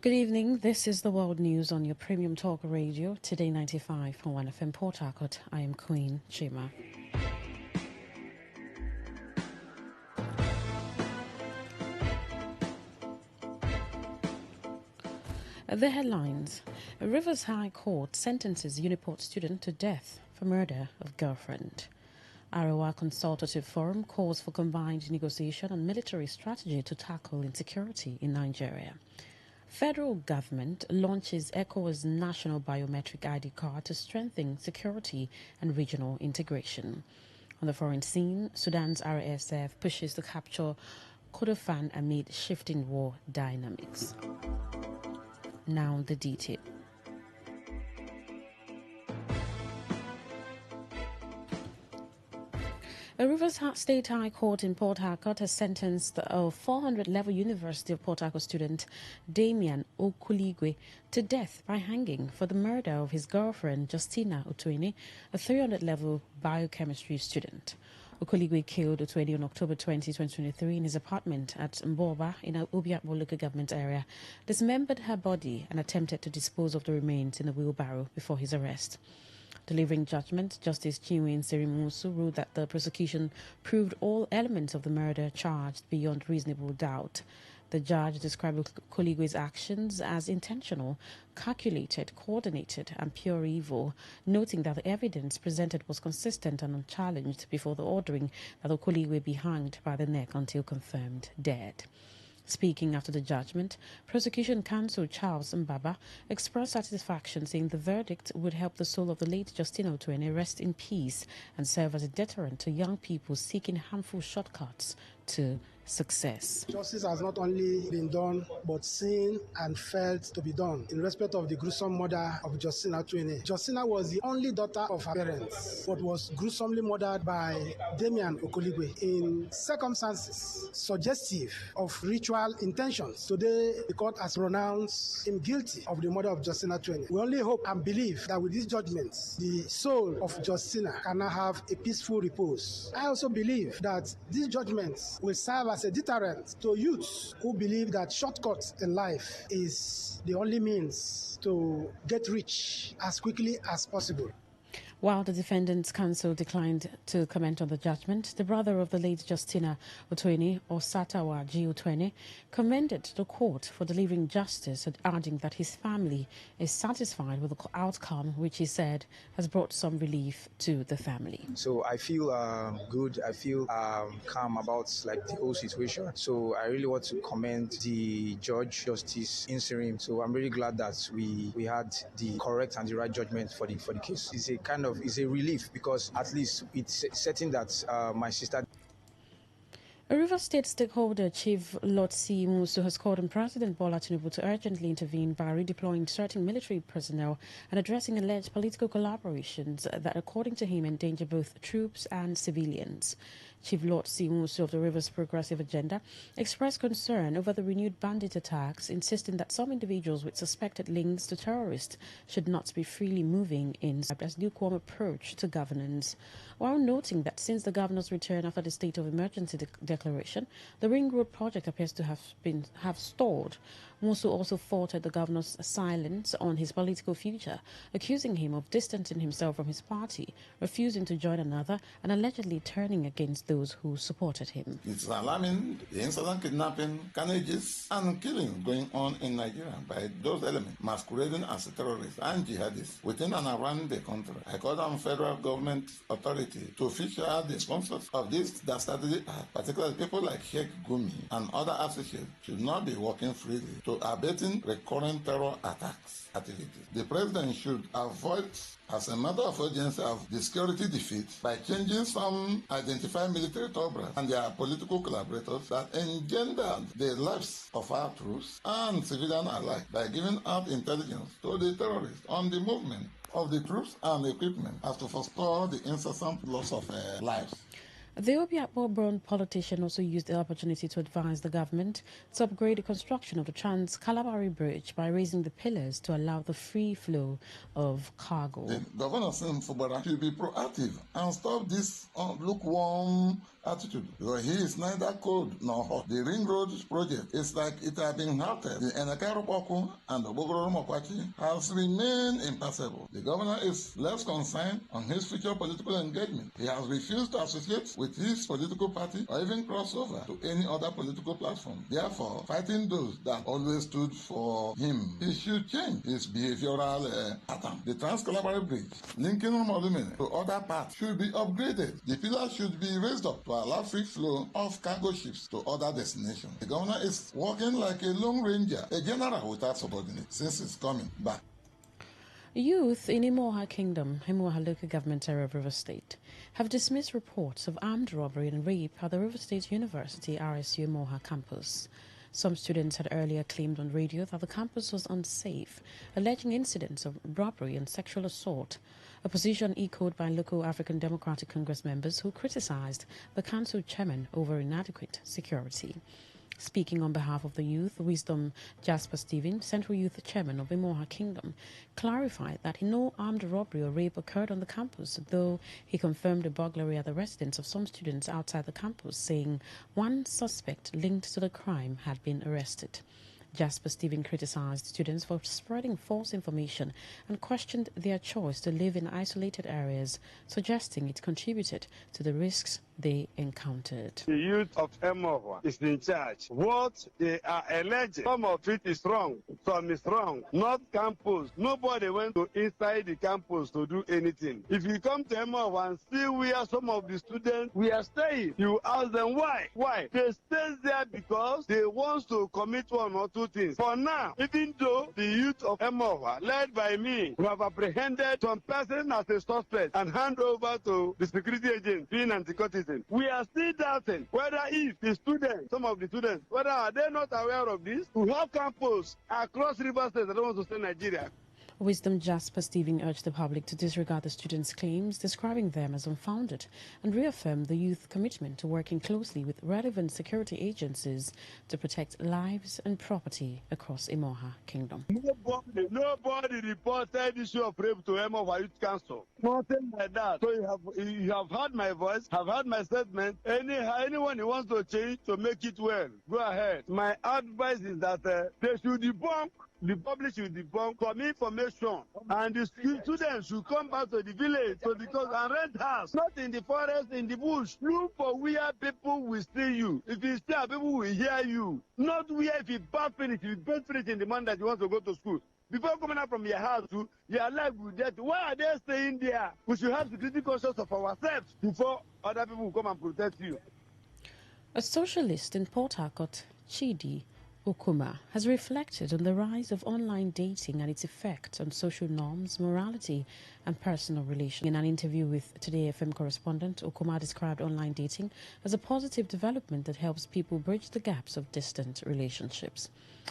Good evening. This is the World News on your premium talk radio, Today 95.1 FM Port Harcourt. I am Queen Chima. The headlines. Rivers High Court sentences Uniport student to death for murder of girlfriend. Arawa Consultative Forum calls for combined negotiation on military strategy to tackle insecurity in Nigeria. Federal government launches ECOWAS national biometric ID card to strengthen security and regional integration. On the foreign scene, Sudan's RSF pushes to capture Kordofan amid shifting war dynamics. Now the detail. A Rivers State High Court in Port Harcourt has sentenced a 400-level University of Port Harcourt student, Damian Okuligwe, to death by hanging for the murder of his girlfriend, Justina Otuene, a 300-level biochemistry student. Okuligwe killed Otuene on October 20, 2023 in his apartment at Mboba in Obiakpo local government area, dismembered her body and attempted to dispose of the remains in a wheelbarrow before his arrest. Delivering judgment, Justice Chinwe Nserimusu ruled that the prosecution proved all elements of the murder charged beyond reasonable doubt. The judge described Okuligwe's actions as intentional, calculated, coordinated, and pure evil, noting that the evidence presented was consistent and unchallenged before the ordering that Okuligwe be hanged by the neck until confirmed dead. Speaking after the judgment, Prosecution Counsel Charles Mbaba expressed satisfaction, saying the verdict would help the soul of the late Justina Otuene rest in peace and serve as a deterrent to young people seeking harmful shortcuts to success. Justice has not only been done, but seen and felt to be done in respect of the gruesome murder of Justina Otuene. Justina was the only daughter of her parents, but was gruesomely murdered by Damian Okuligwe in circumstances suggestive of ritual intentions. Today, the court has pronounced him guilty of the murder of Justina Otuene. We only hope and believe that with these judgments, the soul of Justina can now have a peaceful repose. I also believe that these judgments will serve as a deterrent to youths who believe that shortcuts in life is the only means to get rich as quickly as possible. While the defendant's counsel declined to comment on the judgment, the brother of the late Justina Otuene, Osatawa G. Otuene, commended the court for delivering justice, adding that his family is satisfied with the outcome, which he said has brought some relief to the family. So I feel good. I feel calm about the whole situation. So I really want to commend the judge, Justice Inserim. So I'm really glad that we had the correct and the right judgment for the case. It's a relief because at least it's certain that my sister. A Rivers State stakeholder, Chief Lotsi Musu, has called on President Bola Tinubu to urgently intervene by redeploying certain military personnel and addressing alleged political collaborations that, according to him, endanger both troops and civilians. Chief Lotsi Musu of the Rivers Progressive Agenda expressed concern over the renewed bandit attacks, insisting that some individuals with suspected links to terrorists should not be freely moving in as lukewarm approach to governance, while noting that since the governor's return after the state of emergency declaration, the Ring Road project appears to have stalled. Musu also faulted the governor's silence on his political future, accusing him of distancing himself from his party, refusing to join another, and allegedly turning against those who supported him. It's alarming, the incident kidnapping, carnages, and killing going on in Nigeria by those elements masquerading as terrorists and jihadists within and around the country. I call on federal government authority to feature the sponsors of this dastardly act, particularly people like Sheikh Gumi and other associates should not be working freely to abating recurrent terror attacks activities. The president should avoid, as a matter of urgency, of the security defeat by changing some identified military top brass and their political collaborators that engendered the lives of our troops and civilians alike by giving out intelligence to the terrorists on the movement of the troops and equipment as to forestall the incessant loss of lives. The Obiakpo-born politician also used the opportunity to advise the government to upgrade the construction of the Trans-Calabari Bridge by raising the pillars to allow the free flow of cargo. The governor Sim Fubara should be proactive and stop this lukewarm attitude because he is neither cold nor hot. The Ring Road project is like it had been halted. The Enakaropoku and the Bogoromokwachi has remained impassable. The governor is less concerned on his future political engagement. He has refused to associate with his political party or even cross over to any other political platform. Therefore, fighting those that always stood for him, he should change his behavioral pattern. The Trans-Calabar Bridge linking Olumene to other parts should be upgraded. The pillar should be raised up to allow free flow of cargo ships to other destinations. The governor is working like a lone ranger, a general without subordinates, since he's coming back. Youth in Imoha Kingdom, Imoha local government area of River State, have dismissed reports of armed robbery and rape at the River State University RSU Imoha campus. Some students had earlier claimed on radio that the campus was unsafe, alleging incidents of robbery and sexual assault, a position echoed by local African Democratic Congress members who criticized the council chairman over inadequate security. Speaking on behalf of the youth, Wisdom Jasper Stephen, Central Youth Chairman of Imoha Kingdom, clarified that no armed robbery or rape occurred on the campus, though he confirmed a burglary at the residence of some students outside the campus, saying one suspect linked to the crime had been arrested. Jasper Stephen criticized students for spreading false information and questioned their choice to live in isolated areas, suggesting it contributed to the risks they encountered. The youth of Imoha is in charge. What they are alleging, some of it is wrong, some is wrong. Not campus. Nobody went to inside the campus to do anything. If you come to Imoha and see where some of the students we are staying, you ask them why. Why? They stay there because they want to commit one or two things. For now, even though the youth of Imoha, led by me, who have apprehended some person as a suspect and hand over to the security agent, being anti-cultism, we are still doubting whether if the students, some of the students, whether are they not aware of this? We have campus across River State that don't want to stay in Nigeria. Wisdom Jasper Stephen urged the public to disregard the students' claims, describing them as unfounded, and reaffirmed the youth's commitment to working closely with relevant security agencies to protect lives and property across Imoha Kingdom. Nobody reported issue of rape to Imoha Youth Council. Nothing like that. So you have heard my voice, have heard my statement. Anyone who wants to change to make it well, go ahead. My advice is that they should debunk. The public should debunk some information, and the students should come back to the village and rent house, not in the forest, in the bush. Look for where people will see you. If you stay, people will hear you. Not where if you bad finish, you bad finish in the month that you want to go to school. Before coming out from your house, your life will get. Why are they staying there? We should have security conscious of ourselves before other people will come and protect you. A socialist in Port Harcourt, Chidi Okuma, has reflected on the rise of online dating and its effect on social norms, morality, and personal relations. In an interview with Today FM correspondent, Okuma described online dating as a positive development that helps people bridge the gaps of distant relationships.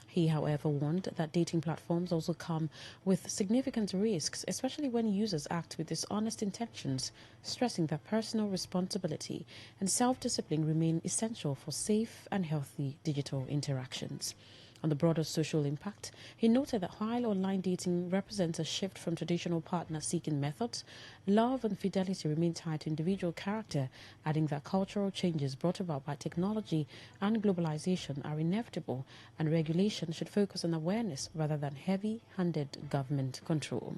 He, however, warned that dating platforms also come with significant risks, especially when users act with dishonest intentions, stressing that personal responsibility and self-discipline remain essential for safe and healthy digital interactions. On the broader social impact, he noted that while online dating represents a shift from traditional partner-seeking methods, love and fidelity remain tied to individual character, adding that cultural changes brought about by technology and globalization are inevitable, and regulation should focus on awareness rather than heavy-handed government control.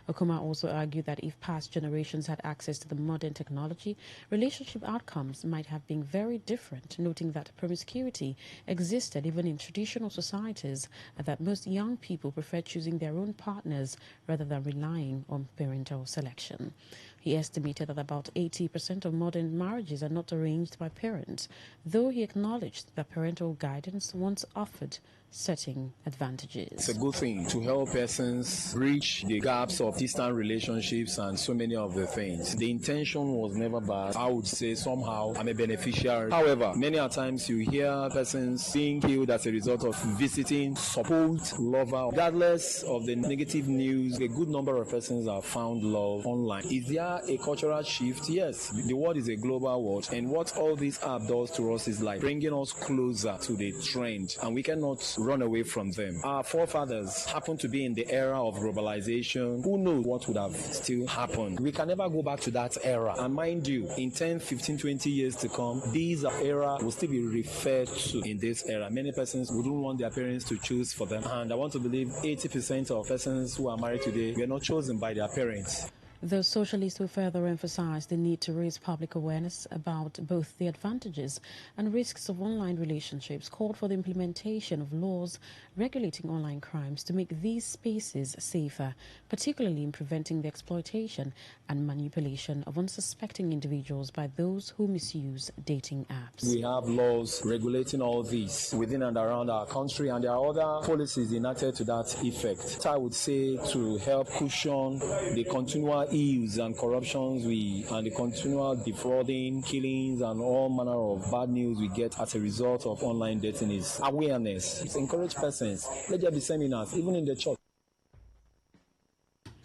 Okuma also argued that if past generations had access to the modern technology, relationship outcomes might have been very different, noting that promiscuity existed even in traditional societies and that most young people prefer choosing their own partners rather than relying on parental selection. He estimated that about 80% of modern marriages are not arranged by parents, though he acknowledged that parental guidance once offered certain advantages. It's a good thing to help persons bridge the gaps of distant relationships and so many of the things. The intention was never bad. I would say somehow I'm a beneficiary. However, many a times you hear persons being killed as a result of visiting support lover. Regardless of the negative news, a good number of persons have found love online. Is there a cultural shift? Yes. The world is a global world, and what all this app does to us is like bringing us closer to the trend, and we cannot run away from them. Our forefathers happened to be in the era of globalization. Who knows what would have still happened? We can never go back to that era. And mind you, in 10, 15, 20 years to come, these era will still be referred to in this era. Many persons wouldn't want their parents to choose for them. And I want to believe 80% of persons who are married today were not chosen by their parents. The socialists will further emphasize the need to raise public awareness about both the advantages and risks of online relationships, called for the implementation of laws regulating online crimes to make these spaces safer, particularly in preventing the exploitation and manipulation of unsuspecting individuals by those who misuse dating apps. We have laws regulating all these within and around our country, and there are other policies enacted to that effect. I would say to help cushion the continual ills and corruptions and the continual defrauding, killings, and all manner of bad news we get as a result of online dating is awareness. It's encourage persons. Let there be seminars, even in the church.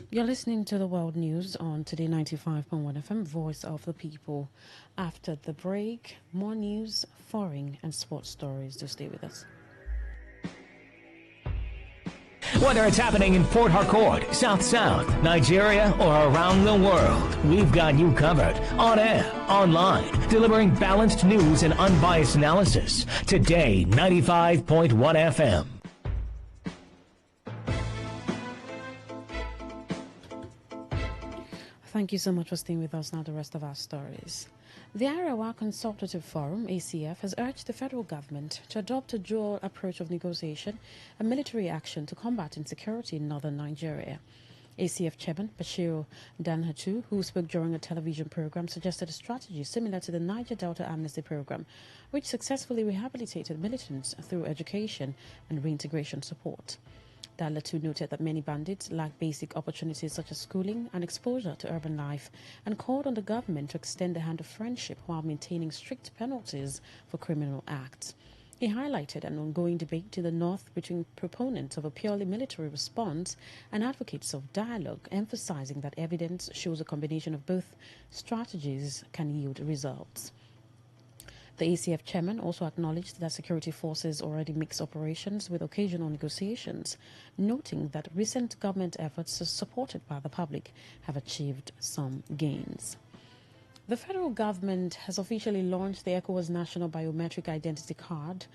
You're listening to the World News on Today 95.1 FM, Voice of the People. After the break, more news, foreign and sports stories. Do stay with us. Whether it's happening in Port Harcourt, South South, Nigeria, or around the world, we've got you covered. On air, online, delivering balanced news and unbiased analysis. Today, 95.1 FM. Thank you so much for staying with us. Now the rest of our stories. The Arewa Consultative Forum, ACF, has urged the federal government to adopt a dual approach of negotiation and military action to combat insecurity in northern Nigeria. ACF Chairman Bashir Danhatu, who spoke during a television program, suggested a strategy similar to the Niger Delta Amnesty Program, which successfully rehabilitated militants through education and reintegration support. Dalatu noted that many bandits lack basic opportunities such as schooling and exposure to urban life, and called on the government to extend the hand of friendship while maintaining strict penalties for criminal acts. He highlighted an ongoing debate in the north between proponents of a purely military response and advocates of dialogue, emphasizing that evidence shows a combination of both strategies can yield results. The ACF chairman also acknowledged that security forces already mix operations with occasional negotiations, noting that recent government efforts supported by the public have achieved some gains. The federal government has officially launched the ECOWAS National Biometric Identity Card,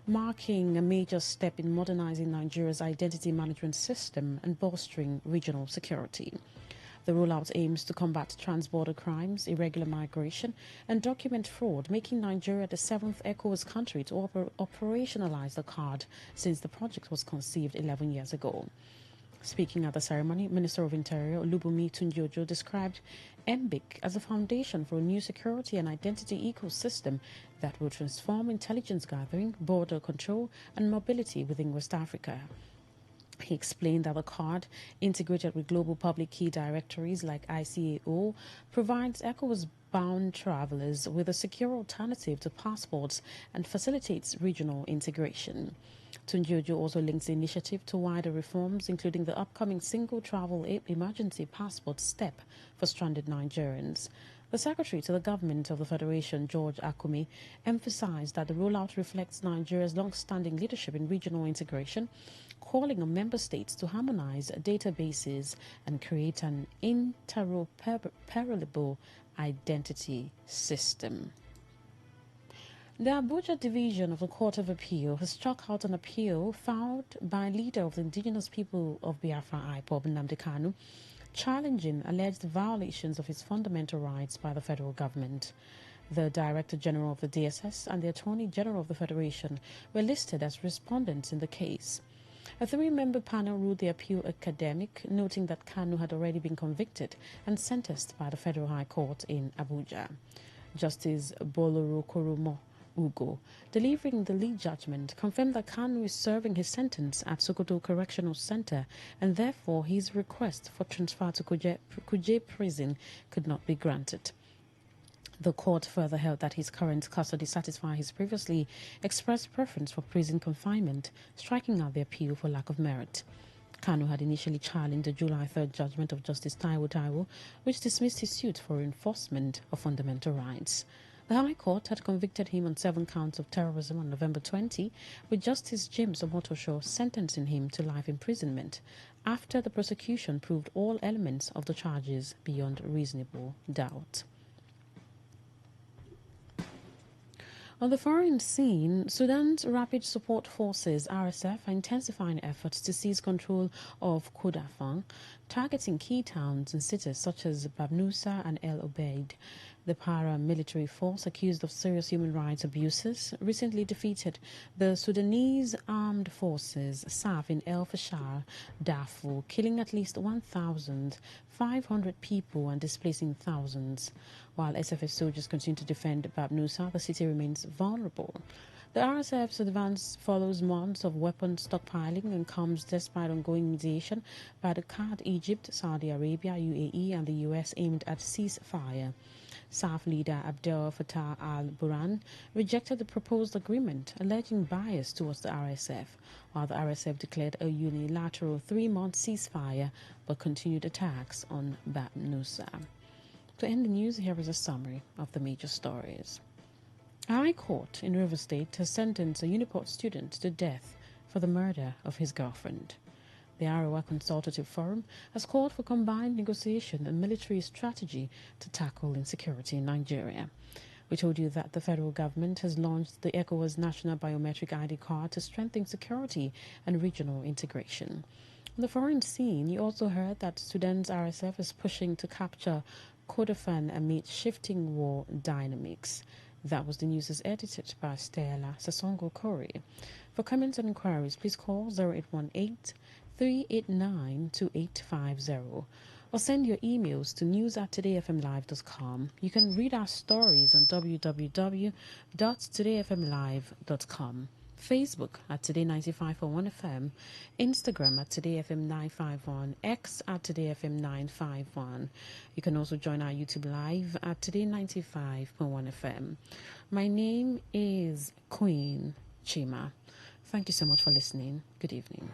marking a major step in modernizing Nigeria's identity management system and bolstering regional security. The rollout aims to combat trans-border crimes, irregular migration, and document fraud, making Nigeria the seventh ECOWAS country to operationalize the card since the project was conceived 11 years ago. Speaking at the ceremony, Minister of Interior Olubunmi Tunjojo described MBIC as a foundation for a new security and identity ecosystem that will transform intelligence gathering, border control, and mobility within West Africa. He explained that the card, integrated with global public key directories like ICAO, provides ECOWAS-bound travelers with a secure alternative to passports and facilitates regional integration. Tunjojo also links the initiative to wider reforms, including the upcoming single travel emergency passport step for stranded Nigerians. The Secretary to the Government of the Federation, George Akumi, emphasized that the rollout reflects Nigeria's long-standing leadership in regional integration, calling on member states to harmonize databases and create an interoperable identity system. The Abuja Division of the Court of Appeal has struck out an appeal filed by leader of the indigenous people of Biafra, IPOB, Nnamdi Kanu, challenging alleged violations of his fundamental rights by the federal government. The Director General of the DSS and the Attorney General of the Federation were listed as respondents in the case. A three-member panel ruled the appeal academic, noting that Kanu had already been convicted and sentenced by the Federal High Court in Abuja. Justice Boloro Koromo Ugo, delivering the lead judgment, confirmed that Kanu is serving his sentence at Sokoto Correctional Center, and therefore his request for transfer to Kuje Prison could not be granted. The court further held that his current custody satisfied his previously expressed preference for prison confinement, striking out the appeal for lack of merit. Kanu had initially challenged the July 3rd judgment of Justice Taiwo Taiwo, which dismissed his suit for enforcement of fundamental rights. The High Court had convicted him on 7 counts of terrorism on November 20, with Justice James Omotosho sentencing him to life imprisonment after the prosecution proved all elements of the charges beyond reasonable doubt. On the foreign scene, Sudan's Rapid Support Forces (RSF) are intensifying efforts to seize control of Kordofan, targeting key towns and cities such as Babnusa and El Obeid. The paramilitary force, accused of serious human rights abuses, recently defeated the Sudanese Armed Forces SAF in El Fasher, Darfur, killing at least 1,500 people and displacing thousands. While SFF soldiers continue to defend Babnusa, the city remains vulnerable. The RSF's advance follows months of weapon stockpiling and comes despite ongoing mediation by the Qatar, Egypt, Saudi Arabia, UAE, and the US aimed at ceasefire. SAF leader Abdel Fattah al-Burhan rejected the proposed agreement, alleging bias towards the RSF, while the RSF declared a unilateral 3-month ceasefire but continued attacks on Babnusa. To end the news, here is a summary of the major stories. A High Court in River State has sentenced a Uniport student to death for the murder of his girlfriend. The Arawa Consultative Forum has called for combined negotiation and military strategy to tackle insecurity in Nigeria. We told you that the federal government has launched the ECOWAS National Biometric ID Card to strengthen security and regional integration. On the foreign scene, you also heard that Sudan's RSF is pushing to capture Kordofan amid shifting war dynamics. That was the news as edited by Stella Sasongo Kori. For comments and inquiries, please call 0818-389-2850 or send your emails to news@todayfmlive.com. You can read our stories on www.todayfmlive.com. Facebook at Today95.1fm, Instagram at TodayFM951, X at TodayFM951. You can also join our YouTube live at Today95.1fm. My name is Queen Chima. Thank you so much for listening. Good evening.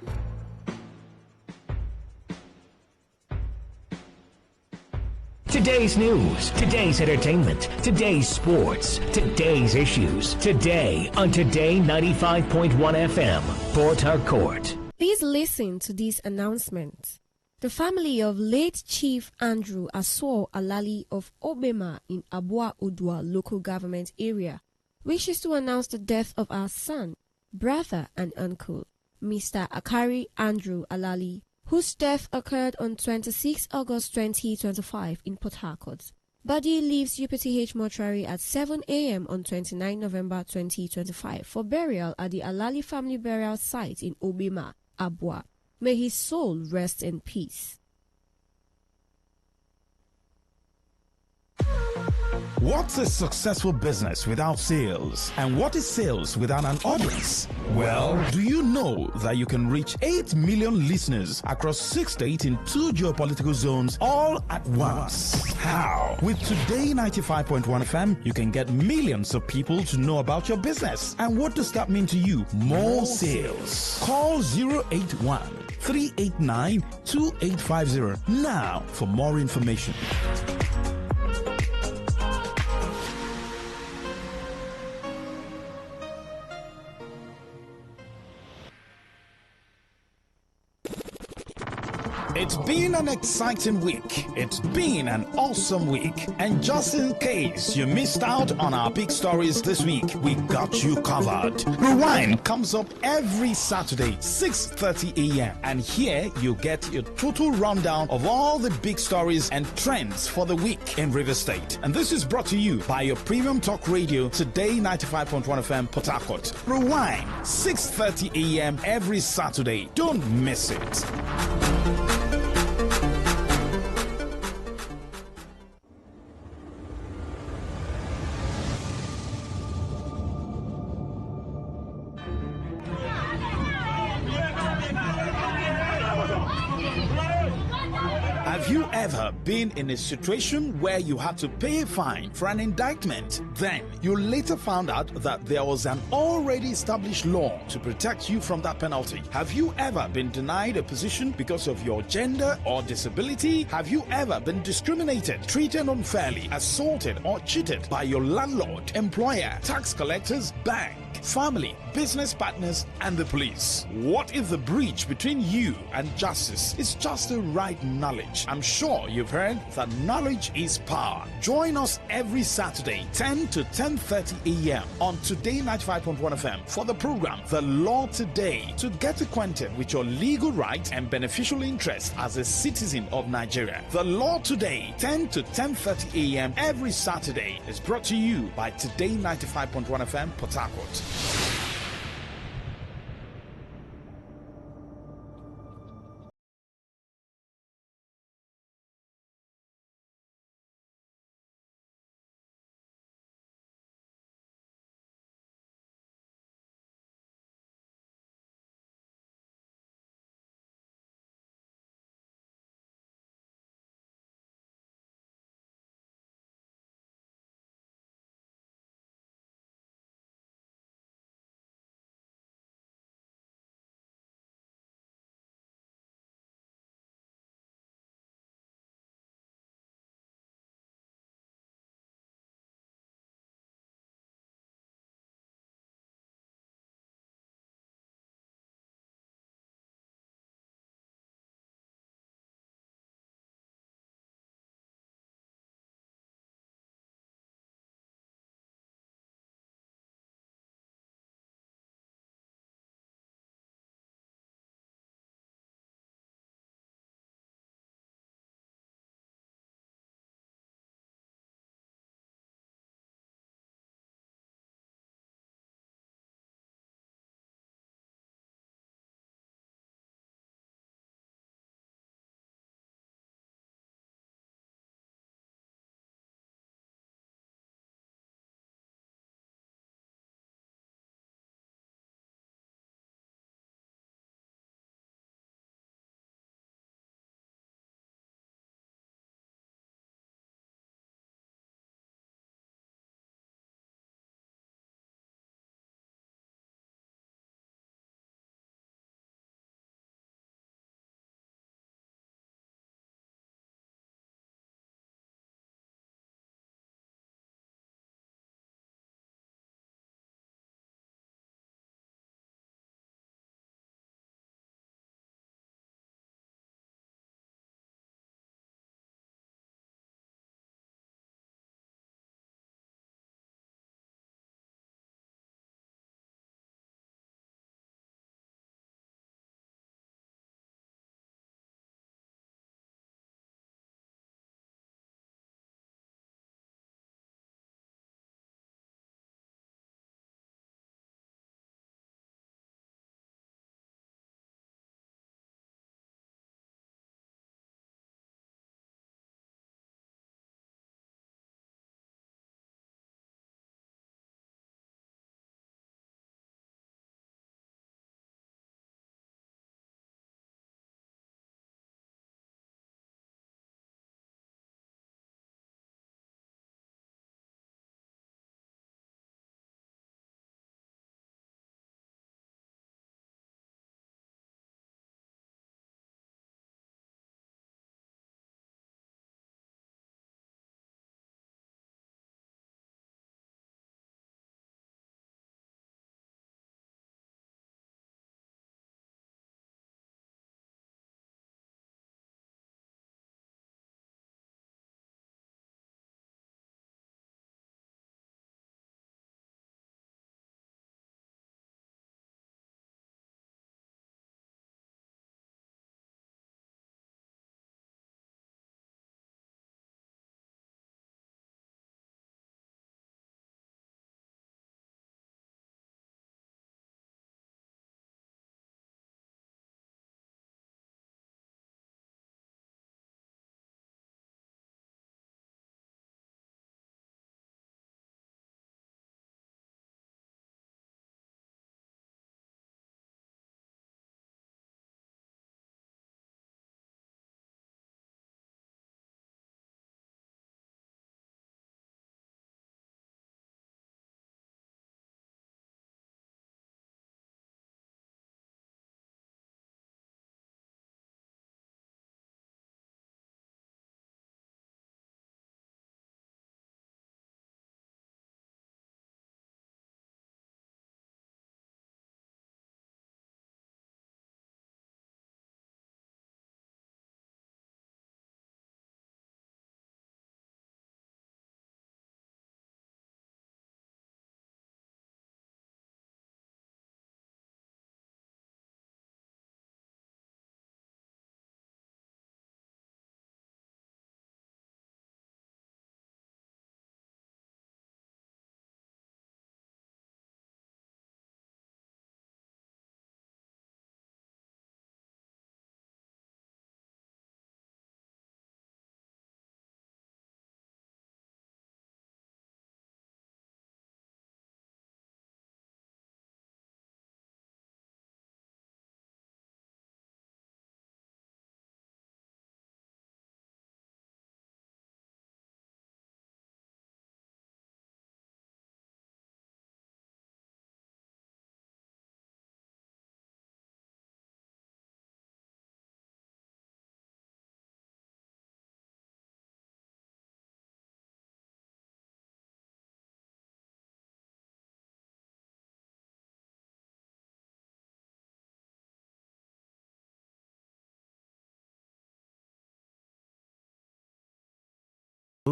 Today's news, today's entertainment, today's sports, today's issues. Today on Today 95.1 FM, Port Harcourt. Please listen to this announcement. The family of late Chief Andrew Aswo Alali of Obema in Abua Udwa local government area wishes to announce the death of our son, brother and uncle, Mr. Akari Andrew Alali, whose death occurred on 26 August 2025 in Port Harcourt. Body leaves UPTH mortuary at 7 a.m. on 29 November 2025 for burial at the Alali family burial site in Obima, Abua. May his soul rest in peace. What's a successful business without sales? And what is sales without an audience? Well, do you know that you can reach 8 million listeners across 6 states in 2 geopolitical zones all at once? How? With Today 95.1 FM, you can get millions of people to know about your business. And what does that mean to you? More sales. Call 081-389-2850 now for more information. It's been an exciting week. It's been an awesome week. And just in case you missed out on our big stories this week, we got you covered. Rewind comes up every Saturday, 6:30 a.m. And here you get your total rundown of all the big stories and trends for the week in River State. And this is brought to you by your premium talk radio, Today 95.1 FM, Port Harcourt. Rewind, 6:30 a.m. every Saturday. Don't miss it. Have you ever been in a situation where you had to pay a fine for an indictment? Then you later found out that there was an already established law to protect you from that penalty. Have you ever been denied a position because of your gender or disability? Have you ever been discriminated, treated unfairly, assaulted, or cheated by your landlord, employer, tax collectors, bank, family, business partners, and the police? What if the breach between you and justice is just the right knowledge? I'm sure you've heard that knowledge is power. Join us every Saturday, 10 to 10:30 a.m. on Today 95.1 FM for the program The Law Today, to get acquainted with your legal rights and beneficial interests as a citizen of Nigeria. The Law Today, 10 to 10:30 a.m. every Saturday, is brought to you by Today 95.1 FM, Port Harcourt.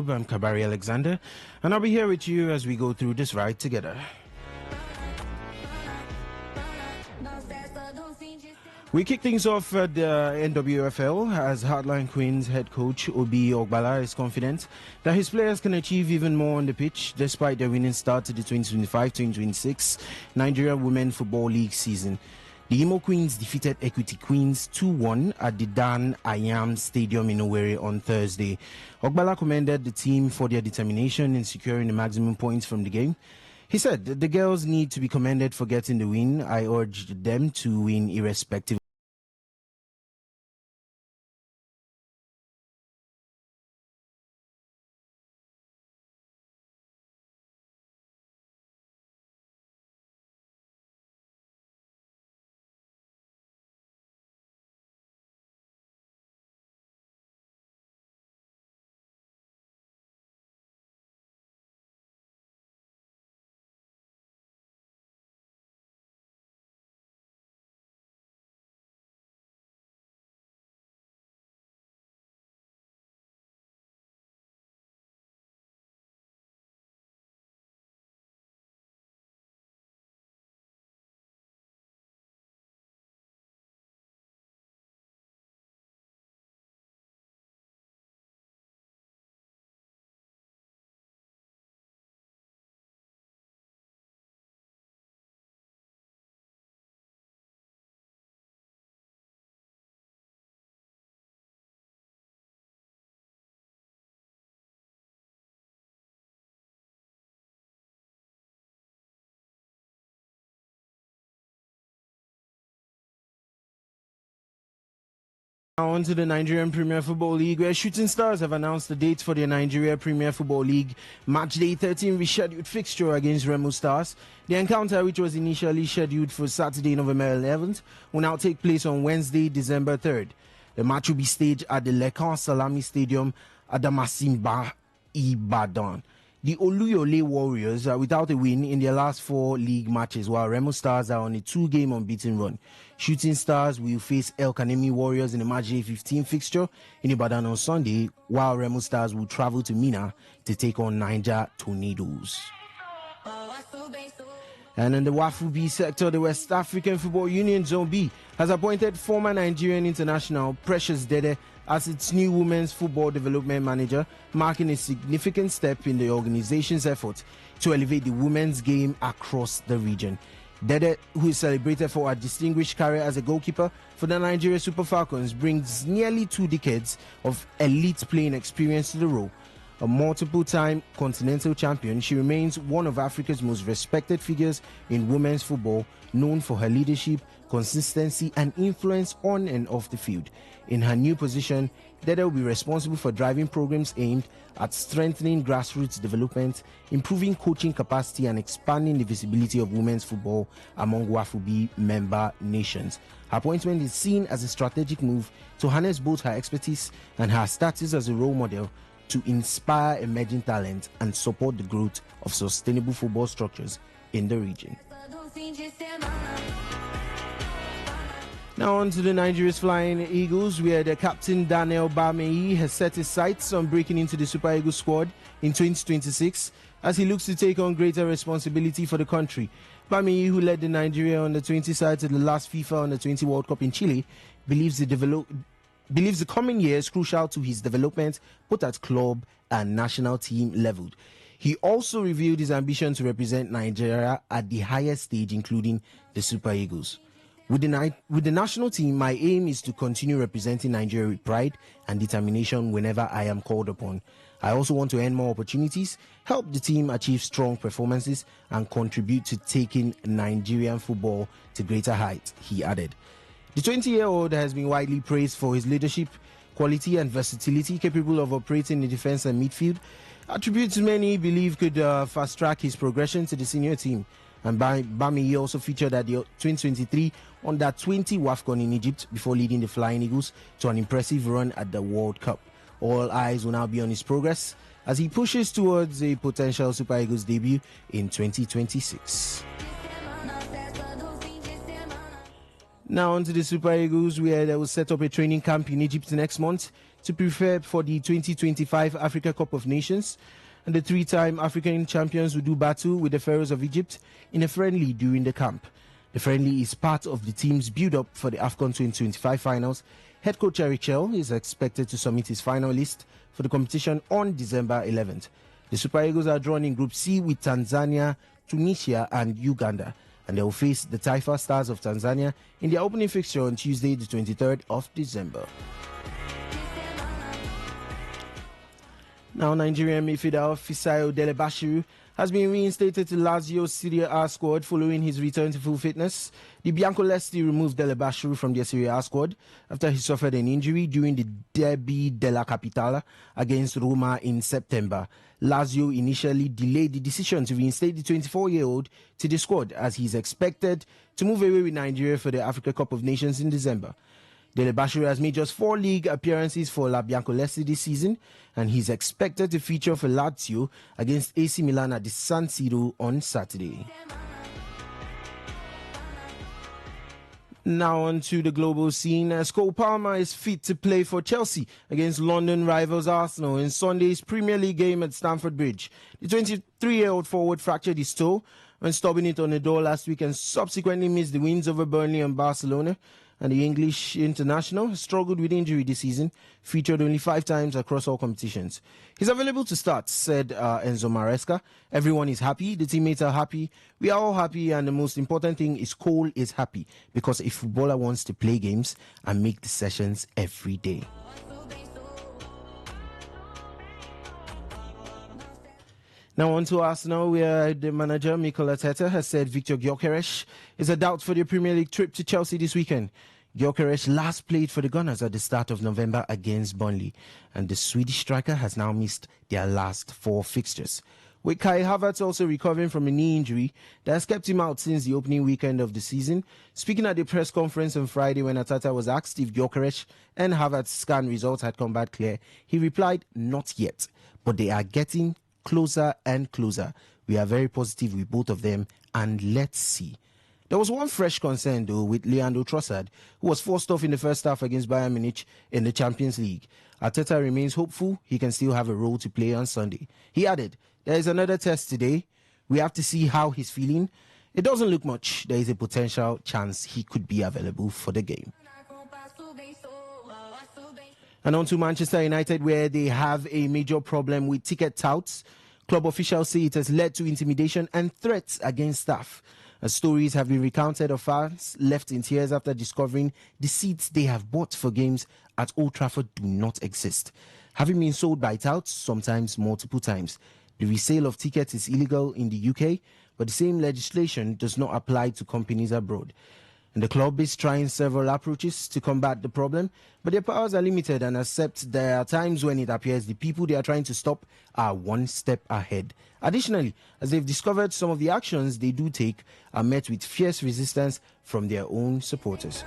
I'm Kabari Alexander, and I'll be here with you as we go through this ride together. We kick things off at the NWFL as Heartland Queens head coach Obi Ogbala is confident that his players can achieve even more on the pitch despite their winning start to the 2025-2026 Nigeria Women Football League season. The Imo Queens defeated Equity Queens 2-1 at the Dan Ayam Stadium in Owerri on Thursday. Ogbala commended the team for their determination in securing the maximum points from the game. He said the girls need to be commended for getting the win. I urged them to win irrespective. Now on to the Nigerian Premier Football League, where Shooting Stars have announced the date for their Nigeria Premier Football League Match Day 13 rescheduled fixture against Remo Stars. The encounter, which was initially scheduled for Saturday, November 11th, will now take place on Wednesday, December 3rd. The match will be staged at the Lekan Salami Stadium at the Masimba, Ibadan. The Oluyole Warriors are without a win in their last 4 league matches, while Remo Stars are on a 2-game unbeaten run. Shooting Stars will face El Kanemi Warriors in the Match Day 15 fixture in Ibadan on Sunday, while Remo Stars will travel to Mina to take on Niger Tornadoes. And in the WAFU B sector, the West African Football Union Zone B has appointed former Nigerian international Precious Dede as its new women's football development manager, marking a significant step in the organization's effort to elevate the women's game across the region. Dede, who is celebrated for her distinguished career as a goalkeeper for the Nigeria Super Falcons, brings nearly 2 decades of elite playing experience to the role. A multiple-time continental champion, she remains one of Africa's most respected figures in women's football, known for her leadership, consistency, and influence on and off the field. In her new position, Dede will be responsible for driving programs aimed at strengthening grassroots development, improving coaching capacity, and expanding the visibility of women's football among WAFUB member nations. Her appointment is seen as a strategic move to harness both her expertise and her status as a role model to inspire emerging talent and support the growth of sustainable football structures in the region. Now on to the Nigeria's Flying Eagles, where the captain Daniel Bameyi has set his sights on breaking into the Super Eagles squad in 2026 as he looks to take on greater responsibility for the country. Bameyi, who led the Nigeria under-20 side to the last FIFA under-20 World Cup in Chile, believes the coming year is crucial to his development, both at club and national team level. He also revealed his ambition to represent Nigeria at the highest stage, including the Super Eagles. With the national team, my aim is to continue representing Nigeria with pride and determination whenever I am called upon. I also want to earn more opportunities, help the team achieve strong performances, and contribute to taking Nigerian football to greater heights, he added. The 20-year-old has been widely praised for his leadership, quality, and versatility, capable of operating in defense and midfield, attributes many believe could fast-track his progression to the senior team. And Bameyi also featured at the 2023 Under-20 WAFCON in Egypt before leading the Flying Eagles to an impressive run at the World Cup. All eyes will now be on his progress as he pushes towards a potential Super Eagles debut in 2026. Now on to the Super Eagles, where they will set up a training camp in Egypt next month to prepare for the 2025 Africa Cup of Nations. And the three-time African champions will do battle with the Pharaohs of Egypt in a friendly during the camp. The friendly is part of the team's build-up for the AFCON 2025 finals. Head coach Eric Chell is expected to submit his final list for the competition on December 11th. The Super Eagles are drawn in Group C with Tanzania, Tunisia and Uganda, and they will face the Taifa Stars of Tanzania in their opening fixture on Tuesday, the 23rd of December. Now, Nigerian midfielder Fisayo Delebashiru has been reinstated to Lazio's Serie A squad following his return to full fitness. The Biancolesti removed Delebashiru from their Serie A squad after he suffered an injury during the Derby della Capitale against Roma in September. Lazio initially delayed the decision to reinstate the 24-year-old to the squad as he is expected to move away with Nigeria for the Africa Cup of Nations in December. Delebashiru has made just 4 league appearances for La Biancolesti this season, and he's expected to feature for Lazio against AC Milan at the San Siro on Saturday. Now on to the global scene. Cole Palmer is fit to play for Chelsea against London rivals Arsenal in Sunday's Premier League game at Stamford Bridge. The 23-year-old forward fractured his toe when stubbing it on the door last week and subsequently missed the wins over Burnley and Barcelona. And the English international has struggled with injury this season, featured only 5 times across all competitions. He's available to start, said Enzo Maresca. Everyone is happy, the teammates are happy, we are all happy, and the most important thing is Cole is happy, because a footballer wants to play games and make the sessions every day. Now on to Arsenal, where the manager Mikel Arteta has said Victor Gyökeres is a doubt for the Premier League trip to Chelsea this weekend. Gyökeres last played for the Gunners at the start of November against Burnley, and the Swedish striker has now missed their last 4 fixtures. With Kai Havertz also recovering from a knee injury that has kept him out since the opening weekend of the season. Speaking at the press conference on Friday when Arteta was asked if Gyökeres and Havertz scan results had come back clear, he replied, "Not yet, but they are getting closer and closer. We are very positive with both of them, and let's see." There was one fresh concern though with Leandro Trossard, who was forced off in the first half against Bayern Munich in the Champions League. Arteta remains hopeful he can still have a role to play on Sunday. He added, "There is another test today. We have to see how he's feeling. It doesn't look much. There is a potential chance he could be available for the game." And on to Manchester United, where they have a major problem with ticket touts. Club officials say it has led to intimidation and threats against staff. Stories have been recounted of fans left in tears after discovering the seats they have bought for games at Old Trafford do not exist, having been sold by touts, sometimes multiple times. The resale of tickets is illegal in the UK, but the same legislation does not apply to companies abroad. And the club is trying several approaches to combat the problem, but their powers are limited and accept there are times when it appears the people they are trying to stop are one step ahead. Additionally, as they've discovered, some of the actions they do take are met with fierce resistance from their own supporters.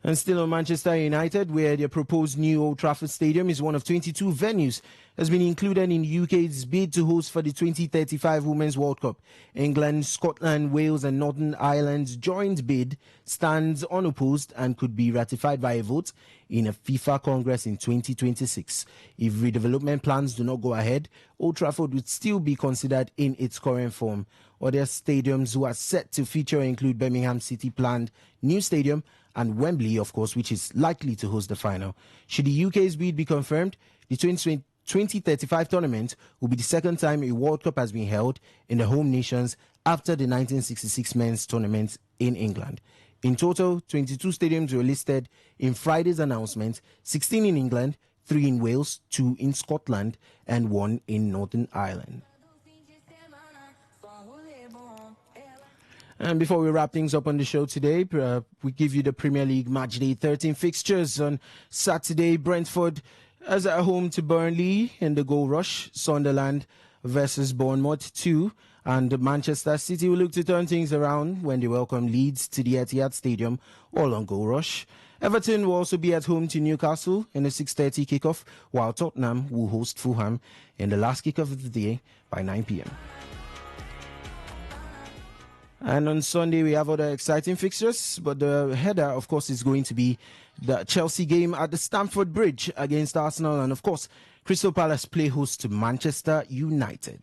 And still on Manchester United, where their proposed new Old Trafford Stadium is one of 22 venues, has been included in the UK's bid to host for the 2035 Women's World Cup. England, Scotland, Wales and Northern Ireland's joint bid stands unopposed and could be ratified by a vote in a FIFA Congress in 2026. If redevelopment plans do not go ahead, Old Trafford would still be considered in its current form. Other stadiums who are set to feature include Birmingham City planned new stadium and Wembley, of course, which is likely to host the final. Should the UK's bid be confirmed, the 2035 tournament will be the second time a World Cup has been held in the home nations after the 1966 men's tournament in England. In total, 22 stadiums were listed in Friday's announcement, 16 in England, 3 in Wales, 2 in Scotland, and 1 in Northern Ireland. And before we wrap things up on the show today, we give you the Premier League Matchday 13 fixtures. On Saturday, Brentford is at home to Burnley in the goal rush. Sunderland versus Bournemouth 2. And Manchester City will look to turn things around when they welcome Leeds to the Etihad Stadium, all on goal rush. Everton will also be at home to Newcastle in a 6:30 kickoff, while Tottenham will host Fulham in the last kickoff of the day by 9 p.m. And on Sunday, we have other exciting fixtures, but the header, of course, is going to be the Chelsea game at the Stamford Bridge against Arsenal. And, of course, Crystal Palace play host to Manchester United.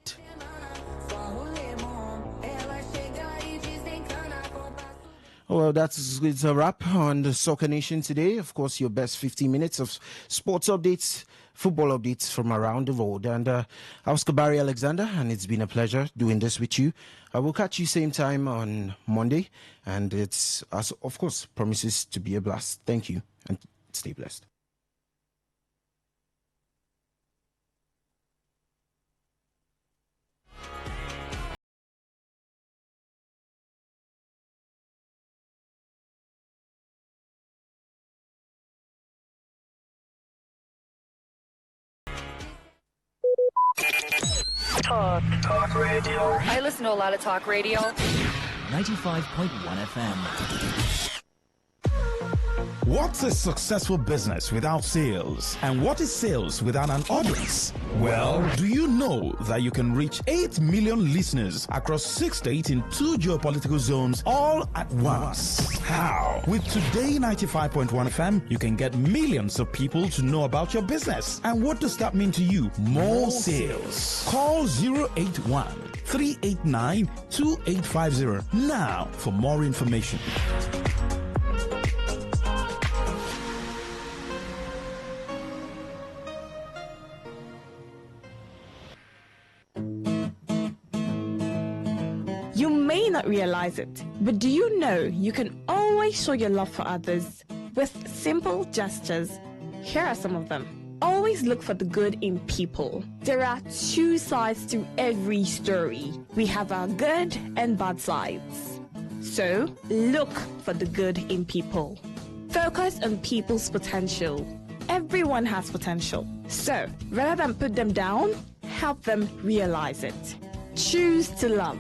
Well, it's a wrap on the Soccer Nation today. Of course, your best 15 minutes of sports updates, football updates from around the world. And I was Kabari Alexander, and it's been a pleasure doing this with you. I will catch you same time on Monday, and it's, as of course, promises to be a blast. Thank you, and stay blessed. Talk radio. I listen to a lot of talk radio. 95.1 FM. What's a successful business without sales? And what is sales without an audience? Well, do you know that you can reach 8 million listeners across 6 states in 2 geopolitical zones all at once? How? With Today 95.1 FM, you can get millions of people to know about your business. And what does that mean to you? More sales. Call 081 389 2850 now for more information. You may not realize it, but do you know you can always show your love for others with simple gestures? Here are some of them. Always look for the good in people. There are 2 sides to every story. We have our good and bad sides. So, look for the good in people. Focus on people's potential. Everyone has potential. So, rather than put them down, help them realize it. Choose to love.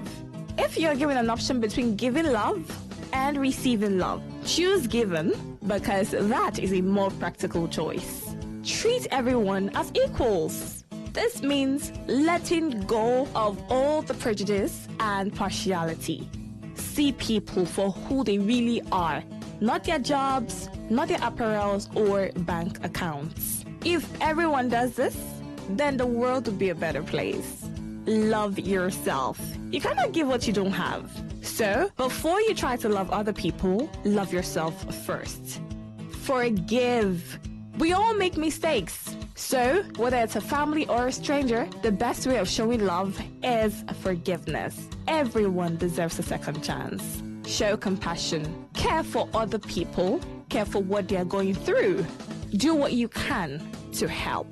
If you're given an option between giving love and receiving love, choose giving because that is a more practical choice. Treat everyone as equals. This means letting go of all the prejudice and partiality. See people for who they really are, not their jobs, not their apparels or bank accounts. If everyone does this, then the world would be a better place. Love yourself. You cannot give what you don't have. So, before you try to love other people, love yourself first. Forgive. We all make mistakes. So, whether it's a family or a stranger, the best way of showing love is forgiveness. Everyone deserves a second chance. Show compassion. Care for other people. Care for what they are going through. Do what you can to help.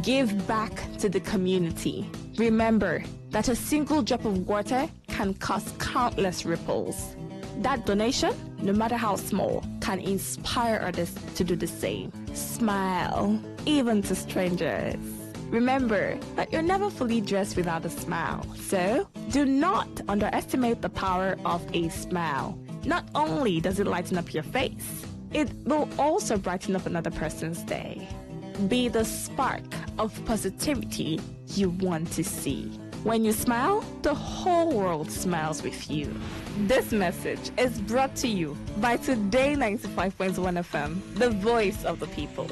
Give back to the community. Remember that a single drop of water can cause countless ripples. That donation, no matter how small, can inspire others to do the same. Smile, even to strangers. Remember that you're never fully dressed without a smile. So, do not underestimate the power of a smile. Not only does it lighten up your face, it will also brighten up another person's day. Be the spark of positivity you want to see. When you smile, the whole world smiles with you. This message is brought to you by Today 95.1 FM, the voice of the people.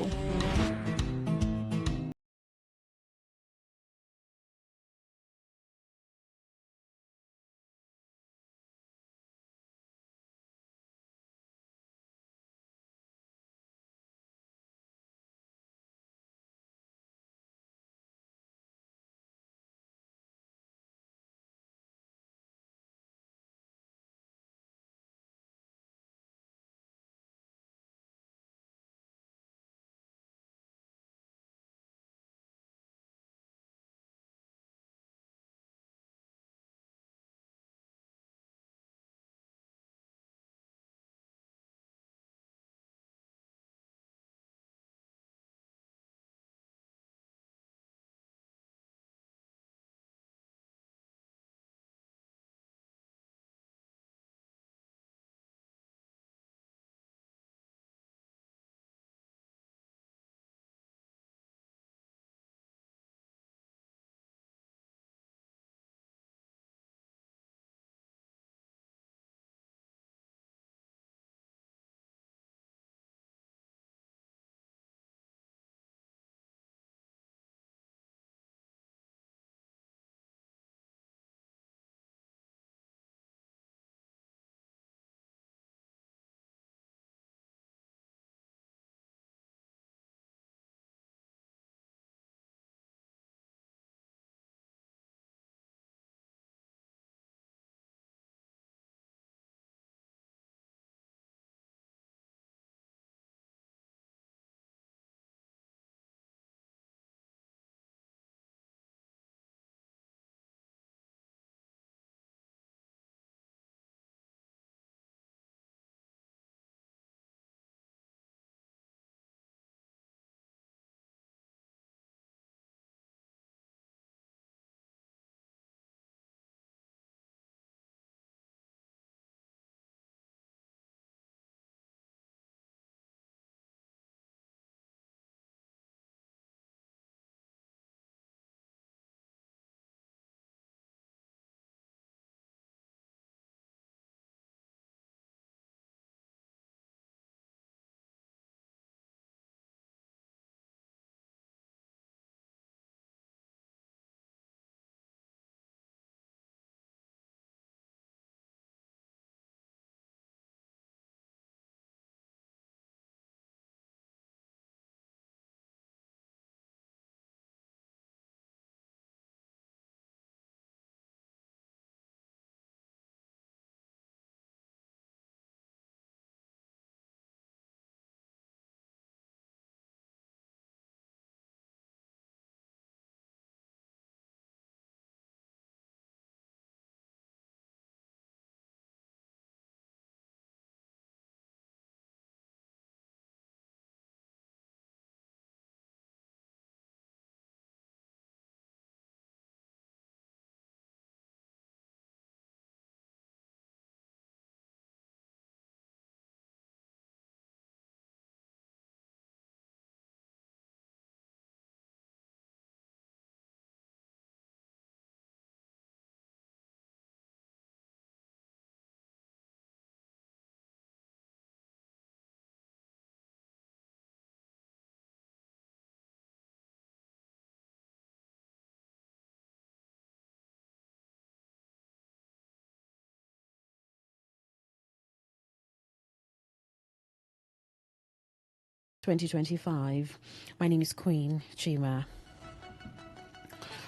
2025. My name is Queen Chima.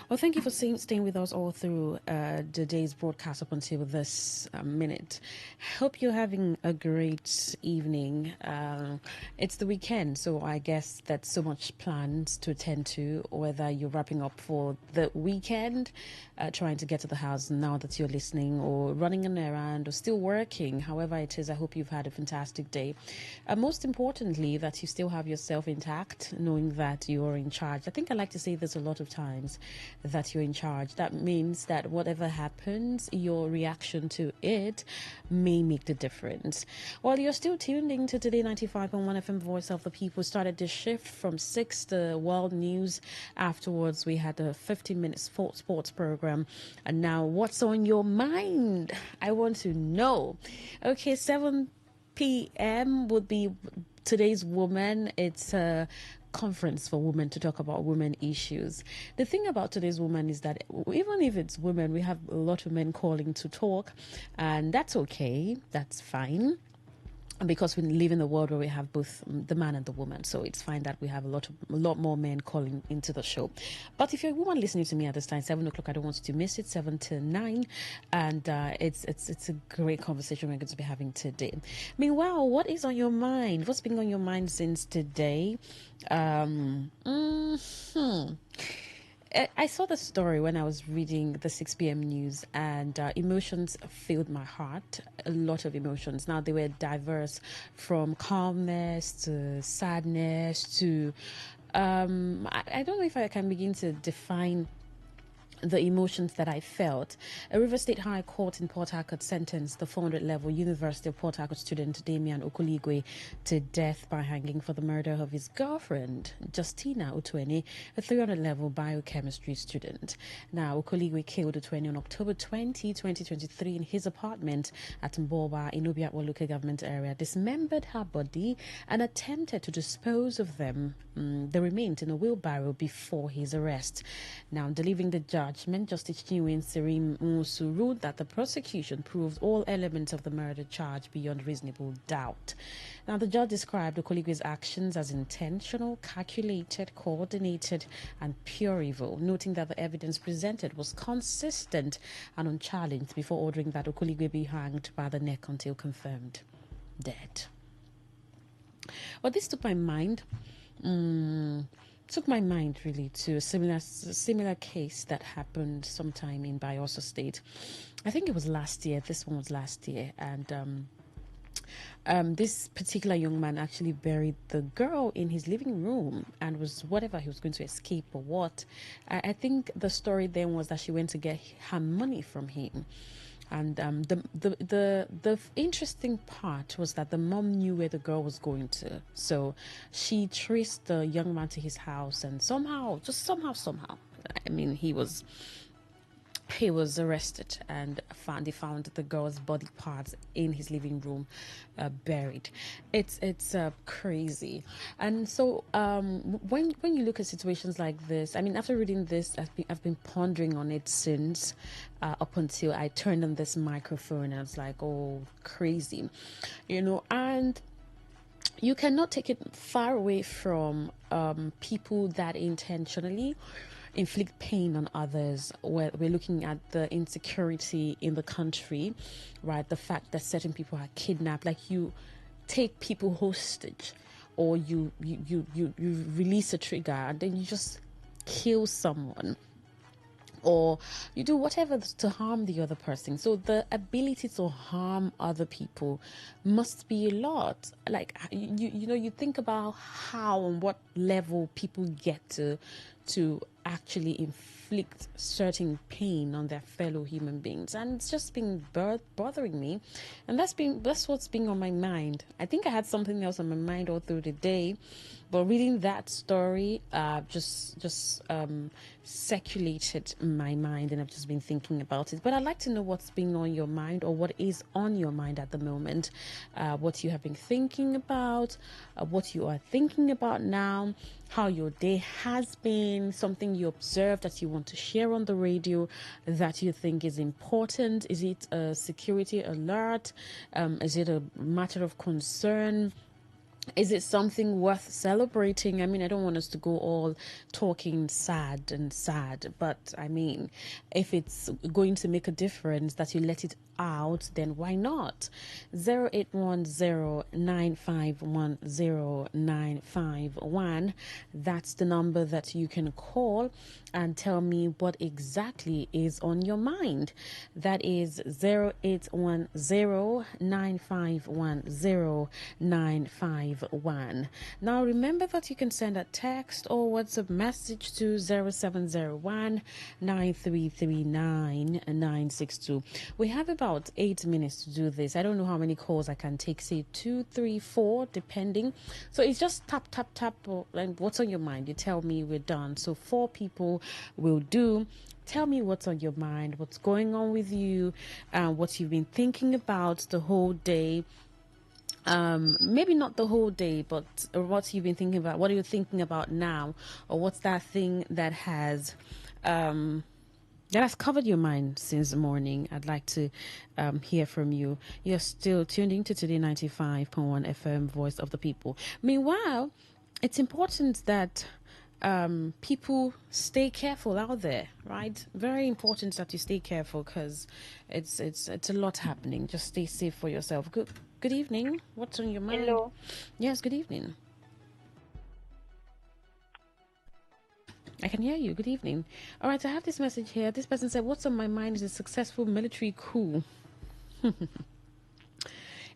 Well, thank you for staying with us all through the day's broadcast up until this minute. Hope you're having a great evening. It's the weekend, so I guess that's so much plans to attend to, whether you're wrapping up for the weekend, trying to get to the house now that you're listening, or running an errand, or still working. However it is, I hope you've had a fantastic day. Most importantly, that you still have yourself intact, knowing that you're in charge. I think I like to say this a lot of times, that you're in charge. That means that whatever happens, your reaction to it may make the difference. While you're still tuned in to Today 95.1 FM, Voice of the People, started this shift from 6 to world news. Afterwards, we had a 15-minute sports program. And now, what's on your mind? I want to know. Okay, 7 p.m. would be today's woman. It's a conference for women to talk about women issues. The thing about today's woman is that even if it's women, we have a lot of men calling to talk, and that's okay. That's fine. Because we live in a world where we have both the man and the woman, so it's fine that we have a lot more men calling into the show. But if you're a woman listening to me at this time, 7 o'clock, I don't want you to miss it. 7 to 9, and it's a great conversation we're going to be having today. Meanwhile, what is on your mind? What's been on your mind since today? I saw the story when I was reading the 6 p.m. news, and emotions filled my heart. A lot of emotions. Now, they were diverse, from calmness to sadness to I don't know if I can begin to define the emotions that I felt. A River State High Court in Port Harcourt sentenced the 400-level University of Port Harcourt student Damian Okuligwe to death by hanging for the murder of his girlfriend, Justina Utweni, a 300-level biochemistry student. Now, Okuligwe killed Utweni on October 20, 2023 in his apartment at Mboba in Obiakwa local government area, dismembered her body and attempted to dispose of them, the remains, in a wheelbarrow before his arrest. Now, delivering the judgment, Justice Chinwin Serim Musu ruled that the prosecution proved all elements of the murder charge beyond reasonable doubt. Now, the judge described Okuligwe's actions as intentional, calculated, coordinated, and pure evil, noting that the evidence presented was consistent and unchallenged before ordering that Okuligwe be hanged by the neck until confirmed dead. Well, this took my mind. Really to a similar case that happened sometime in Bayelsa State. I think it was last year. This one was last year, and this particular young man actually buried the girl in his living room, and was whatever he was going to escape or what. I think the story then was that she went to get her money from him. And the interesting part was that the mom knew where the girl was going to, so she traced the young man to his house, and somehow, I mean, he was arrested, and they found the girl's body parts in his living room, buried. It's crazy. And so when you look at situations like this, I mean, after reading this, I've been pondering on it since, up until I turned on this microphone, and I was like, oh, crazy, and you cannot take it far away from people that intentionally inflict pain on others. We're looking at the insecurity in the country, right? The fact that certain people are kidnapped, like you take people hostage, or you release a trigger and then you just kill someone, or you do whatever to harm the other person. So the ability to harm other people must be a lot. Like, you think about how and what level people get to actually inflict certain pain on their fellow human beings, and it's just been bothering me, and that's what's been on my mind. I think I had something else on my mind all through the day, but reading that story just circulated my mind, and I've just been thinking about it. But I'd like to know what's been on your mind, or what is on your mind at the moment, what you have been thinking about, what you are thinking about now, how your day has been, something you observed that you want to share on the radio that you think is important. Is it a security alert? Is it a matter of concern? Is it something worth celebrating? I mean, I don't want us to go all talking sad and sad, but I mean, if it's going to make a difference that you let it out, then why not? 0810-951-0951. That's the number that you can call and tell me what exactly is on your mind. That is 0810-951-0951. Now remember that you can send a text or WhatsApp message to 0701-9339-962. We have about 8 minutes to do this. I don't know how many calls I can take, say 2, 3, 4, depending. So it's just tap, tap, tap, and what's on your mind. You tell me, we're done. So 4 people will do. Tell me what's on your mind, what's going on with you, what you've been thinking about the whole day. Maybe not the whole day, but what you've been thinking about. What are you thinking about now? Or what's that thing that has covered your mind since the morning? I'd like to hear from you. You're still tuned in to Today 95.1 FM, Voice of the People. Meanwhile, it's important that people stay careful out there, right? Very important that you stay careful, because it's a lot happening. Just stay safe for yourself. Good evening. What's on your mind? Hello. Yes, good evening. I can hear you. Good evening. All right, I have this message here. This person said, what's on my mind is a successful military coup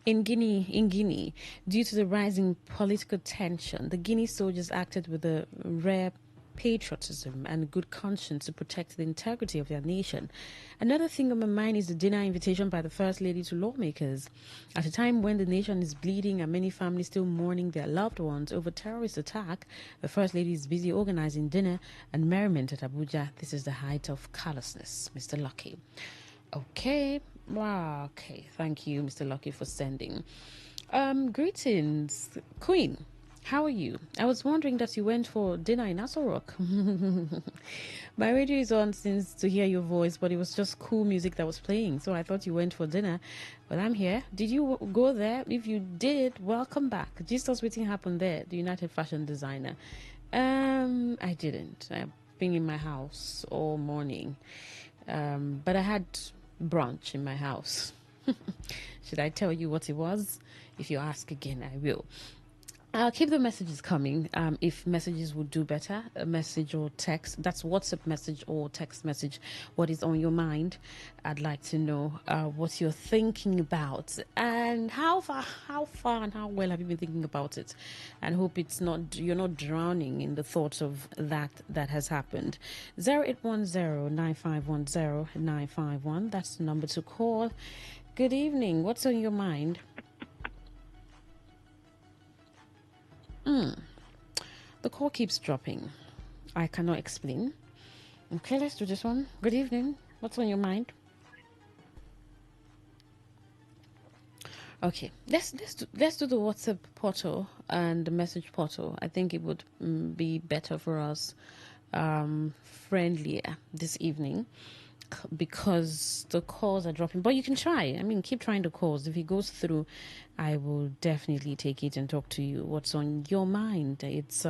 in Guinea, due to the rising political tension. The Guinea soldiers acted with a rare patriotism and good conscience to protect the integrity of their nation. Another thing on my mind is the dinner invitation by the First Lady to lawmakers. At a time when the nation is bleeding and many families still mourning their loved ones over terrorist attack, the First Lady is busy organizing dinner and merriment at Abuja. This is the height of callousness, Mr. Lucky. Okay. Wow. Okay. Thank you, Mr. Lucky, for sending. Greetings, Queen. How are you? I was wondering that you went for dinner in Aso Rock. My radio is on since to hear your voice, but it was just cool music that was playing. So I thought you went for dinner, but I'm here. Did you go there? If you did, welcome back. Jesus Waiting happened there, the United Fashion Designer. I didn't. I've been in my house all morning. But I had brunch in my house. Should I tell you what it was? If you ask again, I will. I'll keep the messages coming. If messages would do better, a message or text, that's WhatsApp message or text message. What is on your mind? I'd like to know what you're thinking about, and how far and how well have you been thinking about it, and hope you're not drowning in the thoughts of that has happened. 0810-951-0951. That's the number to call. Good evening. What's on your mind? The call keeps dropping. I cannot explain. Okay, let's do this one. Good evening. What's on your mind? Okay, let's do the WhatsApp portal and the message portal. I think it would be better for us, friendlier this evening, because the calls are dropping. But you can try. I mean, keep trying the calls. If it goes through, I will definitely take it and talk to you. What's on your mind? It's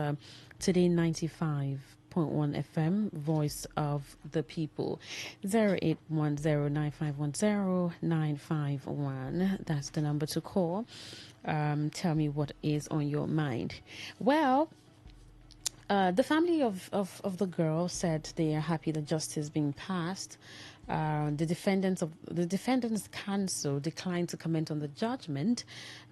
Today 95.1 FM, Voice of the People. 0810-951-0951. That's the number to call. Tell me what is on your mind. Well, the family of the girl said they are happy that justice is being passed. The defendants counsel declined to comment on the judgment.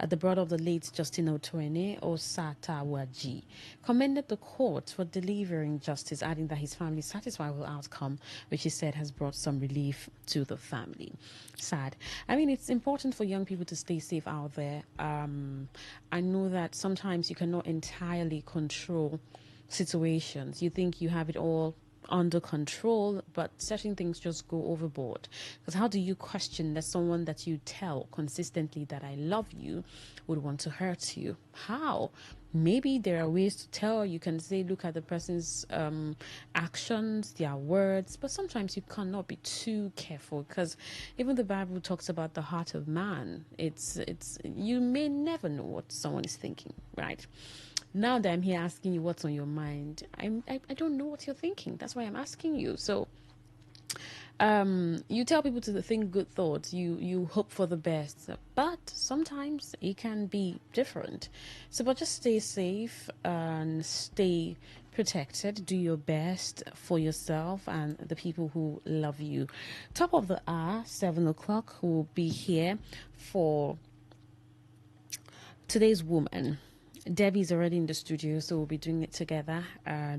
The brother of the late Justin Otuene, Osata Waji, commended the court for delivering justice, adding that his family is satisfied with the outcome, which he said has brought some relief to the family. Sad. I mean, it's important for young people to stay safe out there. I know that sometimes you cannot entirely control situations. You think you have it all under control, but certain things just go overboard. Because how do you question that someone that you tell consistently that I love you would want to hurt you? How? Maybe there are ways to tell. You can say, look at the person's actions, their words, but sometimes you cannot be too careful, because even the Bible talks about the heart of man. It's you may never know what someone is thinking, right? Now that I'm here asking you what's on your mind, I don't know what you're thinking. That's why I'm asking you. So you tell people to think good thoughts, you hope for the best, but sometimes it can be different. So but just stay safe and stay protected. Do your best for yourself and the people who love you. Top of the hour, 7 o'clock, we'll be here for today's woman. Debbie's already in the studio, so we'll be doing it together,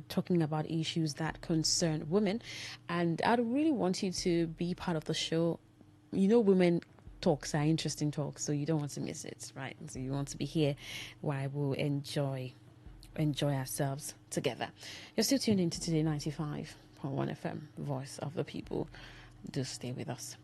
talking about issues that concern women. And I'd really want you to be part of the show. You know, women talks are interesting talks, so you don't want to miss it, right? So you want to be here while we'll enjoy ourselves together. You're still tuned into Today 95.1 FM, Voice of the People. Do stay with us.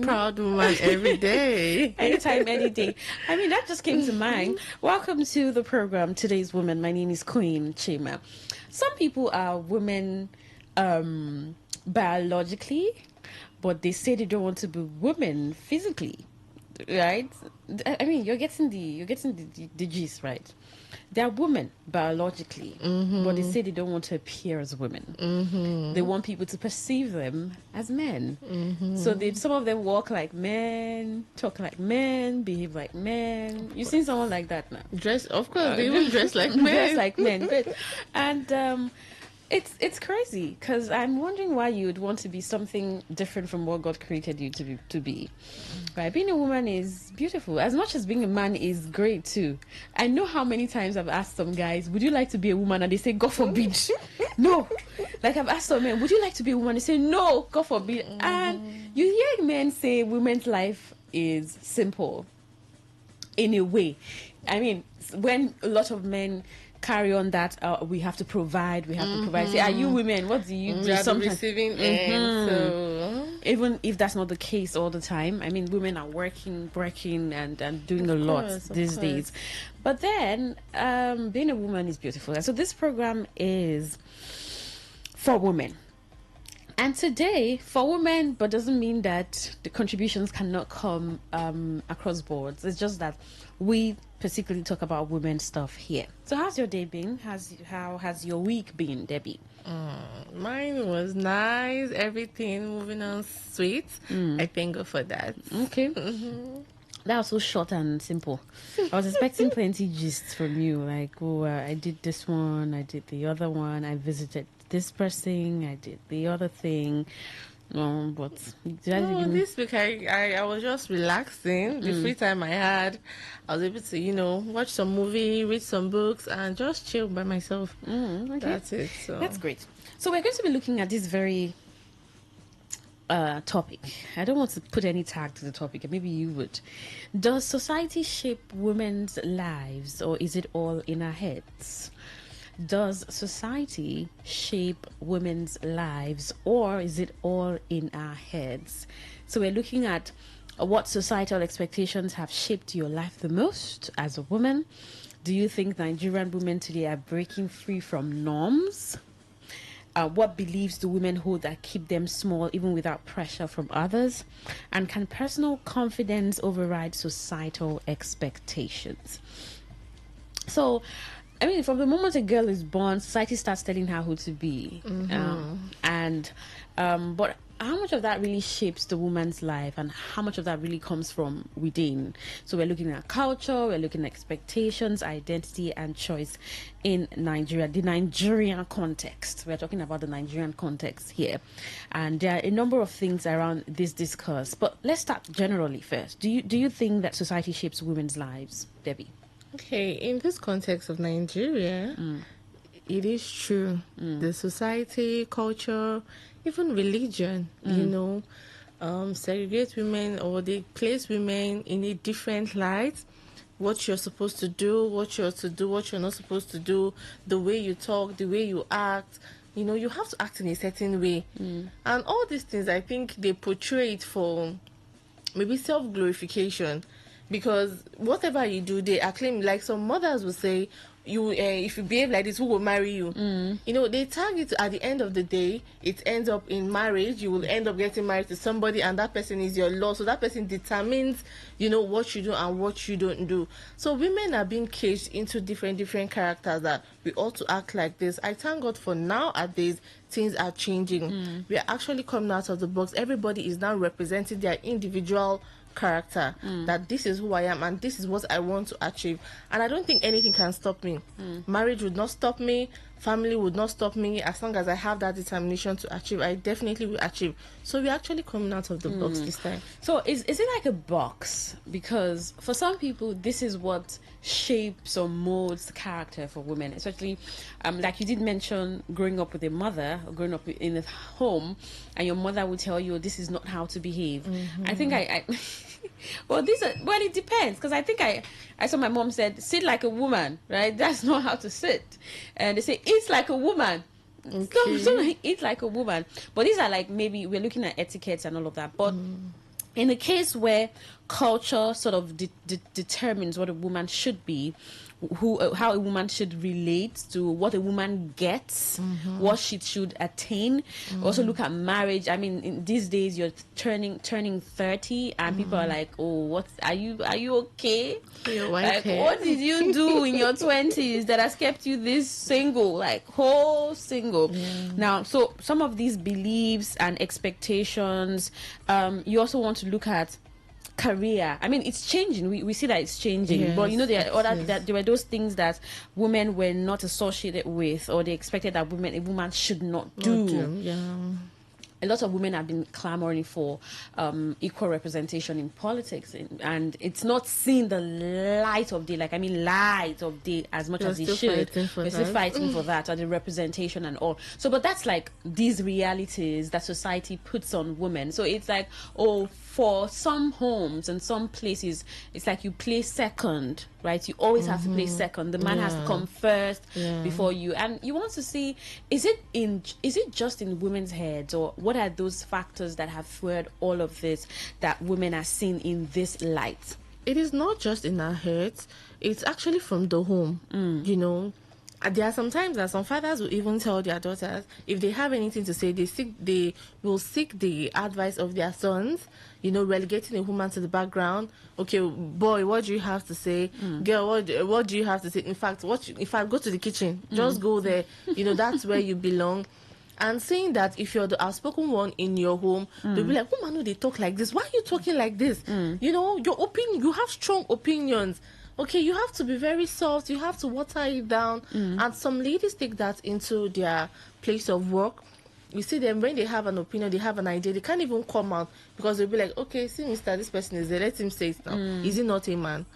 Proud woman every day. Anytime, any day. I mean, that just came to mind. Welcome to the program, Today's Woman. My name is Queen Chima. Some people are women biologically, but they say they don't want to be women physically, right? I mean, you're getting the gist, right? They are women biologically, but they say they don't want to appear as women. They want people to perceive them as men. So some of them walk like men, talk like men, behave like men. You've seen someone like that now? Of course, they even dress like men. Dress like men. But, and it's crazy because I'm wondering why you would want to be something different from what God created you to be. Right? Being a woman is beautiful as much as being a man is great too. I know how many times I've asked some guys, would you like to be a woman? And they say, God forbid. No. Like I've asked some men, would you like to be a woman? They say, no, God forbid. And you hear men say women's life is simple in a way. I mean, when a lot of men carry on that we have to provide. Say, are you women? What do you do? Sometimes receiving end, so even if that's not the case all the time. I mean, women are working and doing a lot these days. But then being a woman is beautiful. And so this program is for women. And today, for women, but doesn't mean that the contributions cannot come across boards. It's just that we particularly talk about women stuff here. So how's your day been? How has your week been, Debbie? Mine was nice. Everything moving on sweet. I thank God for that. Okay. That was so short and simple. I was expecting plenty gists from you. Like, I did this one, I did the other one, I visited this person, I did the other thing. But this week I was just relaxing. The free time I had, I was able to, watch some movie, read some books, and just chill by myself. Okay. That's it. So that's great. So we're going to be looking at this very topic. I don't want to put any tag to the topic. Maybe you would. Does society shape women's lives, or is it all in our heads? Does society shape women's lives, or is it all in our heads? So we're looking at what societal expectations have shaped your life the most as a woman. Do you think Nigerian women today are breaking free from norms? What beliefs do women hold that keep them small even without pressure from others? And can personal confidence override societal expectations? So, I mean, from the moment a girl is born, society starts telling her who to be. But how much of that really shapes the woman's life, and how much of that really comes from within? So we're looking at culture, we're looking at expectations, identity, and choice in Nigeria, the Nigerian context. We're talking about the Nigerian context here. And there are a number of things around this discourse. But let's start generally first. Do you think that society shapes women's lives, Debbie? Okay, in this context of Nigeria, it is true. The society, culture, even religion, segregate women, or they place women in a different light. What you're supposed to do, what you're to do, what you're not supposed to do, the way you talk, the way you act. You have to act in a certain way. And all these things, I think they portray it for maybe self-glorification. Because whatever you do, they acclaim. Like some mothers will say, if you behave like this, who will marry you? They target at the end of the day, it ends up in marriage. You will end up getting married to somebody, and that person is your law. So that person determines, what you do and what you don't do. So women are being caged into different characters that we ought to act like this. I thank God for nowadays, things are changing. We are actually coming out of the box. Everybody is now representing their individual character, that this is who I am and this is what I want to achieve, and I don't think anything can stop me. Marriage would not stop me, family would not stop me. As long as I have that determination to achieve, I definitely will achieve. So we're actually coming out of the box this time. So is it like a box? Because for some people, this is what shapes or molds the character for women, especially like you did mention, growing up with a mother, or growing up in a home, and your mother would tell you this is not how to behave. I think it depends, because I think I saw my mom said, sit like a woman, right? That's not how to sit. And they say, eat like a woman. Okay. So eat like a woman. But these are like, maybe we're looking at etiquettes and all of that. But in a case where culture sort of determines what a woman should be, how a woman should relate to what a woman gets, what she should attain. Also look at marriage. I mean, in these days you're turning 30 and people are like, oh, what are you okay? Like, what did you do in your 20s that has kept you this single, like whole single? Now, so some of these beliefs and expectations, you also want to look at career. I mean, it's changing. We see that it's changing. Yes, but there are that there were those things that women were not associated with, or they expected that a woman should not do. A lot of women have been clamoring for equal representation in politics, and it's not seeing the light of day. Light of day as much as it should. We're still fighting for that, or the representation and all. So, but that's like these realities that society puts on women. So it's like, oh, for some homes and some places, it's like you play second, right? You always have to play second. The man has to come first before you. And you want to see, is it just in women's heads, or what are those factors that have fueled all of this that women are seen in this light? It is not just in our heads. It's actually from the home, There are some times that some fathers will even tell their daughters, if they have anything to say, they will seek the advice of their sons, relegating a woman to the background. Okay, boy, what do you have to say? Girl, what do you have to say? In fact, if I go to the kitchen, just go there. That's where you belong. And saying that if you're the outspoken one in your home, they'll be like, woman, no, they talk like this. Why are you talking like this? Your opinion, you have strong opinions. Okay, you have to be very soft. You have to water it down. And some ladies take that into their place of work. You see them, when they have an opinion, they have an idea, they can't even come out, because they'll be like, okay, see, mister, this person is there. Let him say it now. Is he not a man?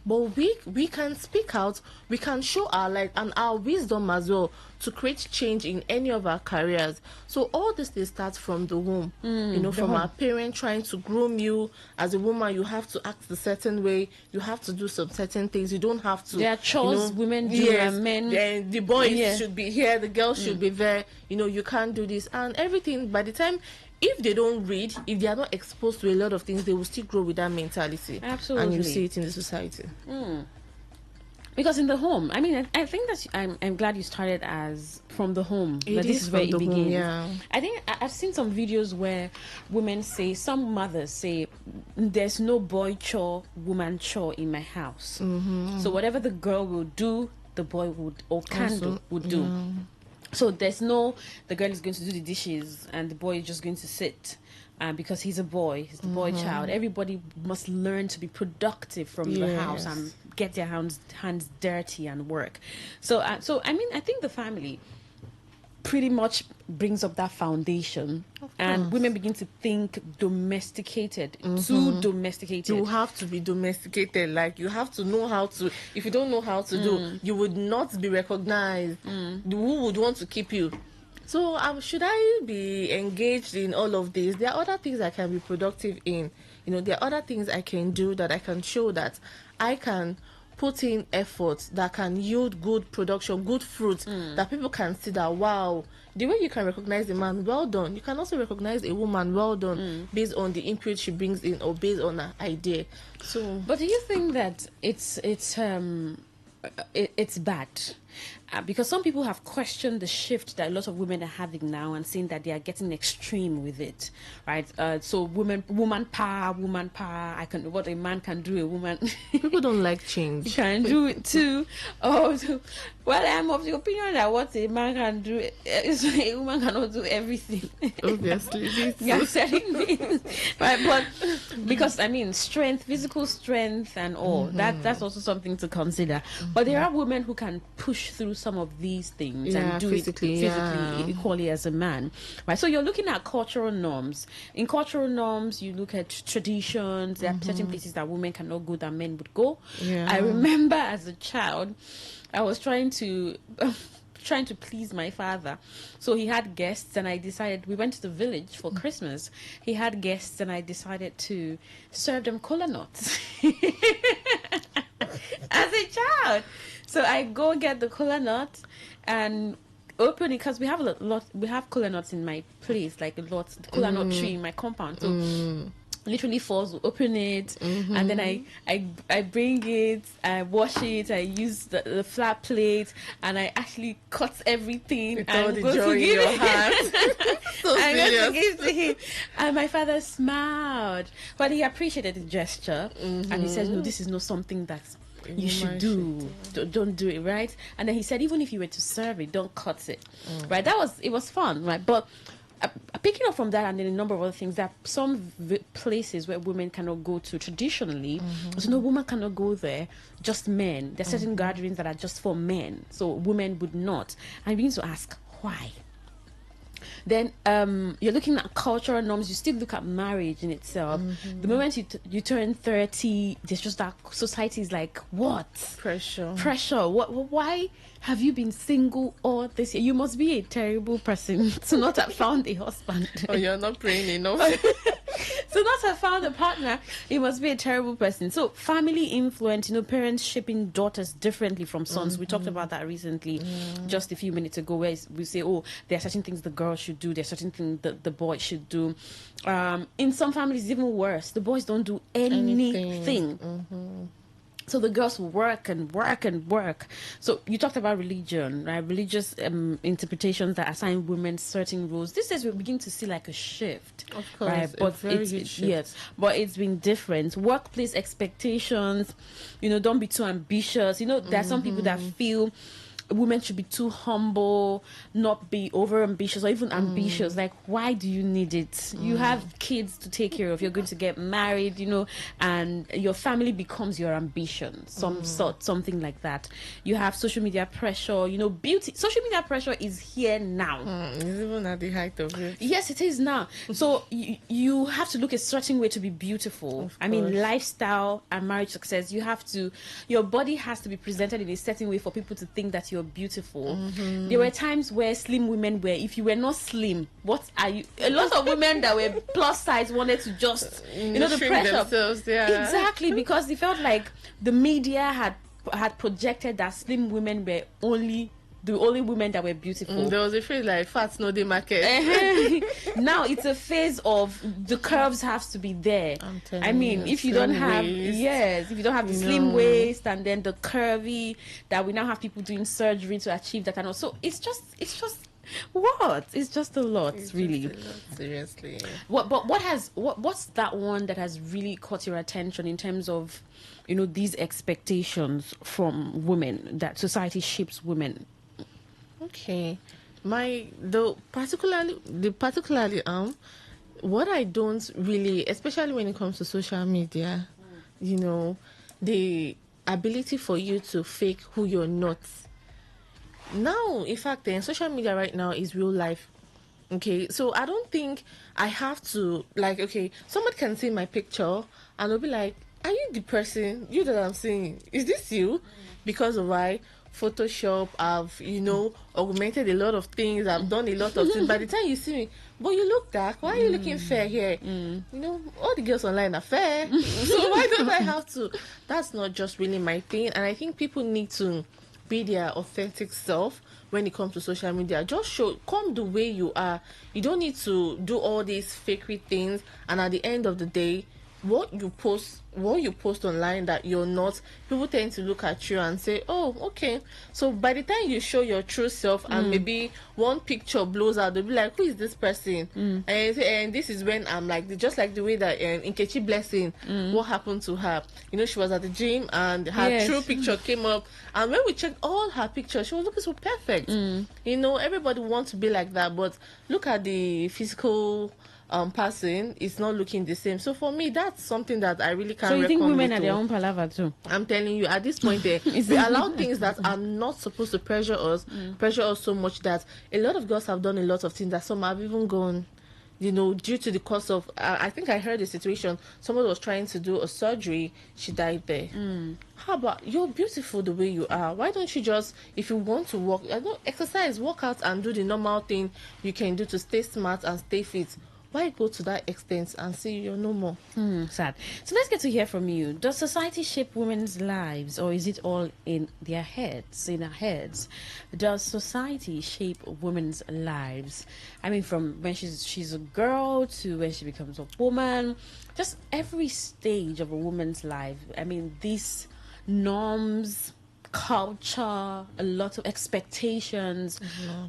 But we can speak out. We can show our light and our wisdom as well to create change in any of our careers. So all this, they start from the womb. From our parents trying to groom you. As a woman, you have to act a certain way. You have to do some certain things. You don't have to. There are chores women do and men. The boys should be here. The girls should be there. You can't do this and everything. By the time, if they don't read, if they are not exposed to a lot of things, they will still grow with that mentality. Absolutely. And you see it in the society. Because in the home, I mean, I think that I'm glad you started as from the home. This is where it begins. I think I've seen some videos where women say, some mothers say, there's no boy chore, woman chore in my house. So whatever the girl will do, the boy would do. So there's no, the girl is going to do the dishes and the boy is just going to sit. Because he's a boy, he's the boy child. Everybody must learn to be productive from the house and get their hands dirty and work. So I mean, I think the family pretty much brings up that foundation, and women begin to think domesticated, too domesticated. You have to be domesticated. Like, you have to know how to. If you don't know how to do, you would not be recognized. Who would want to keep you? So should I be engaged in all of this? There are other things I can be productive in. There are other things I can do that I can show that I can put in effort that can yield good production, good fruit, that people can see that, wow, the way you can recognize a man, well done. You can also recognize a woman, well done, based on the input she brings in or based on her idea. So, but do you think that it's bad? Because some people have questioned the shift that a lot of women are having now and saying that they are getting extreme with it, right? So woman power, what a man can do, a woman. People don't like change. Can do it too. Well, I'm of the opinion that what a man can do, a woman cannot do everything. Obviously, you're telling me, right? But because I mean, strength, physical strength, and all that's also something to consider. But there are women who can push through some of these things and do physically equally as a man, right? So you're looking at cultural norms. In cultural norms, you look at traditions. There are certain places that women cannot go that men would go. I remember as a child, I was trying to please my father. So he had guests, and I decided, we went to the village for Christmas. He had guests, and I decided to serve them kola nuts as a child. So I go get the kola nut and open it, because we have kola nuts in my place, like a lot, kola nut tree in my compound. So literally falls, open it, and then I bring it, I wash it, I use the flat plate, and I actually cut everything with all and the go joy to in give your it. heart. So I go to serious. give to him, and my father smiled, but he appreciated the gesture, and he says, "No, this is not something that you should do. Don't do it, right?" And then he said, even if you were to serve it, don't cut it, right? It was fun, right? But picking up from that, and then a number of other things, there are some places where women cannot go to traditionally. So no, woman cannot go there, just men. There are certain gatherings that are just for men, so women would not. And I begin to ask why. Then you're looking at cultural norms. You still look at marriage in itself. The moment you turn 30, there's just that society is like, what? Pressure. Why have you been single all this year? You must be a terrible person to not have found a husband. Oh, you're not praying enough. To not have found a partner, you must be a terrible person. So family influence, parents shaping daughters differently from sons. We talked about that recently, just a few minutes ago, where we say, oh, there are certain things the girl should do, there are certain things the boy should do. In some families, it's even worse. The boys don't do anything. So the girls work and work and work. So you talked about religion, right? Religious interpretations that assign women certain roles. These days we begin to see like a shift. Of course, right? But a very huge shift. Yes, but it's been different. Workplace expectations, don't be too ambitious. There are some people that feel women should be too humble, not be over ambitious or even ambitious. Like, why do you need it? You have kids to take care of. You're going to get married, and your family becomes your ambition. Something like that. You have social media pressure. Beauty. Social media pressure is here now. It's even at the height of it. Yes, it is now. So you have to look a certain way to be beautiful. I mean, lifestyle and marriage success. Your body has to be presented in a certain way for people to think that you're beautiful. There were times where slim women were, if you were not slim, what are you? A lot of women that were plus size wanted to just, the pressure. Themselves, yeah. Exactly, because they felt like the media had projected that slim women were the only women that were beautiful. There was a phrase like fats no dey market. Now it's a phase of the curves have to be there. I mean, if you don't have if you don't have the slim waist and then the curvy, that we now have people doing surgery to achieve that, and also it's just it's just a lot, really. Seriously. What's that one that has really caught your attention in terms of these expectations from women that society shapes women? Okay, particularly what I don't really, especially when it comes to social media, the ability for you to fake who you're not. Now, in fact, social media right now is real life. Okay, so I don't think I have to somebody can see my picture and they'll be like, "Are you the person you that I'm seeing? Is this you?" Because of why? Photoshop, I've augmented a lot of things, I've done a lot of things. By the time you see me, but you look dark, why are you looking fair here? All the girls online are fair, so why don't I have to? That's not just really my thing. And I think people need to be their authentic self when it comes to social media. Just come the way you are. You don't need to do all these fakery things, and at the end of the day, what you post online that you're not, people tend to look at you and say, oh, okay. So by the time you show your true self and maybe one picture blows out, they'll be like, who is this person? And this is when I'm like, just like the way that Nkechi Blessing, what happened to her? She was at the gym and her true picture came up, and when we checked all her pictures, she was looking so perfect. Everybody wants to be like that, but look at the physical person is not looking the same. So for me, that's something that I really can't. So you think women are their own palaver too? I'm telling you, at this point, we allow things that are not supposed to pressure us so much that a lot of girls have done a lot of things that some have even gone, due to the cost of. I think I heard a situation. Someone was trying to do a surgery, she died there. How about you're beautiful the way you are? Why don't you just, if you want to exercise, work out, and do the normal thing you can do to stay smart and stay fit? Why go to that extent and say you're no more? Sad. So let's get to hear from you. Does society shape women's lives, or is it all in their heads? In our heads, does society shape women's lives? I mean, from when she's a girl to when she becomes a woman, just every stage of a woman's life. I mean, these norms, culture, a lot of expectations.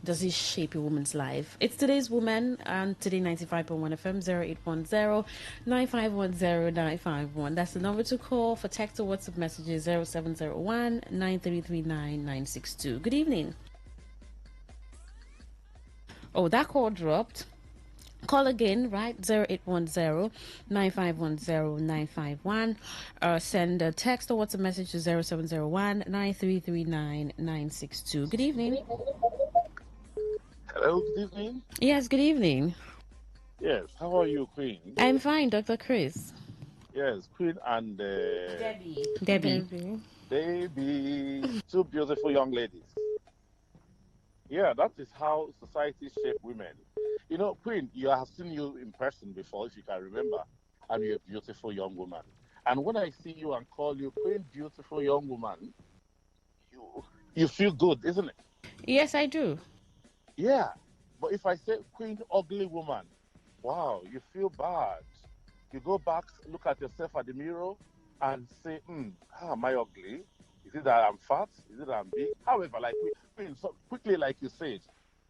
Does it shape a woman's life? It's today's woman and today 95.1 FM 0810 9510 951. That's the number to call for text or WhatsApp messages 0701 9339 962. Good evening. Oh, that call dropped. Call again, right? 0810 9510 951. Send a text or WhatsApp message to 0701 9339 962. Good evening. Hello, good evening. Yes, good evening. Yes, how are you, Queen? I'm fine, Dr. Chris. Yes, Queen and Debbie. Debbie, two beautiful young ladies. Yeah, that is how society shape women. You know, Queen, I have seen you in person before, if you can remember, and you're a beautiful young woman. And when I see you and call you Queen, beautiful young woman, you feel good, isn't it? Yes, I do. Yeah, but if I say Queen, ugly woman, wow, you feel bad. You go back, look at yourself at the mirror, and say, how am I ugly? Is it that I'm fat? Is it that I'm big? However, like so quickly, like you said,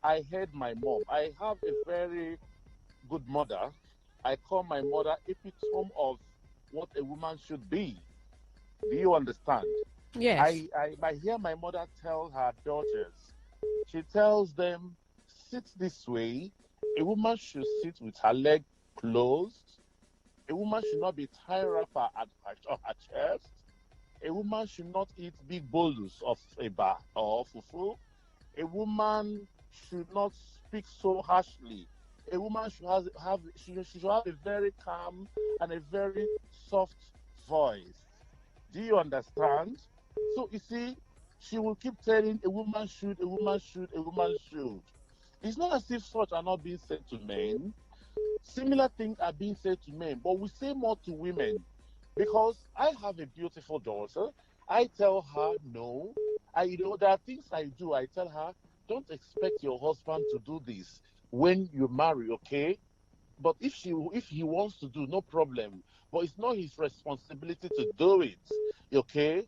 I heard my mom. I have a very good mother. I call my mother epitome of what a woman should be. Do you understand? Yes. I hear my mother tell her daughters. She tells them, sit this way. A woman should sit with her leg closed. A woman should not be tie wrapper at her chest. A woman should not eat big bowls of eba or fufu. A woman should not speak so harshly. A woman should should have a very calm and a very soft voice. Do you understand? So you see, she will keep telling a woman should, a woman should, a woman should. It's not as if such are not being said to men. Similar things are being said to men, but we say more to women because I have a beautiful daughter. I tell her no. There are things I do. I tell her, don't expect your husband to do this when you marry, okay? But if he wants to do, no problem. But it's not his responsibility to do it, okay?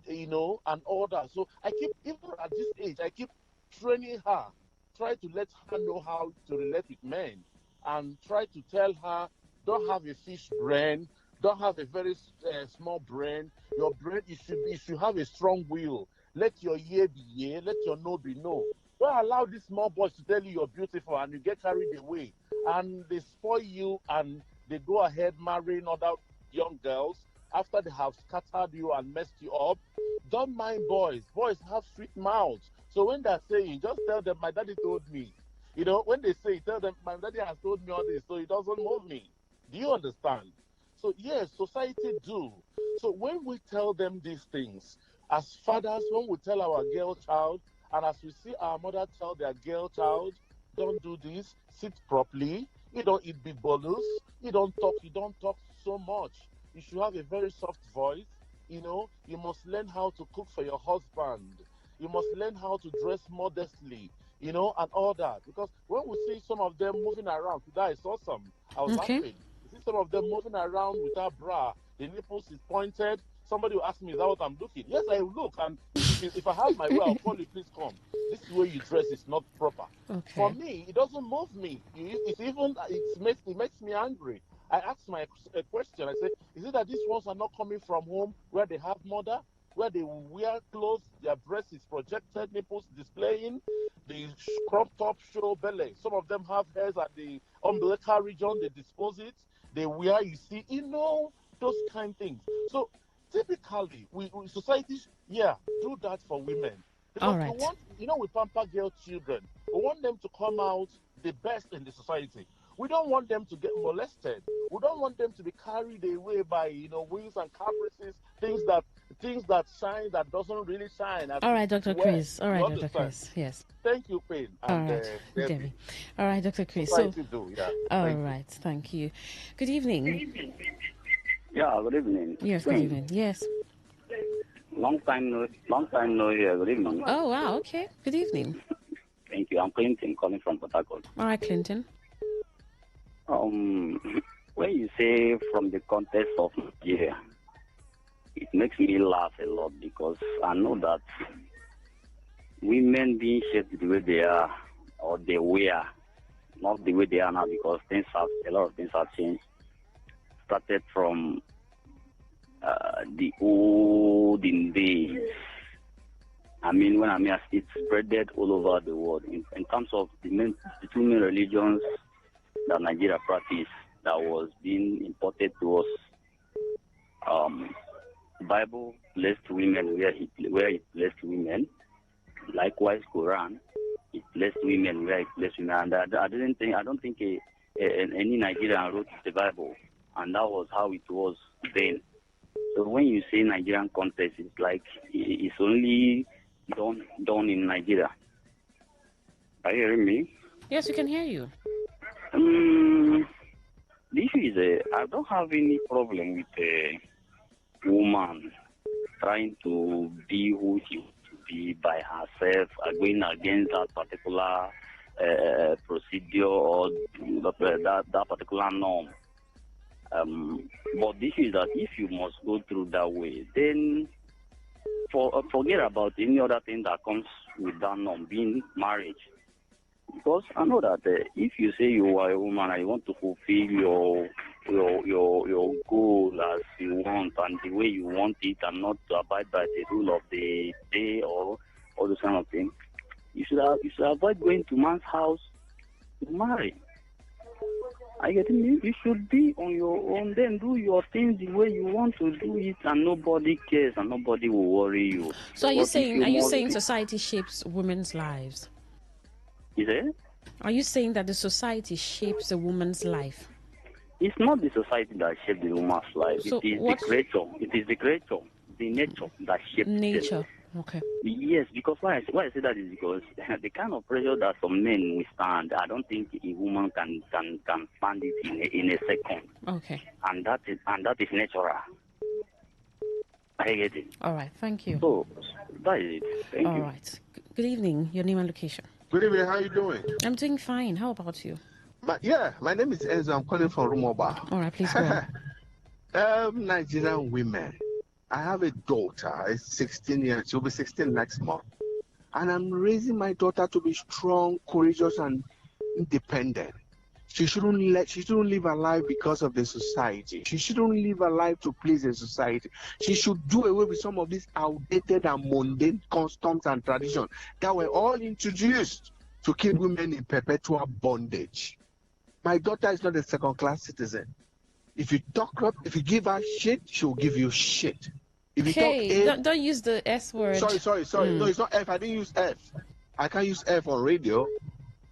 And all that. So I keep, even at this age, I keep training her, try to let her know how to relate with men, and try to tell her, don't have a fish brain, don't have a very small brain. Your brain, you should have a strong will. Let your yea be yea, let your no be no. Don't allow these small boys to tell you you're beautiful and you get carried away and they spoil you and they go ahead marrying other young girls after they have scattered you and messed you up. Don't mind boys. Boys have sweet mouths. So when they're saying, just tell them, my daddy told me. When they say, tell them, my daddy has told me all this, so it doesn't move me. Do you understand? So yes, society do. So when we tell them these things, as fathers, when we tell our girl child, and as we see our mother tell their girl child, don't do this, sit properly, you don't eat big bolus, you don't talk so much. You should have a very soft voice. You must learn how to cook for your husband. You must learn how to dress modestly, and all that. Because when we see some of them moving around, today is awesome. I was laughing. You see some of them moving around without bra, the nipples is pointed. Somebody will ask me, is that what I'm looking? Yes, I will look. And if I have my way, I'll call you, please come. This way you dress is not proper. Okay. For me, it doesn't move me. It makes me angry. I asked my a question. I said, is it that these ones are not coming from home where they have mother, where they wear clothes, their breast is projected, nipples displaying, the crop top show belly. Some of them have hairs at the umbilical region, they dispose it, they wear, those kind of things. So typically, we societies, do that for women. Because All right. we pamper girl children. We want them to come out the best in the society. We don't want them to get molested. We don't want them to be carried away by, whims and caprices, things that things that shine that doesn't really shine. All right, Dr. Where Chris. All you right, want to Dr. shine. Chris. Yes. Thank you, Pain. All And right, Debbie. Debbie. All right, Dr. Chris. Society do, yeah. All Thank you. right. Thank you. Good evening. Yeah, good evening. Yes, good evening. Yes. Long time no here. Good evening. Oh, wow. Okay. Good evening. Thank you. I'm Clinton calling from Port Harcourt. All right, Clinton. When you say from the context of Nigeria, it makes me laugh a lot because I know that women being shaped the way they are or they were, not the way they are now because a lot of things have changed. Started from the olden days. I mean, it spreaded all over the world. In terms of the two main religions that Nigeria practiced that was being imported to us, Bible blessed women where it blessed women. Likewise, Quran, it blessed women where it blessed women. And I don't think any Nigerian wrote the Bible, and that was how it was then. So when you say Nigerian context, it's like it's only done in Nigeria. Are you hearing me? Yes, we can hear you. The issue is I don't have any problem with a woman trying to be who she wants to be by herself, going against that particular procedure or that particular norm. But the issue is that if you must go through that way, then forget about any other thing that comes with that norm, being marriage. Because I know that if you say you are a woman and you want to fulfill your goal as you want and the way you want it and not to abide by the rule of the day or all those kind of things, you should avoid going to man's house to marry. I get it. You should be on your own, then do your things the way you want to do it, and nobody cares and nobody will worry you. So are you saying society shapes women's lives? Is it? Are you saying that the society shapes a woman's life? It's not the society that shapes the woman's life. So it is the creator. It is the creator, the nature that shapes nature. It. Okay. Yes, because why I say that is because the kind of pressure that some men withstand, I don't think a woman can stand it in a second. Okay. And that is natural. I get it. All right. Thank you. So that is it. Thank you. All right. Good evening. Your name and location. Good evening. How are you doing? I'm doing fine. How about you? My name is Enzo. I'm calling from Rumoba. All right, please go on. Nigerian women. I have a daughter. It's 16 years. She'll be 16 next month. And I'm raising my daughter to be strong, courageous, and independent. She shouldn't live her life because of the society. She shouldn't live her life to please the society. She should do away with some of these outdated and mundane customs and traditions that were all introduced to keep women in perpetual bondage. My daughter is not a second-class citizen. If you give her shit, she'll give you shit. If you talk don't use the S word. Sorry. No, it's not F. I didn't use F. I can't use F on radio.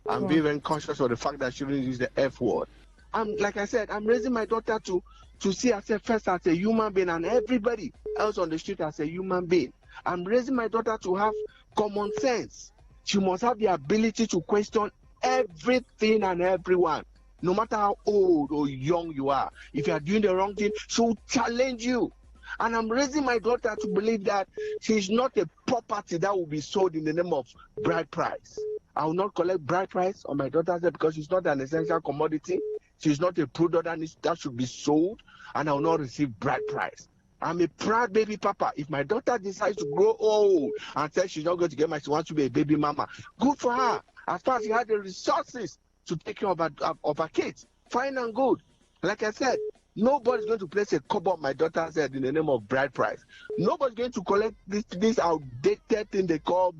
I'm being very conscious of the fact that I shouldn't use the F word. Like I said, I'm raising my daughter to see herself first as a human being and everybody else on the street as a human being. I'm raising my daughter to have common sense. She must have the ability to question everything and everyone, no matter how old or young you are. If you are doing the wrong thing, she'll challenge you. And I'm raising my daughter to believe that she's not a property that will be sold in the name of bride price. I will not collect bride price on my daughter's head because she's not an essential commodity. She's not a product that should be sold, and I will not receive bride price. I'm a proud baby papa. If my daughter decides to grow old and says she's not going to get married, she wants to be a baby mama, good for her. As far as she had the resources to take care of her kids, fine and good. Like I said, nobody's going to place a cover on my daughter's head in the name of bride price. Nobody's going to collect this outdated thing they call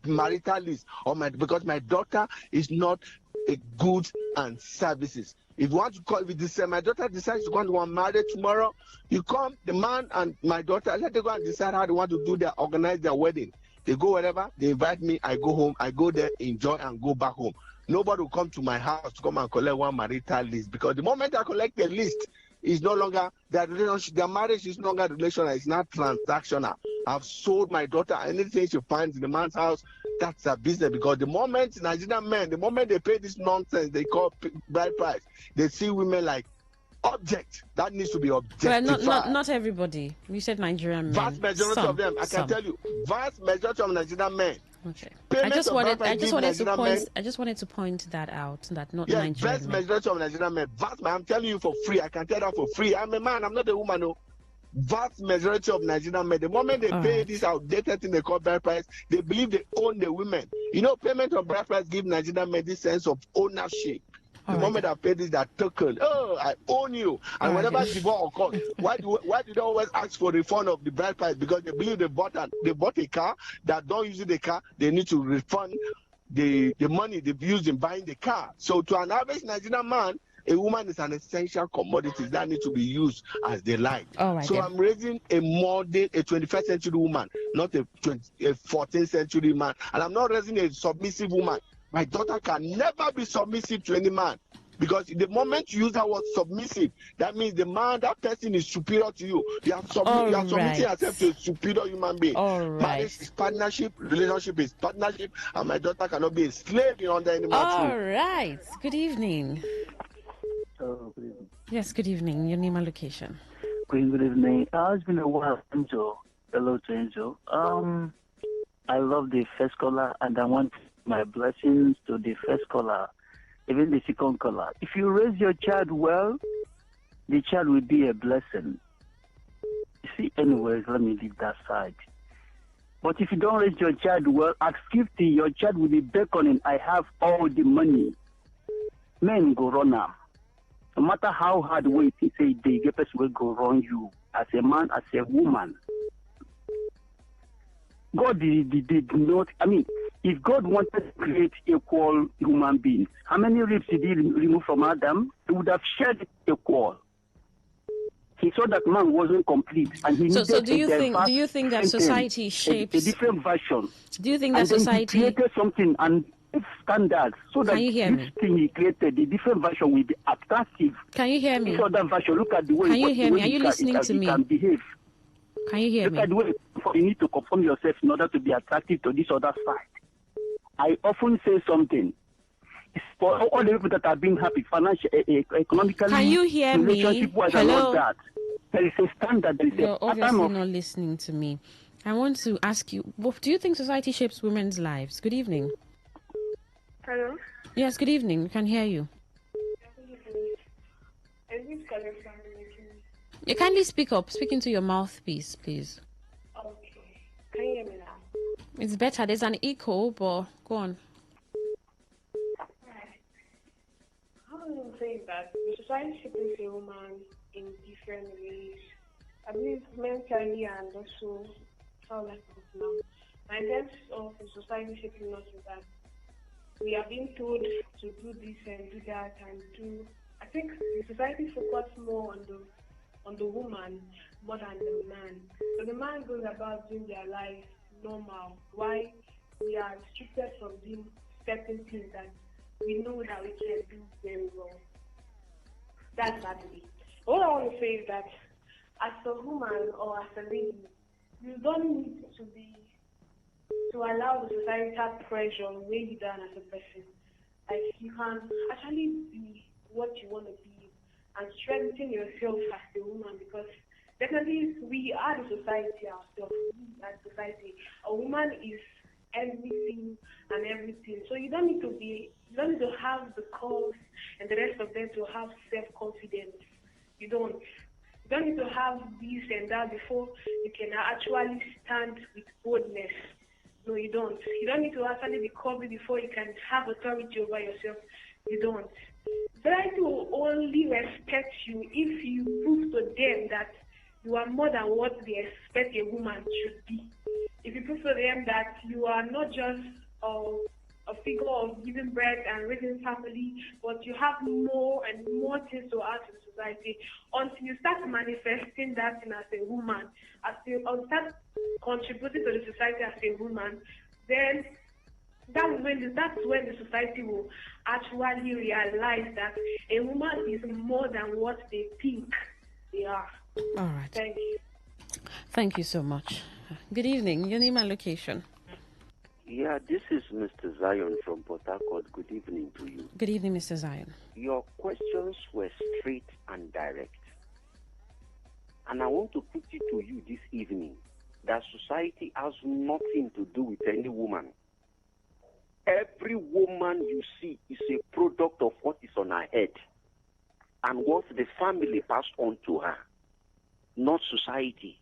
marital list because my daughter is not a goods and services. If my daughter decides to go and marry tomorrow, you come, the man and my daughter, let them go and decide how they want to organize their wedding. They go wherever, they invite me, I go home, I go there, enjoy and go back home. Nobody will come to my house to come and collect one marital list because the moment I collect the list, is no longer their relationship. Their marriage is no longer relational. It's not transactional. I've sold my daughter. Anything she finds in the man's house, that's a business. Because the moment Nigerian men, the moment they pay this nonsense they call bride price, they see women like object that needs to be objectified. Well, not everybody. You said Nigerian men. Vast majority of them, I can tell you, vast majority of Nigerian men. Okay. I just wanted to point that out. That not Nigerian vast men. majority of Nigerian men. I'm telling you for free. I can tell that for free. I'm a man. I'm not a woman. No. Vast majority of Nigerian men, the moment they pay this outdated thing they call bride price, they believe they own the women. You know, payment of bride price give Nigerian men this sense of ownership. The moment I pay this, that token, oh, I own you. And whenever divorce occurs, why do they always ask for refund of the bride price? Because they believe they bought a car that don't use the car, they need to refund the money they've used in buying the car. So to an average Nigerian man, a woman is an essential commodity that needs to be used as they like. I'm raising a modern, a 21st century woman, not a 14th century man. And I'm not raising a submissive woman. My daughter can never be submissive to any man. Because the moment you use that word submissive, that means that person is superior to you. You are submitting yourself to a superior human being. Marriage is partnership, relationship is partnership, and my daughter cannot be a slave under any man's rule. All right. Good evening. Good evening. Yes, good evening. Your name and location. Good evening. It's been a while, Angel. Hello to Angel. I love the first caller, and I want my blessings to the first caller, even the second caller. If you raise your child well, the child will be a blessing. You see, anyways, let me leave that side. But if you don't raise your child well, at 50, your child will be beckoning, I have all the money. Men go run now. No matter how hard way it say the person will go run you as a man, as a woman. God did not, if God wanted to create equal human beings, how many ribs did he remove from Adam? He would have shared equal. He saw that man wasn't complete, and he needed do you think that society shapes a different version? Do you think that society he created something and standards so that this thing he created, the different version will be attractive? Can you hear me? So that version, look at the way. Can you hear me? Are you listening to me? Can behave. Can you hear me? Look at the way you need to conform yourself in order to be attractive to this other side. I often say something. It's for all the people that are being happy, financially, economically, can you hear me? Relationship-wise, and all that. There is a standard. You're obviously not listening to me. I want to ask you, do you think society shapes women's lives? Good evening. Hello? Yes, good evening. We can hear you. You kindly speak up. Speak into your mouthpiece, please. Okay. Can you hear me now? It's better. There's an echo, but go on. How do you say that the society shapes a woman in different ways? I believe mentally and also how life is now. My sense of the society shaping us is that we are being told to do this and do that and do. I think the society focuses more on the woman more than the man. So the man goes about doing their life normal. Why we are restricted from doing certain things that we know that we can do very well. That's badly. All I want to say is that as a woman or as a lady, you don't need to allow the societal pressure weigh you down as a person. Like you can actually be what you want to be and strengthen yourself as a woman, because definitely we are the society ourselves. We are the society. A woman is everything and everything. So you don't need to have the cause and the rest of them to have self-confidence. You don't need to have this and that before you can actually stand with boldness. No, you don't. You don't need to actually be covered before you can have authority over yourself. You don't. Society will only respect you if you prove to them that you are more than what they expect a woman should be. If you prove to them that you are not just a figure of giving birth and raising family, but you have more and more things to add to the society, until you start manifesting that thing as a woman, or start contributing to the society as a woman, then that's when the society will actually realize that a woman is more than what they think Yeah. All right. Thank you. Thank you so much. Good evening. Your name and location. Yeah, this is Mr. Zion from Port Harcourt. Good evening to you. Good evening, Mr. Zion. Your questions were straight and direct. And I want to put it to you this evening that society has nothing to do with any woman. Every woman you see is a product of what is on her head and what the family passed on to her, not society.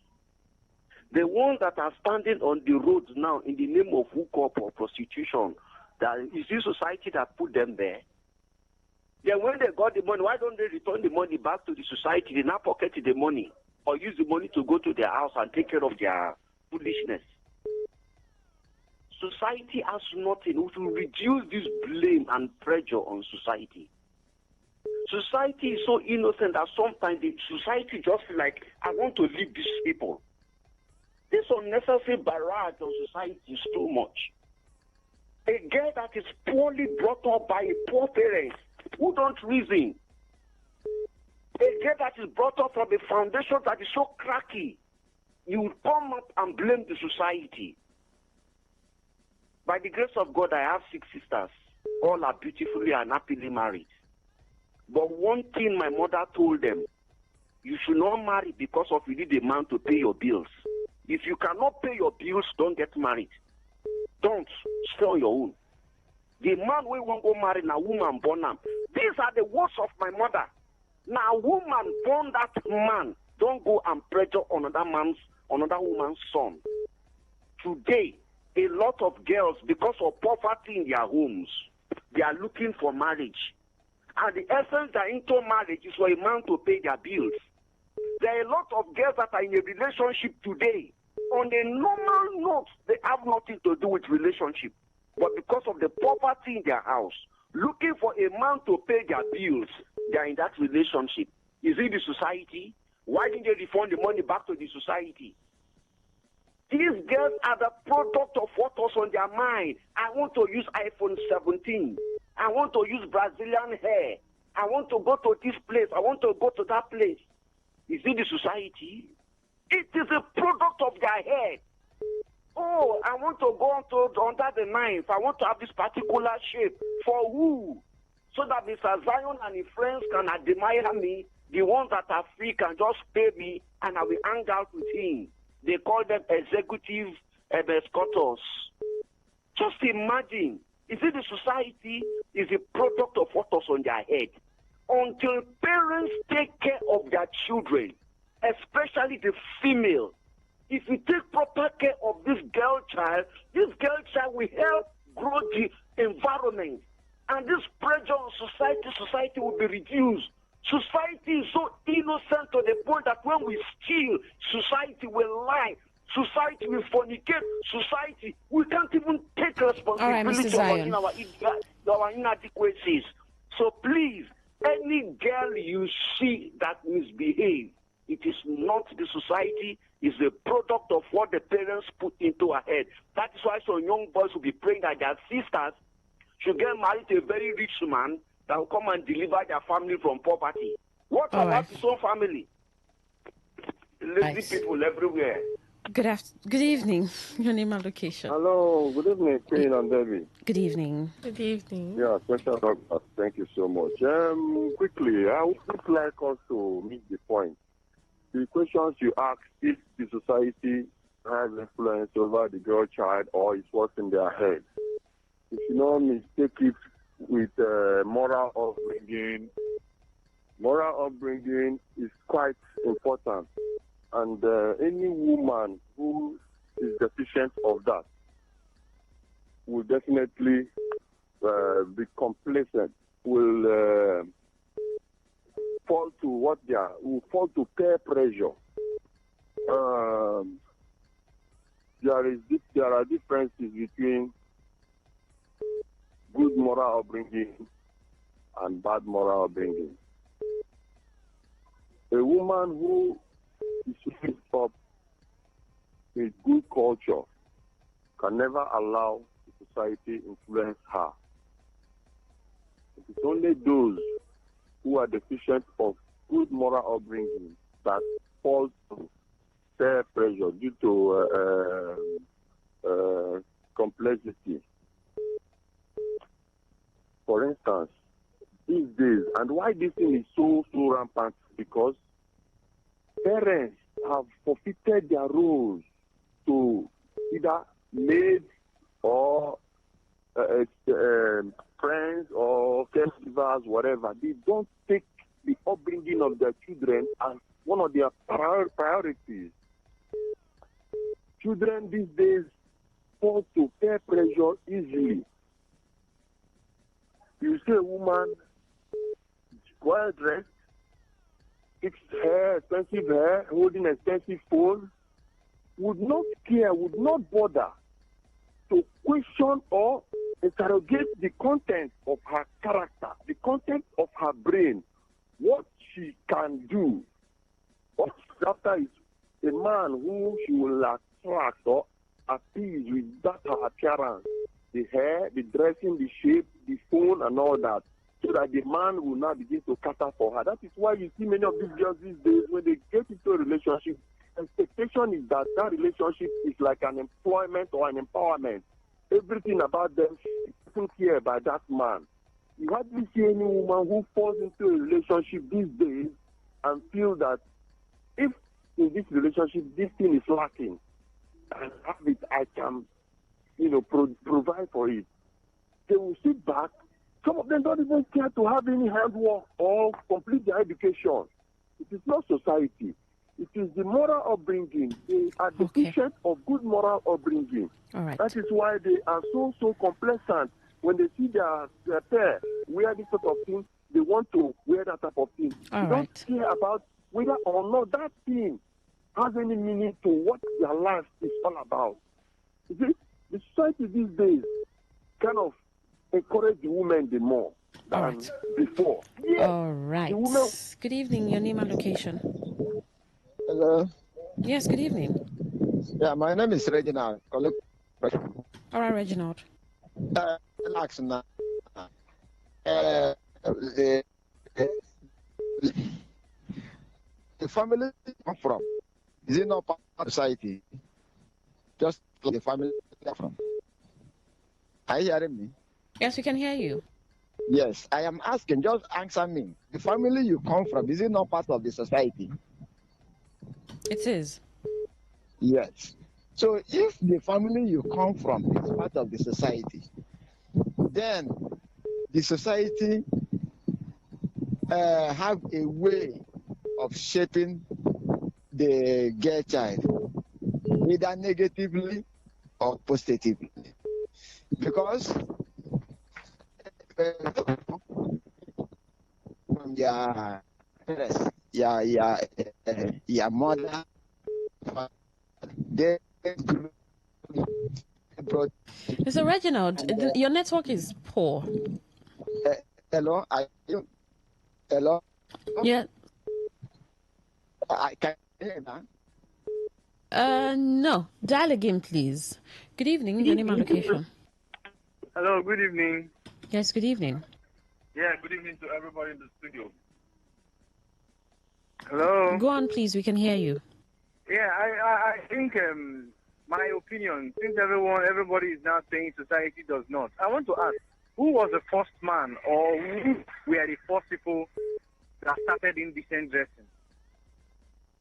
The ones that are standing on the roads now in the name of hookup or prostitution, that is this society that put them there? Then when they got the money, why don't they return the money back to the society? They now pocket the money or use the money to go to their house and take care of their foolishness. Society has nothing. We should reduce this blame and pressure on society. Society is so innocent that sometimes the society just feel like, I want to leave these people. This unnecessary barrage on society is too much. A girl that is poorly brought up by a poor parents who don't reason. A girl that is brought up from a foundation that is so cracky, you will come up and blame the society. By the grace of God, I have 6 sisters. All are beautifully and happily married. But one thing my mother told them, you should not marry because of you need a man to pay your bills. If you cannot pay your bills, don't get married. Don't. Stay on your own. The man we won't go marry, now woman born him. These are the words of my mother. Now woman born that man. Don't go and pressure another woman's son. Today, a lot of girls, because of poverty in their homes, they are looking for marriage. And the essence that into marriage is for a man to pay their bills. There are a lot of girls that are in a relationship today. On a normal note, they have nothing to do with relationship. But because of the poverty in their house, looking for a man to pay their bills, they are in that relationship. Is it the society? Why didn't they refund the money back to the society? These girls are the product of what was on their mind. I want to use iPhone 17. I want to use Brazilian hair. I want to go to this place. I want to go to that place. Is it the society? It is a product of their head. Oh, I want to go under the knife. I want to have this particular shape. For who? So that Mr. Zion and his friends can admire me. The ones that are free can just pay me and I will hang out with him. They call them executive escorters. Just imagine. Is it the society? Is a product of what was on their head. Until parents take care of their children, especially the female, if you take proper care of this girl child will help grow the environment. And this pressure on society will be reduced. Society is so innocent to the point that when we steal, society will lie. Society will fornicate. Society, we can't even take responsibility of our inadequacies. So please, any girl you see that misbehave, it is not the society, it's the product of what the parents put into her head. That is why some young boys will be praying that their sisters should get married to a very rich man that will come and deliver their family from poverty. What about his own family? Lazy people everywhere. Good evening. Your name and location. Hello, good evening, Queen and Debbie. Good evening. Good evening. Yeah, special doctor. Thank you so much. Quickly, I would like us to make the point. The questions you ask, if the society has influence over the girl child or is what's in their head, you should not mistake it with moral upbringing. Moral upbringing is quite important. And any woman who is deficient of that will definitely be complacent, will fall to peer pressure. There are differences between good moral upbringing and bad moral upbringing. A woman who is raised up with good culture can never allow the society influence her. It is only those who are deficient of good moral upbringing that fall to peer pressure due to complexity. For instance, these days, and why this thing is so rampant, because parents have forfeited their roles to either maids or friends or caregivers, whatever. They don't take the upbringing of their children as one of their priorities. Children these days fall to peer pressure easily. You see a woman well dressed, fixed hair, expensive hair, holding an expensive phone, would not care, would not bother to question or interrogate the content of her character, the content of her brain, what she can do. What she's after is a man who she will attract or appease with that her appearance, the hair, the dressing, the shape, the phone, and all that, so that the man will now begin to cater for her. That is why you see many of these girls these days, when they get into a relationship, expectation is that that relationship is like an employment or an empowerment. Everything about them is taken care by that man. You hardly see any woman who falls into a relationship these days and feel that if in this relationship this thing is lacking, and have it, I can, provide for it. They will sit back. Some of them don't even care to have any handwork or complete their education. It is not society. It is the moral upbringing. They are deficient of good moral upbringing. All right. That is why they are so complacent. When they see their pair wear this sort of thing, they want to wear that type of thing. All they don't care about whether or not that thing has any meaning to what their life is all about. You see, the society these days kind of encourage the women the more than before. Yes, all right. Good evening. Your name and location. Hello. Yes, good evening. Yeah, my name is Reginald. All right, Reginald. Relax now. The family you come from, is it not part of society? Just like the family you come from. Are you hearing me? Yes, we can hear you. Yes, I am asking, just answer me. The family you come from, is it not part of the society? It is. Yes. So if the family you come from is part of the society, then the society have a way of shaping the girl child, either negatively or positively. Because from your parents, your mother, they brought. Mr. Reginald, your network is poor. Hello, are you? Hello. Yeah. I can hear now. No. Dial again, please. Good evening. Your name and location. Hello, good evening. Yes, good evening. Yeah, good evening to everybody in the studio. Hello. Go on, please. We can hear you. Yeah, I think my opinion, since everybody is now saying society does not, I want to ask, who was the first man or who were the first people that started indecent dressing?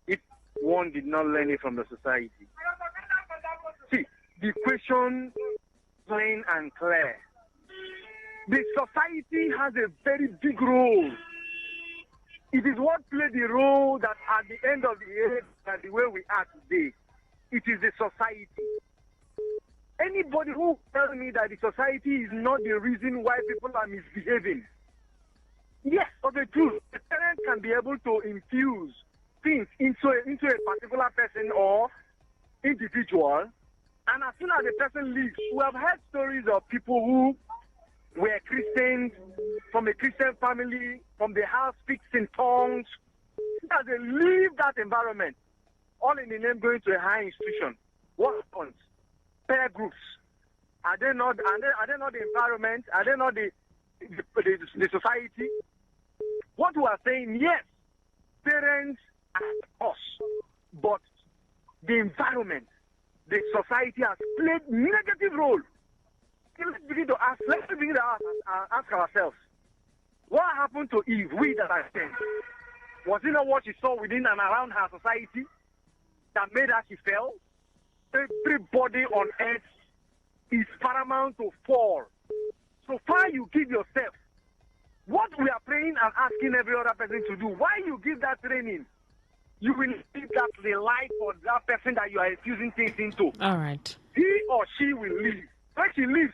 If one did not learn it from the society. See, the question plain and clear. The society has a very big role. It is what played the role that at the end of the day, that the way we are today, it is the society. Anybody who tells me that the society is not the reason why people are misbehaving, yes, of the truth, the parent can be able to infuse things into a particular person or individual, and as soon as the person leaves, we have heard stories of people who were Christians, from a Christian family, from the house speaks in tongues, as they leave that environment, all in the name going to a higher institution. What happens? Pair groups. Are they not the environment? Are they not the society? What we are saying, yes, parents us, but the environment, the society has played negative role. Let's begin to ask ourselves, what happened to Eve, we that are sent? Was it not what she saw within and around her society that made her she fell? Everybody on earth is paramount to fall. So far you give yourself what we are praying and asking every other person to do. Why you give that training? You will give that the life for that person that you are infusing things into. All right. He or she will leave. When she leaves,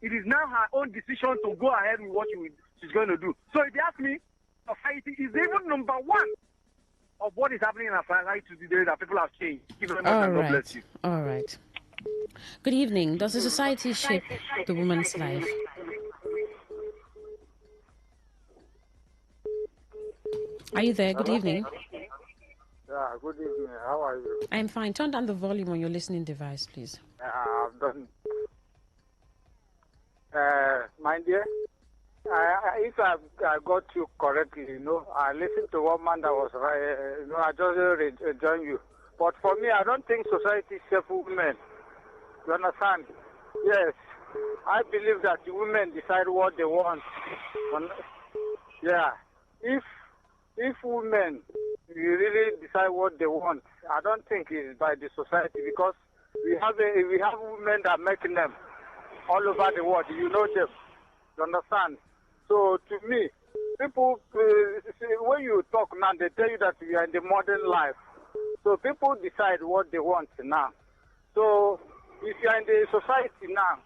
it is now her own decision to go ahead with what she's going to do. So if you ask me, society is even number one of what is happening in our society today that people have changed. All right. All right. Good evening. Does the society shape the woman's life? Are you there? Good evening. Yeah, good evening. How are you? I'm fine. Turn down the volume on your listening device, please. I've done. My dear, if I got you correctly, I listened to one man that was right. I just joined you. But for me, I don't think society shapes women. You understand? Yes. I believe that the women decide what they want. Yeah. If women really decide what they want, I don't think it's by the society, because we have women that make them all over the world. You know them. You understand? So to me, people, when you talk now, they tell you that we are in the modern life. So people decide what they want now. So if you are in the society now,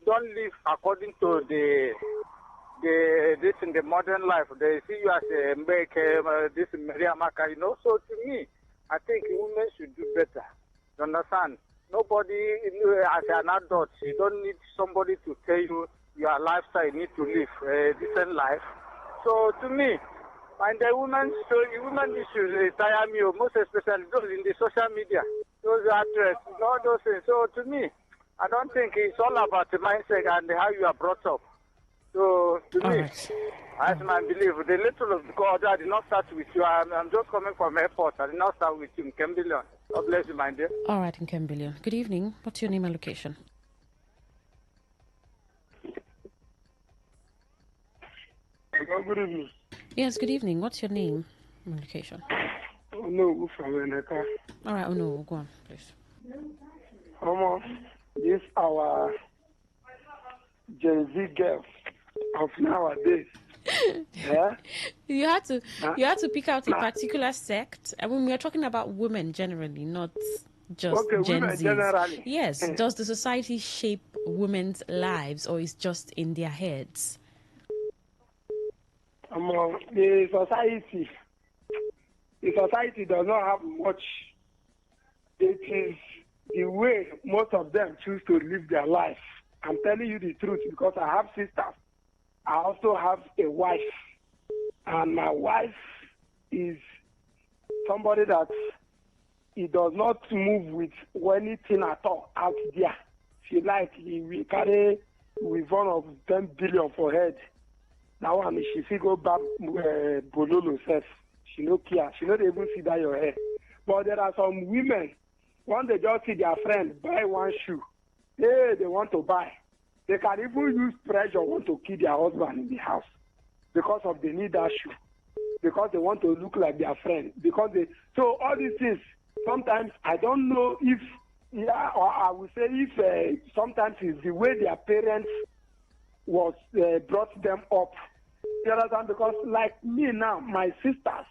don't live according to this in the modern life. They see you as a make this Maria Maka, So to me, I think women should do better. You understand? Nobody, as an adult, you don't need somebody to tell you your lifestyle. You need to live a decent life. So to me, and the women issues tire me, most especially those in the social media, those actresses, all those things. So to me, I don't think it's all about the mindset and how you are brought up. So to me, as my belief, the little of God, I did not start with you. I'm just coming from airport. I did not start with you in Kembillion. God bless you, my dear. All right, in Kembillion. Good evening. What's your name and location? Good evening. Yes, good evening. What's your name and location? Oh, no, from Eneka. All right, no, go on, please. This our Gen Z girls of nowadays. Yeah? You had to pick out a particular sect. I mean, we are talking about women generally, not just Gen women Zs. Generally. Yes. Does the society shape women's lives, or is just in their heads? The society does not have much. It is the way most of them choose to live their life. I'm telling you the truth because I have sisters. I also have a wife. And my wife is somebody that he does not move with anything at all out there. She we carry with one of 10 billion for head. Now one she see go back Bololo self. She no care. She not even see that your hair. But there are some women, when they just see their friend buy one shoe, they want to buy. They can even use pressure want to kill their husband in the house because of they need that shoe. Because they want to look like their friend. So all these things, sometimes I don't know if, or I would say if sometimes it's the way their parents was brought them up. You understand? Because like me now, my sisters,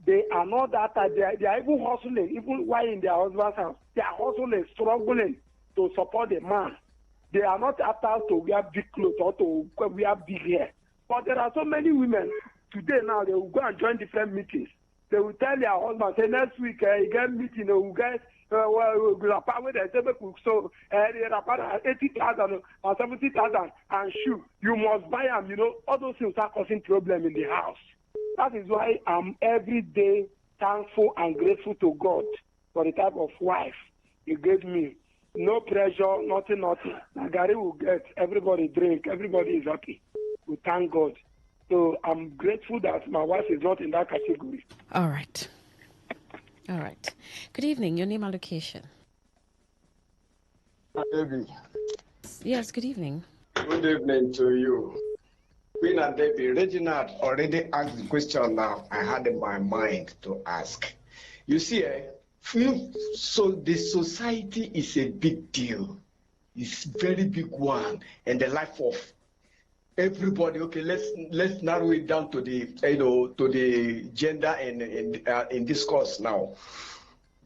they are not that type. They are even hustling, even while in their husband's house. They are hustling, struggling to support the man. They are not after to wear big clothes or to wear big hair. But there are so many women today now, they will go and join different meetings. They will tell their husband, say next week, you get meeting, you get so 80,000 or 70,000 and shoe. You must buy them, all those things are causing problem in the house. That is why I'm every day thankful and grateful to God for the type of wife He gave me. No pressure, nothing. Nagari will get, everybody drink, everybody is happy. We thank God. So I'm grateful that my wife is not in that category. All right. All right. Good evening. Your name and location. Debbie. Yes, good evening. Good evening to you. Queen and Debbie, Reginald already asked the question now I had in my mind to ask. You see, so the society is a big deal. It's very big one, and the life of everybody. Okay, let's narrow it down to the to the gender and in this course now.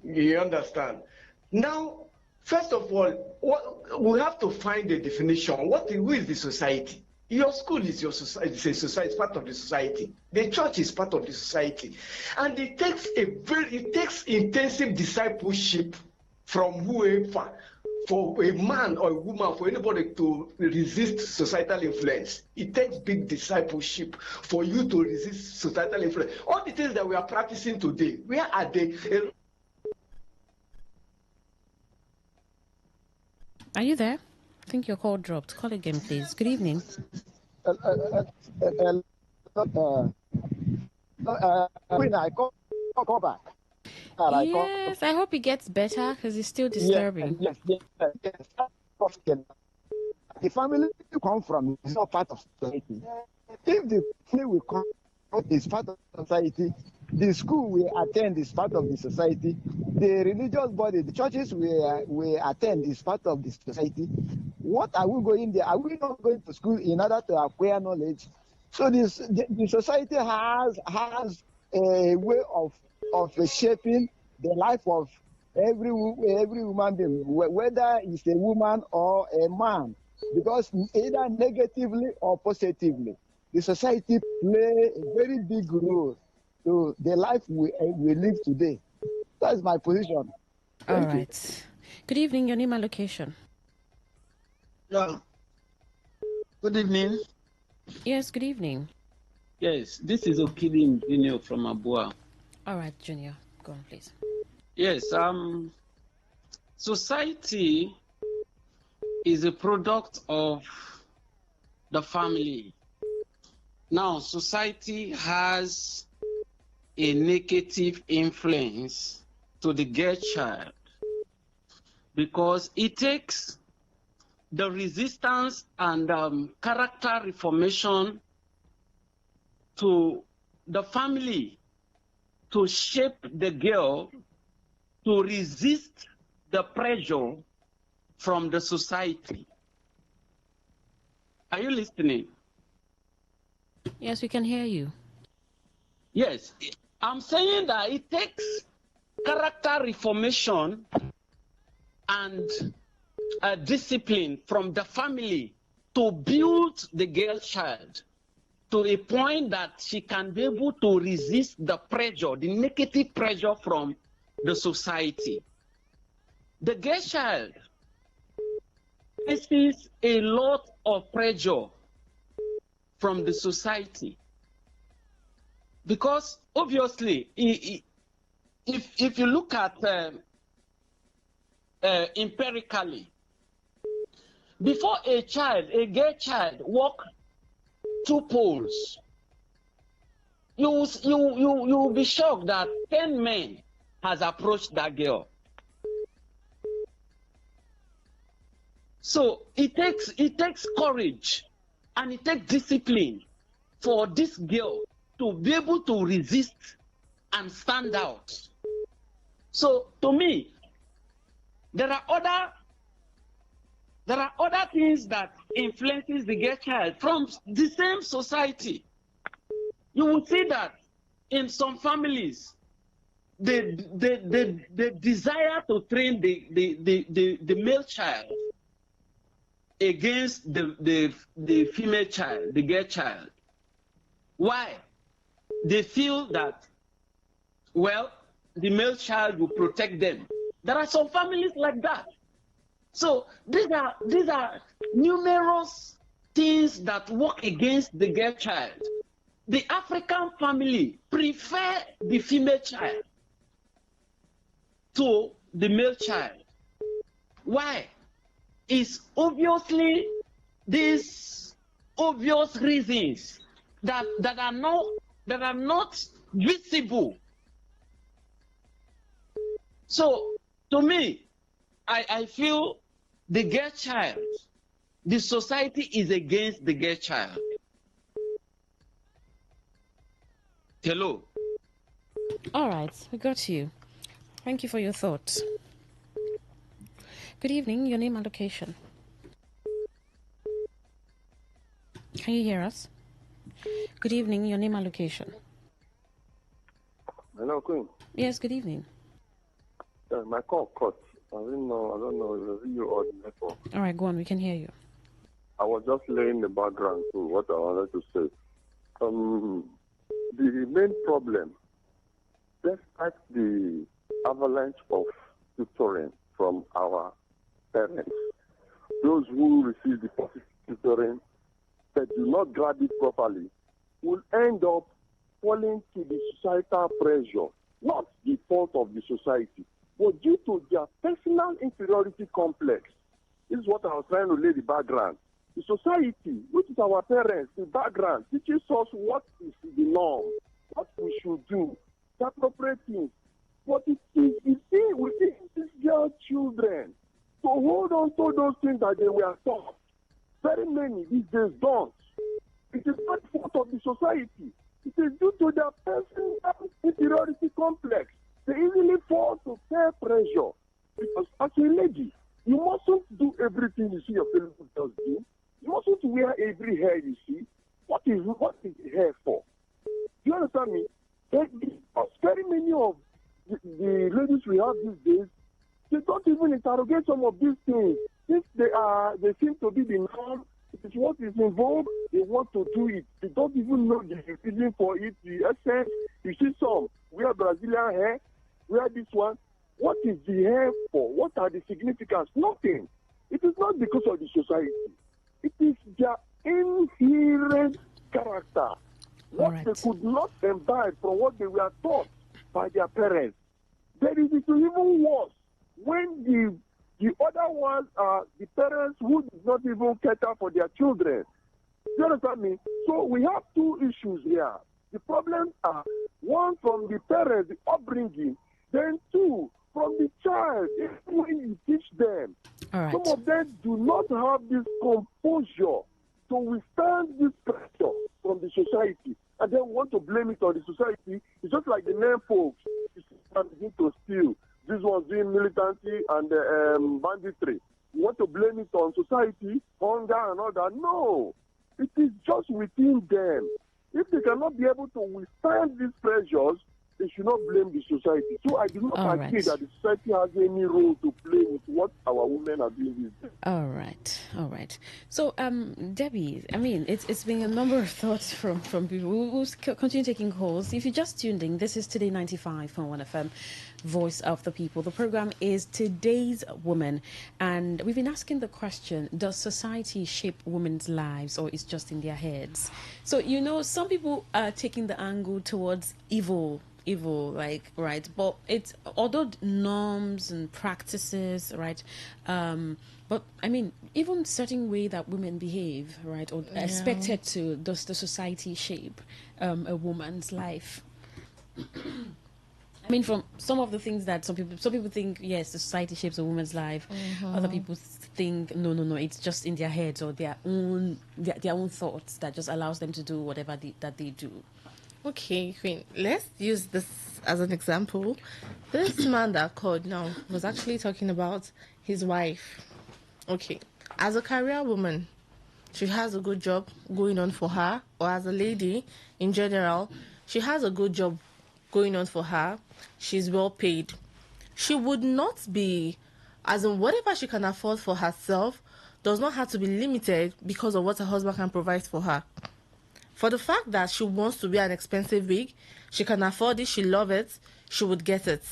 You understand? Now, first of all, we have to find a definition. Who is the society? Your school is your society. It's a society. It's part of the society. The church is part of the society, and it takes intensive discipleship from whoever, for a man or a woman, for anybody to resist societal influence. It takes big discipleship for you to resist societal influence. All the things that we are practicing today, where are they? Are you there? I think your call dropped. Call again, please. Good evening. Queen, I call back. Yes, I hope it gets better because it's still disturbing. Yes. The family you come from is not part of society. If the family we come from is part of society, the school we attend is part of the society, the religious body, the churches we attend is part of the society. What are we going there? Are we not going to school in order to acquire knowledge? So the society has a way of shaping the life of every human being, whether it's a woman or a man, because either negatively or positively, the society play a very big role to the life we live today. That's my position. All right. Good evening. Your name and location. Yeah. Good evening. Yes, good evening. Yes, this is Okidim Junior from Abua. All right, Junior. Go on, please. Yes, society is a product of the family. Now, society has a negative influence to the girl child because it takes the resistance and character reformation to the family to shape the girl to resist the pressure from the society. Are you listening? Yes, we can hear you. Yes, I'm saying that it takes character reformation and discipline from the family to build the girl child to a point that she can be able to resist the pressure, the negative pressure from the society. The girl child faces a lot of pressure from the society because obviously, if you look at empirically, before a girl child walk 2 poles, you will be shocked that 10 men has approached that girl. So it takes courage and it takes discipline for this girl to be able to resist and stand out. So to me, there are other things that influences the girl child from the same society. You will see that in some families, the desire to train the male child against the female child, the girl child. Why? They feel that, well, the male child will protect them. There are some families like that. So these are numerous things that work against the girl child. The African family prefer the female child to the male child. Why? It's obviously these obvious reasons that are not visible So, to me, I feel the girl child, the society is against the girl child. Hello. All right, we got you. Thank you for your thoughts. Good evening, your name and location. Can you hear us? Good evening, your name and location. Hello, Queen. Yes, good evening. My call cut. I don't know if you or the network. All right, go on, we can hear you. I was just laying the background to what I wanted to say. The main problem, despite the avalanche of tutoring from our parents, those who receive the positive tutoring that do not grab it properly will end up falling to the societal pressure, not the fault of the society, but due to their personal inferiority complex. This is what I was trying to lay the background. The society, which is our parents, the background, teaches us what is the norm, what we should do, the appropriate things. But it is within these young children to hold on to those things that they were taught. Very many these days don't. It is not the fault of the society. It is due to their personal inferiority complex. They easily fall to peer pressure. Because as a lady, you mustn't do everything you see your fellow girls do. You mustn't wear every hair you see. What is the hair for? Do you understand me? Very many of the ladies we have these days, they don't even interrogate some of these things. Since they seem to be the norm, it is what is involved, they want to do it. They don't even know the reason for it, the essence. You see some wear Brazilian hair, wear this one. What is the hair for? What are the significance? Nothing. It is not because of the society. It is their inherent character. What they could not imbibe from what they were taught by their parents. There is it even worse when the other ones are the parents who did not even cater for their children. Do you understand me? So we have two issues here. The problems are, one, from the parents, the upbringing, then two, from the child, when you teach them. All right. Some of them do not have this composure to withstand this pressure from the society, and then want to blame it on the society. It's just like the men folks. You begin to steal. This was doing militancy and banditry. You want to blame it on society, hunger and all that. No. It is just within them. If they cannot be able to withstand these pressures, they should not blame the society. So I do not agree that the society has any role to play with what our women are doing these days. All right. So, Debbie, I mean, it's been a number of thoughts from people. We'll continue taking calls. If you just tuned in, this is Today 95.1 FM, Voice of the People. The program is Today's Woman, and we've been asking the question: does society shape women's lives, or is just in their heads? So, you know, some people are taking the angle towards evil, like, right, but it's, although norms and practices, right, but I mean, even certain way that women behave, right, or expected to, does the society shape a woman's life? I mean, from some of the things that some people think, yes, the society shapes a woman's life. Other people think no, it's just in their heads or their own thoughts that just allows them to do whatever that they do. Okay, Queen, let's use this as an example. This man that called now was actually talking about his wife. Okay, as a career woman, she has a good job going on for her, or as a lady in general, she has a good job going on for her. She's well paid. She would not be, as in whatever she can afford for herself, does not have to be limited because of what her husband can provide for her. For the fact that she wants to wear an expensive wig, she can afford it, she loves it, she would get it.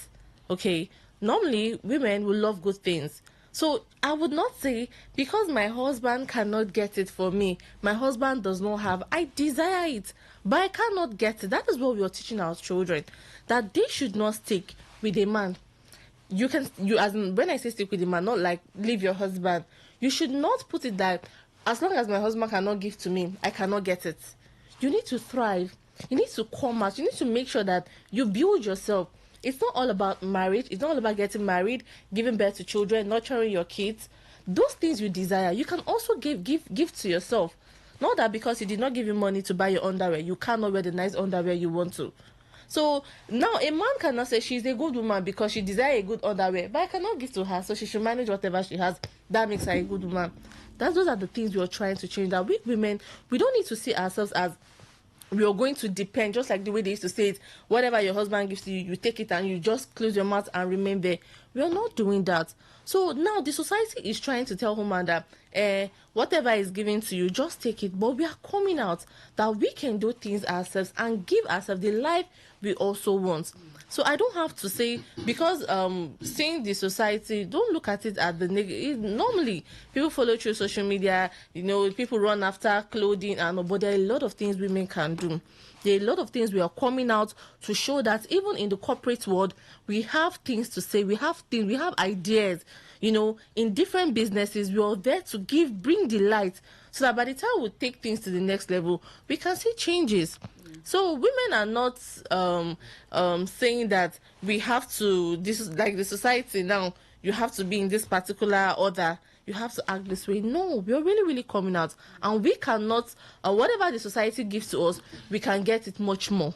Okay, normally women will love good things. So I would not say, because my husband cannot get it for me, my husband does not have, I desire it, but I cannot get it. That is what we are teaching our children, that they should not stick with a man. When I say stick with a man, not like leave your husband. You should not put it that as long as my husband cannot give to me, I cannot get it. You need to thrive. You need to come out. You need to make sure that you build yourself. it's not all about marriage. It's not all about getting married, giving birth to children, nurturing your kids. Those things you desire, you can also give to yourself. Not that because he did not give you money to buy your underwear, you cannot wear the nice underwear you want to. So now a man cannot say she's a good woman because she desires a good underwear, but I cannot give to her, so she should manage whatever she has. That makes her a good woman. Those are the things we are trying to change. That we women, we don't need to see ourselves as we are going to depend, just like the way they used to say it, whatever your husband gives to you, you take it and you just close your mouth and remain there. We are not doing that. So now the society is trying to tell women that whatever is given to you, just take it. But we are coming out that we can do things ourselves and give ourselves the life we also want. So I don't have to say, because seeing the society, don't look at it at the negative. Normally, people follow through social media, people run after clothing, but there are a lot of things women can do. There are a lot of things we are coming out to show that even in the corporate world, we have things to say, we have ideas, in different businesses. We are there to bring the light, so that by the time we take things to the next level, we can see changes. So women are not saying that we have to, this is like the society now, you have to be in this particular order, you have to act this way. No, we are really, really coming out, and we cannot, whatever the society gives to us, we can get it much more.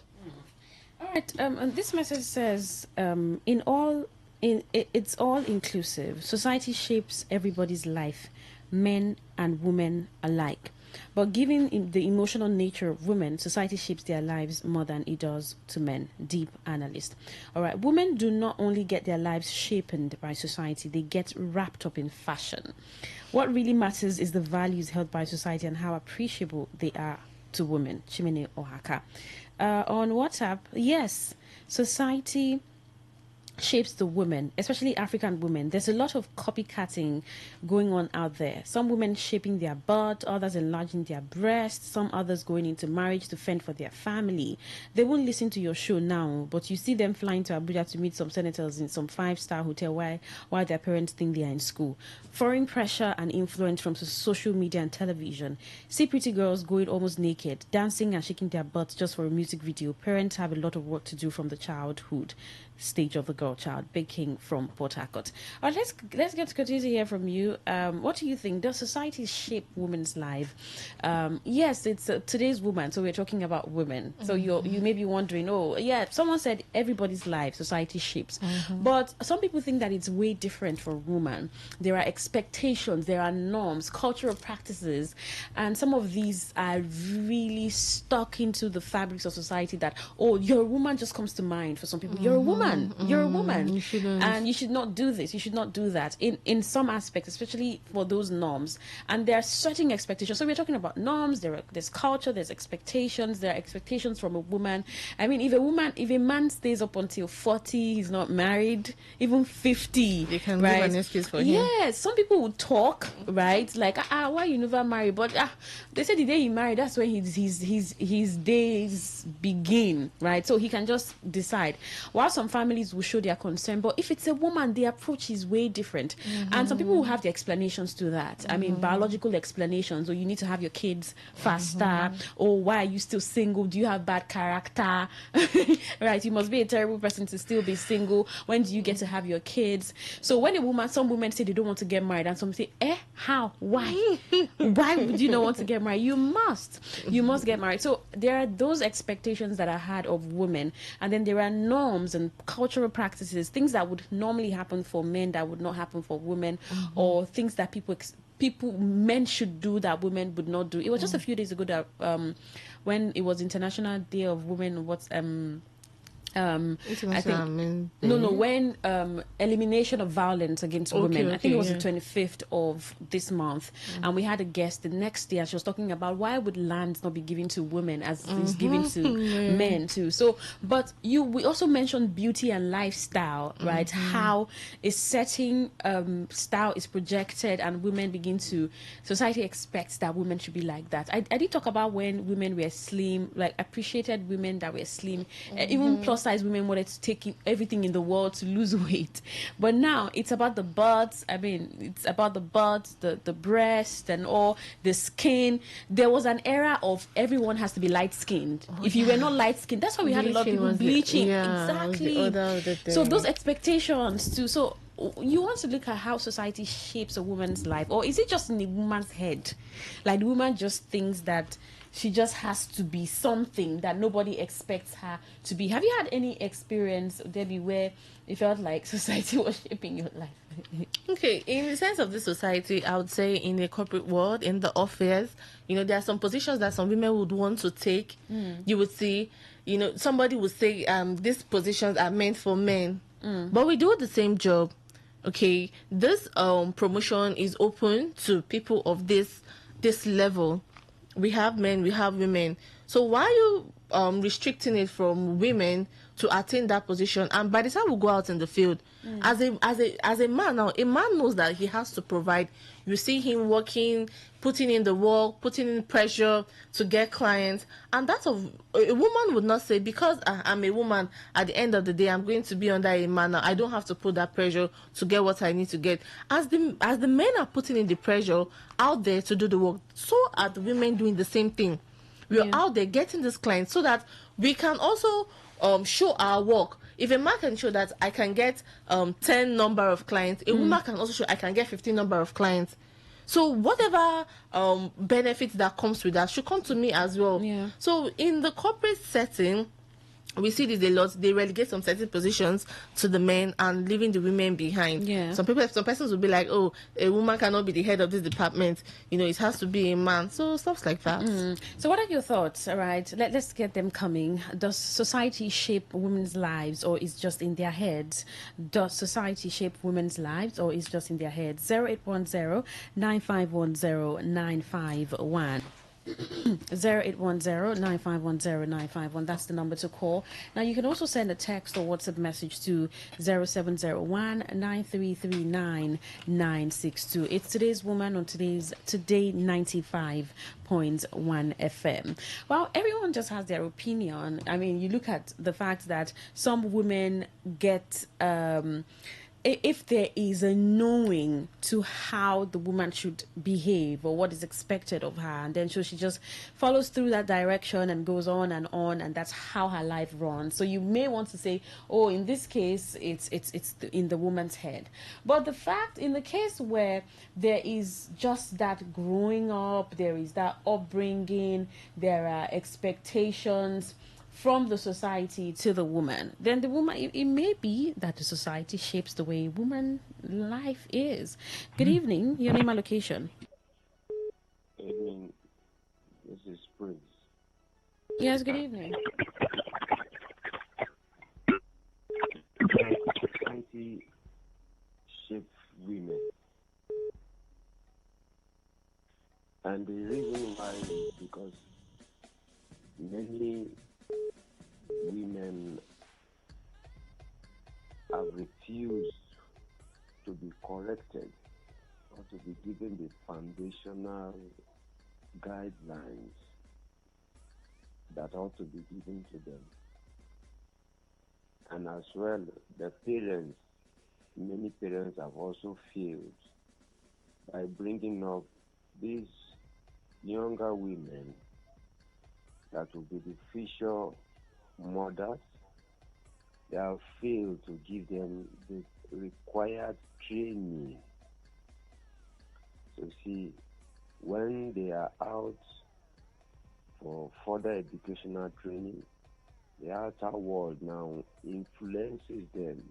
All right. And this message says, it's all inclusive. Society shapes everybody's life, men and women alike. But given the emotional nature of women, society shapes their lives more than it does to men. Deep analyst. All right. Women do not only get their lives shaped by society, they get wrapped up in fashion. What really matters is the values held by society and how appreciable they are to women. Chimene Ohaka. On WhatsApp, yes, society shapes the women, especially African women. There's a lot of copycatting going on out there. Some women shaping their butt, others enlarging their breasts, some others going into marriage to fend for their family. They won't listen to your show now, but you see them flying to Abuja to meet some senators in some 5-star hotel while their parents think they are in school. Foreign pressure and influence from social media and television. See pretty girls going almost naked, dancing and shaking their butts just for a music video. Parents have a lot of work to do from the childhood stage of the girl child. Big King from Port Harcourt. All right, let's get to continue to hear from you. What do you think? Does society shape women's life? Yes, it's today's woman, so we're talking about women. So you may be wondering, someone said everybody's life society shapes, but some people think that it's way different for women. There are expectations, there are norms, cultural practices, and some of these are really stuck into the fabrics of society. That you're a woman just comes to mind for some people. You're a woman. You're a woman, and you should not do this, you should not do that in some aspects, especially for those norms. And there are certain expectations. So we're talking about norms, there's culture, there's expectations. There are expectations from a woman. I mean, if a man stays up until 40, he's not married, even 50, they can right? give an excuse for him. Yes, some people would talk, right, like why you never married, but they said the day he married, that's when his days begin, right? So he can just decide. While some families will show their concern, but if it's a woman, the approach is way different. And some people will have the explanations to that. I mean, biological explanations, or you need to have your kids faster, or why are you still single? Do you have bad character? Right, you must be a terrible person to still be single. When do you get to have your kids? So when some women say they don't want to get married, and some say, how? Why? Why would you not want to get married? You must get married. So there are those expectations that are had of women, and then there are norms and cultural practices, things that would normally happen for men that would not happen for women, or things that men should do that women would not do. It was just a few days ago that when it was International Day of Women, when elimination of violence against women, I think it was the 25th of this month, and we had a guest the next day, and she was talking about why would land not be given to women as is given to men too. So, but we also mentioned beauty and lifestyle, right? How a certain style is projected, and society expects that women should be like that. I did talk about when women were slim, like appreciated women that were slim, even plus plus size women wanted to take everything in the world to lose weight. But now it's about the butts. I mean, it's about the butts, the breast, and all the skin. There was an era of everyone has to be light skinned. If you were not light skinned, that's why we had a lot of Bleaching people was bleaching. was the order of the So day. those expectations too. So you want to look at how society shapes a woman's life, or is it just in the woman's head? Like the woman just thinks that she just has to be something that nobody expects her to be. Have you had any experience, Debbie, where it felt like society was shaping your life? Okay, in the sense of the society, I would say in the corporate world, in the office, there are some positions that some women would want to take. You would see, somebody would say, these positions are meant for men, but we do the same job. Okay, this promotion is open to people of this level. We have men, we have women. So why are you restricting it from women to attain that position? And by the time we go out in the field, as a man now, a man knows that he has to provide. You see him working, putting in the work, putting in pressure to get clients, and that's a woman would not say, because I'm a woman, at the end of the day I'm going to be under a man now, I don't have to put that pressure to get what I need to get. As the men are putting in the pressure out there to do the work, so are the women doing the same thing. We are out there getting this client so that we can also show our work. If a man can show that I can get 10 number of clients, a woman can also show I can get 15 number of clients. So whatever benefits that comes with that should come to me as well. So in the corporate setting, we see this a lot. They relegate some certain positions to the men and leaving the women behind. Some persons will be like, oh, a woman cannot be the head of this department. It has to be a man. So stuff like that. So what are your thoughts? All right, let's get them coming. Does society shape women's lives, or is just in their heads? Does society shape women's lives, or is just in their heads? 0810 9510 951. 0810-9510-951. That's the number to call. Now you can also send a text or WhatsApp message to 0701-9339-962. It's today's woman on today's Today 95.1 FM. Well, everyone just has their opinion. I mean, you look at the fact that some women get if there is a knowing to how the woman should behave or what is expected of her, and then so she just follows through that direction and goes on, and that's how her life runs. So you may want to say, oh, in this case it's in the woman's head. But the fact, in the case where there is just that growing up, there is that upbringing, there are expectations from the society to the woman, then the woman, it may be that the society shapes the way woman life is. Good evening, your name and location. Evening, this is Prince. Yes, good evening. Society shapes women, and the reason why is because many women have refused to be corrected or to be given the foundational guidelines that ought to be given to them. And as well, the parents, many parents have also failed by bringing up these younger women that will be the future mothers. They have failed to give them the required training. So see, when they are out for further educational training, the outer world now influences them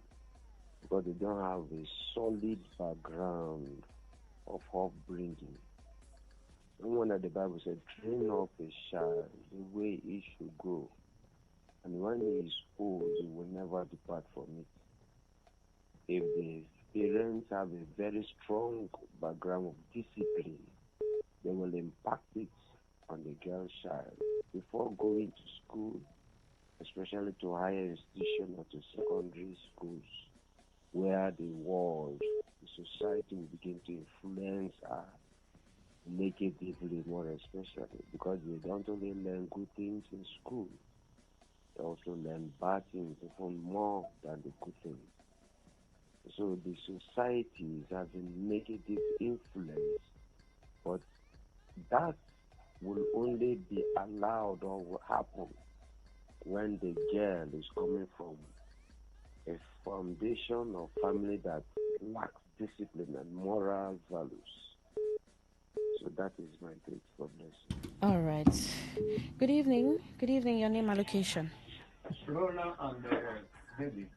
because they don't have a solid background of upbringing. No wonder the Bible said, train up a child the way he should go, and when he is old, he will never depart from it. If the parents have a very strong background of discipline, they will impact it on the girl child before going to school, especially to higher institutions or to secondary schools, where the world, the society will begin to influence her negatively, more especially because they don't only learn good things in school, they also learn bad things, even more than the good things. So the society is having negative influence, but that will only be allowed or will happen when the girl is coming from a foundation of family that lacks discipline and moral values. So that is my take. God bless. All right. Good evening. Good evening. Your name and location. Rona and Baby.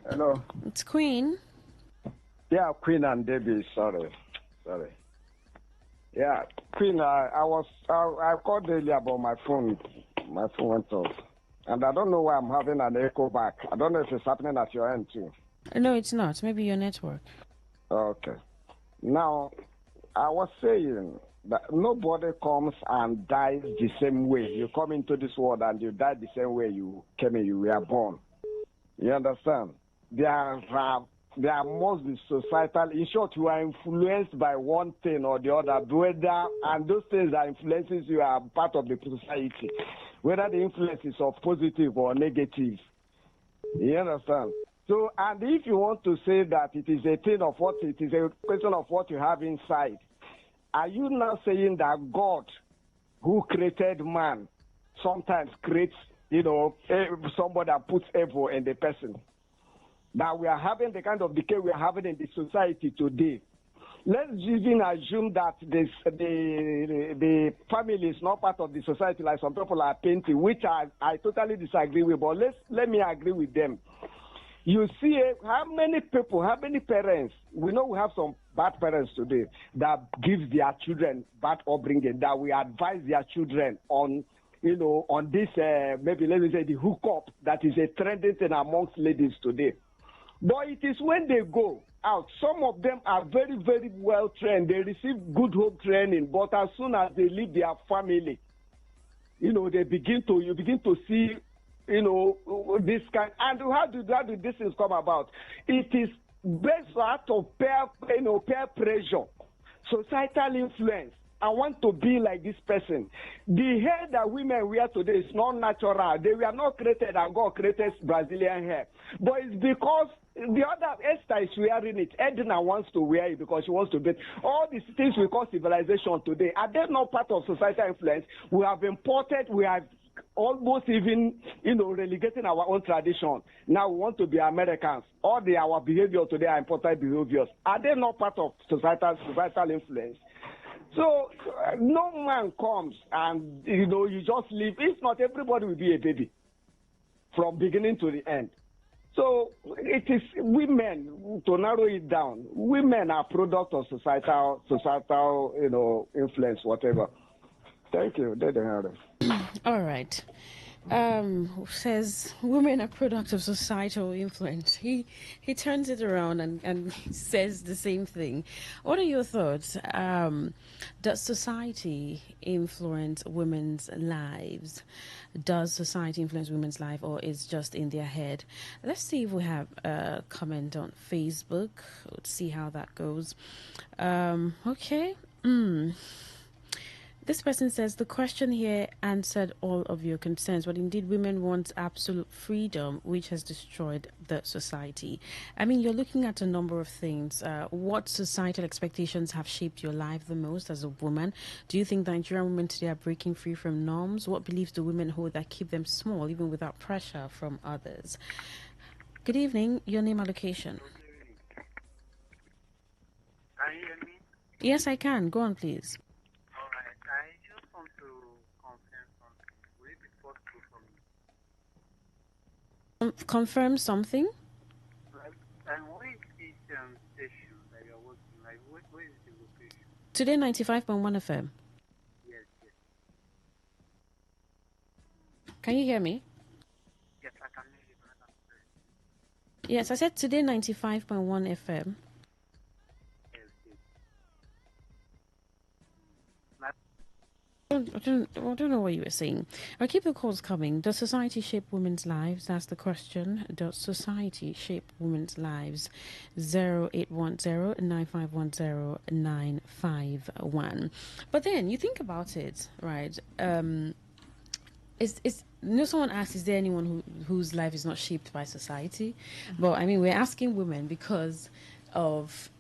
Hello. It's Queen. Yeah, Queen and Debbie. Sorry. Yeah, Queen. I called earlier about my phone. My phone went off, and I don't know why I'm having an echo back. I don't know if it's happening at your end too. No, it's not. Maybe your network. Okay. Now, I was saying that nobody comes and dies the same way. You come into this world and you die the same way you came in. You were born. You understand? There must be societal. In short, you are influenced by one thing or the other. Whether and those things that influences you are part of the society. Whether the influence is of positive or negative. You understand? So, and if you want to say that it is a thing of what it is a question of what you have inside, are you now saying that God, who created man, sometimes creates, somebody that puts evil in the person? That we are having the kind of decay we are having in the society today. Let's even assume that the family is not part of the society like some people are painting, which I totally disagree with, but let me agree with them. You see how many people, how many parents, we know we have some bad parents today that give their children bad upbringing, that we advise their children on, on this, maybe let me say the hookup that is a trending thing amongst ladies today. But it is when they go out, some of them are very, very well trained. They receive good home training, but as soon as they leave their family, you begin to see, this kind. And how do these things come about? It is based out of peer pressure, societal influence. I want to be like this person. The hair that women wear today is not natural. They were not created and God created Brazilian hair. But it's because the other Esther is wearing it. Edna wants to wear it because she wants to be. All these things we call civilization today, are they not part of societal influence? We have imported, we have almost even, relegating our own tradition. Now we want to be Americans. All our behavior today are imported behaviors. Are they not part of societal influence? So no man comes and, you just leave. If not, everybody will be a baby from beginning to the end. So it is women, to narrow it down, women are product of societal, influence, whatever. Thank you. All right. Says women are product of societal influence. He turns it around and says the same thing. What are your thoughts? Does society influence women's lives? Does society influence women's life, or is just in their head? Let's see if we have a comment on Facebook. Let's see how that goes. Okay. This person says the question here answered all of your concerns, but indeed women want absolute freedom, which has destroyed the society. I mean, you're looking at a number of things. What societal expectations have shaped your life the most as a woman? Do you think Nigerian women today are breaking free from norms? What beliefs do women hold that keep them small, even without pressure from others? Good evening. Your name and location. Can you hear me? Yes, I can. Go on, please. I just want to confirm something. Will it be possible for me? Confirm something? And where is this station that you're working? Where is the location? Today 95.1 FM. Yes. Can you hear me? Yes, I can hear you. Yes, I said today 95.1 FM. I don't know what you were saying. I'll keep the calls coming. Does society shape women's lives? That's the question. Does society shape women's lives? 0810-9510-951. But then you think about it, right? someone asked, is there anyone whose life is not shaped by society? But I mean, we're asking women because of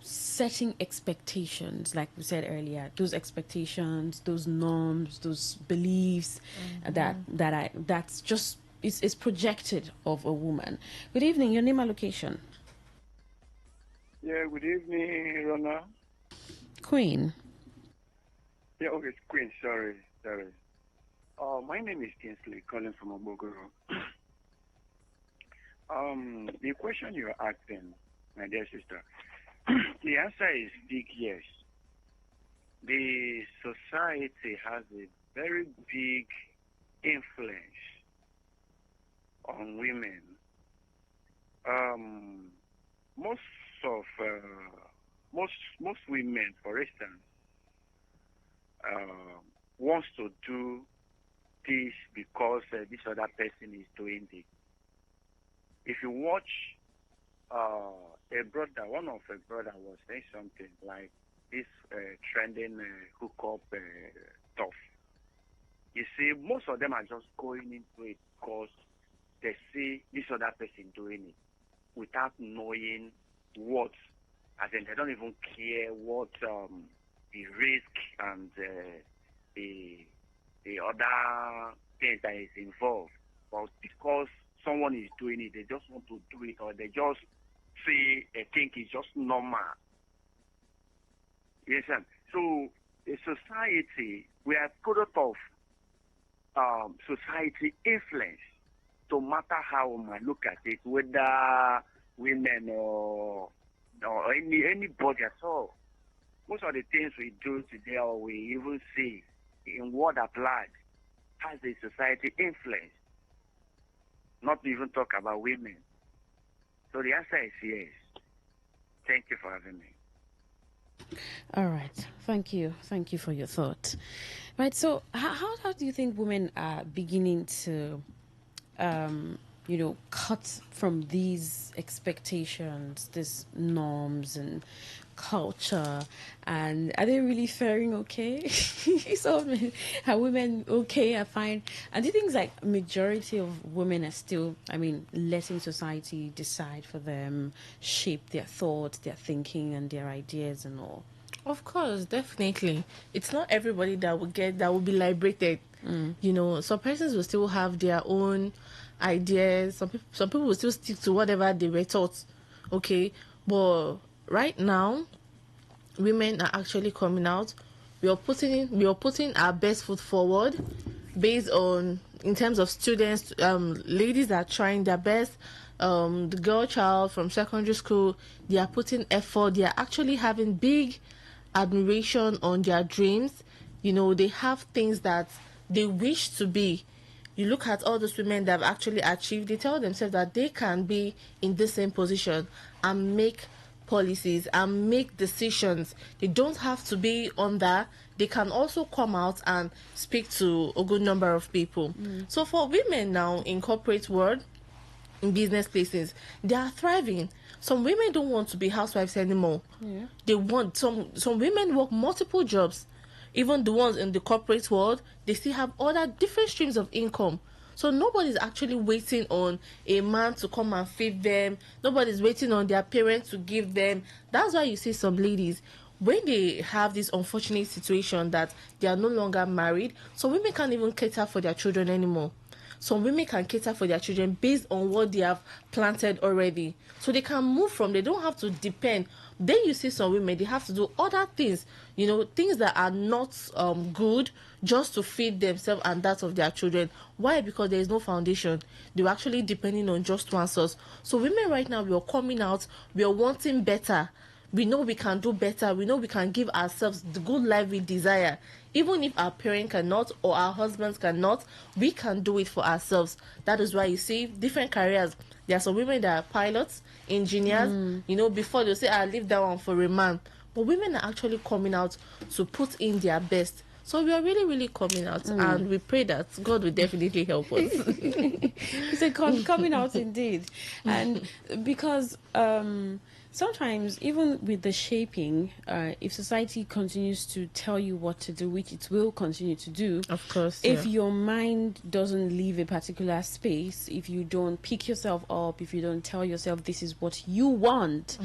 setting expectations, like we said earlier, those expectations, those norms, those beliefs that's just it's projected of a woman. Good evening, your name and location. Yeah, good evening, Rona. Queen. Yeah, okay, Queen, sorry. My name is Kinsley, calling from Obogoro. The question you're asking, my dear sister, the answer is big yes. The society has a very big influence on women. Most women, for instance, wants to do this because this other person is doing it. If you watch one of a brother was saying something like this trending hookup stuff. You see, most of them are just going into it because they see this other person doing it without knowing what, as in they don't even care what the risk and the other things that is involved. But because someone is doing it, they just want to do it, or they just say they think it's just normal. Yes, sir. So a society, we are product of society influence. No matter how we might look at it, whether women or anybody at all, most of the things we do today or we even see in word applied has a society influence. Not to even talk about women. So the answer is yes. Thank you for having me. All right. Thank you. Thank you for your thought. Right. So how do you think women are beginning to, cut from these expectations, these norms and culture, and are they really faring okay? So are women okay? I find, and do you think like majority of women are still, letting society decide for them, shape their thoughts, their thinking, and their ideas and all? Of course, definitely. It's not everybody that will be liberated. Some persons will still have their own ideas. Some people will still stick to whatever they were taught. Okay, but right now, women are actually coming out. We are putting our best foot forward, based on, in terms of students. Ladies are trying their best. The girl child from secondary school, they are putting effort. They are actually having big admiration on their dreams. They have things that they wish to be. You look at all those women that have actually achieved, they tell themselves that they can be in the same position and make policies and make decisions. They don't have to be under. They can also come out and speak to a good number of people. So for women now in corporate world, in business places, they are thriving. Some women don't want to be housewives anymore. They want, some women work multiple jobs. Even the ones in the corporate world, they still have other different streams of income. So nobody's actually waiting on a man to come and feed them. Nobody's waiting on their parents to give them. That's why you see some ladies, when they have this unfortunate situation that they are no longer married, so women can't even cater for their children anymore. Some women can cater for their children based on what they have planted already. So they can move from, they don't have to depend. Then you see some women, they have to do other things, things that are not good, just to feed themselves and that of their children. Why? Because there is no foundation. They're actually depending on just one source. So women right now, we are coming out, we are wanting better. We know we can do better. We know we can give ourselves the good life we desire. Even if our parent cannot or our husbands cannot, we can do it for ourselves. That is why you see different careers. There are some women that are pilots, engineers. Before they'll say, I'll leave that one for a man. But women are actually coming out to put in their best. So we are really, really coming out, and we pray that God will definitely help us. It's a coming out indeed. And because sometimes even with the shaping, if society continues to tell you what to do, which it will continue to do, of course, if your mind doesn't leave a particular space, if you don't pick yourself up, if you don't tell yourself this is what you want,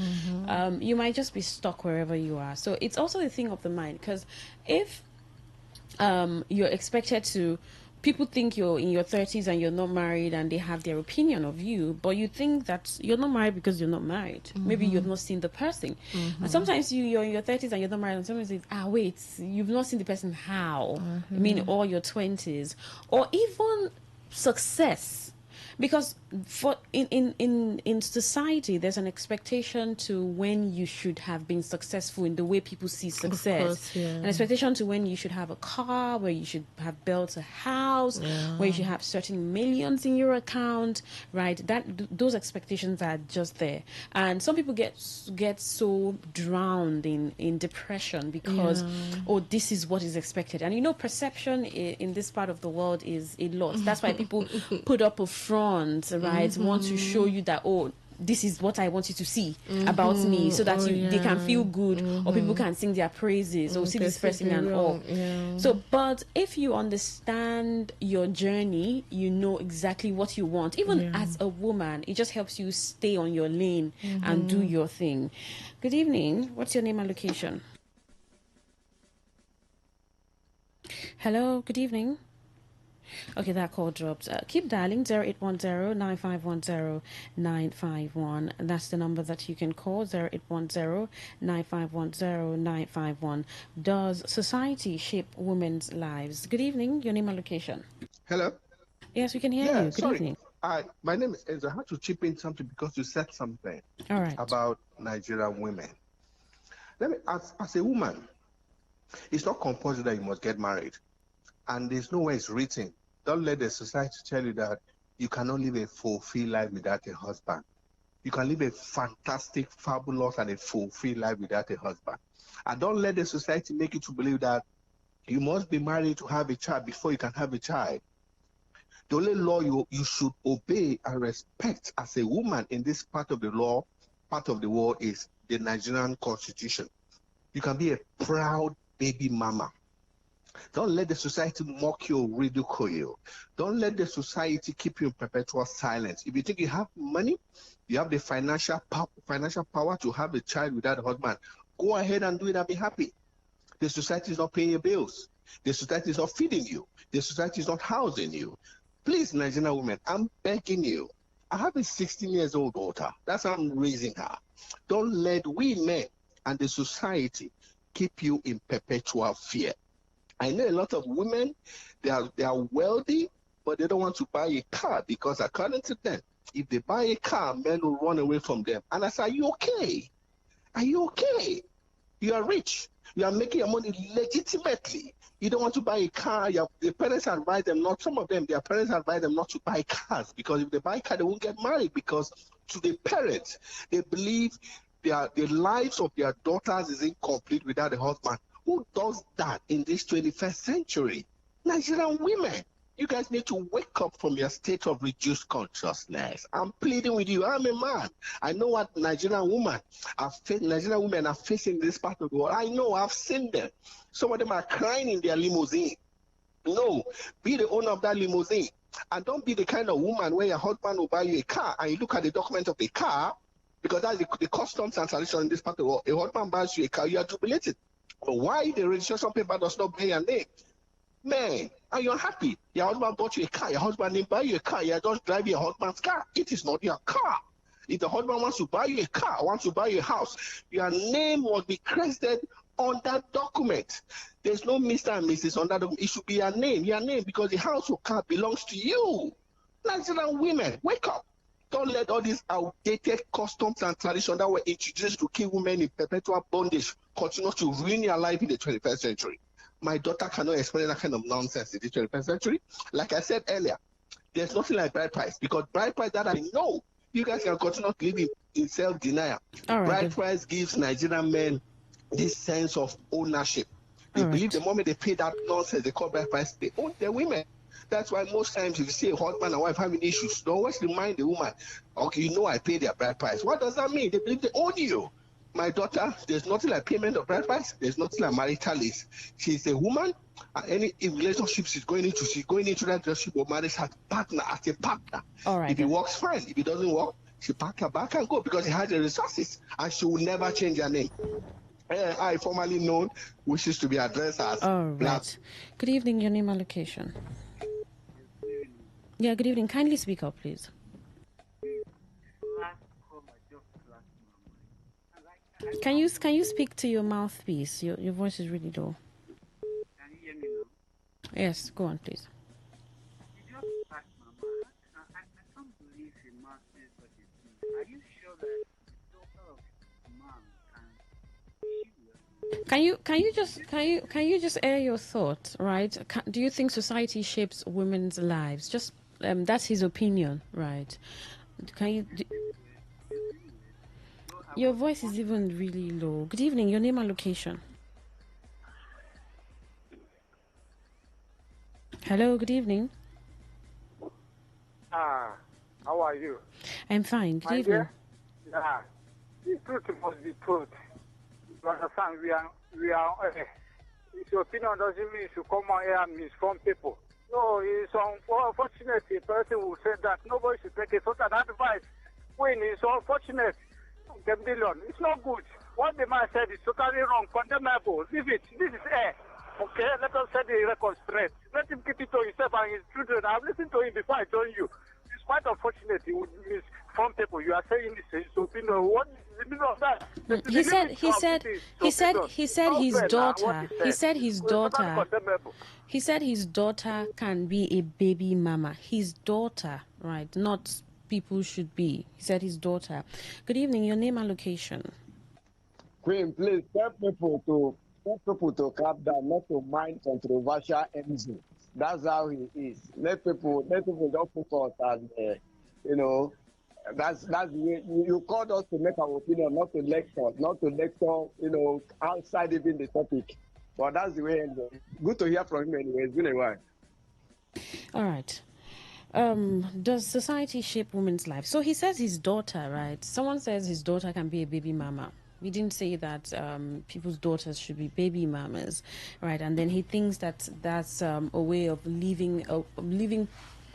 you might just be stuck wherever you are. So it's also a thing of the mind, because if you're expected to, people think you're in your 30s and you're not married, and they have their opinion of you, but you think that you're not married because you're not married. Maybe you've not seen the person. And sometimes you're in your 30s and you're not married, and someone says, wait, you've not seen the person. How? I mean, all your 20s, or even success. Because for in society, there's an expectation to when you should have been successful in the way people see success. Course, yeah. An expectation to when you should have a car, where you should have built a house, where you should have certain millions in your account, right? Those expectations are just there. And some people get so drowned in depression because, this is what is expected. And perception in this part of the world is a lot. That's why people put up a front, right? Want to show you that, this is what I want you to see about me, so that they can feel good, or people can sing their praises, or see this person and all. So, but if you understand your journey, you know exactly what you want. Even as a woman, it just helps you stay on your lane and do your thing. Good evening. What's your name and location? Hello. Good evening. Okay, that call dropped. Keep dialing 0810-951-0951. That's the number that you can call, 0810-951-0951. Does society shape women's lives? Good evening. Your name and location. Hello? Yes, we can hear you. Good evening. My name is Enzo. I had to chip in something because you said something about Nigerian women. Let me ask, as a woman, it's not compulsory that you must get married. And there's nowhere it's written. Don't let the society tell you that you cannot live a fulfilled life without a husband. You can live a fantastic, fabulous, and a fulfilled life without a husband. And don't let the society make you to believe that you must be married to have a child before you can have a child. The only law you should obey and respect as a woman in this part of the law, part of the world, is the Nigerian Constitution. You can be a proud baby mama. Don't let the society mock you or ridicule you. Don't let the society keep you in perpetual silence. If you think you have money, you have the financial power to have a child without a husband, go ahead and do it and be happy. The society is not paying your bills. The society is not feeding you. The society is not housing you. Please, Nigerian women, I'm begging you. I have a 16-year-old daughter. That's how I'm raising her. Don't let we men and the society keep you in perpetual fear. I know a lot of women, they are wealthy, but they don't want to buy a car because according to them, if they buy a car, men will run away from them. And I say, are you okay? Are you okay? You are rich. You are making your money legitimately. You don't want to buy a car. The parents advise them not, some of them, their parents advise them not to buy cars, because if they buy a car, they won't get married, because to the parents, they believe the lives of their daughters is incomplete without a husband. Who does that in this 21st century? Nigerian women, you guys need to wake up from your state of reduced consciousness. I'm pleading with you. I'm a man. I know what Nigerian women are facing in this part of the world. I know. I've seen them. Some of them are crying in their limousine. No, be the owner of that limousine. And don't be the kind of woman where your husband will buy you a car and you look at the document of the car, because that's the customs and tradition in this part of the world. A husband buys you a car, you are jubilated. But why the registration paper does not bear your name? Man, are you unhappy? Your husband bought you a car. Your husband didn't buy you a car. You are just driving your husband's car. It is not your car. If the husband wants to buy you a car, wants to buy you a house, your name must be crested on that document. There's no Mr. and Mrs. on that document. It should be your name, because the house or car belongs to you. Nigerian women, wake up. Don't let all these outdated customs and traditions that were introduced to keep women in perpetual bondage continue to ruin your life in the 21st century. My daughter cannot explain that kind of nonsense in the 21st century. Like I said earlier, there's nothing like bride price, because bride price that I know, you guys can continue to live in self-denial. Bride price gives Nigerian men this sense of ownership. They believe the moment they pay that nonsense they call bride price, they own their women. That's why most times if you see a husband and wife having issues, they always remind the woman, okay, you know I pay their bride price. What does that mean? They believe they own you. My daughter, there's nothing like payment of bride price. There's nothing like marital lease. She's a woman. Any relationship she's going into that relationship or marriage as a partner. All right. If it works, fine. If it doesn't work, she pack her back and go because she has the resources and she will never change her name. I, formerly known, wishes to be addressed as All Black. right. Good evening, your name and location. Yeah, good evening. Kindly speak up, please. Can you speak to your mouthpiece? Your voice is really low. Can you hear me now? Yes, go on, please. You just asked Mama. I can't believe a man says what he thinks. Are you sure that the daughter of a man Can you just air your thoughts, right? Do you think society shapes women's lives? Just that's his opinion, right? Your voice is even really low. Good evening, your name and location. Hello, good evening. How are you? I'm fine. Good My evening. dear? Yeah, the truth must be told. You understand? We are. His opinion doesn't mean you should come out here and misinform people. No, it's unfortunate. A person who said that nobody should take a certain advice when it's unfortunate. The million. It's not good. What the man said is totally wrong, condemnable. Leave it. This is air. Okay, let us set the record straight. Let him keep it to himself and his children. I've listened to him before I joined you. It's quite unfortunate. He would misinform people. You are saying this is his opinion. What is the meaning of that? He said his daughter can be a baby mama. His daughter, right? Not people should be. He said his daughter. Good evening, your name and location. Queen, please tell people to calm down, not to mind controversial MZ. That's how he is. Let people don't focus and that's the way you called us to make our opinion, not to lecture, outside even the topic. But that's the way. Good to hear from him anyway. It's been a while. All right. Does society shape women's lives? So he says his daughter, right? Someone says his daughter can be a baby mama. We didn't say that people's daughters should be baby mamas, right? And then he thinks that that's a way of living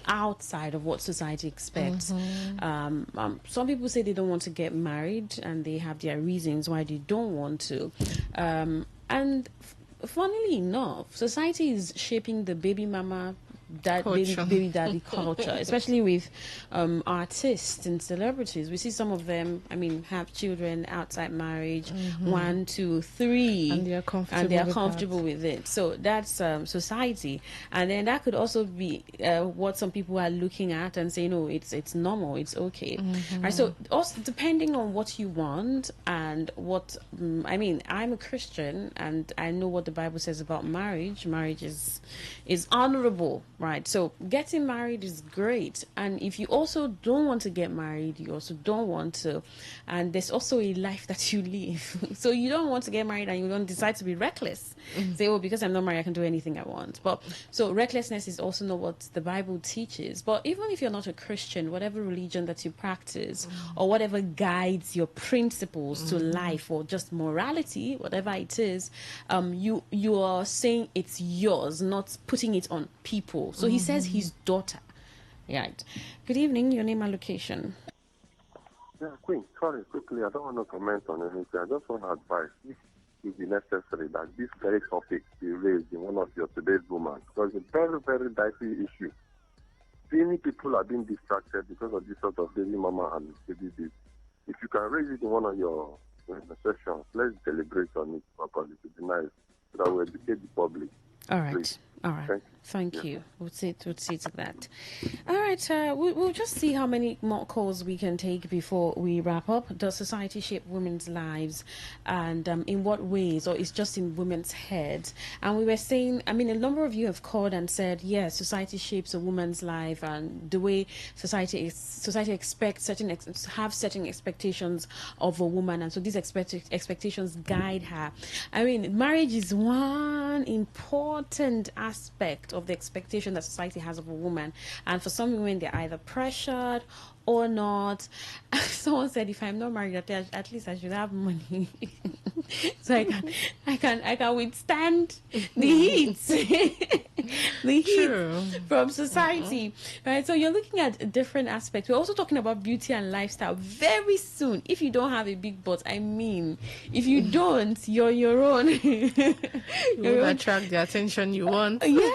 outside of what society expects. Mm-hmm. Some people say they don't want to get married, and they have their reasons why they don't want to. And funnily enough, society is shaping the baby mama, baby daddy culture, especially with artists and celebrities. We see some of them, have children outside marriage, 1, 2, 3, and they are comfortable with it. So that's society, and then that could also be what some people are looking at and say, no, it's normal, it's okay. Right? So also depending on what you want and what I'm a Christian and I know what the Bible says about marriage. Marriage is honorable. Right, so getting married is great, and if you also don't want to get married, you also don't want to, and there's also a life that you live. So you don't want to get married and you don't decide to be reckless. Say, oh, because I'm not married, I can do anything I want. But so recklessness is also not what the Bible teaches. But even if you're not a Christian, whatever religion that you practice or whatever guides your principles to life or just morality, whatever it is, you are saying it's yours, not putting it on people. So he says his daughter. Right. Good evening, your name and location. Yeah, Queen, sorry, quickly, I don't want to comment on anything. I just want to advise, if it be necessary, that this very topic be raised in one of your today's women, because it's a very, very dicey issue. Many people are being distracted because of this sort of baby mama and baby this. If you can raise it in one of your sessions, let's deliberate on it properly. It would be nice so that we educate the public. All right. Please. All right. Thank you. We'll see to that. All right. We'll just see how many more calls we can take before we wrap up. Does society shape women's lives, and in what ways, or is just in women's heads? And we were saying, a number of you have called and said, yes, society shapes a woman's life, and the way society expects certain expectations of a woman, and so these expectations guide her. Marriage is one important aspect aspect of the expectation that society has of a woman. And for some women, they're either pressured or not. Someone said, if I'm not married, at least I should have money. So I can withstand the heat. The heat from society. Right? So you're looking at different aspects. We're also talking about beauty and lifestyle very soon. If you don't have a big butt, I mean, if you don't, you're your own. You won't attract the attention you want. Yeah,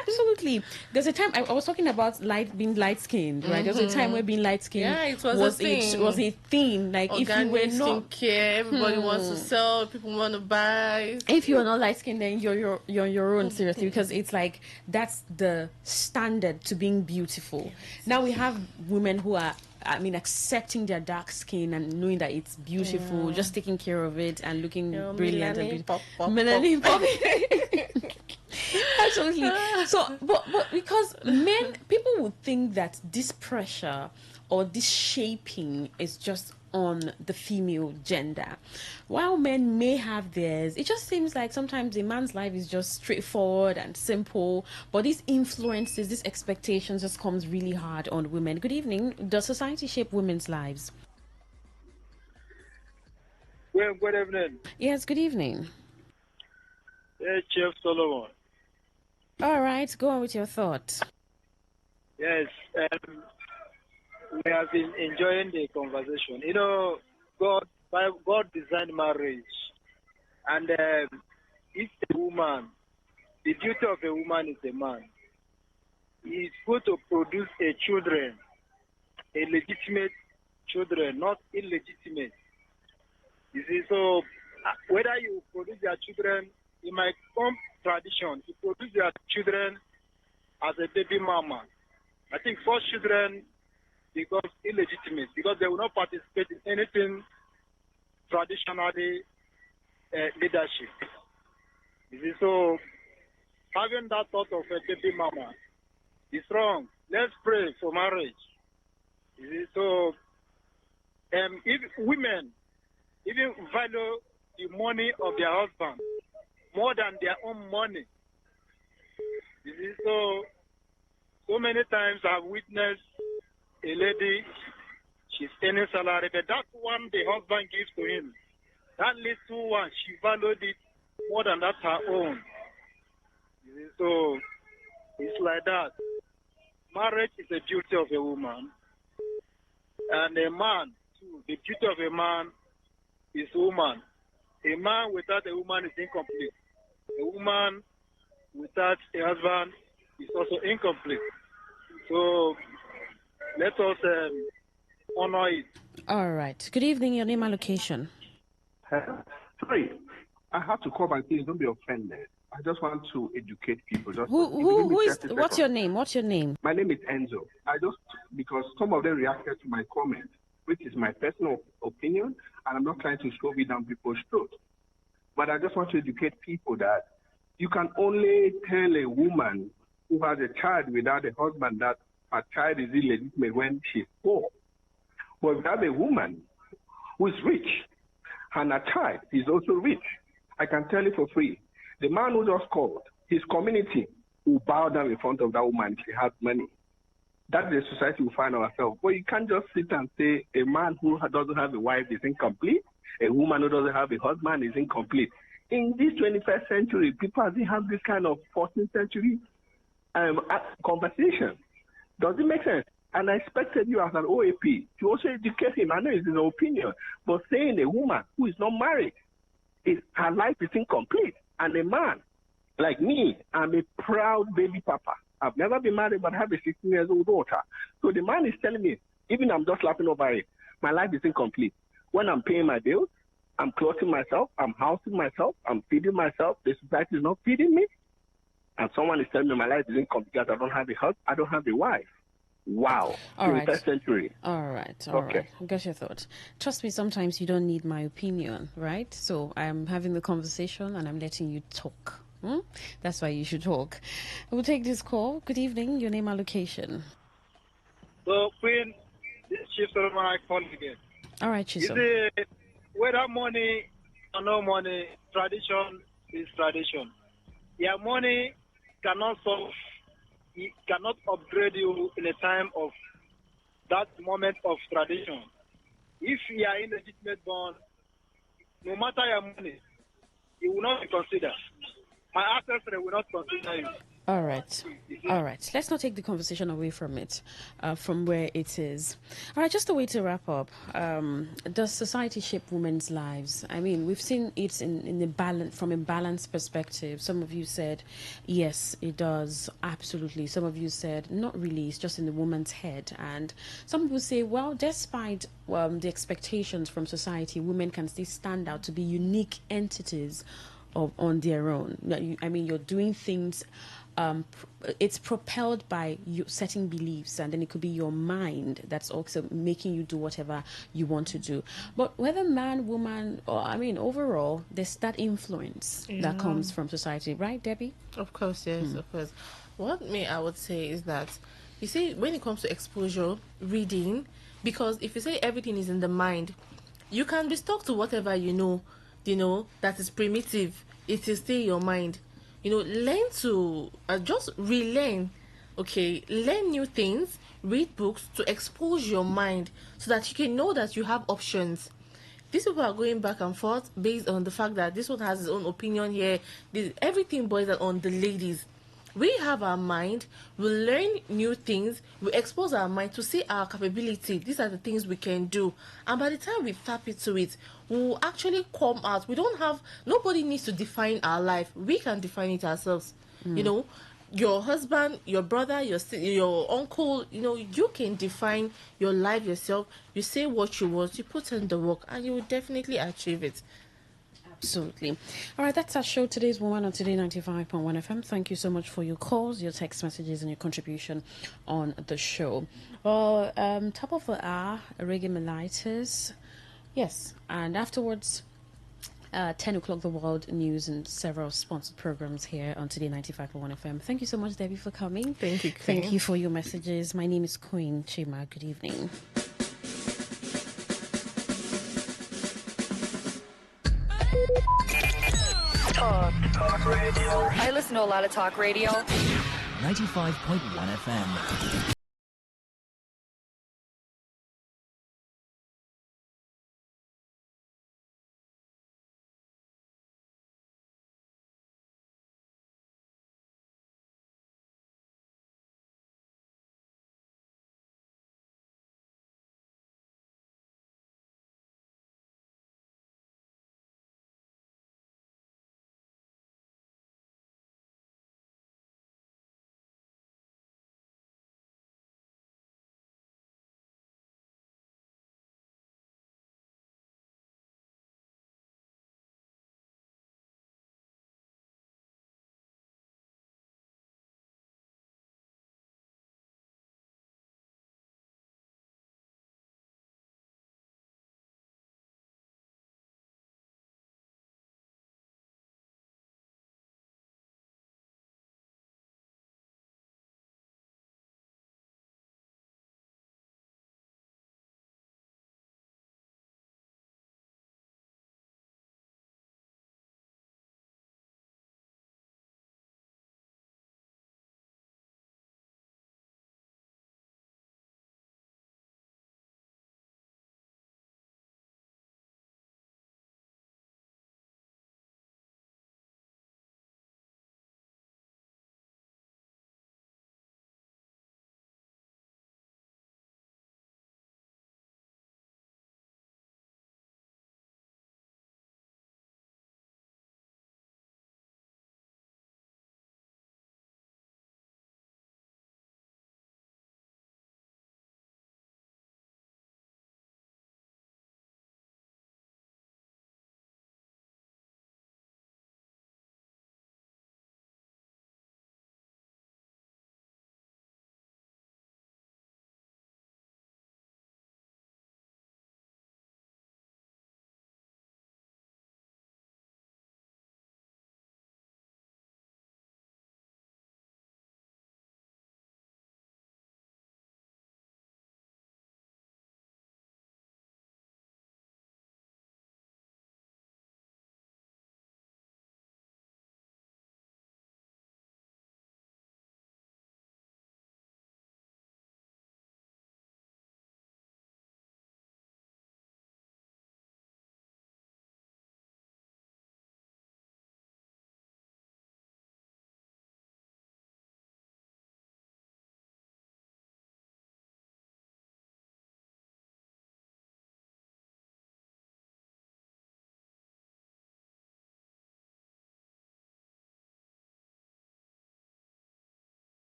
absolutely. There's a time I was talking about being light skinned, right? There was a time where being light skinned it was a thing. Was a thing. Like Organic, if you were not skincare, everybody wants to sell, people want to buy. If you are not light skinned, then you're your own, seriously, because it's like that's the standard to being beautiful. Now we have women who are, accepting their dark skin and knowing that it's beautiful, just taking care of it and looking brilliant and beautiful. Melanin pop. Absolutely. So, but because people would think that this pressure or this shaping is just on the female gender, while men may have theirs. It just seems like sometimes a man's life is just straightforward and simple, but these influences, these expectations just comes really hard on women. Good evening. Does society shape women's lives? Well, good evening. Yes, good evening. Hey, Chief Solomon. All right, go on with your thoughts. Yes, we have been enjoying the conversation. You know, God designed marriage, and if a woman, the duty of a woman is a man, is supposed to produce a children, a legitimate children, not illegitimate. You see, so whether you produce your children, it might come tradition to produce your children as a baby mama. I think first children becomes illegitimate because they will not participate in anything traditionally leadership. You see, so having that thought of a baby mama is wrong. Let's pray for marriage. You see, so if women even value the money of their husband more than their own money, you see, so many times I've witnessed a lady, she's earning salary, but that one the husband gives to him, that little one, she valued it more than that her own. So it's like that. Marriage is the duty of a woman, and a man too. The duty of a man is woman. A man without a woman is incomplete. A woman without a husband is also incomplete. So let us honor it. All right. Good evening. Your name and location. Sorry, I have to call my things. Don't be offended. I just want to educate people. Who is? What's your name? What's your name? My name is Enzo. Because some of them reacted to my comment, which is my personal opinion, and I'm not trying to shove it down people's throats. But I just want to educate people that you can only tell a woman who has a child without a husband that a child is illegitimate when she's poor. But if you have a woman who is rich and a child is also rich, I can tell you for free, the man who just called, his community will bow down in front of that woman if she has money. That's the society we find ourselves. But you can't just sit and say a man who doesn't have a wife is incomplete, a woman who doesn't have a husband is incomplete. In this 21st century, people didn't have this kind of 14th century conversation. Does it make sense? And I expected you as an OAP to also educate him. I know it's his opinion, but saying a woman who is not married, her life is incomplete. And a man like me, I'm a proud baby papa. I've never been married, but I have a 16-year-old daughter. So the man is telling me, even I'm just laughing over it, my life is incomplete. When I'm paying my bills, I'm clothing myself, I'm housing myself, I'm feeding myself, the society is not feeding me. And someone is telling me my life is incomplete because I don't have a husband, I don't have a wife. Wow. All right. 21st century. All right. I got your thought. Trust me, sometimes you don't need my opinion, right? So I'm having the conversation and I'm letting you talk. That's why you should talk. We'll take this call. Good evening. Your name and location. So, Queen, this is Chief Solomon. I call again. All right, Chief. Whether money or no money, tradition is tradition. Your money cannot solve, it cannot upgrade you in a time of that moment of tradition. If you are illegitimate born, no matter your money, it will not be considered. My ancestors will not consider you. All right. All right. Let's not take the conversation away from it, from where it is. All right. Just a way to wrap up. Does society shape women's lives? I mean, we've seen it in the balance, from a balanced perspective. Some of you said, yes, it does. Absolutely. Some of you said, not really. It's just in the woman's head. And some people say, well, despite the expectations from society, women can still stand out to be unique entities on their own. I mean, you're doing things, it's propelled by you setting beliefs, and then it could be your mind that's also making you do whatever you want to do. But whether man, woman, or I mean, overall, there's that influence that comes from society, right, Debbie? Of course, yes, of course. I would say is that, you see, when it comes to exposure, reading, because if you say everything is in the mind, you can be stuck to whatever you know, that is primitive. It is still your mind. Learn to just relearn. Okay, learn new things, read books to expose your mind so that you can know that you have options. These people are going back and forth based on the fact that this one has his own opinion here. Everything boils down on the ladies. We have our mind, we learn new things, we expose our mind to see our capability. These are the things we can do. And by the time we tap into it, we will actually come out. Nobody needs to define our life. We can define it ourselves. Your husband, your brother, your uncle, you can define your life yourself. You say what you want, you put in the work, and you will definitely achieve it. Absolutely. All right, that's our show. Today's Woman on Today 95.1 FM. Thank you so much for your calls, your text messages, and your contribution on the show. Well, top of the hour, Reggae Melitis. Yes, and afterwards, 10 o'clock, the world news and several sponsored programs here on Today 95.1 FM. Thank you so much, Debbie, for coming. Thank you, Queen. Thank you for your messages. My name is Queen Chima. Good evening. Talk radio. I listen to a lot of talk radio. 95.1 FM.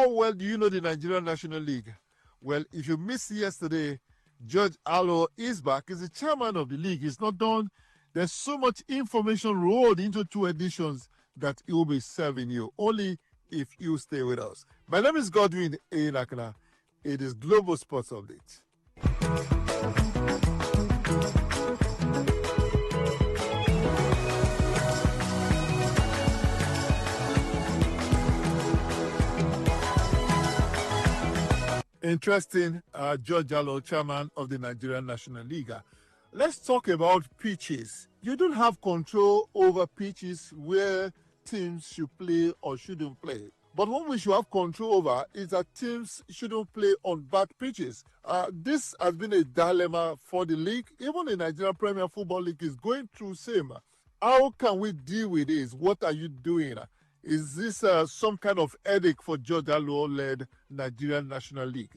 How well do you know the Nigerian National League? Well, if you missed yesterday, George Allo is back. He's the chairman of the league. It's not done. There's so much information rolled into 2 editions that he will be serving you, only if you stay with us. My name is Godwin Enakana. It is Global Sports Update. Interesting, George Allo, chairman of the Nigerian National League. Let's talk about pitches. You don't have control over pitches where teams should play or shouldn't play. But what we should have control over is that teams shouldn't play on bad pitches. This has been a dilemma for the league. Even the Nigerian Premier Football League is going through same. How can we deal with this? What are you doing? Is this some kind of headache for George Allo-led Nigerian National League?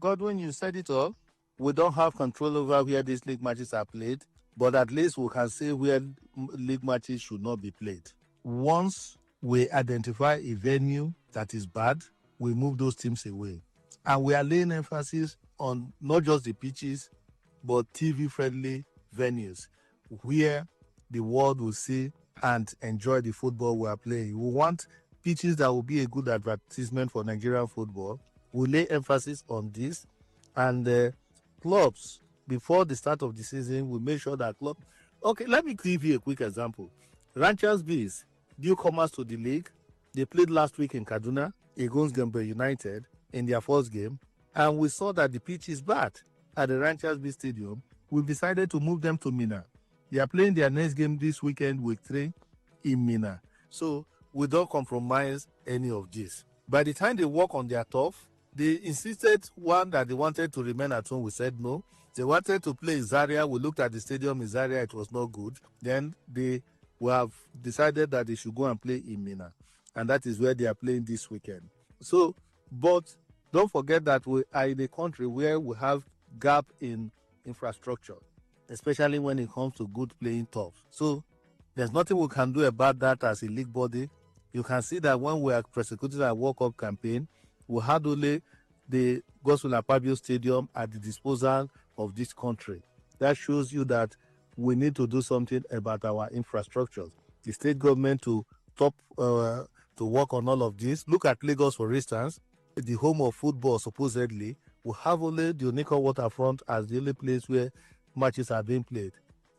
Godwin, you said it all. We don't have control over where these league matches are played, but at least we can say where league matches should not be played. Once we identify a venue that is bad, we move those teams away. And we are laying emphasis on not just the pitches, but TV-friendly venues where the world will see and enjoy the football we are playing. We want pitches that will be a good advertisement for Nigerian football. We lay emphasis on this, and clubs, before the start of the season, we make sure that clubs... Okay, let me give you a quick example. Ranchers Bees, newcomers to the league, they played last week in Kaduna against Gambia United in their first game, and we saw that the pitch is bad at the Ranchers Bees Stadium. We've decided to move them to Mina. They are playing their next game this weekend, week 3, in Mina. So we don't compromise any of this. By the time they work on their turf, they insisted that they wanted to remain at home. We said no. They wanted to play in Zaria. We looked at the stadium in Zaria. It was not good. Then they have decided that they should go and play in Mina. And that is where they are playing this weekend. So, but don't forget that we are in a country where we have gap in infrastructure, especially when it comes to good playing turf. So there's nothing we can do about that as a league body. You can see that when we are prosecuting our World Cup campaign, we had only the Gospel Apabio Stadium at the disposal of this country. That shows you that we need to do something about our infrastructures. The state government to work on all of this. Look at Lagos, for instance, the home of football, supposedly. We have only the Onika Waterfront as the only place where matches are being played.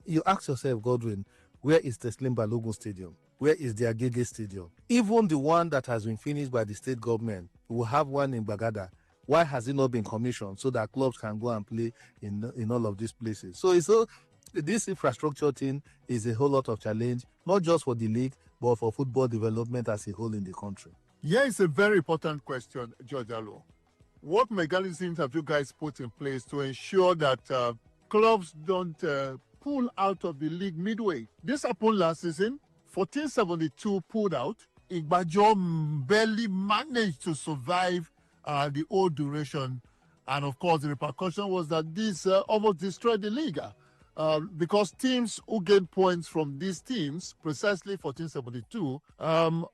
You ask yourself, Godwin, where is the Slim Balogun Stadium? Where is the Agege Stadium? Even the one that has been finished by the state government, we have one in Bagada. Why has it not been commissioned so that clubs can go and play in all of these places? So this infrastructure thing is a whole lot of challenge, not just for the league, but for football development as a whole in the country. Yeah, it's a very important question, George Allo. What mechanisms have you guys put in place to ensure that clubs don't pull out of the league midway? This happened last season. 1472 pulled out. Igbajo barely managed to survive the old duration. And of course, the repercussion was that this almost destroyed the league. Because teams who gained points from these teams, precisely 1472,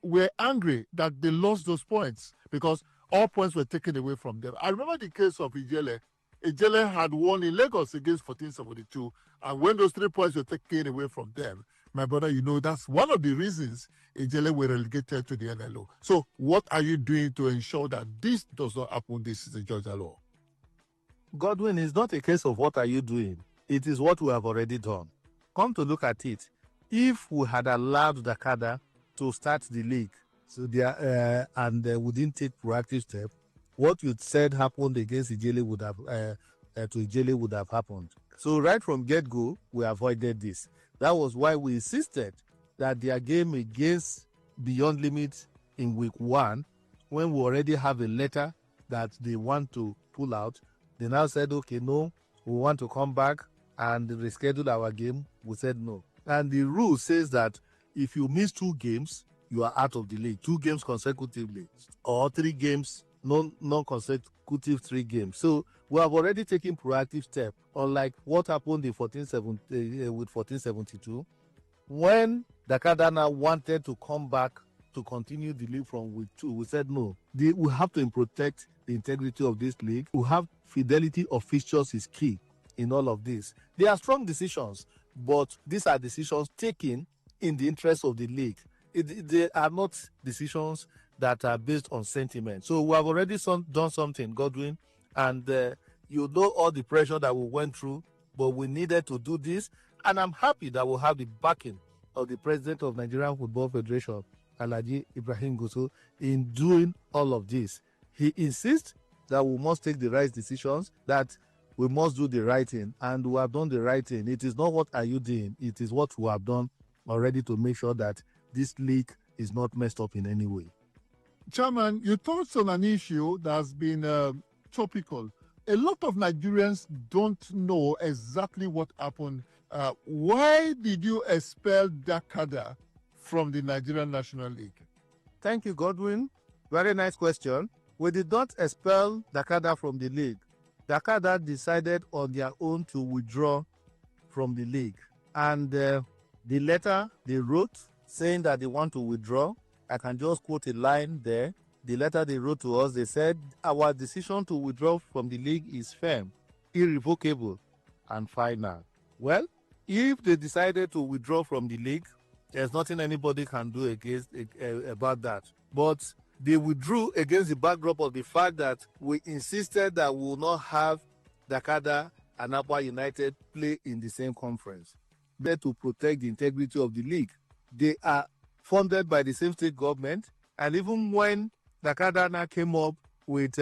were angry that they lost those points because all points were taken away from them. I remember the case of Ijele. Ijele had won in Lagos against 1472, and when those 3 points were taken away from them, my brother, you know, that's one of the reasons Ijele were relegated to the NLO. So what are you doing to ensure that this does not happen this season, George Allo? Godwin, it's not a case of what are you doing. It is what we have already done. Come to look at it. If we had allowed Dakada to start the league, we didn't take proactive steps, what you said happened against Ijele would have happened. So right from get-go, we avoided this. That was why we insisted that their game against Beyond Limits in week 1, when we already have a letter that they want to pull out, they now said, okay, no, we want to come back and reschedule our game. We said no. And the rule says that if you miss 2 games, you are out of the league, 2 games consecutively, or 3 games, non-consecutive 3 games. So we have already taken proactive steps, unlike what happened in 1472, when Dakada now wanted to come back to continue the league from week 2. We said no. We have to protect the integrity of this league. We have fidelity of fixtures is key in all of this. They are strong decisions, but these are decisions taken in the interest of the league. They are not decisions that are based on sentiment. So we have already done something, Godwin, and you know all the pressure that we went through, but we needed to do this, and I'm happy that we'll have the backing of the president of Nigerian Football Federation, Alhaji Ibrahim Gusau, in doing all of this. He insists that we must take the right decisions, that we must do the right thing, and we have done the right thing. It is not what are you doing, it is what we have done already to make sure that this league is not messed up in any way. Chairman, you touched on an issue that's been topical. A lot of Nigerians don't know exactly what happened. Why did you expel Dakada from the Nigerian National League? Thank you, Godwin. Very nice question. We did not expel Dakada from the league. Dakada decided on their own to withdraw from the league. And the letter they wrote saying that they want to withdraw, I can just quote a line there. The letter they wrote to us, they said, our decision to withdraw from the league is firm, irrevocable, and final. Well, if they decided to withdraw from the league, there's nothing anybody can do about that. But they withdrew against the backdrop of the fact that we insisted that we will not have Dakada and Akwa United play in the same conference. There to protect the integrity of the league. They are funded by the same state government, and even when Dakada now came up with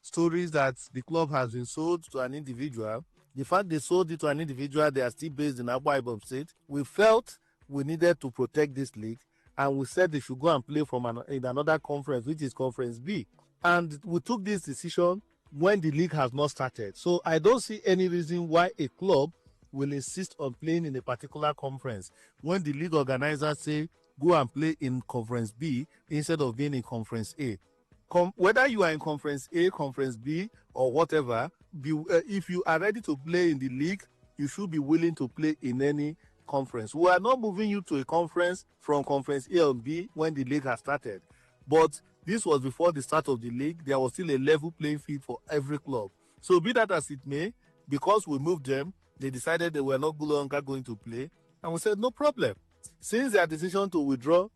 stories that the club has been sold to an individual, the fact they sold it to an individual, they are still based in Akwa Ibom State. We felt we needed to protect this league, and we said they should go and play in another conference, which is Conference B. And we took this decision when the league has not started. So I don't see any reason why a club will insist on playing in a particular conference when the league organizers say go and play in Conference B instead of being in Conference A. Whether you are in Conference A, Conference B, or whatever, if you are ready to play in the league, you should be willing to play in any conference. We are not moving you to a conference from Conference A or B when the league has started. But this was before the start of the league. There was still a level playing field for every club. So be that as it may, because we moved them, they decided they were no longer going to play. And we said, no problem. Since their decision to withdraw,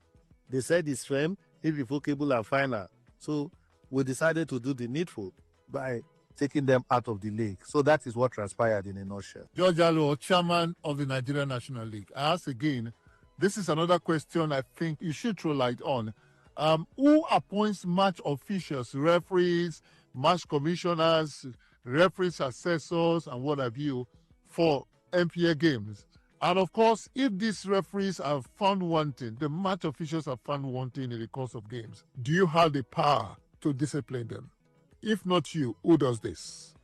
they said it's firm, irrevocable, and final. So we decided to do the needful by taking them out of the league. So that is what transpired in a nutshell. George Alo, chairman of the Nigerian National League. I ask again, this is another question I think you should throw light on. Who appoints match officials, referees, match commissioners, referees, assessors, and what have you for MPA games? And of course, if these referees are found wanting, the match officials are found wanting in the course of games, do you have the power to discipline them? If not you, who does this?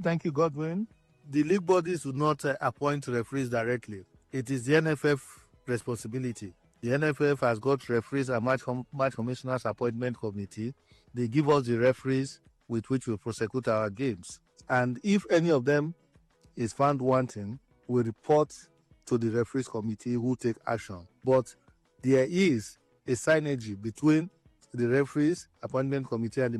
Thank you, Godwin. The league bodies do not appoint referees directly. It is the NFF responsibility. The NFF has got referees and match commissioners appointment committee. They give us the referees with which we prosecute our games. And if any of them is found wanting, we report to the referees committee who take action. But there is a synergy between the referees appointment committee and the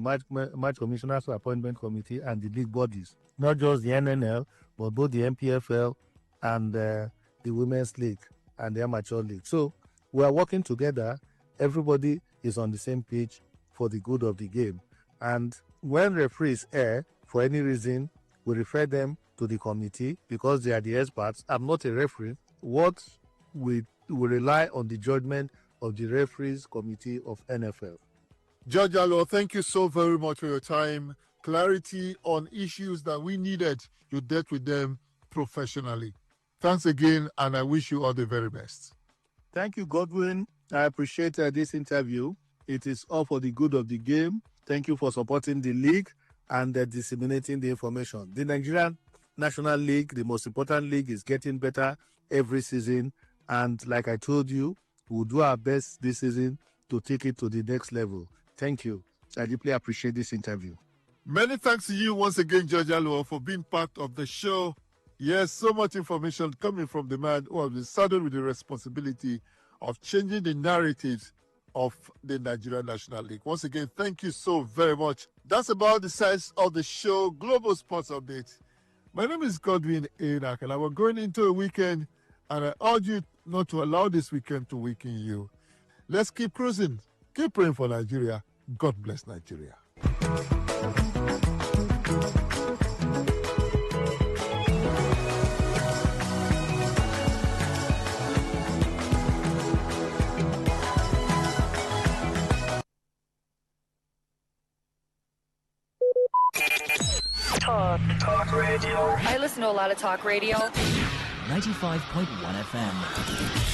match commissioners appointment committee and the league bodies, not just the NNL, but both the MPFL and the Women's League and the Amateur League. So we are working together. Everybody is on the same page for the good of the game. And when referees err for any reason, we refer them to the committee because they are the experts. I'm not a referee. What we rely on the judgment of the referees committee of NFL. George Alo, thank you so very much for your time. Clarity on issues that we needed. You dealt with them professionally. Thanks again, and I wish you all the very best. Thank you, Godwin. I appreciate this interview. It is all for the good of the game. Thank you for supporting the league and disseminating the information. The Nigerian National League, the most important league, is getting better every season. And like I told you, we'll do our best this season to take it to the next level. Thank you. I deeply appreciate this interview. Many thanks to you once again, George Alo, for being part of the show. Yes, so much information coming from the man who has been saddled with the responsibility of changing the narratives of the Nigerian National League. Once again, thank you so very much. That's about the size of the show, Global Sports Update. My name is Godwin Enoch, and we're going into a weekend, and I urge you not to allow this weekend to weaken you. Let's keep cruising. Keep praying for Nigeria. God bless Nigeria. Talk radio. I listen to a lot of talk radio. 95.1 FM.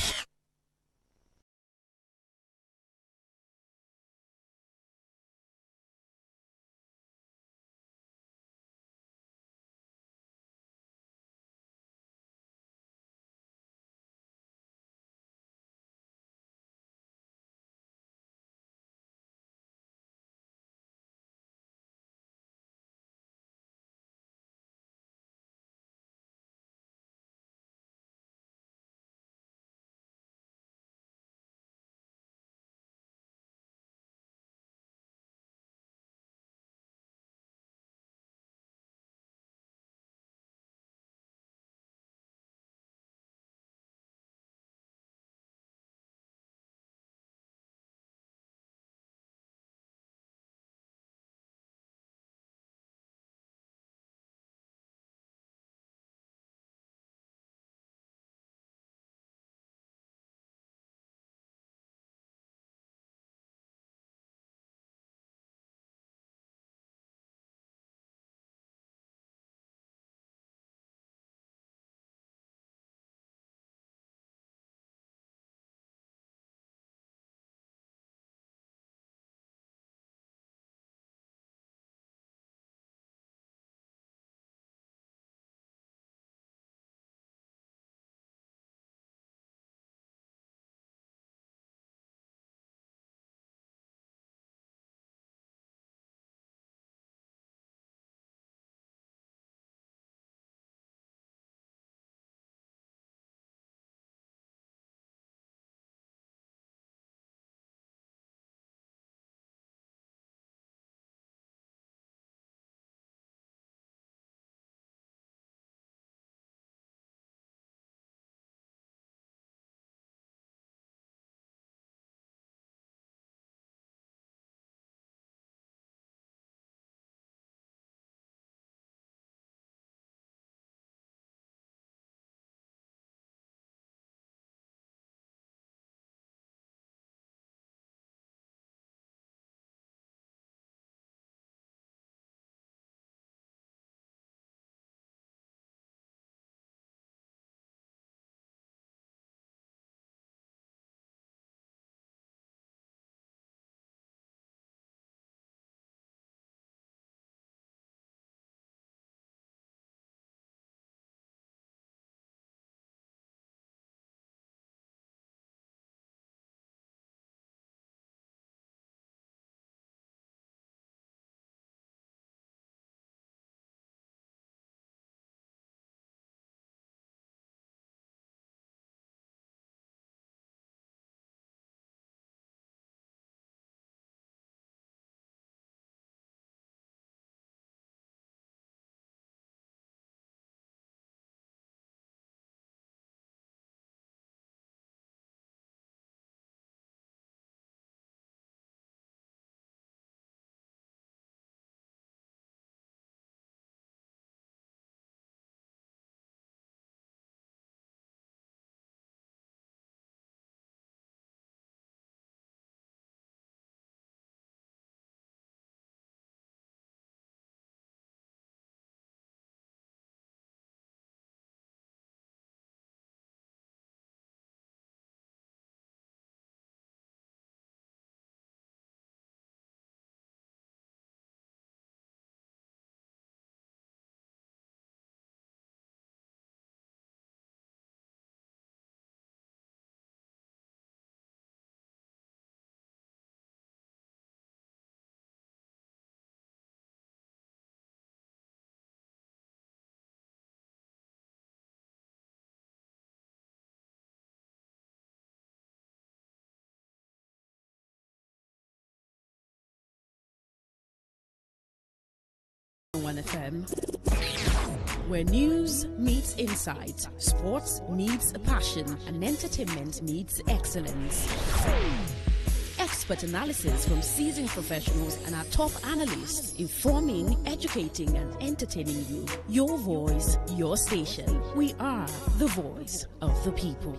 FM. Where news meets insight, sports meets passion, and entertainment meets excellence. Expert analysis from seasoned professionals and our top analysts, informing, educating, and entertaining you. Your voice, your station. We are the voice of the people.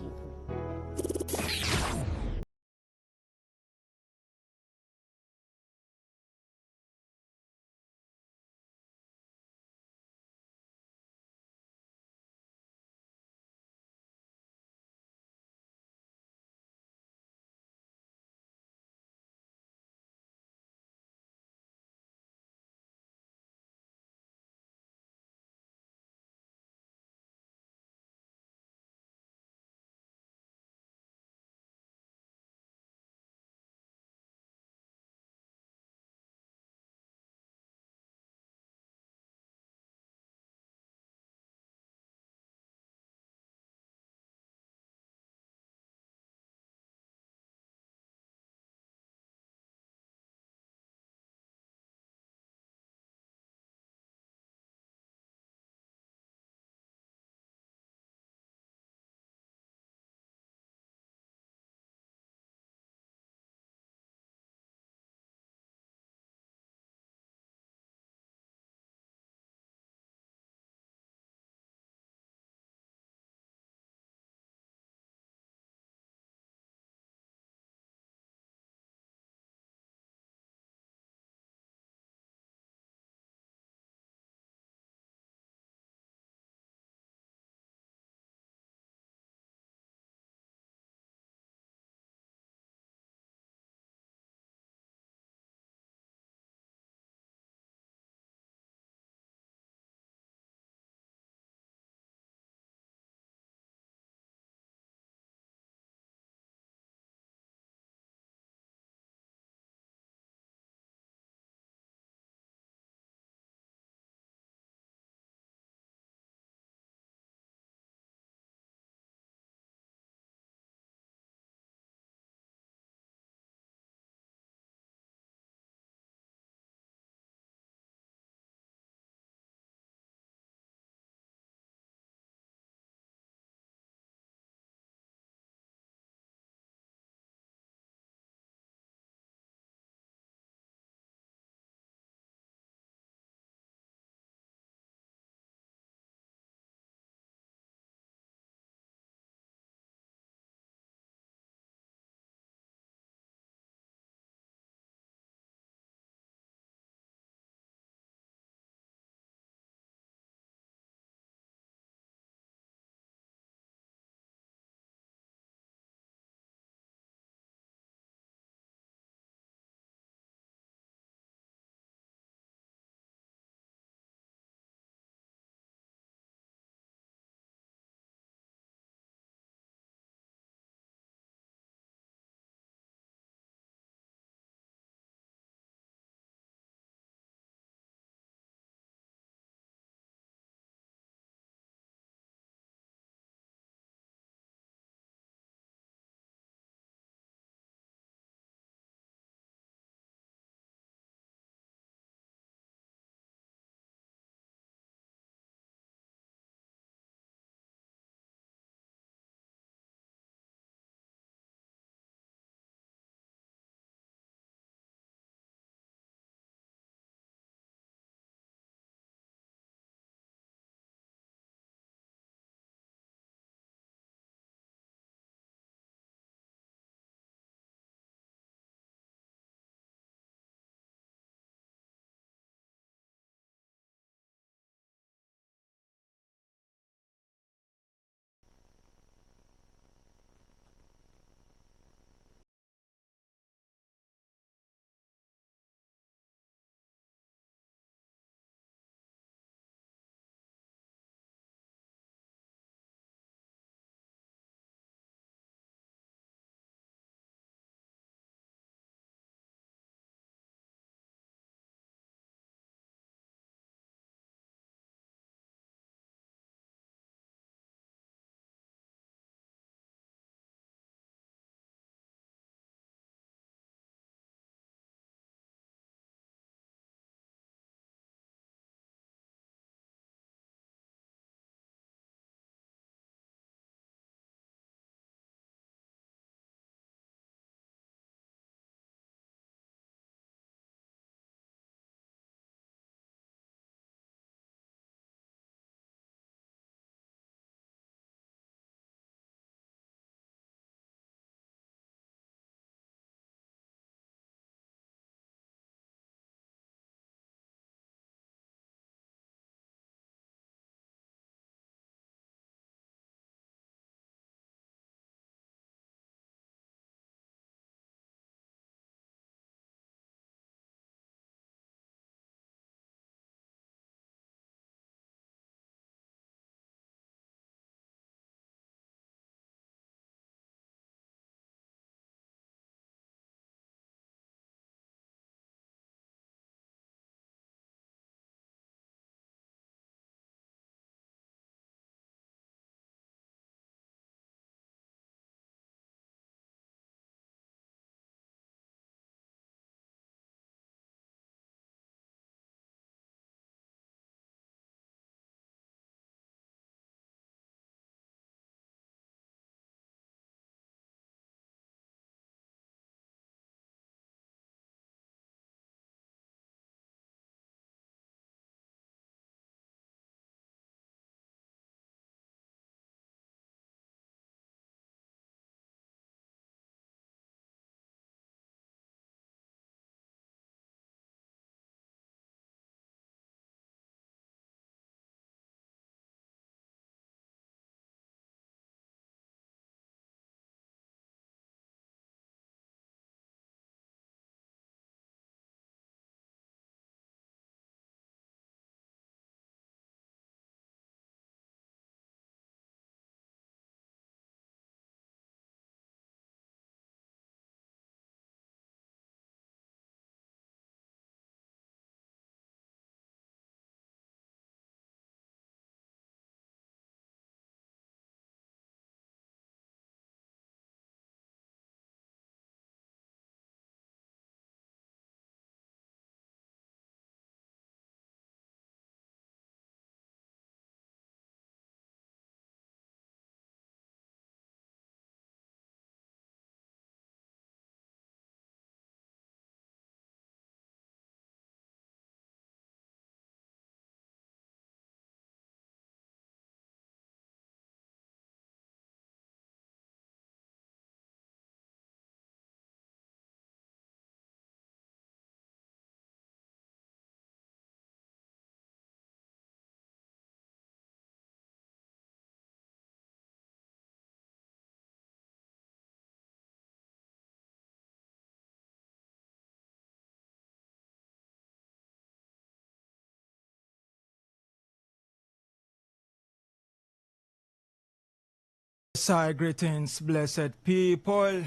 Most High greetings, blessed people.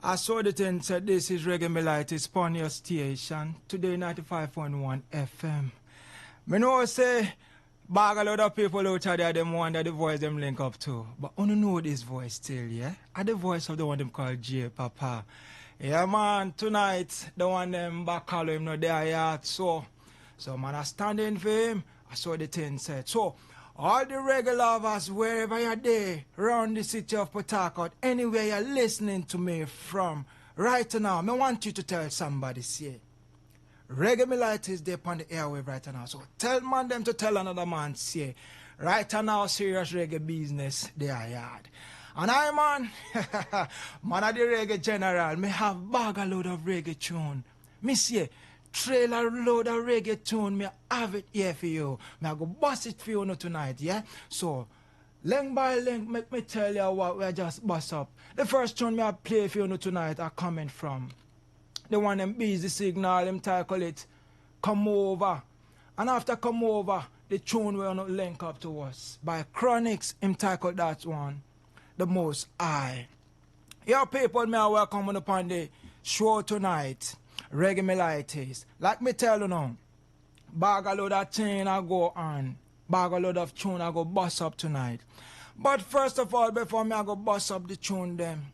I saw the thing said this is Reggae Melite upon your station, Today 95.1 FM. Me know say bag a lot of people out there them wonder the voice them link up to. But only know this voice still, yeah? And the voice of the one them called J Papa. Yeah man, tonight the one them back call him no there yet. So man I standing for him. I saw the thing said. So all the reggae lovers, wherever you're there, around the city of Port Harcourt, anywhere you're listening to me from, right now, I want you to tell somebody, say, Reggae Melite is there on the airwave right now. So tell man them to tell another man, say, right now, serious reggae business, they are yard. And I, man, man of the reggae general, me have bag a load of reggae tune. Me say, trailer load of reggae tune, me have it here for you. Me I go bust it for you now tonight, yeah? So, link by link, make me tell you what we just bust up. The first tune me I play for you now tonight are coming from the one them busy signal, them title it Come Over. And after Come Over, the tune will not link up to us. By Chronics, him title that one, The Most High. Your people, me are welcome upon the show tonight. Reggae Melite. Like me tell you now, bag a load of thing I go on. Bag a load of tune I go bust up tonight. But first of all, before me I go bust up the tune them,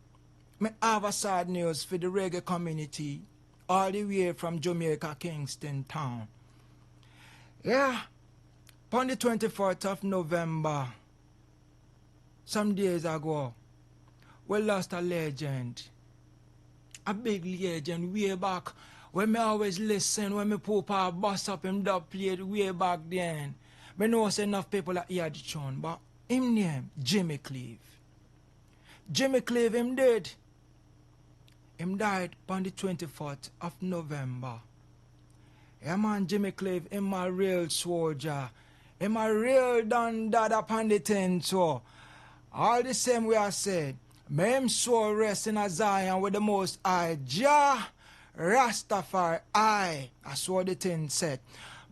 me have a sad news for the reggae community all the way from Jamaica, Kingston town. Yeah, on the 24th of November, some days ago, we lost a legend. A big legend way back when me always listen when me papa bust up him dub plate way back then. Me know say enough people that hear the tune, but him name Jimmy Cleve. Jimmy Cleve him dead. Him died on the 24th of November. Yeah man, Jimmy Cleve, him a real soldier. Him a real done dad upon the tent, so all the same way I said, may him soul rest in a Zion with the Most High Jah Rastafari. I saw the thing said.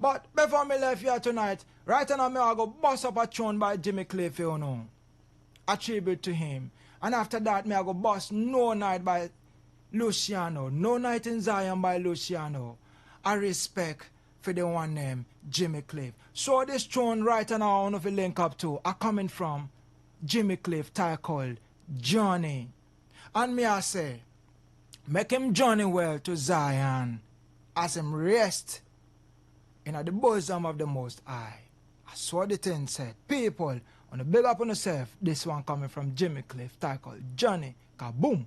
But before me left here tonight, right now me I go bust up a tune by Jimmy Cliff, you know. A tribute to him. And after that me I go bust No Night by Luciano. No Night in Zion by Luciano. I respect for the one named Jimmy Cliff. So this tune right now I want to link up to are coming from Jimmy Cliff, titled Johnny. And me I say, make him journey well to Zion as him rest in the bosom of the Most High. That's what the thing said. People, on the big up on yourself, this one coming from Jimmy Cliff, titled Johnny. Kaboom!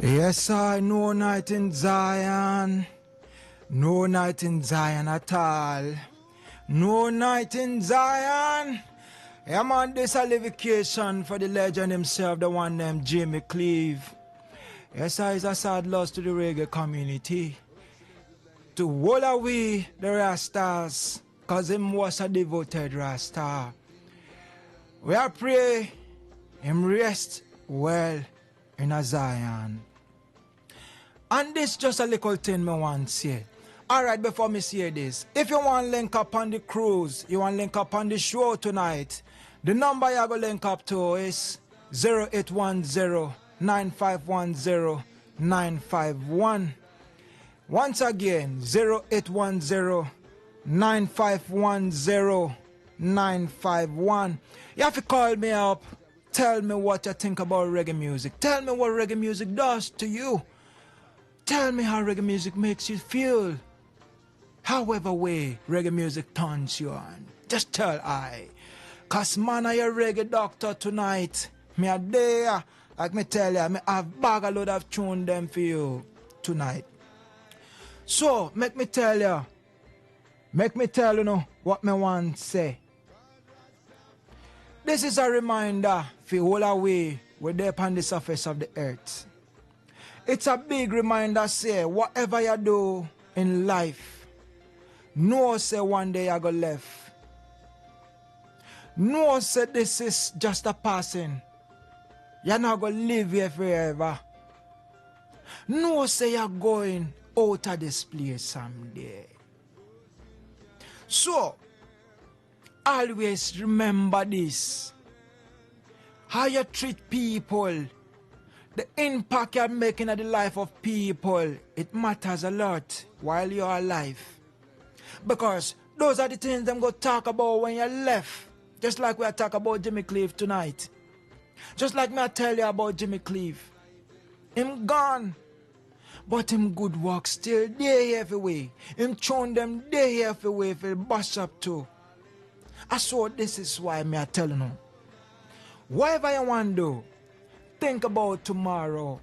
Yes, I no night in Zion. No night in Zion at all. No night in Zion. I'm on this alleviation for the legend himself, the one named Jimmy Cleve. Yes, I is a sad loss to the reggae community. To all away the Rastas, cause him was a devoted Rasta. We are pray him rest well in a Zion. And this just a little thing me want to say. Alright, before me say this, if you want to link up on the cruise, you want to link up on the show tonight, the number you go link up to is 0810-9510-951. Once again, 0810-9510-951. You have to call me up, tell me what you think about reggae music. Tell me what reggae music does to you. Tell me how reggae music makes you feel. However way reggae music turns you on. Just tell I. Cause man, I a reggae doctor tonight. Me a there. Like me tell you, me have bag a load of tune them for you tonight. So, make me tell you know what me want to say. This is a reminder for all away we're there upon the surface of the earth. It's a big reminder, say, whatever you do in life, know say one day you go left. Know say this is just a passing. You're not going to live here forever. Know say you're going out of this place someday. So, always remember this. How you treat people, the impact you're making on the life of people, it matters a lot while you're alive. Because those are the things I'm going to talk about when you're left. Just like we are talking about Jimmy Cleve tonight. Just like me I tell you about Jimmy Cleve. Him gone. But him good work still there everywhere. Him tune them there everywhere for bust up too. I saw this is why me I tell you. Whatever you want to do, think about tomorrow.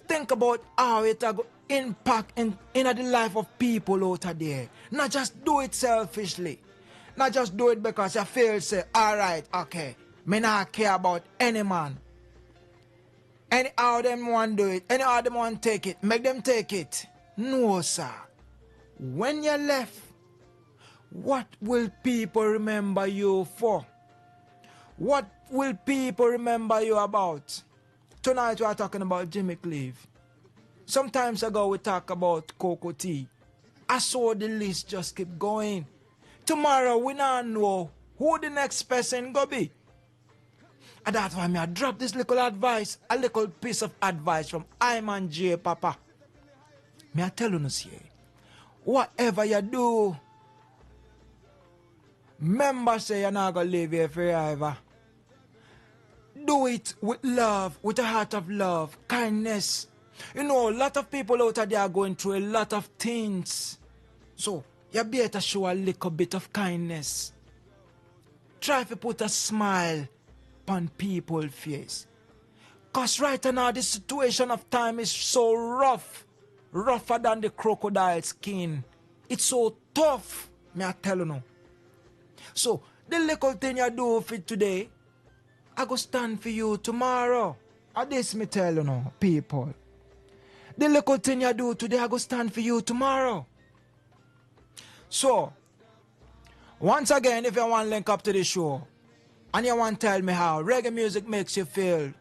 Think about how it will impact in the life of people out there. Not just do it selfishly. Not just do it because you feel say, alright, okay, me not care about any man. Any how them want do it, any how them want take it, make them take it. No, sir. When you left, what will people remember you for? What will people remember you about? Tonight we are talking about Jimmy Cleve. Sometimes ago we talk about Cocoa Tea. I saw the list just keep going. Tomorrow we not know who the next person go be. And that's why I drop this little advice, a little piece of advice from Iman J. Papa. Me I tell you, see, whatever you do, remember say you're not going to live here forever. Do it with love, with a heart of love, kindness. You know, a lot of people out there are going through a lot of things. So, you better show a little bit of kindness. Try to put a smile upon people's face. Because right now, the situation of time is so rough. Rougher than the crocodile skin. It's so tough, may I tell you now. So, the little thing you do for today, I go stand for you tomorrow. And this me tell you now, people. The little thing you do today, I go stand for you tomorrow. So, once again, if you want to link up to the show, and you want to tell me how reggae music makes you feel,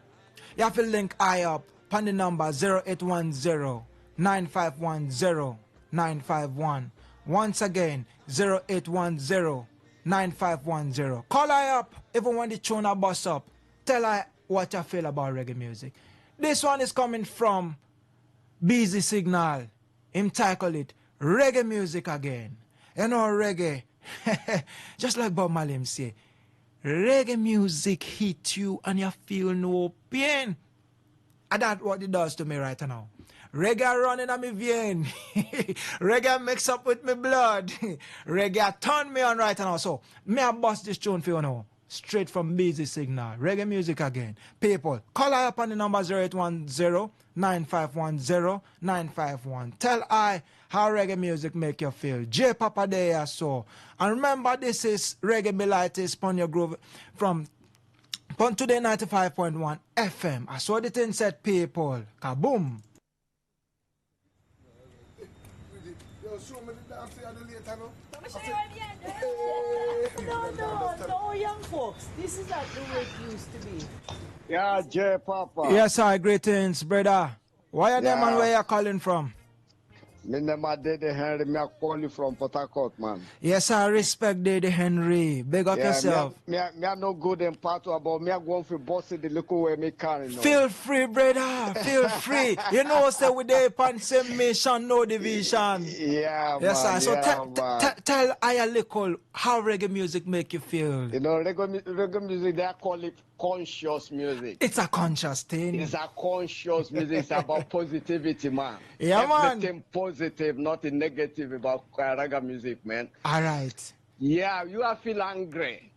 you have to link I up on the number 0810-9510-951. Once again, 0810-9510. Call I up even when the tune a bust up. Tell I what you feel about reggae music. This one is coming from Busy Signal. Him title it Reggae Music Again. You know reggae, just like Bob Marley say, reggae music hit you and you feel no pain. And that's what it does to me right now. Reggae running on my vein. Reggae mix up with my blood. Reggae turn me on right now. So, me I bust this tune for you now. straight from Busy Signal. Reggae music again. People, call I up on the number 0810-9510-951. Tell I how reggae music make you feel. J Papa there so. And remember, this is Reggae Militis Pon Your Groove from Today 95.1 FM. I saw the thing said, people. Kaboom. No, young folks. This is not the way it used to be. Yeah, J Papa. Yes, sir. Greetings, brother. Why your name and where you calling from? My name is Dede Henry. I call you from Port Harcourt, man. Yes, I respect Dede Henry. Big up yourself. Me no good in part about me. I go for bossy the local way me carry. Feel free, brother. Feel fray. You know, say we there upon same mission, no division. Yeah, yes, man. sir. So Yeah, tell I a little how reggae music make you feel. You know, reggae music, they call it conscious music. It's a conscious thing. It's a conscious music. It's about positivity, man. Yeah, man. Everything positive, nothing negative about reggae music, man. All right. Yeah, you are feel angry.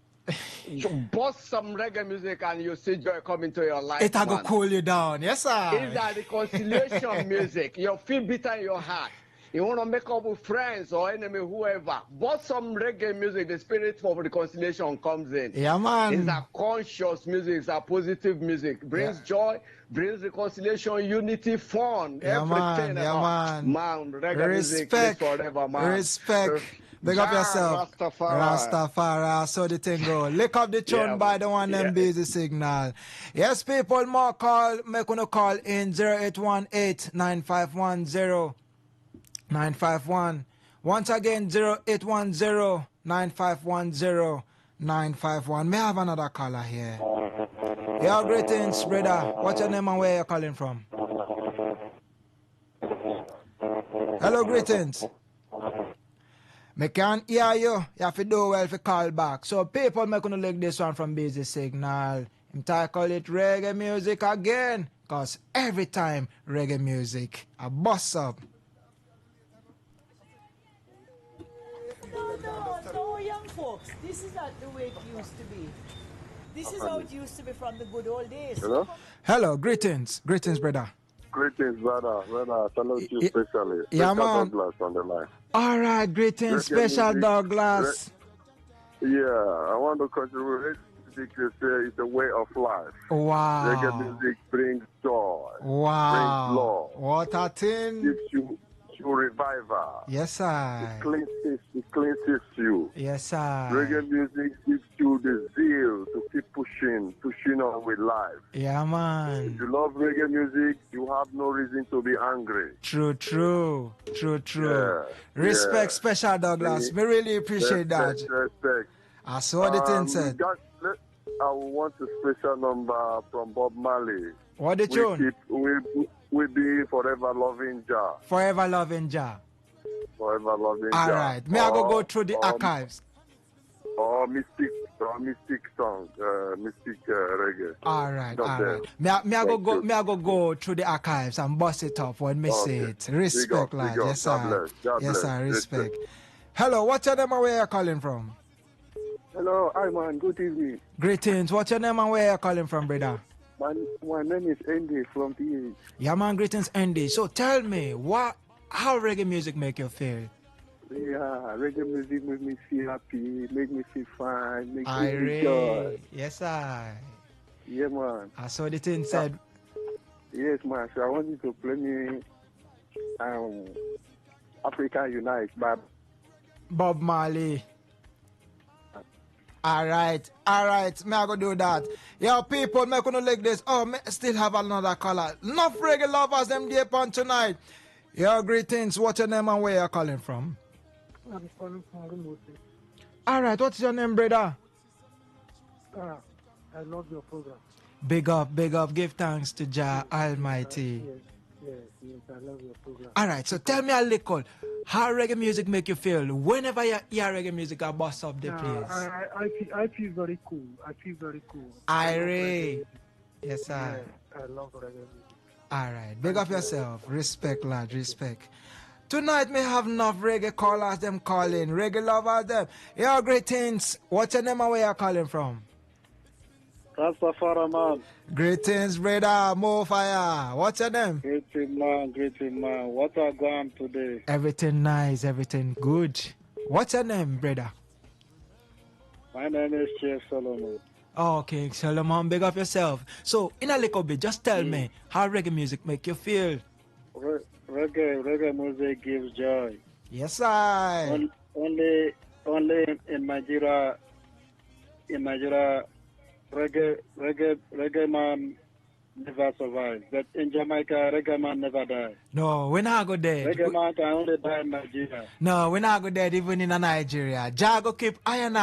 You bust some reggae music and you see joy coming to your life. It'll go cool you down. Yes, sir. It's a reconciliation music. You feel bitter in your heart. You want to make up with friends or enemy, whoever. But some reggae music, the spirit of reconciliation comes in. Yeah, man. It's a conscious music. It's a positive music. Brings joy, brings reconciliation, unity, fun. Yeah, everything. Man. Yeah, man. Man, reggae music is forever, man. Respect. Big up yourself. Rastafari. So the thing go. Lick up the tune by the one them Busy Signal. Yes, people, more call. Make one call in 0818-9510-951. Once again, 0810-9510-951. May I have another caller here? Yeah, greetings, brother. What's your name and where you calling from? Hello, greetings. Me can't hear you. You have to do well to call back. So people make gonna like this one from Busy Signal. I'm tired call it reggae music again. Cause every time reggae music, I bust up. No, young folks. This is not the way it used to be. This is how it used to be from the good old days. Hello? Hello, greetings. Greetings, brother. Greetings, brother. Salute you especially. Yeah, Special man. Douglas on the line. All right, greetings, Special Douglas. Yeah, I want to contribute. Music is it's a way of life. Wow. Reggae music brings joy. Wow. Brings love. What a thing. Gives you revival. Yes, sir. It cleanses you. Yes, sir. Reggae music gives you the zeal to keep pushing on with life. Yeah, man. If you love reggae music, you have no reason to be angry. True. Yeah. Respect, Special Douglas. We really appreciate that. Respect. I saw the thing said. I want a special number from Bob Marley. What the tune? We be forever loving Jah. Forever loving Jah. Forever loving Jah. All right. May I go through the archives? Or mystic song, mystic reggae. All right. May I go through the archives and bust it up when me say it. Respect, lad. Yes, sir. Yes, sir. Respect. Hello. What's your name and where you calling from? Hello, hi man. Good evening. Greetings. What's your name and where you calling from, brother? My name is Andy from PH. Yeah, man. Greetings, Andy. So tell me, how reggae music make you feel? Yeah, reggae music make me feel happy, make me feel fine, make me feel joy. Yes, sir. Yeah, man. I saw the thing said. Yes, man. So I want you to play me Africa Unite by Bob Marley. All right. May I go do that? Yo, people, me gonna like this. Oh, me still have another caller. Enough reggae lovers them deep on tonight. Yo, greetings. What's your name and where you calling from? I'm calling from remote. All right. What's your name, brother? I love your program. Big up. Give thanks to Jah Almighty. Yes, I love your program. All right. So tell me a little. How reggae music make you feel? Whenever you hear reggae music, I bust up the place. I feel very cool. Yes, sir. Yeah, I love reggae music. All right. Big up yourself. Respect, lad. Respect. Tonight, may have enough reggae callers them calling. Reggae lovers them. Yo, greetings. What's your name and where you calling from? Rastafari man. Greetings, brother. More fire. What's your name? Greeting man. What are going today? Everything nice, everything good. What's your name, brother? My name is Chief Solomon. Okay, Solomon, big up yourself. So, in a little bit, just tell me how reggae music make you feel. Reggae music gives joy. Yes, I. Only in Nigeria, reggae man never survive. But in Jamaica, reggae man never die. No, we're not go dead. Reggae man can only die in Nigeria. No, we're not go dead even in Nigeria. Jago keep iron.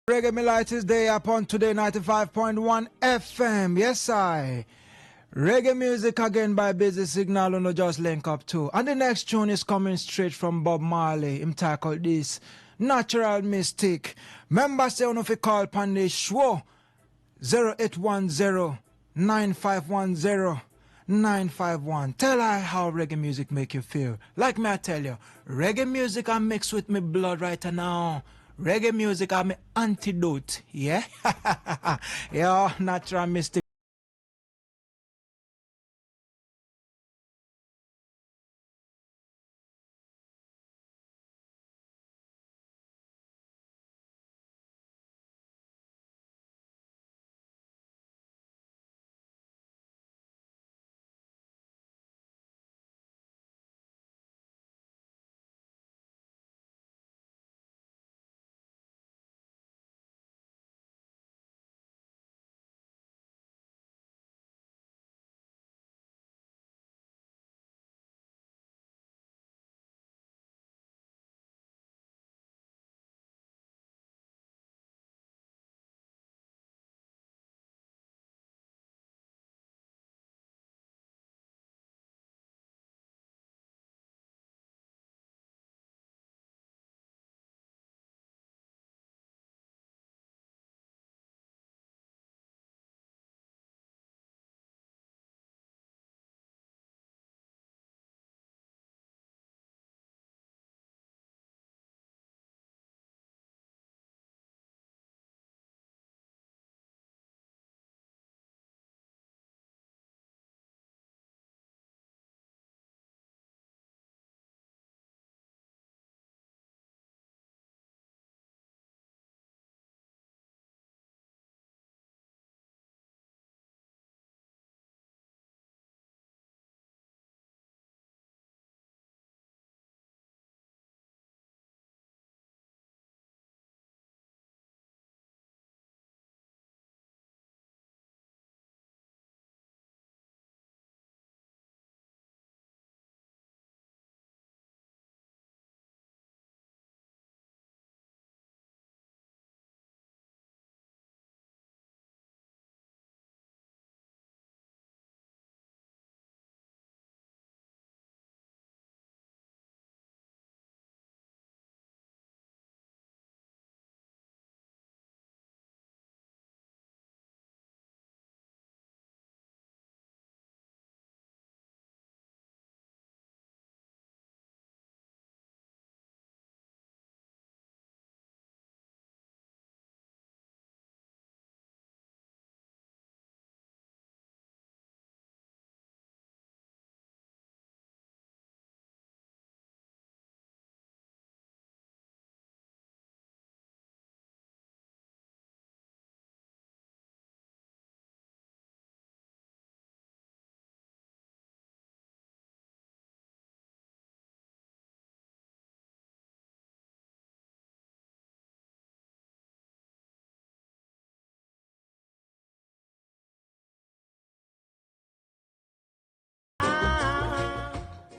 Reggae Milites Day upon Today 95.1 FM. Yes, I. Reggae music again by Busy Signal on just link up too. And the next tune is coming straight from Bob Marley. Him titled this Natural Mystic. Member say if you call upon the show 0810 9510 951. Tell her how reggae music make you feel. Like me I tell you, reggae music I mix with me blood right now. Reggae music are my antidote. Yeah? Yeah, Natural Mystic.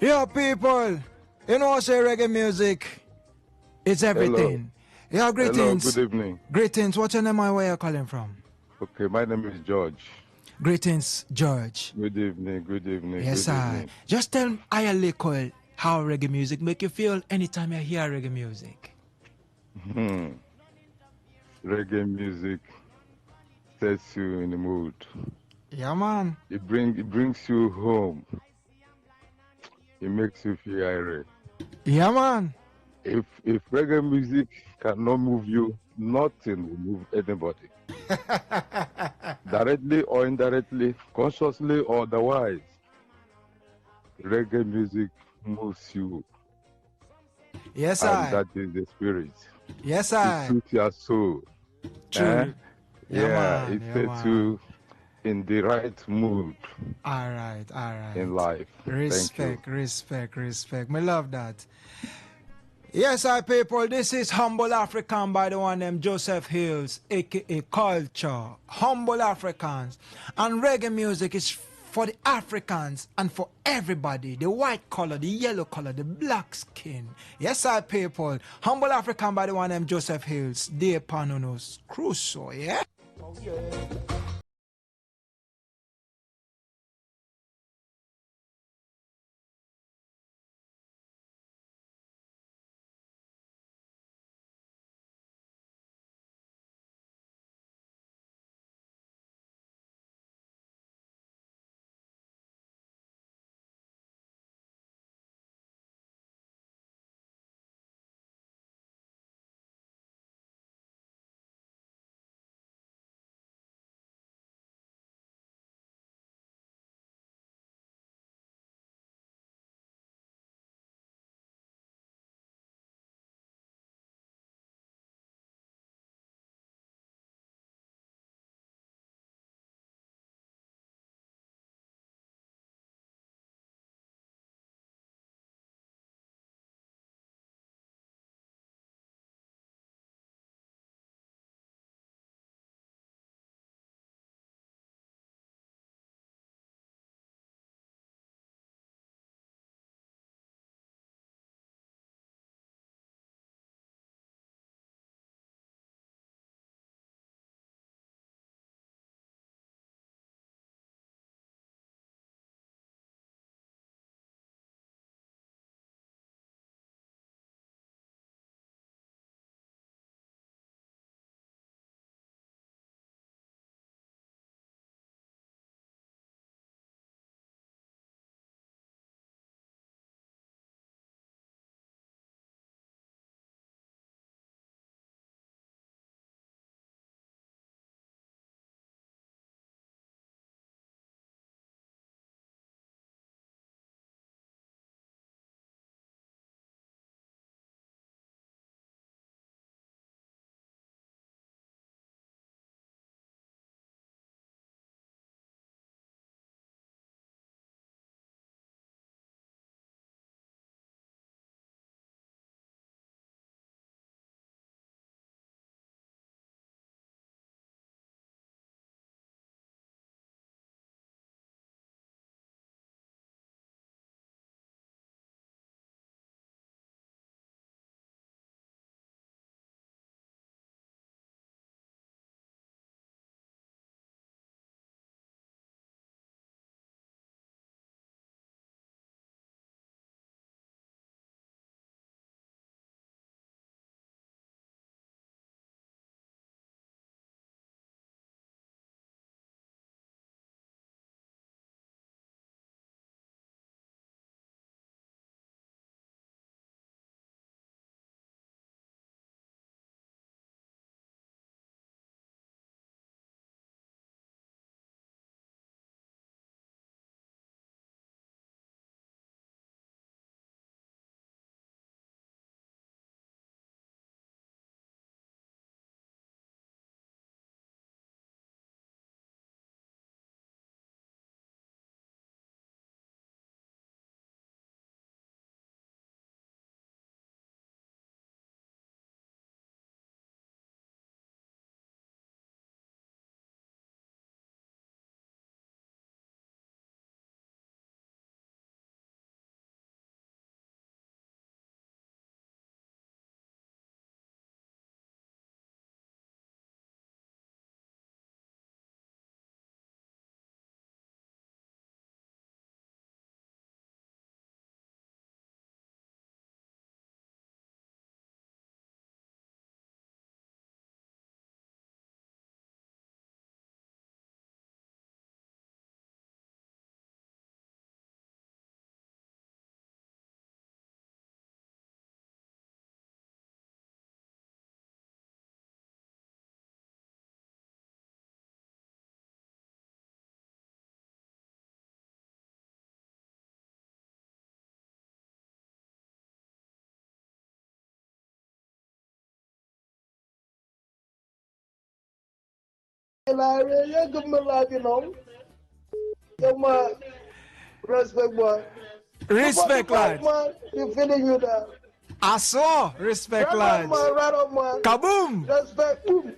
Yo, people, you know what say reggae music? It's everything. Yeah, greetings. Hello, good evening. Greetings. What's your name and where you calling from? Okay, my name is George. Greetings, George. Good evening, good evening, Yes, good sir. evening. Just tell I a little how reggae music make you feel anytime you hear reggae music. Reggae music sets you in the mood. Yeah, man. It brings you home. It makes you feel irate. Yeah, man. If reggae music cannot move you, nothing will move anybody. Directly or indirectly, consciously or otherwise, reggae music moves you. Yes, And I. that is the spirit. Yes, It I. suits your soul. True. Yeah, Yeah, man. it Yeah, sets man. you in the right mood All right, all right. in life. Thank you. Respect. Me love that. Yes, I people, this is Humble African by the one named Joseph Hills, aka Culture. Humble Africans. And reggae music is for the Africans and for everybody. The white color, the yellow color, the black skin. Yes, I people. Humble African by the one named Joseph Hills. De Panonos Crusoe, yeah? Oh, yeah. You give me like, you know. You man, respect, boy. Respect, lad. Man, you feeling you there. I saw. Respect, Right lads. on, man. Right on, man. Kaboom. Respect, boom.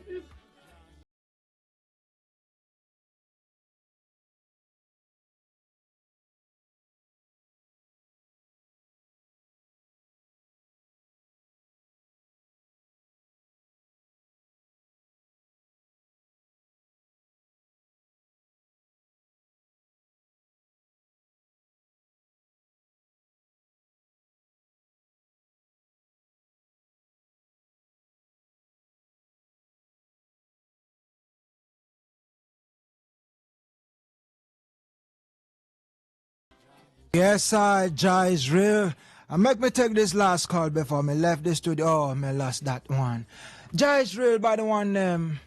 Yes, Jah is real. And make me take this last call before me left the studio. Oh, me lost that one. Jah is real by the one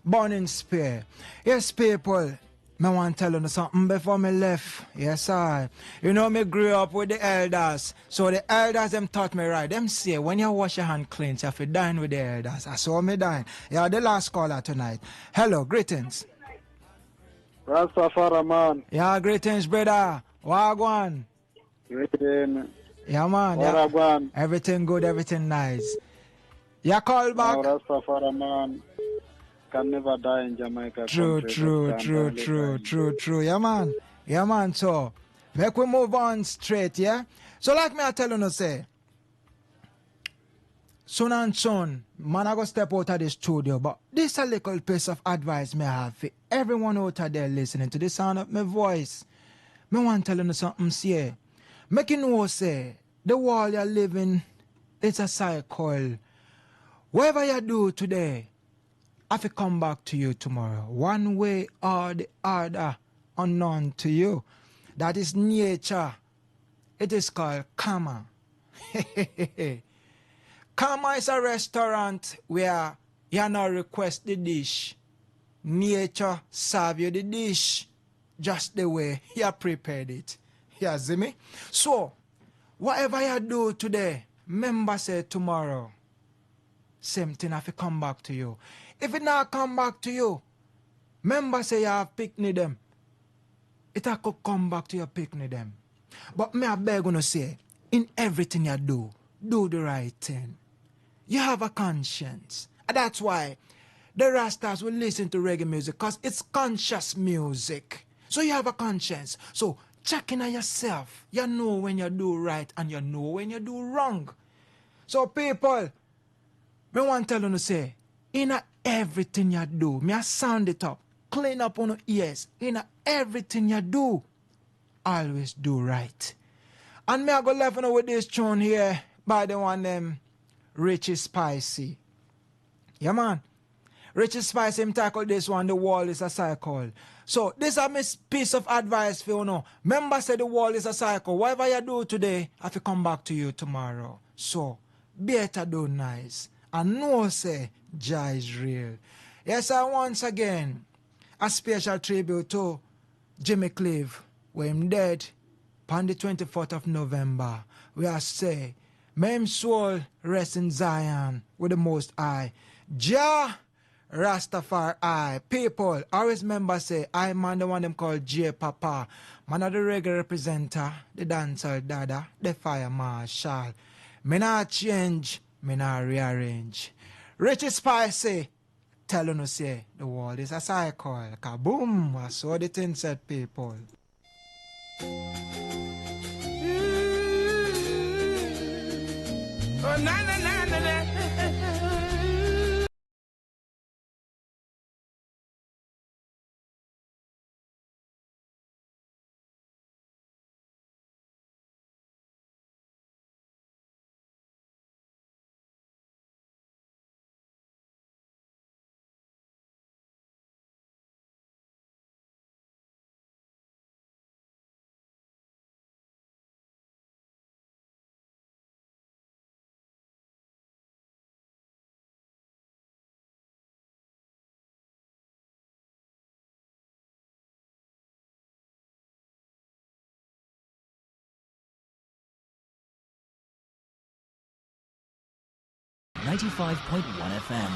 born in Spear. Yes, people. Me want to tell you something before me left. Yes, I. You know me grew up with the elders. So the elders them taught me right. Them say when you wash your hand clean, you have to dine with the elders. I saw me dine. Yeah, the last caller tonight. Hello, greetings. Rastafari man. Yeah, greetings, brother. Wagwan. Greetings. Yeah, man. Wagwan. Yeah. Everything good, everything nice. Yeah, call back. No, Rastafari man can never die in Jamaica True, country. true. Yeah, man. Yeah, man. So, make we move on straight, yeah? So, like me, I tell you, say, soon and soon, man, I go step out of the studio, but this a little piece of advice me have for everyone out there listening to the sound of my voice. Me want to tell you something, say, make you know, say, the world you're living, it's a cycle. Whatever you do today, I have to come back to you tomorrow. One way or the other, unknown to you. That is nature. It is called karma. Karma is a restaurant where you not request the dish. Nature serve you the dish just the way you prepared it. You see me? So, whatever you do today, remember say tomorrow, same thing have to come back to you. If it not come back to you, remember say you have picnic them. It could come back to your picnic them. But me I beg you to say, in everything you do the right thing. You have a conscience. And that's why the Rastas will listen to reggae music, because it's conscious music. So you have a conscience. So check in on yourself. You know when you do right and you know when you do wrong. So people, me want to tell you to say, in everything you do, me I sound it up, clean up on your ears. In everything you do, always do right. And me I go left with this tune here by the one Richie Spicy. Yeah, man. Richie Spicy him tackle this one, the world is a cycle. So this is a piece of advice for you know. Remember say the world is a cycle. Whatever you do today, I have to come back to you tomorrow. So better do nice. And know say Jah is real. Yes, I once again a special tribute to Jimmy Clive, when him dead on the 24th of November. We are say, may him soul rest in Zion with the Most High. Jah Rastafari. People, always remember say, I man the one them called J Papa. Man of the reggae representer, the dancer dada, the fire marshal. Me not change, me not rearrange. Richie Spicy, tell you say, the world is a cycle. Kaboom! I saw the thing said, people. Oh, na na na na na. .1 FM.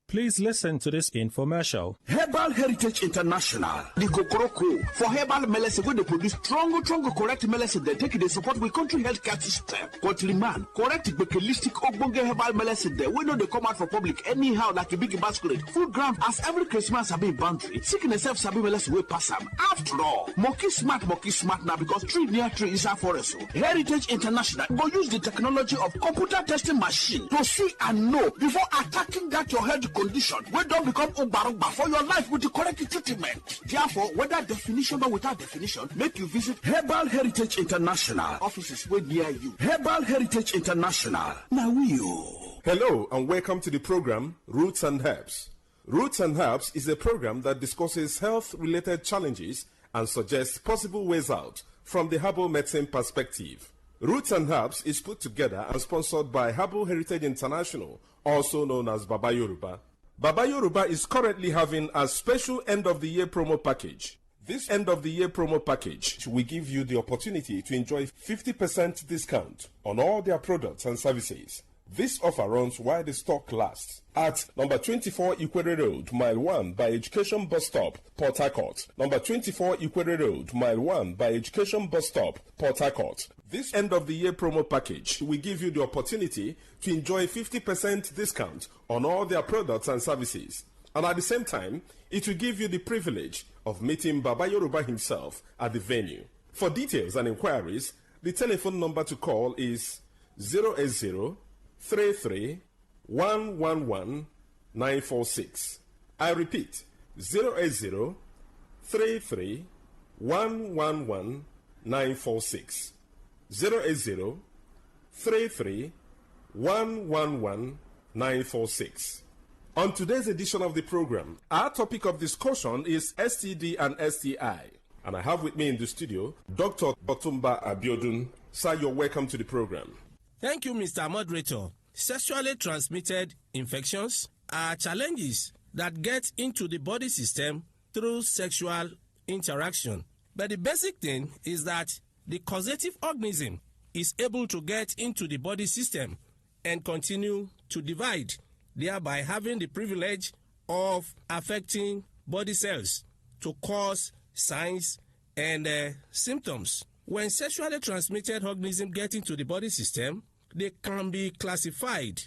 Please listen to this infomercial. Herbal Heritage International, the Kokoroko, for herbal medicine where they produce strong, correct medicine, they take it, they support with country healthcare system. Country man, correct bakelistic ogbonge herbal medicine there. We know they come out for public anyhow like a big basket. Food ground as every Christmas have been boundary. Seeking a self-sabi medicine will pass them. After all, monkey smart now because tree near tree is a forest. Heritage International will use the technology of computer testing machine to see and know before attacking that your health condition. We don't become umbarumba for your life with the correct treatment. Therefore, whether definition or without definition, make you visit Herbal Heritage International. Offices way near you. Herbal Heritage International. Now you. Hello and welcome to the program Roots and Herbs. Roots and Herbs is a program that discusses health-related challenges and suggests possible ways out from the herbal medicine perspective. Roots and Herbs is put together and sponsored by Herbal Heritage International, also known as Baba Yoruba. Baba Yoruba is currently having a special end-of-the-year promo package. This end-of-the-year promo package will give you the opportunity to enjoy 50% discount on all their products and services. This offer runs while the stock lasts at number 24 Ikwere Road, Mile 1 by Education Bus Stop, Port Harcourt. Number 24 Ikwere Road, Mile 1 by Education Bus Stop, Port Harcourt. This end-of-the-year promo package will give you the opportunity to enjoy 50% discount on all their products and services. And at the same time, it will give you the privilege of meeting Baba Yoruba himself at the venue. For details and inquiries, the telephone number to call is 080-33-111-946. I repeat, 080-33-111-946. 080-33-111-946. On today's edition of the program, our topic of discussion is STD and STI. And I have with me in the studio, Dr. Otumba Abiodun. Sir, you're welcome to the program. Thank you, Mr. Moderator. Sexually transmitted infections are challenges that get into the body system through sexual interaction. But the basic thing is that the causative organism is able to get into the body system and continue to divide, thereby having the privilege of affecting body cells to cause signs and symptoms. When sexually transmitted organisms get into the body system, they can be classified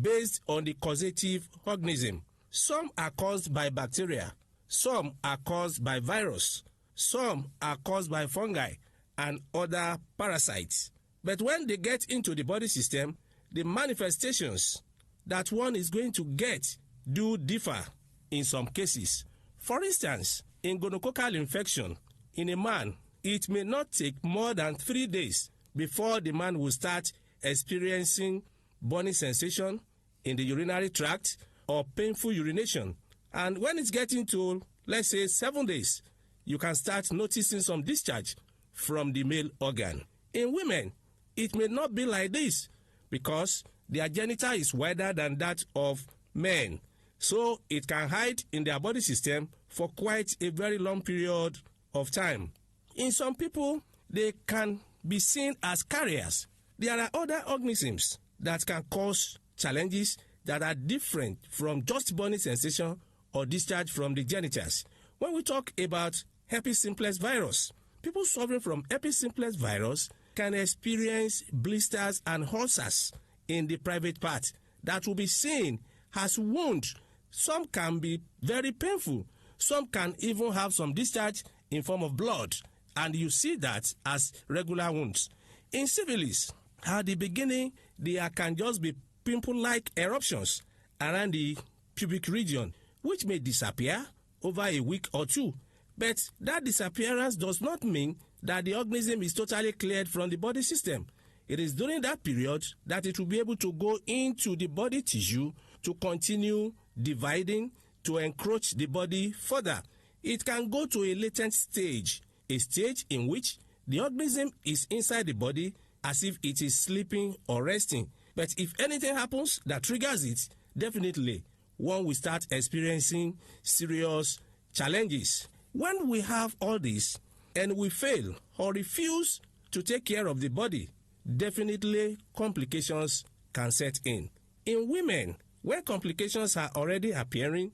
based on the causative organism. Some are caused by bacteria, some are caused by virus, some are caused by fungi and other parasites. But when they get into the body system, the manifestations that one is going to get do differ in some cases. For instance, in gonococcal infection, in a man, it may not take more than 3 days before the man will start experiencing burning sensation in the urinary tract or painful urination. And when it's getting to, let's say, 7 days, you can start noticing some discharge from the male organ. In women, it may not be like this because their genital is wider than that of men. So it can hide in their body system for quite a very long period of time. In some people, they can be seen as carriers. There are other organisms that can cause challenges that are different from just burning sensation or discharge from the genitals. When we talk about herpes simplex virus, people suffering from herpes simplex virus can experience blisters and ulcers in the private part that will be seen as wounds. Some can be very painful. Some can even have some discharge in form of blood, and you see that as regular wounds. In syphilis, at the beginning, there can just be pimple-like eruptions around the pubic region, which may disappear over a week or two. But that disappearance does not mean that the organism is totally cleared from the body system. It is during that period that it will be able to go into the body tissue to continue dividing, to encroach the body further. It can go to a latent stage, a stage in which the organism is inside the body as if it is sleeping or resting. But if anything happens that triggers it, definitely one will start experiencing serious challenges. When we have all this and we fail or refuse to take care of the body, definitely complications can set in. In women, When complications are already appearing,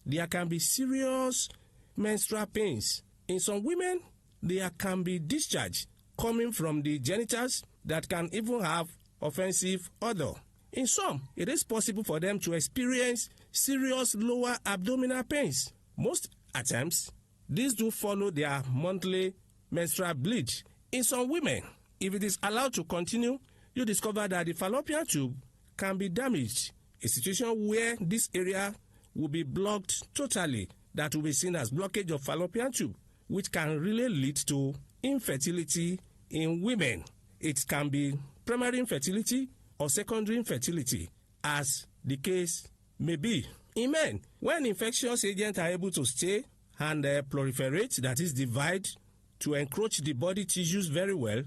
there can be serious menstrual pains. In some women, there can be discharge coming from the genitals that can even have offensive odor. In some, it is possible for them to experience serious lower abdominal pains. Most attempts, these do follow their monthly menstrual bleed. In some women, if it is allowed to continue, you discover that the fallopian tube can be damaged, a situation where this area will be blocked totally. That will be seen as blockage of fallopian tube, which can really lead to infertility in women. It can be primary infertility or secondary infertility, as the case may be. In men, when infectious agents are able to stay and proliferate, that is divide, to encroach the body tissues very well,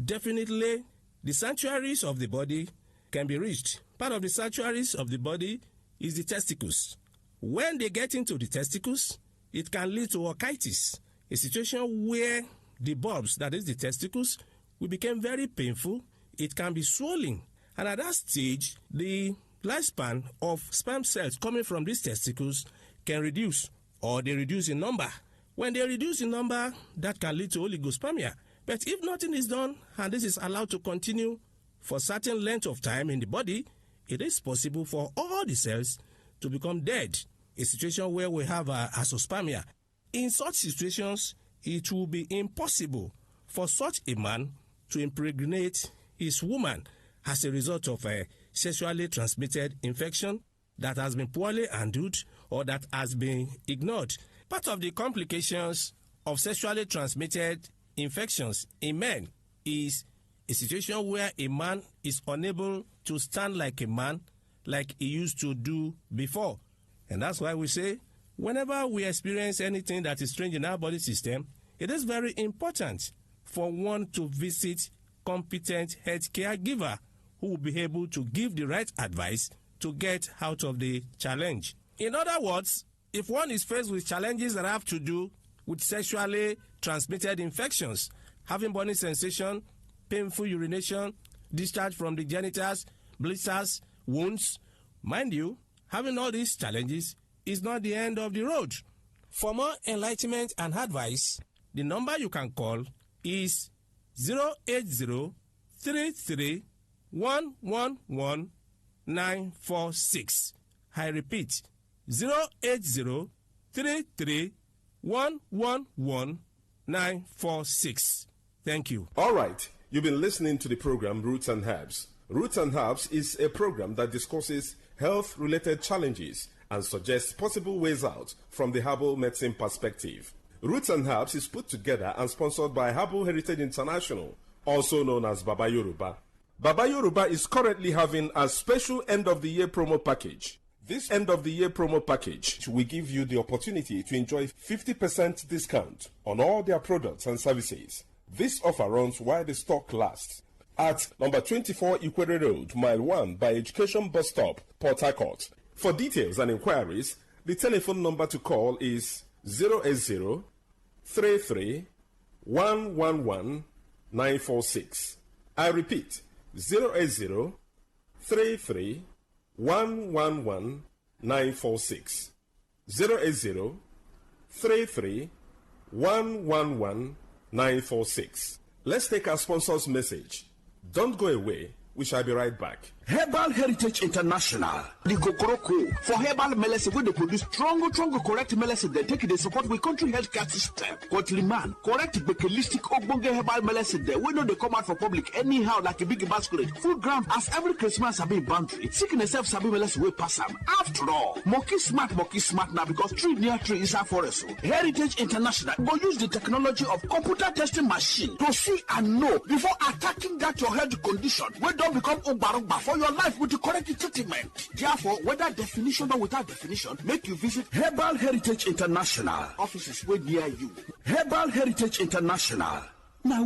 definitely the sanctuaries of the body can be reached. Part of the sanctuaries of the body is the testicles. When they get into the testicles, it can lead to orchitis, a situation where the bulbs, that is the testicles, will become very painful. It can be swollen. And at that stage, the lifespan of sperm cells coming from these testicles can reduce, or they reduce in number. When they reduce in number, that can lead to oligospermia. But if nothing is done, and this is allowed to continue for a certain length of time in the body, it is possible for all the cells to become dead, a situation where we have azoospermia. In such situations, it will be impossible for such a man to impregnate his woman as a result of a sexually transmitted infection that has been poorly handled or that has been ignored. Part of the complications of sexually transmitted infections in men is a situation where a man is unable to stand like a man like he used to do before. And that's why we say, whenever we experience anything that is strange in our body system, it is very important for one to visit competent health caregiver who will be able to give the right advice to get out of the challenge. In other words, if one is faced with challenges that have to do with sexually transmitted infections, having burning sensation, painful urination, discharge from the genitals, blisters, wounds, mind you, having all these challenges is not the end of the road. For more enlightenment and advice, the number you can call is 080-33-111-946. I repeat, 080-33-111-946. Thank you. All right. You've been listening to the program Roots and Herbs. Roots and Herbs is a program that discusses health-related challenges and suggests possible ways out from the herbal medicine perspective. Roots and Herbs is put together and sponsored by Herbal Heritage International, also known as Baba Yoruba. Baba Yoruba is currently having a special end-of-the-year promo package. This end-of-the-year promo package will give you the opportunity to enjoy 50% discount on all their products and services. This offer runs while the stock lasts. At number 24 Ikwere Road, Mile 1 by Education Bus Stop, Port Harcourt. For details and inquiries, the telephone number to call is 080-33-111-946. I repeat, 080-33-111-946. 080-33-111-946. Let's take our sponsor's message. Don't go away. We shall be right back. Herbal Heritage International, the Kokoroko, for herbal medicine, where they produce strong, correct medicine, they take it, they support with country health care system. Quatliman, correct, bakelistic, ogbonge herbal medicine, they know they come out for public anyhow, like a big basket. Full ground, as every Christmas, have been boundary. Sickness self, sabi medicine, will pass them. After all, monkey smart now, because tree near tree is a forest. Heritage International will use the technology of computer testing machine to see and know before attacking that your health condition. We don't become umbarumba for your life with the correct treatment. Therefore, whether definition or without definition, make you visit Herbal Heritage International. Offices way near you. Herbal Heritage International. Now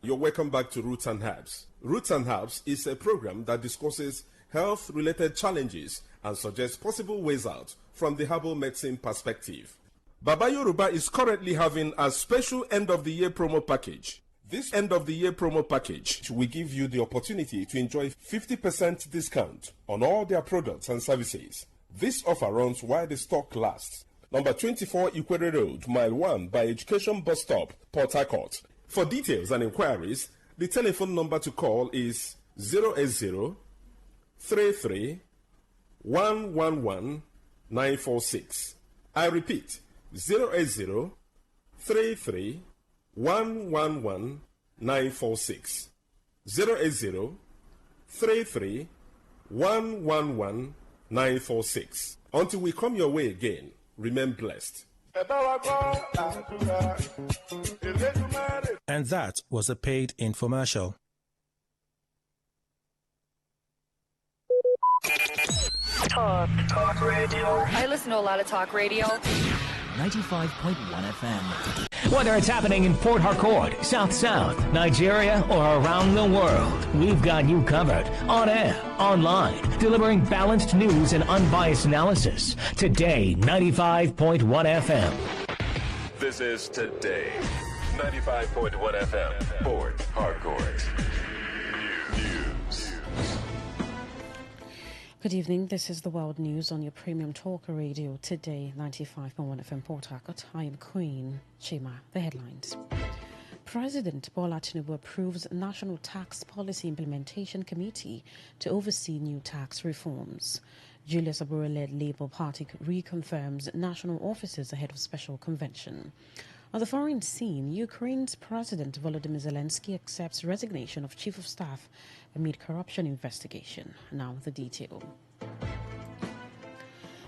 You're welcome back to Roots and Herbs. Roots and Herbs is a program that discusses health-related challenges and suggests possible ways out from the herbal medicine perspective. Baba Yoruba is currently having a special end-of-the-year promo package. This end of the year promo package will give you the opportunity to enjoy 50% discount on all their products and services. This offer runs while the stock lasts. Number 24 Ikwere Road, Mile 1 by Education Bus Stop, Port Harcourt. For details and inquiries, the telephone number to call is 080 33 111 946. I repeat, 080 33 111 946. 080 33 111 946. Until we come your way again, remain blessed. And that was a paid infomercial. Talk radio. I listen to a lot of talk radio. 95.1 FM. Whether it's happening in Port Harcourt, South South, Nigeria, or around the world, we've got you covered. On air, online, delivering balanced news and unbiased analysis. Today, 95.1 FM. This is Today, 95.1 FM, Port Harcourt. News. Good evening. This is the World News on your premium talker radio. Today, 95.1 FM Port Harcourt. I am Queen Chima. The headlines. President Bola Tinubu approves National Tax Policy Implementation Committee to oversee new tax reforms. Julius Abure-led Labour Party reconfirms national offices ahead of special convention. On the foreign scene, Ukraine's President Volodymyr Zelensky accepts resignation of Chief of Staff amid corruption investigation. Now the detail.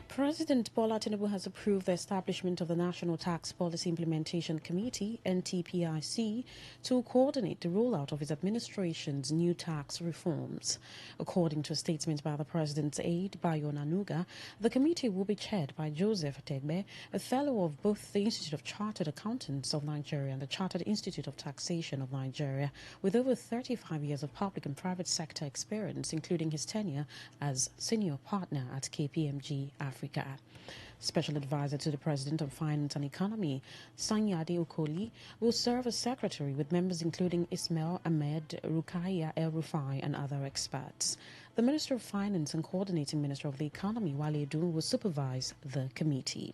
President Bola Tinubu has approved the establishment of the National Tax Policy Implementation Committee, NTPIC, to coordinate the rollout of his administration's new tax reforms. According to a statement by the President's aide, Bayo Nanuga, the committee will be chaired by Joseph Tegbe, a fellow of both the Institute of Chartered Accountants of Nigeria and the Chartered Institute of Taxation of Nigeria, with over 35 years of public and private sector experience, including his tenure as senior partner at KPMG Africa. Special Advisor to the President on Finance and Economy, Sanyade Okoli, will serve as secretary with members including Ismail Ahmed, Rukaiya El Rufai and other experts. The Minister of Finance and Coordinating Minister of the Economy, Wale Edun, will supervise the committee.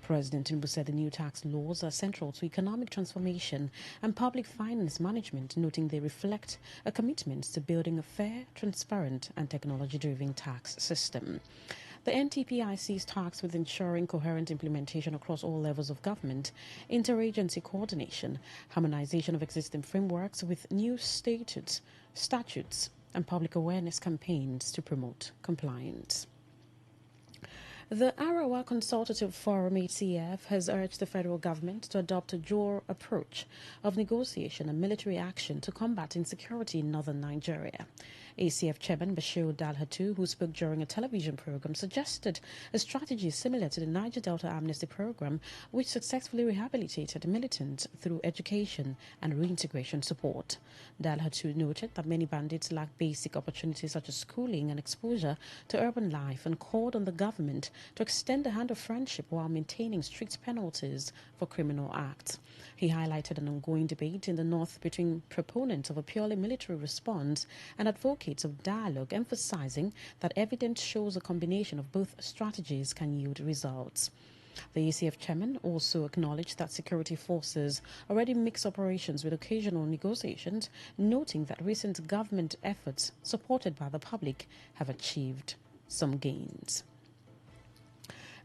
President Tinubu said the new tax laws are central to economic transformation and public finance management, noting they reflect a commitment to building a fair, transparent and technology-driven tax system. The NTPIC is tasked with ensuring coherent implementation across all levels of government, interagency coordination, harmonization of existing frameworks with new statutes, and public awareness campaigns to promote compliance. The Arawa Consultative Forum, ACF, has urged the federal government to adopt a dual approach of negotiation and military action to combat insecurity in northern Nigeria. ACF Chairman Bashir Dalhatu, who spoke during a television program, suggested a strategy similar to the Niger Delta Amnesty Program, which successfully rehabilitated militants through education and reintegration support. Dalhatu noted that many bandits lack basic opportunities such as schooling and exposure to urban life and called on the government to extend the hand of friendship while maintaining strict penalties for criminal acts. He highlighted an ongoing debate in the north between proponents of a purely military response and advocates of dialogue, emphasizing that evidence shows a combination of both strategies can yield results. The ACF chairman also acknowledged that security forces already mix operations with occasional negotiations, noting that recent government efforts supported by the public have achieved some gains.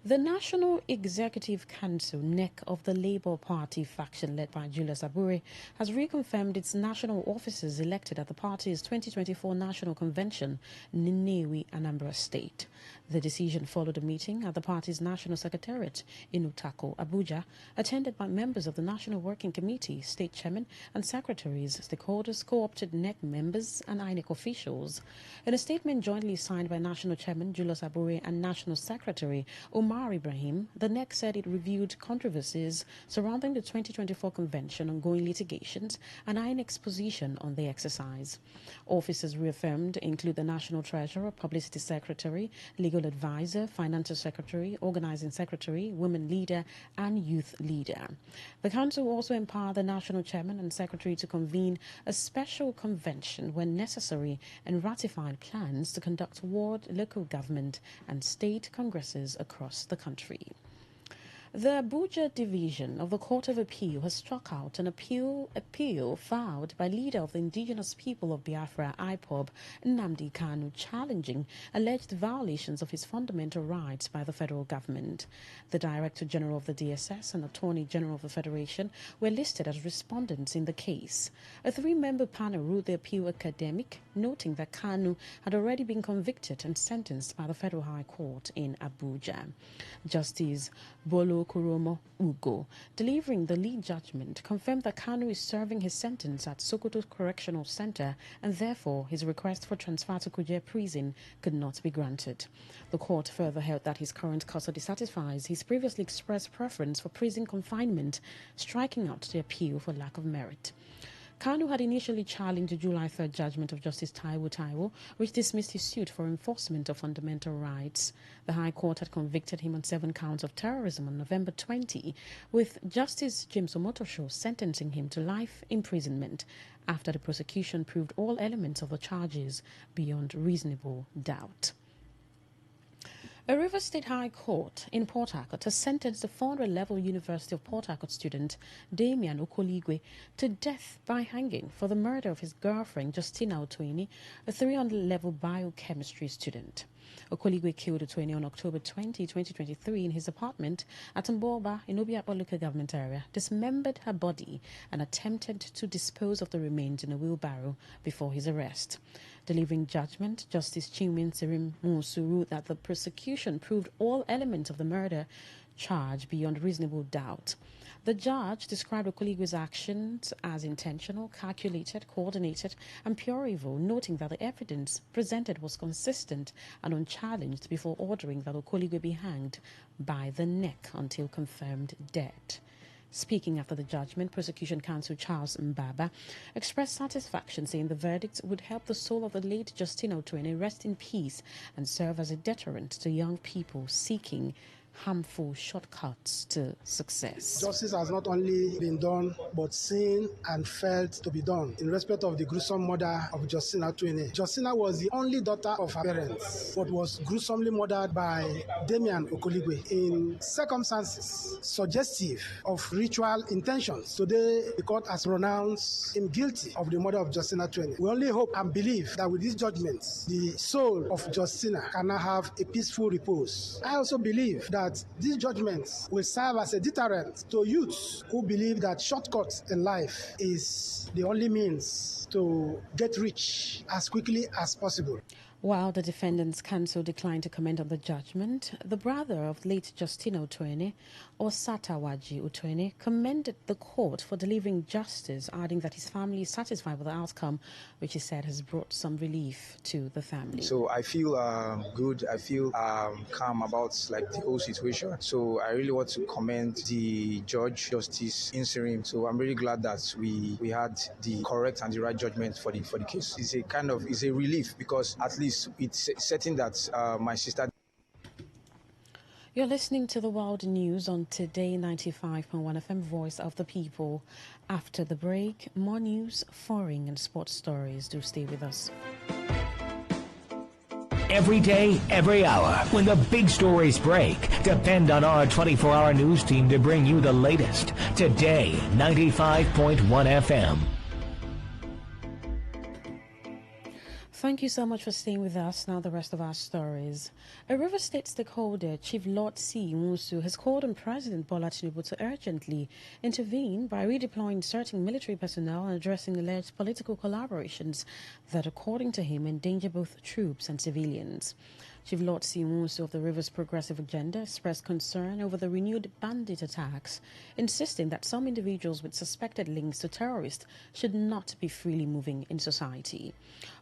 The National Executive Council, NEC, of the Labour Party faction led by Julius Abure has reconfirmed its national officers elected at the party's 2024 National Convention, Nnewi, Anambra State. The decision followed a meeting at the party's National Secretariat in Utako, Abuja, attended by members of the National Working Committee, state chairman and secretaries, stakeholders, co-opted NEC members and INEC officials. In a statement jointly signed by National Chairman Julius Abure and National Secretary Omar Omar Ibrahim, the NEC said it reviewed controversies surrounding the 2024 Convention on Ongoing Litigations and INEC's position on the exercise. Officers reaffirmed include the National Treasurer, Publicity Secretary, Legal Advisor, Financial Secretary, Organizing Secretary, Women Leader, and Youth Leader. The Council also empowered the National Chairman and Secretary to convene a special convention when necessary and ratified plans to conduct ward, local government, and state congresses across the country. The Abuja Division of the Court of Appeal has struck out an appeal filed by leader of the indigenous people of Biafra, IPOB, Nnamdi Kanu, challenging alleged violations of his fundamental rights by the federal government. The Director General of the DSS and Attorney General of the Federation were listed as respondents in the case. A three-member panel ruled the appeal academic, noting that Kanu had already been convicted and sentenced by the Federal High Court in Abuja. Justice Bolo Kuromo Ugo, delivering the lead judgment, confirmed that Kanu is serving his sentence at Sokoto Correctional Center and therefore his request for transfer to Kuje prison could not be granted. The court further held that his current custody satisfies his previously expressed preference for prison confinement, striking out the appeal for lack of merit. Kanu had initially challenged the July 3rd judgment of Justice Taiwo, which dismissed his suit for enforcement of fundamental rights. The High Court had convicted him on 7 counts of terrorism on November 20, with Justice James Omotosho sentencing him to life imprisonment after the prosecution proved all elements of the charges beyond reasonable doubt. A Rivers State High Court in Port Harcourt has sentenced the 400-level University of Port Harcourt student Damian Okoligwe to death by hanging for the murder of his girlfriend Justina Otweni, a 300-level biochemistry student. Okoligwe killed Otweni on October 20, 2023 in his apartment at Mboba in Obiakpo local government area, dismembered her body and attempted to dispose of the remains in a wheelbarrow before his arrest. Delivering judgment, Justice Chinmin Sirim Musu ruled that the prosecution proved all elements of the murder charge beyond reasonable doubt. The judge described Okoligwe's actions as intentional, calculated, coordinated, and pure evil, noting that the evidence presented was consistent and unchallenged before ordering that Okoligwe be hanged by the neck until confirmed dead. Speaking after the judgment, Prosecution Counsel Charles Mbaba expressed satisfaction, saying the verdict would help the soul of the late Justina Otweni rest in peace and serve as a deterrent to young people seeking harmful shortcuts to success. Justice has not only been done, but seen and felt to be done in respect of the gruesome murder of Justina Otweni. Justina was the only daughter of her parents, but was gruesomely murdered by Damian Okoligwe in circumstances suggestive of ritual intentions. Today, the court has pronounced him guilty of the murder of Justina Otweni. We only hope and believe that with these judgments, the soul of Justina can now have a peaceful repose. I also believe that these judgments will serve as a deterrent to youths who believe that shortcuts in life is the only means to get rich as quickly as possible. While the defendant's counsel declined to comment on the judgment, the brother of late Justina Otweni, Osatawaji Otweni, commended the court for delivering justice, adding that his family is satisfied with the outcome, which he said has brought some relief to the family. So I feel good. I feel calm about the whole situation. So I really want to commend the judge, Justice Inserim. So I'm really glad that we had the correct and the right judgment for the case. It's a relief, because at least it's certain that my sister. You're listening to the World News on Today 95.1 FM, Voice of the People. After the break, more news, foreign and sports stories. Do stay with us. Every day, every hour, when the big stories break, depend on our 24-hour news team to bring you the latest. Today 95.1 FM. Thank you so much for staying with us. Now the rest of our stories. A River State stakeholder, Chief Lord C. Musu, has called on President Bola Tinubu to urgently intervene by redeploying certain military personnel and addressing alleged political collaborations that, according to him, endanger both troops and civilians. Chief Lord Simusu of the Rivers Progressive Agenda expressed concern over the renewed bandit attacks, insisting that some individuals with suspected links to terrorists should not be freely moving in society.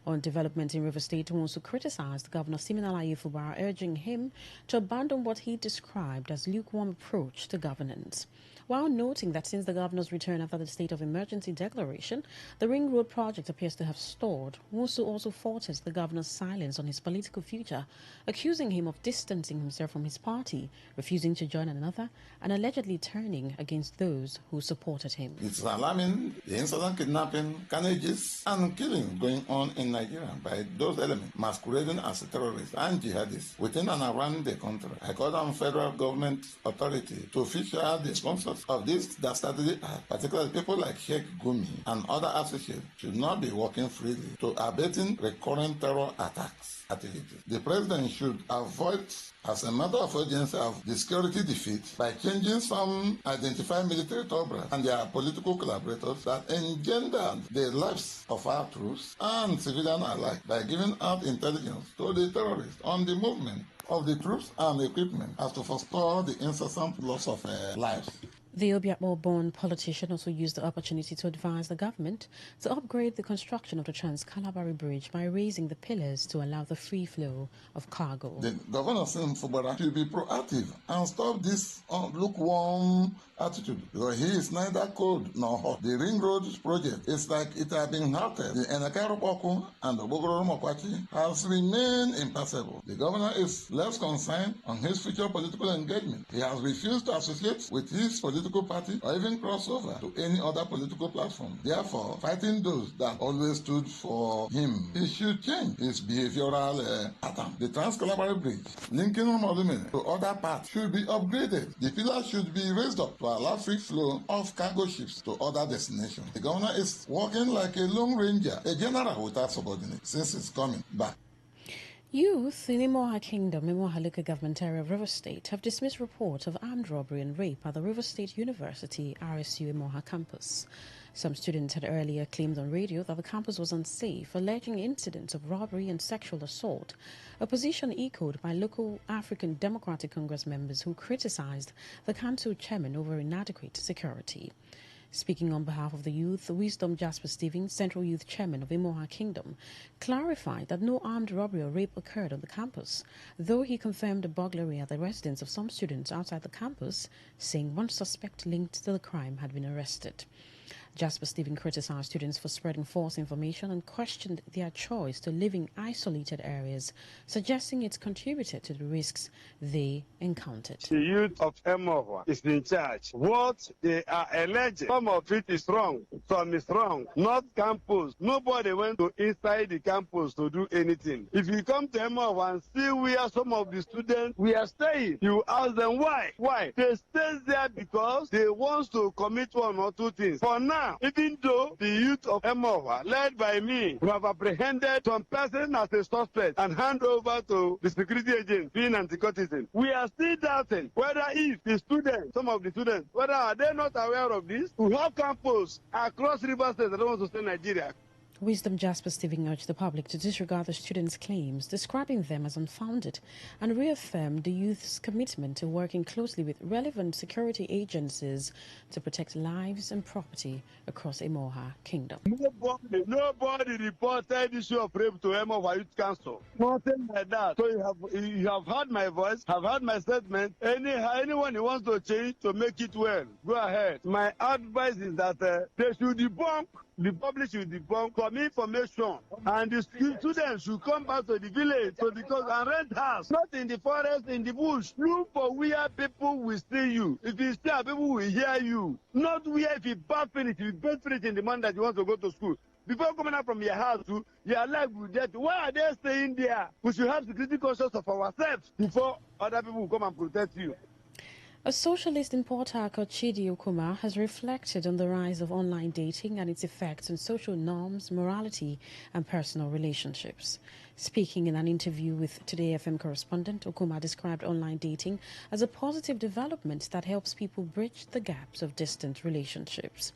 On development in River State, Nwosu criticized Governor Siminala Yefubara, urging him to abandon what he described as lukewarm approach to governance. While noting that since the governor's return after the state of emergency declaration, the Ring Road project appears to have stalled, Nwosu also falters the governor's silence on his political future, accusing him of distancing himself from his party, refusing to join another, and allegedly turning against those who supported him. It's alarming, the incident kidnapping, carnages, and killing going on in Nigeria by those elements masquerading as terrorists and jihadists within and around the country. I call on federal government authority to feature the sponsors of this dastardly act, particularly people like Sheikh Gumi and other associates, should not be working freely to abating recurrent terror attacks activities. The president should avoid, as a matter of urgency, of the security defeat by changing some identified military top and their political collaborators that engendered the lives of our troops and civilians alike by giving out intelligence to the terrorists on the movement of the troops and equipment as to forestall the incessant loss of lives. The Obiakpo-born politician also used the opportunity to advise the government to upgrade the construction of the Trans-Calabari Bridge by raising the pillars to allow the free flow of cargo. The governor Fubara should be proactive and stop this lukewarm attitude, because he is neither cold nor hot. The Ring Road project is like it had been halted. The Enakaropoku and the Bogoro has remained impassable. The governor is less concerned on his future political engagement. He has refused to associate with his political party or even cross over to any other political platform, therefore fighting those that always stood for him. He should change his behavioral pattern. The Trans-Calabari Bridge linking Rumolume to other parts should be upgraded. The pillars should be raised up to allow free flow of cargo ships to other destinations. The governor is working like a lone ranger, a general without subordinates, since it's coming back. Youth in Imoha Kingdom, Imoha local government area of River State, have dismissed reports of armed robbery and rape at the River State University RSU Imoha campus. Some students had earlier claimed on radio that the campus was unsafe, alleging incidents of robbery and sexual assault, a position echoed by local African Democratic Congress members who criticized the council chairman over inadequate security. Speaking on behalf of the youth, Wisdom Jasper Stevens, Central Youth Chairman of Imoha Kingdom, clarified that no armed robbery or rape occurred on the campus, though he confirmed a burglary at the residence of some students outside the campus, saying one suspect linked to the crime had been arrested. Jasper Stevens criticized students for spreading false information and questioned their choice to live in isolated areas, suggesting it's contributed to the risks they encountered. The youth of Emoha is in charge. What they are alleging, some of it is wrong, some is wrong. Not campus. Nobody went to inside the campus to do anything. If you come to Emoha and see where some of the students we are staying, you ask them why. Why? They stay there because they want to commit one or two things. For now, even though the youth of Emoha, led by me, who have apprehended some person as a suspect and hand over to the security agent being anti-cultism, we are still doubting whether if the students, some of the students, whether are they not aware of this? We have campus across River State that want to stay in Nigeria. Wisdom Jasper Stevens urged the public to disregard the students' claims, describing them as unfounded, and reaffirmed the youth's commitment to working closely with relevant security agencies to protect lives and property across Imoha Kingdom. Nobody reported issue of rape to Emoha Youth Council. Nothing like that. So you have heard my voice, have heard my statement. Anyone who wants to change to make it well, go ahead. My advice is that they should debunk. The public should debunk some information, and the students should come back to the village and rent house, not in the forest, in the bush. Look for where people will see you. If you stay, people will hear you. Not where if you bad finish, if you bad finish in the month that you want to go to school. Before coming out from your house, your life will death. Why are they staying there? We should have security conscious of ourselves before other people will come and protect you. A socialist in Port Harcourt, Chidi Okuma, has reflected on the rise of online dating and its effects on social norms, morality, and personal relationships. Speaking in an interview with Today FM correspondent, Okuma described online dating as a positive development that helps people bridge the gaps of distant relationships.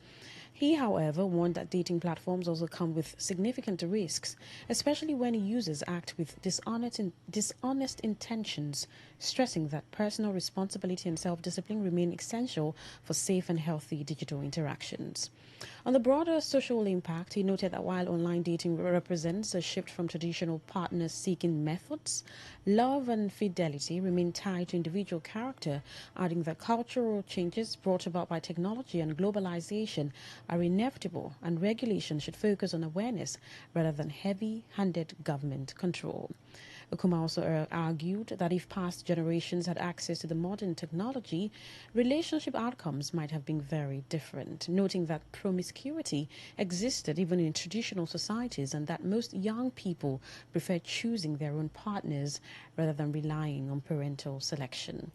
He, however, warned that dating platforms also come with significant risks, especially when users act with dishonest intentions, stressing that personal responsibility and self-discipline remain essential for safe and healthy digital interactions. On the broader social impact, he noted that while online dating represents a shift from traditional partner-seeking methods, love and fidelity remain tied to individual character, adding that cultural changes brought about by technology and globalization are inevitable, and regulation should focus on awareness rather than heavy-handed government control. Okuma also argued that if past generations had access to the modern technology, relationship outcomes might have been very different, noting that promiscuity existed even in traditional societies and that most young people prefer choosing their own partners rather than relying on parental selection.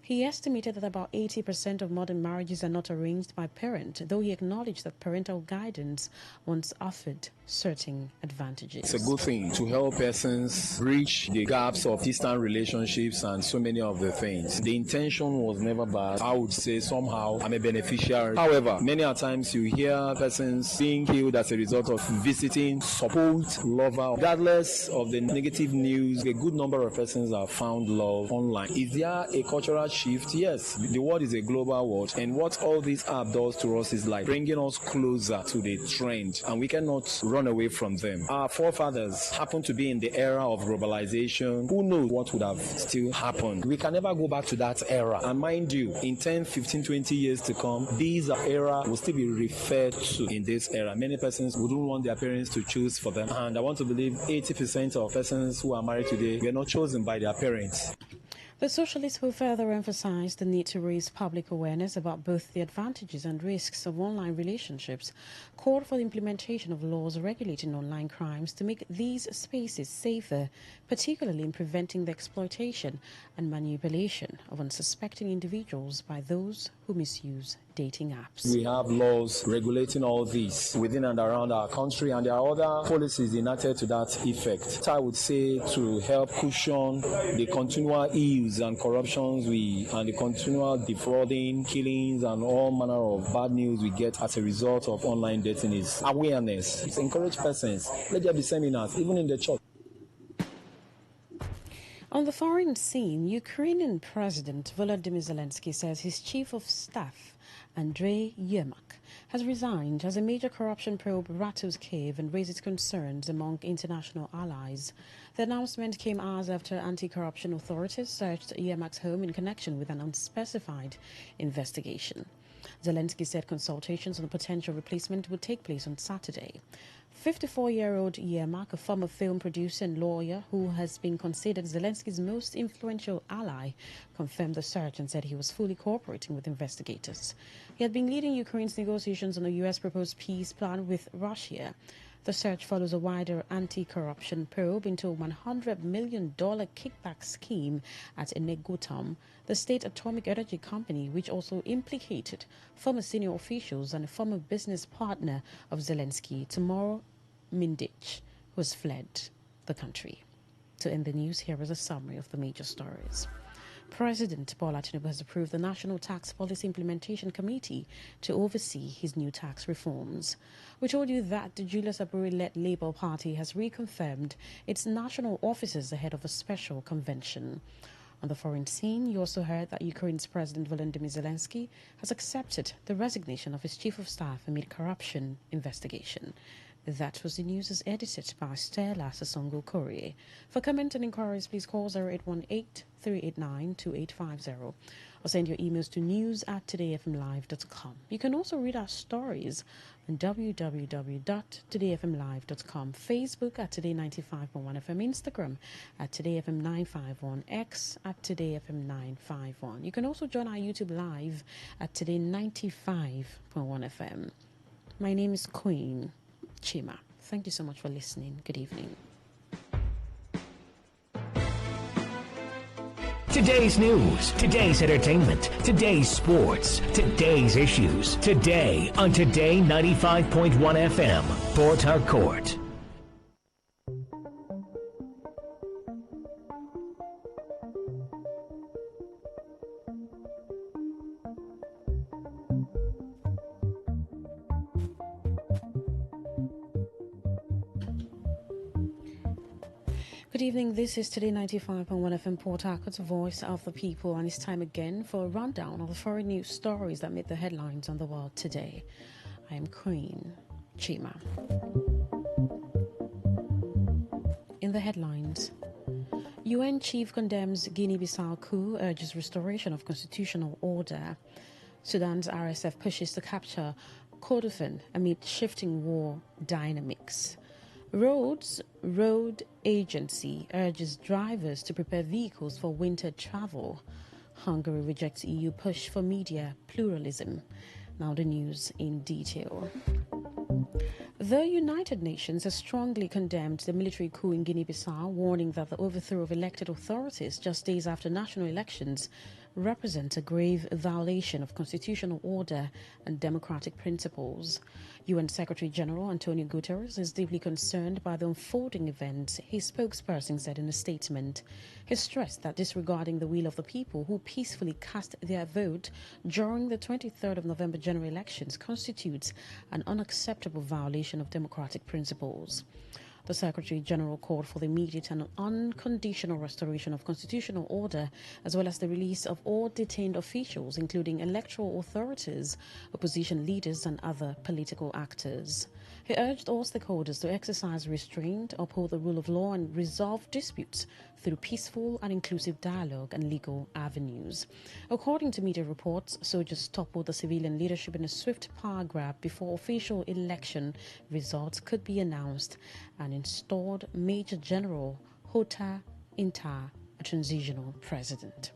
He estimated that about 80% of modern marriages are not arranged by parent, though he acknowledged that parental guidance once offered certain advantages. It's a good thing to help persons bridge the gaps of distant relationships and so many of the things. The intention was never bad. I would say somehow I'm a beneficiary. However, many a times you hear persons being killed as a result of visiting supposed lover. Regardless of the negative news, a good number of persons have found love online. Is there a cultural shift? Yes. The world is a global world, and what all this app does to us is like bringing us closer to the trend, and we cannot run away from them. Our forefathers happen to be in the era of globalization. Who knows what would have still happened? We can never go back to that era. And mind you, in 10, 15, 20 years to come, these era will still be referred to in this era. Many persons wouldn't want their parents to choose for them. And I want to believe 80% of persons who are married today were not chosen by their parents. The socialists will further emphasize the need to raise public awareness about both the advantages and risks of online relationships, called for the implementation of laws regulating online crimes to make these spaces safer, particularly in preventing the exploitation and manipulation of unsuspecting individuals by those who misuse dating apps. We have laws regulating all this within and around our country, and there are other policies enacted to that effect. I would say to help cushion the continual ills and corruptions and the continual defrauding, killings, and all manner of bad news we get as a result of online dating is awareness. It's encourage persons. Let there be seminars, even in the church. On the foreign scene, Ukrainian President Volodymyr Zelensky says his chief of staff, Andrei Yermak, has resigned as a major corruption probe rattles Kiev and raises concerns among international allies. The announcement came hours after anti-corruption authorities searched Yermak's home in connection with an unspecified investigation. Zelensky said consultations on a potential replacement would take place on Saturday. 54-year-old Yermak, a former film producer and lawyer who has been considered Zelensky's most influential ally, confirmed the search and said he was fully cooperating with investigators. He had been leading Ukraine's negotiations on a U.S. proposed peace plan with Russia. The search follows a wider anti-corruption probe into a $100 million kickback scheme at Enegotam, the state atomic energy company, which also implicated former senior officials and a former business partner of Zelensky, Timur Mindich, who has fled the country. To end the news, here is a summary of the major stories. President Bola Tinubu has approved the National Tax Policy Implementation Committee to oversee his new tax reforms. We told you that the Julius Aburi-led Labour Party has reconfirmed its national offices ahead of a special convention. On the foreign scene, you also heard that Ukraine's President Volodymyr Zelensky has accepted the resignation of his chief of staff amid corruption investigation. That was the news as edited by Stella Sasongo Courier. For comment and inquiries, please call 0818-389-2850 or send your emails to news@todayfmlive.com. You can also read our stories on www.todayfmlive.com, Facebook at Today95.1fm, Instagram at TodayFM951, X at TodayFM951. You can also join our YouTube live at Today95.1fm. My name is Queen Chima. Thank you so much for listening. Good evening. Today's news, today's entertainment, today's sports, today's issues. Today on Today 95.1 FM, Port Harcourt. Good evening, this is Today 95.1 FM Port Harcourt's Voice of the People, and it's time again for a rundown of the foreign news stories that made the headlines on the world today. I am Queen Chima. In the headlines, UN chief condemns Guinea-Bissau coup, urges restoration of constitutional order. Sudan's RSF pushes to capture Kordofan amid shifting war dynamics. Road Agency urges drivers to prepare vehicles for winter travel. Hungary rejects EU push for media pluralism. Now the news in detail. The United Nations has strongly condemned the military coup in Guinea-Bissau, warning that the overthrow of elected authorities just days after national elections represents a grave violation of constitutional order and democratic principles. UN Secretary General Antonio Guterres is deeply concerned by the unfolding events, his spokesperson said in a statement. He stressed that disregarding the will of the people who peacefully cast their vote during the 23rd of November general elections constitutes an unacceptable violation of democratic principles. The Secretary General called for the immediate and unconditional restoration of constitutional order, as well as the release of all detained officials, including electoral authorities, opposition leaders, and other political actors. He urged all stakeholders to exercise restraint, uphold the rule of law, and resolve disputes through peaceful and inclusive dialogue and legal avenues. According to media reports, soldiers toppled the civilian leadership in a swift power grab before official election results could be announced, and installed Major General Hota Inta, a transitional president.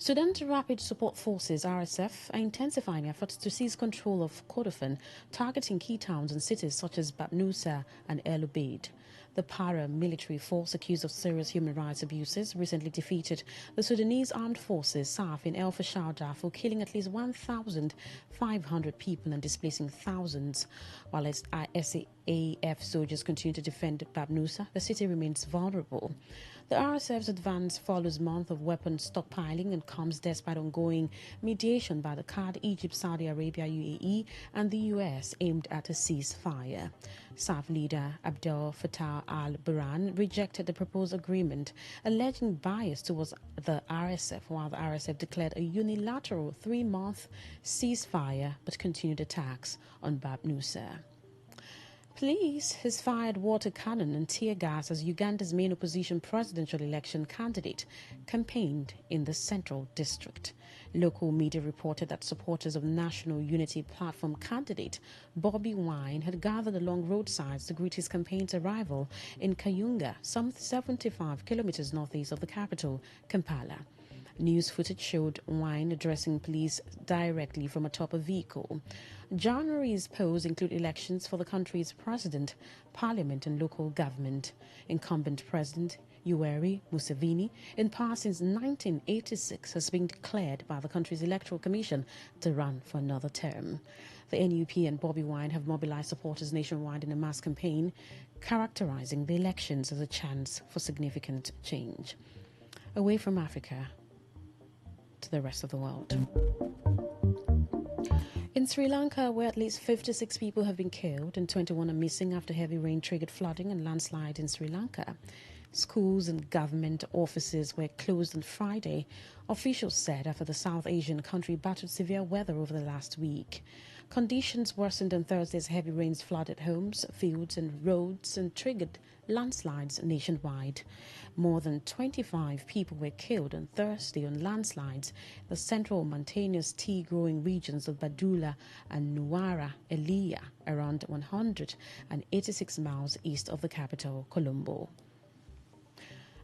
Sudan's Rapid Support Forces, RSF, are intensifying efforts to seize control of Kordofan, targeting key towns and cities such as Babnusa and El Ubaid. The paramilitary force, accused of serious human rights abuses, recently defeated the Sudanese Armed Forces, SAF, in El Fasher, Darfur, killing at least 1,500 people and displacing thousands. While its SAF soldiers continue to defend Babnusa, the city remains vulnerable. The RSF's advance follows months of weapon stockpiling and comes despite ongoing mediation by the Qatar, Egypt, Saudi Arabia, UAE, and the US aimed at a ceasefire. SAF leader Abdel Fattah al-Burhan rejected the proposed agreement, alleging bias towards the RSF, while the RSF declared a unilateral 3-month ceasefire but continued attacks on Babnusa. Police has fired water cannon and tear gas as Uganda's main opposition presidential election candidate campaigned in the Central District. Local media reported that supporters of National Unity Platform candidate Bobby Wine had gathered along roadsides to greet his campaign's arrival in Kayunga, some 75 kilometers northeast of the capital, Kampala. News footage showed Wine addressing police directly from atop a vehicle. January's polls include elections for the country's president, parliament, and local government. Incumbent President Yoweri Museveni, in power since 1986, has been declared by the country's electoral commission to run for another term. The NUP and Bobby Wine have mobilized supporters nationwide in a mass campaign, characterizing the elections as a chance for significant change. Away from Africa to the rest of the world. In Sri Lanka, where at least 56 people have been killed and 21 are missing after heavy rain triggered flooding and landslide in Sri Lanka, schools and government offices were closed on Friday, officials said, after the South Asian country battled severe weather over the last week. Conditions worsened on Thursday as heavy rains flooded homes, fields, and roads and triggered landslides nationwide. More than 25 people were killed on Thursday on landslides in the central mountainous tea-growing regions of Badula and Nuwara Eliya, around 186 miles east of the capital, Colombo.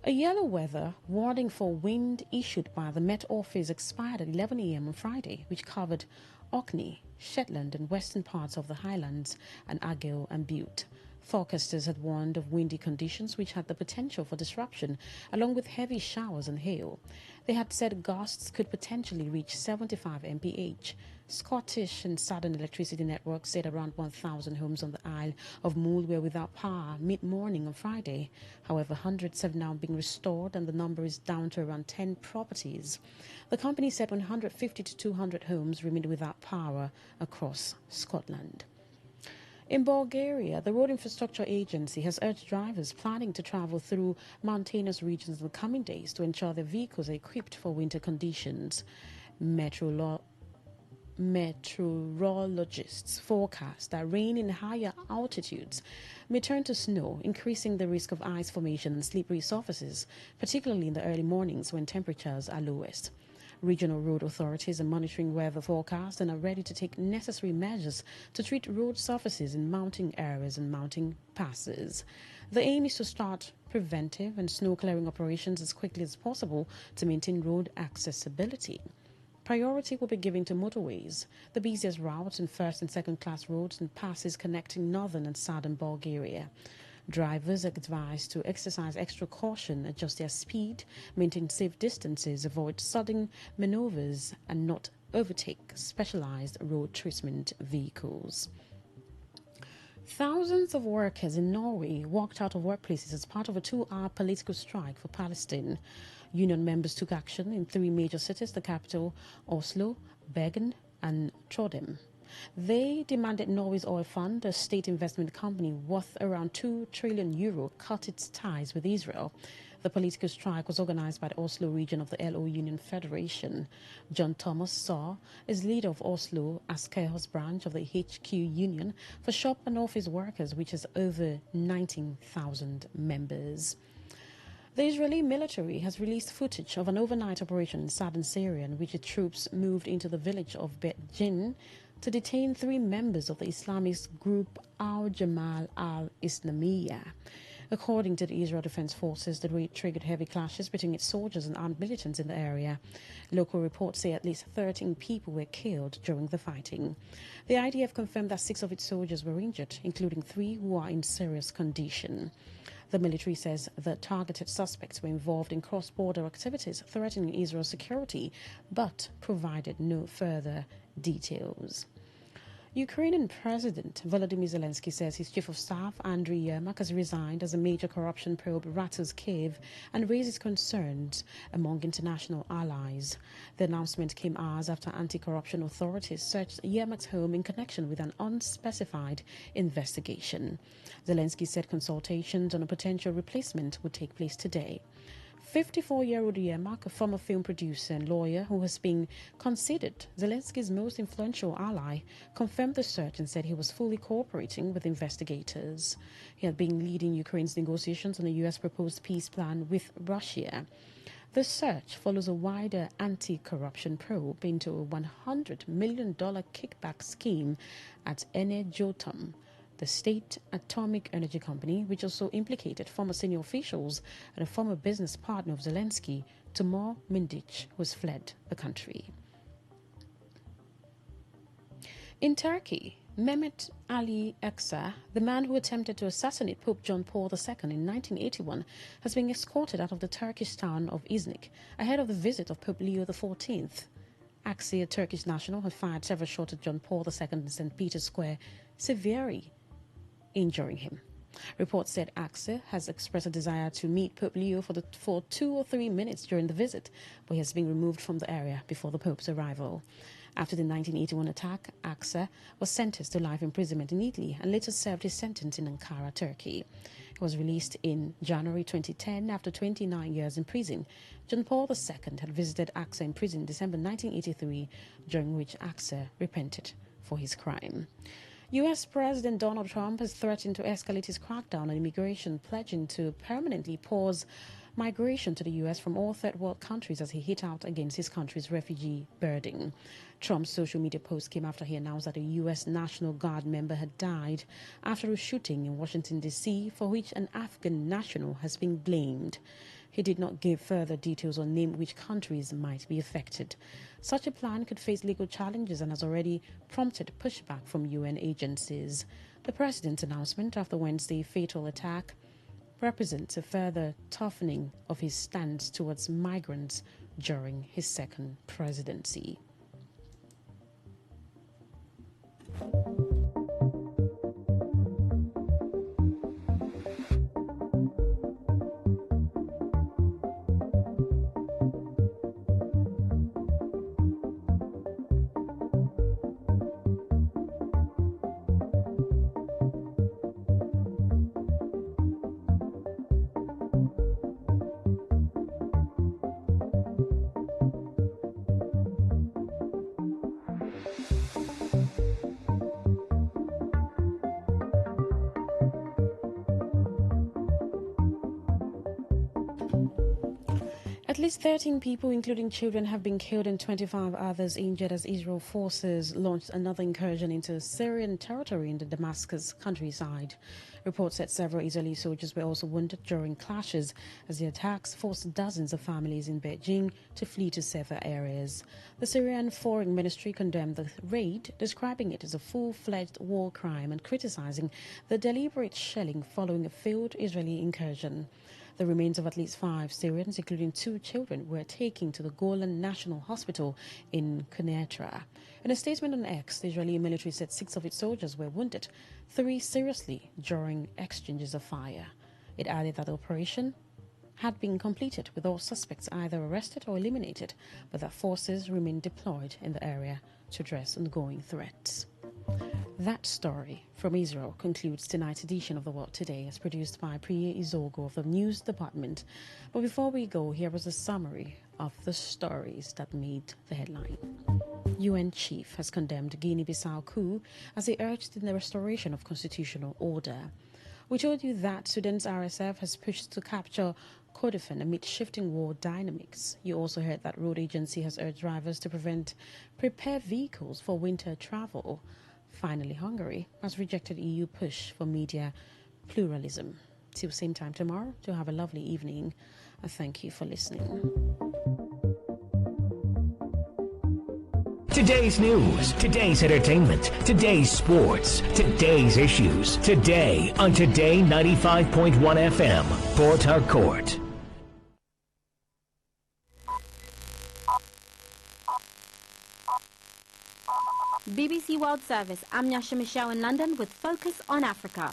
A yellow weather warning for wind issued by the Met Office expired at 11 a.m. on Friday, which covered Orkney, Shetland, and western parts of the Highlands, and Argyll and Bute. Forecasters had warned of windy conditions which had the potential for disruption, along with heavy showers and hail. They had said gusts could potentially reach 75 mph. Scottish and Southern Electricity Network said around 1,000 homes on the Isle of Mull were without power mid-morning on Friday. However, hundreds have now been restored and the number is down to around 10 properties. The company said 150 to 200 homes remained without power across Scotland. In Bulgaria, the Road Infrastructure Agency has urged drivers planning to travel through mountainous regions in the coming days to ensure their vehicles are equipped for winter conditions. Meteorologists forecast that rain in higher altitudes may turn to snow, increasing the risk of ice formation and slippery surfaces, particularly in the early mornings when temperatures are lowest. Regional road authorities are monitoring weather forecasts and are ready to take necessary measures to treat road surfaces in mountain areas and mountain passes. The aim is to start preventive and snow clearing operations as quickly as possible to maintain road accessibility. Priority will be given to motorways, the busiest routes and first and second class roads and passes connecting northern and southern Bulgaria. Drivers are advised to exercise extra caution, adjust their speed, maintain safe distances, avoid sudden maneuvers, and not overtake specialized road treatment vehicles. Thousands of workers in Norway walked out of workplaces as part of a 2-hour political strike for Palestine. Union members took action in 3 major cities, the capital, Oslo, Bergen, and Trondheim. They demanded Norway's oil fund, a state investment company worth around €2 trillion, cut its ties with Israel. The political strike was organized by the Oslo region of the LO Union Federation. John Thomas Saw is leader of Oslo Askerhos branch of the HQ Union for shop and office workers, which has over 19,000 members. The Israeli military has released footage of an overnight operation in southern Syria in which the troops moved into the village of Bet Jin to detain 3 members of the Islamist group Al-Jamal al-Islamiyah. According to the Israel Defense Forces, the raid triggered heavy clashes between its soldiers and armed militants in the area. Local reports say at least 13 people were killed during the fighting. The IDF confirmed that 6 of its soldiers were injured, including 3 who are in serious condition. The military says the targeted suspects were involved in cross-border activities threatening Israel's security, but provided no further details. Ukrainian President Volodymyr Zelensky says his chief of staff, Andriy Yermak, has resigned as a major corruption probe rattles Kiev and raises concerns among international allies. The announcement came hours after anti-corruption authorities searched Yermak's home in connection with an unspecified investigation. Zelensky said consultations on a potential replacement would take place today. 54-year-old Yermak, a former film producer and lawyer who has been considered Zelensky's most influential ally, confirmed the search and said he was fully cooperating with investigators. He had been leading Ukraine's negotiations on a U.S. proposed peace plan with Russia. The search follows a wider anti-corruption probe into a $100 million kickback scheme at Energoatom, the state atomic energy company, which also implicated former senior officials and a former business partner of Zelensky, Timur Mindic, who has fled the country. In Turkey, Mehmet Ali Eksa, the man who attempted to assassinate Pope John Paul II in 1981, has been escorted out of the Turkish town of Iznik ahead of the visit of Pope Leo XIV. Aksi, a Turkish national, had fired several shots at John Paul II in St. Peter's Square, severely injuring him. Reports said Akse has expressed a desire to meet Pope Leo for 2 or 3 minutes during the visit, but he has been removed from the area before the Pope's arrival. After the 1981 attack, Akse was sentenced to life imprisonment in Italy and later served his sentence in Ankara, Turkey. He was released in January 2010 after 29 years in prison. John Paul II had visited Akse in prison in December 1983, during which Akse repented for his crime. U.S. President Donald Trump has threatened to escalate his crackdown on immigration, pledging to permanently pause migration to the U.S. from all third world countries as he hit out against his country's refugee burden. Trump's social media post came after he announced that a U.S. National Guard member had died after a shooting in Washington, D.C., for which an Afghan national has been blamed. He did not give further details or name which countries might be affected. Such a plan could face legal challenges and has already prompted pushback from UN agencies. The president's announcement after Wednesday's fatal attack represents a further toughening of his stance towards migrants during his second presidency. least 13 people, including children, have been killed and 25 others injured as Israel forces launched another incursion into Syrian territory in the Damascus countryside. Reports said several Israeli soldiers were also wounded during clashes as the attacks forced dozens of families in Beijing to flee to safer areas. The Syrian Foreign Ministry condemned the raid, describing it as a full-fledged war crime and criticizing the deliberate shelling following a failed Israeli incursion. The remains of at least 5 Syrians, including 2 children, were taken to the Golan National Hospital in Quneitra. In a statement on X, the Israeli military said 6 of its soldiers were wounded, 3 seriously during exchanges of fire. It added that the operation had been completed with all suspects either arrested or eliminated, but that forces remain deployed in the area to address ongoing threats. That story from Israel concludes tonight's edition of The World Today, as produced by Priya Izogo of the News Department. But before we go, here was a summary of the stories that made the headline. UN chief has condemned Guinea-Bissau coup as he urged in the restoration of constitutional order. We told you that Sudan's RSF has pushed to capture Kordofan amid shifting war dynamics. You also heard that road agency has urged drivers to prepare vehicles for winter travel. Finally, Hungary has rejected EU push for media pluralism. Till same time tomorrow, to have a lovely evening, and thank you for listening. Today's news, today's entertainment, today's sports, today's issues. Today on Today 95.1 FM, Port Harcourt. BBC World Service, I'm Nyasha Michelle in London with Focus on Africa.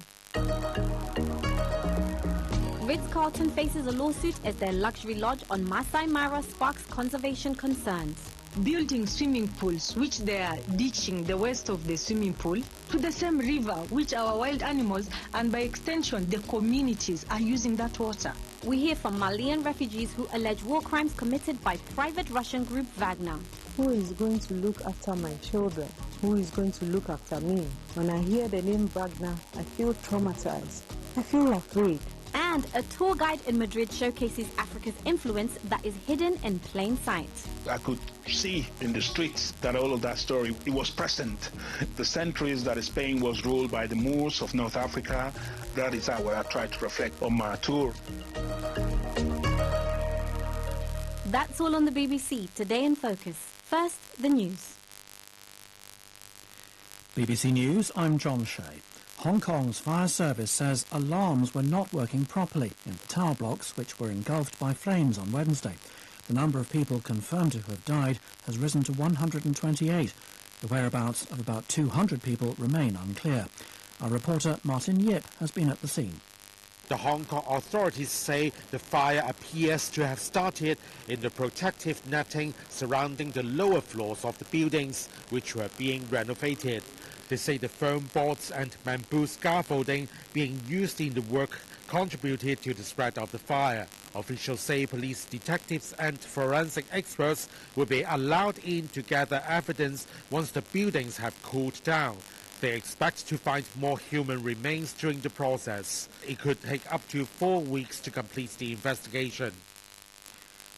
Ritz-Carlton faces a lawsuit as their luxury lodge on Masai Mara sparks conservation concerns. Building swimming pools, which they are ditching the west of the swimming pool, to the same river which our wild animals and by extension the communities are using that water. We hear from Malian refugees who allege war crimes committed by private Russian group Wagner. Who is going to look after my children? Who is going to look after me? When I hear the name Wagner, I feel traumatized. I feel afraid. And a tour guide in Madrid showcases Africa's influence that is hidden in plain sight. I could see in the streets that all of that story, it was present. The centuries that Spain was ruled by the Moors of North Africa, that is how I tried to reflect on my tour. That's all on the BBC, Today in Focus. First, the news. BBC News, I'm John Shea. Hong Kong's fire service says alarms were not working properly in the tower blocks which were engulfed by flames on Wednesday. The number of people confirmed to have died has risen to 128. The whereabouts of about 200 people remain unclear. Our reporter Martin Yip has been at the scene. The Hong Kong authorities say the fire appears to have started in the protective netting surrounding the lower floors of the buildings, which were being renovated. They say the foam boards and bamboo scaffolding being used in the work contributed to the spread of the fire. Officials say police detectives and forensic experts will be allowed in to gather evidence once the buildings have cooled down. They expect to find more human remains during the process. It could take up to 4 weeks to complete the investigation.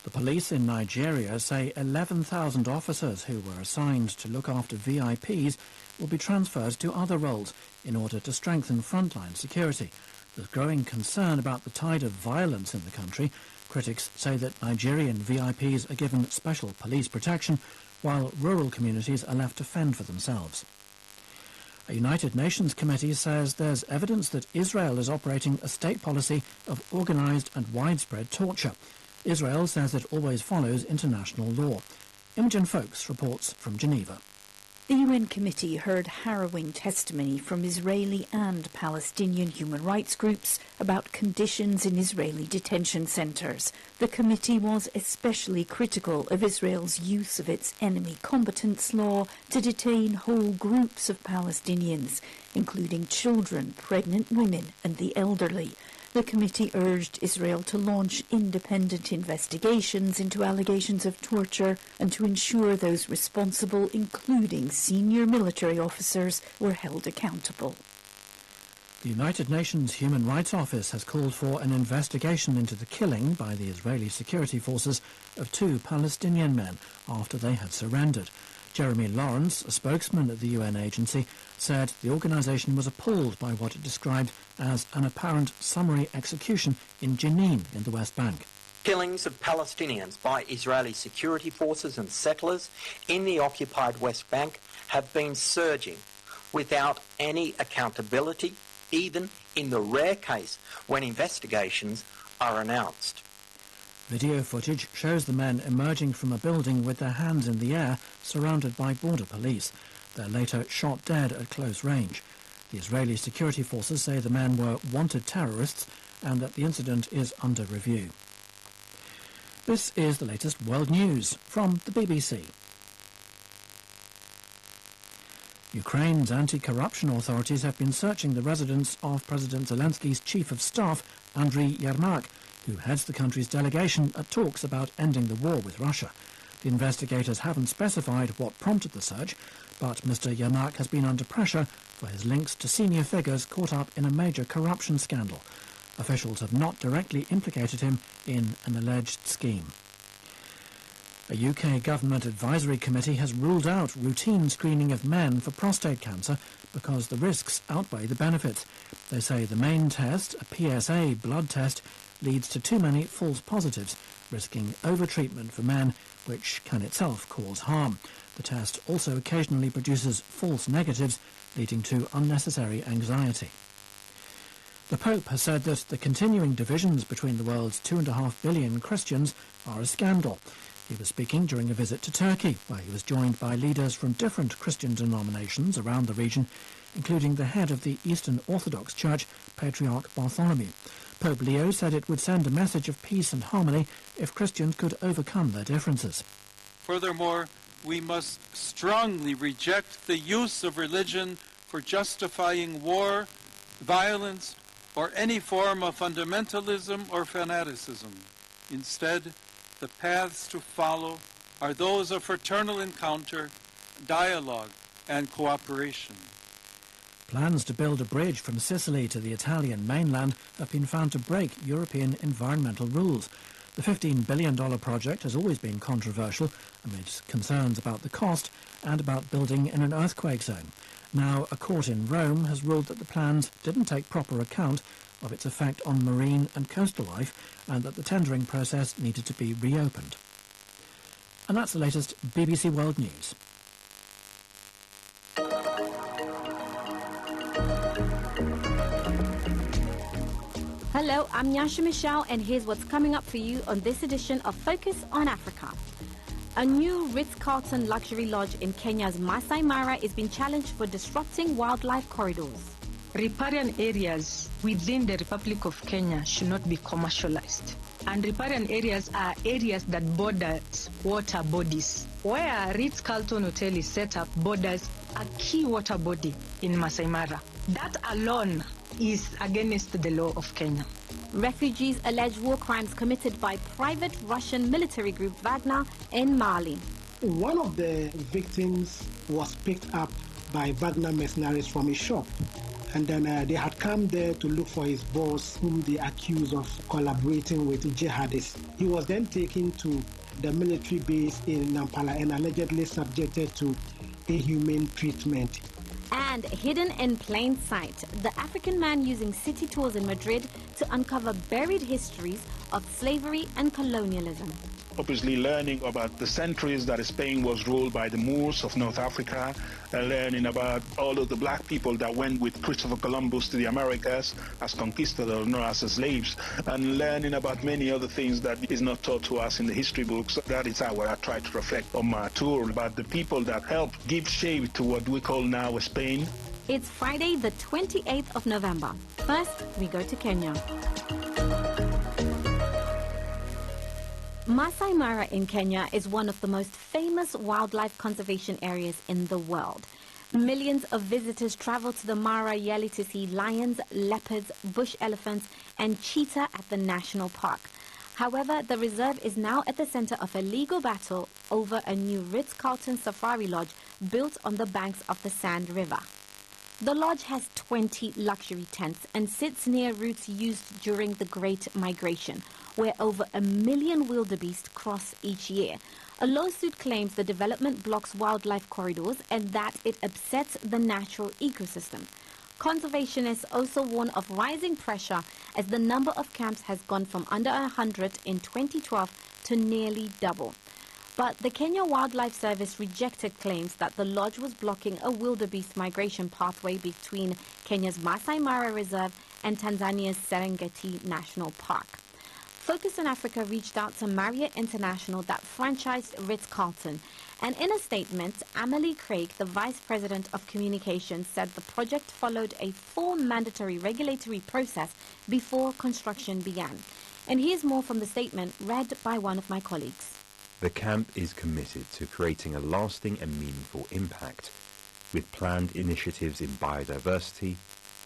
The police in Nigeria say 11,000 officers who were assigned to look after VIPs will be transferred to other roles in order to strengthen frontline security. There's growing concern about the tide of violence in the country. Critics say that Nigerian VIPs are given special police protection, while rural communities are left to fend for themselves. A United Nations committee says there's evidence that Israel is operating a state policy of organised and widespread torture. Israel says it always follows international law. Imogen Folks reports from Geneva. The UN committee heard harrowing testimony from Israeli and Palestinian human rights groups about conditions in Israeli detention centres. The committee was especially critical of Israel's use of its enemy combatants law to detain whole groups of Palestinians, including children, pregnant women and the elderly. The committee urged Israel to launch independent investigations into allegations of torture and to ensure those responsible, including senior military officers, were held accountable. The United Nations Human Rights Office has called for an investigation into the killing by the Israeli security forces of 2 Palestinian men after they had surrendered. Jeremy Lawrence, a spokesman at the UN agency, said the organisation was appalled by what it described as an apparent summary execution in Jenin in the West Bank. Killings of Palestinians by Israeli security forces and settlers in the occupied West Bank have been surging without any accountability, even in the rare case when investigations are announced. Video footage shows the men emerging from a building with their hands in the air, surrounded by border police. They're later shot dead at close range. The Israeli security forces say the men were wanted terrorists and that the incident is under review. This is the latest world news from the BBC. Ukraine's anti-corruption authorities have been searching the residence of President Zelensky's chief of staff, Andriy Yermak, who heads the country's delegation at talks about ending the war with Russia. The investigators haven't specified what prompted the search, but Mr. Yermak has been under pressure for his links to senior figures caught up in a major corruption scandal. Officials have not directly implicated him in an alleged scheme. A UK government advisory committee has ruled out routine screening of men for prostate cancer because the risks outweigh the benefits. They say the main test, a PSA blood test, leads to too many false positives, risking overtreatment for men, which can itself cause harm. The test also occasionally produces false negatives, leading to unnecessary anxiety. The Pope has said that the continuing divisions between the world's 2.5 billion Christians are a scandal. He was speaking during a visit to Turkey, where he was joined by leaders from different Christian denominations around the region, including the head of the Eastern Orthodox Church, Patriarch Bartholomew. Pope Leo said it would send a message of peace and harmony if Christians could overcome their differences. Furthermore, we must strongly reject the use of religion for justifying war, violence, or any form of fundamentalism or fanaticism. Instead, the paths to follow are those of fraternal encounter, dialogue, and cooperation. Plans to build a bridge from Sicily to the Italian mainland have been found to break European environmental rules. The $15 billion project has always been controversial amid concerns about the cost and about building in an earthquake zone. Now, a court in Rome has ruled that the plans didn't take proper account of its effect on marine and coastal life and that the tendering process needed to be reopened. And that's the latest BBC World News. Hello, I'm Yasha Michelle, and here's what's coming up for you on this edition of Focus on Africa. A new Ritz-Carlton luxury lodge in Kenya's Masai Mara is being challenged for disrupting wildlife corridors. Riparian areas within the Republic of Kenya should not be commercialized. And riparian areas are areas that border water bodies. Where Ritz-Carlton Hotel is set up borders a key water body in Masai Mara. That alone is against the law of Kenya. Refugees allege war crimes committed by private Russian military group Wagner in Mali. One of the victims was picked up by Wagner mercenaries from a shop. And then they had come there to look for his boss, whom they accused of collaborating with jihadists. He was then taken to the military base in Nampala and allegedly subjected to inhumane treatment. And hidden in plain sight, the African man using city tours in Madrid to uncover buried histories of slavery and colonialism. Obviously learning about the centuries that Spain was ruled by the Moors of North Africa, learning about all of the black people that went with Christopher Columbus to the Americas as conquistadors, not as slaves, and learning about many other things that is not taught to us in the history books. That is how I try to reflect on my tour about the people that helped give shape to what we call now Spain. It's Friday, the 28th of November. First, we go to Kenya. Masai Mara in Kenya is one of the most famous wildlife conservation areas in the world. Millions of visitors travel to the Mara yearly to see lions, leopards, bush elephants, and cheetah at the national park. However, the reserve is now at the center of a legal battle over a new Ritz-Carlton Safari Lodge built on the banks of the Sand River. The lodge has 20 luxury tents and sits near routes used during the Great Migration, where over 1 million wildebeest cross each year. A lawsuit claims the development blocks wildlife corridors and that it upsets the natural ecosystem. Conservationists also warn of rising pressure as the number of camps has gone from under 100 in 2012 to nearly double. But the Kenya Wildlife Service rejected claims that the lodge was blocking a wildebeest migration pathway between Kenya's Masai Mara Reserve and Tanzania's Serengeti National Park. Focus on Africa reached out to Marriott International that franchised Ritz-Carlton, and in a statement, Amelie Craig, the Vice President of Communications, said the project followed a full mandatory regulatory process before construction began. And here's more from the statement read by one of my colleagues. The camp is committed to creating a lasting and meaningful impact, with planned initiatives in biodiversity,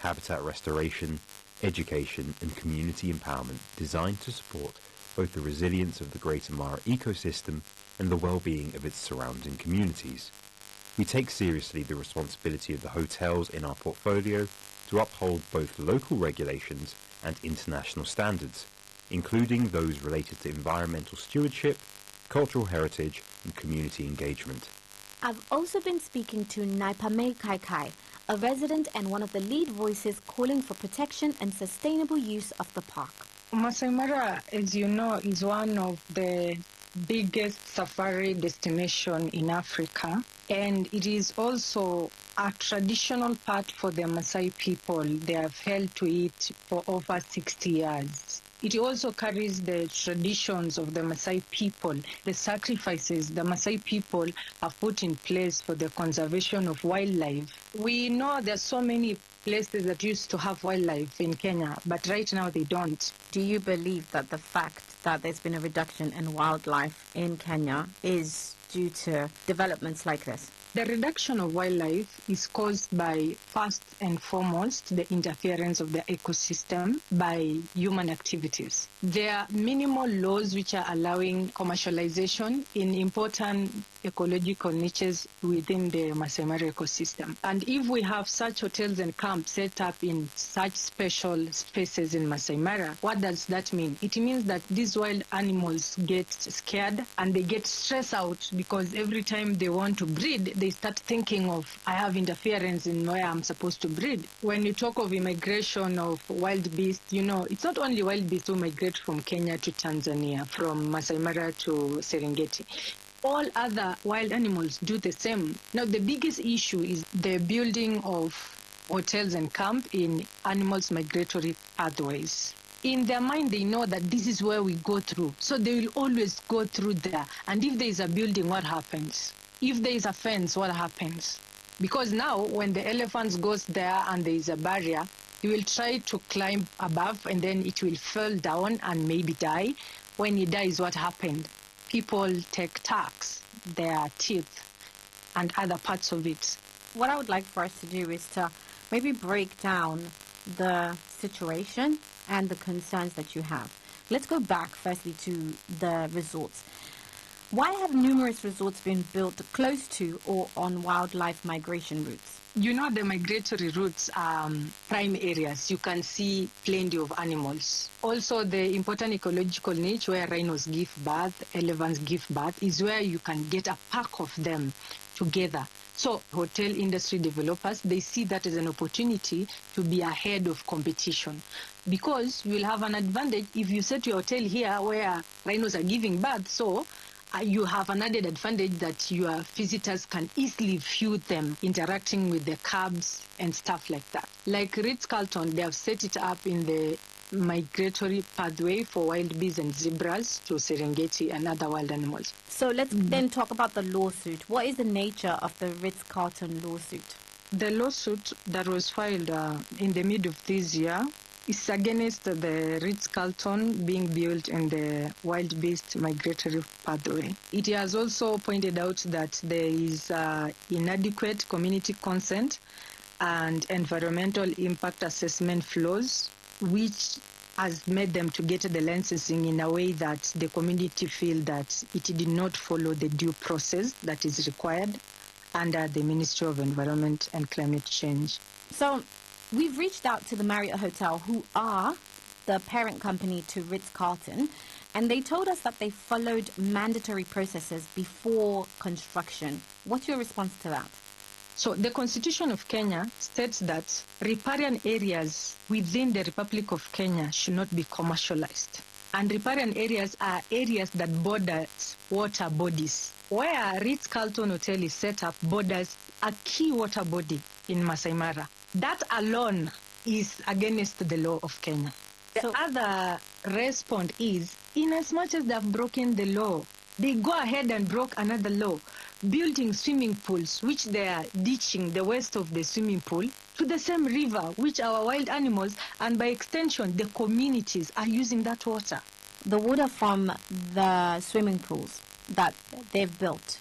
habitat restoration, education and community empowerment designed to support both the resilience of the Greater Mara ecosystem and the well-being of its surrounding communities. We take seriously the responsibility of the hotels in our portfolio to uphold both local regulations and international standards, including those related to environmental stewardship, cultural heritage and community engagement. I've also been speaking to Naipame Kaikai, a resident and one of the lead voices calling for protection and sustainable use of the park. Masai Mara, as you know, is one of the biggest safari destination in Africa, and it is also a traditional part for the Maasai people. They have held to it for over 60 years. It also carries the traditions of the Maasai people, the sacrifices the Maasai people have put in place for the conservation of wildlife. We know there are so many places that used to have wildlife in Kenya, but right now they don't. Do you believe that the fact that there's been a reduction in wildlife in Kenya is due to developments like this? The reduction of wildlife is caused by, first and foremost, the interference of the ecosystem by human activities. There are minimal laws which are allowing commercialization in important ecological niches within the Masai Mara ecosystem. And if we have such hotels and camps set up in such special spaces in Masai Mara, what does that mean? It means that these wild animals get scared and they get stressed out because every time they want to breed, they start thinking of, I have interference in where I'm supposed to breed. When you talk of immigration of wild beasts, you know, it's not only wild beasts who migrate from Kenya to Tanzania, from Masai Mara to Serengeti. All other wild animals do the same. Now, the biggest issue is the building of hotels and camp in animals' migratory pathways. In their mind, they know that this is where we go through. So they will always go through there. And if there is a building, what happens? If there is a fence, what happens? Because now, when the elephants goes there and there is a barrier, he will try to climb above and then it will fall down and maybe die. When he dies, what happened? People take tax, their teeth, and other parts of it. What I would like for us to do is to maybe break down the situation and the concerns that you have. Let's go back firstly to the resorts. Why have numerous resorts been built close to or on wildlife migration routes? You know, the migratory routes are prime areas. You can see plenty of animals. Also, the important ecological niche where rhinos give birth, elephants give birth, is where you can get a pack of them together. So hotel industry developers, they see that as an opportunity to be ahead of competition, because you will have an advantage if you set your hotel here where rhinos are giving birth. So you have an added advantage that your visitors can easily view them interacting with the cubs and stuff like that. Like Ritz-Carlton, they have set it up in the migratory pathway for wild bees and zebras to Serengeti and other wild animals. So let's then talk about the lawsuit. What is the nature of the Ritz-Carlton lawsuit? The lawsuit that was filed in the middle of this year is against the Ritz-Carlton being built in the wild beast migratory pathway. It has also pointed out that there is inadequate community consent and environmental impact assessment flaws, which has made them to get the licensing in a way that the community feel that it did not follow the due process that is required under the Ministry of Environment and Climate Change. So we've reached out to the Marriott Hotel, who are the parent company to Ritz-Carlton, and they told us that they followed mandatory processes before construction. What's your response to that? So the Constitution of Kenya states that riparian areas within the Republic of Kenya should not be commercialized. And riparian areas are areas that border water bodies. Where Ritz-Carlton Hotel is set up borders a key water body in Masai Mara. That alone is against the law of Kenya. The other response is, in as much as they have broken the law, they go ahead and broke another law, building swimming pools, which they are ditching the west of the swimming pool to the same river, which our wild animals and by extension the communities are using that water. The water from the swimming pools that they've built,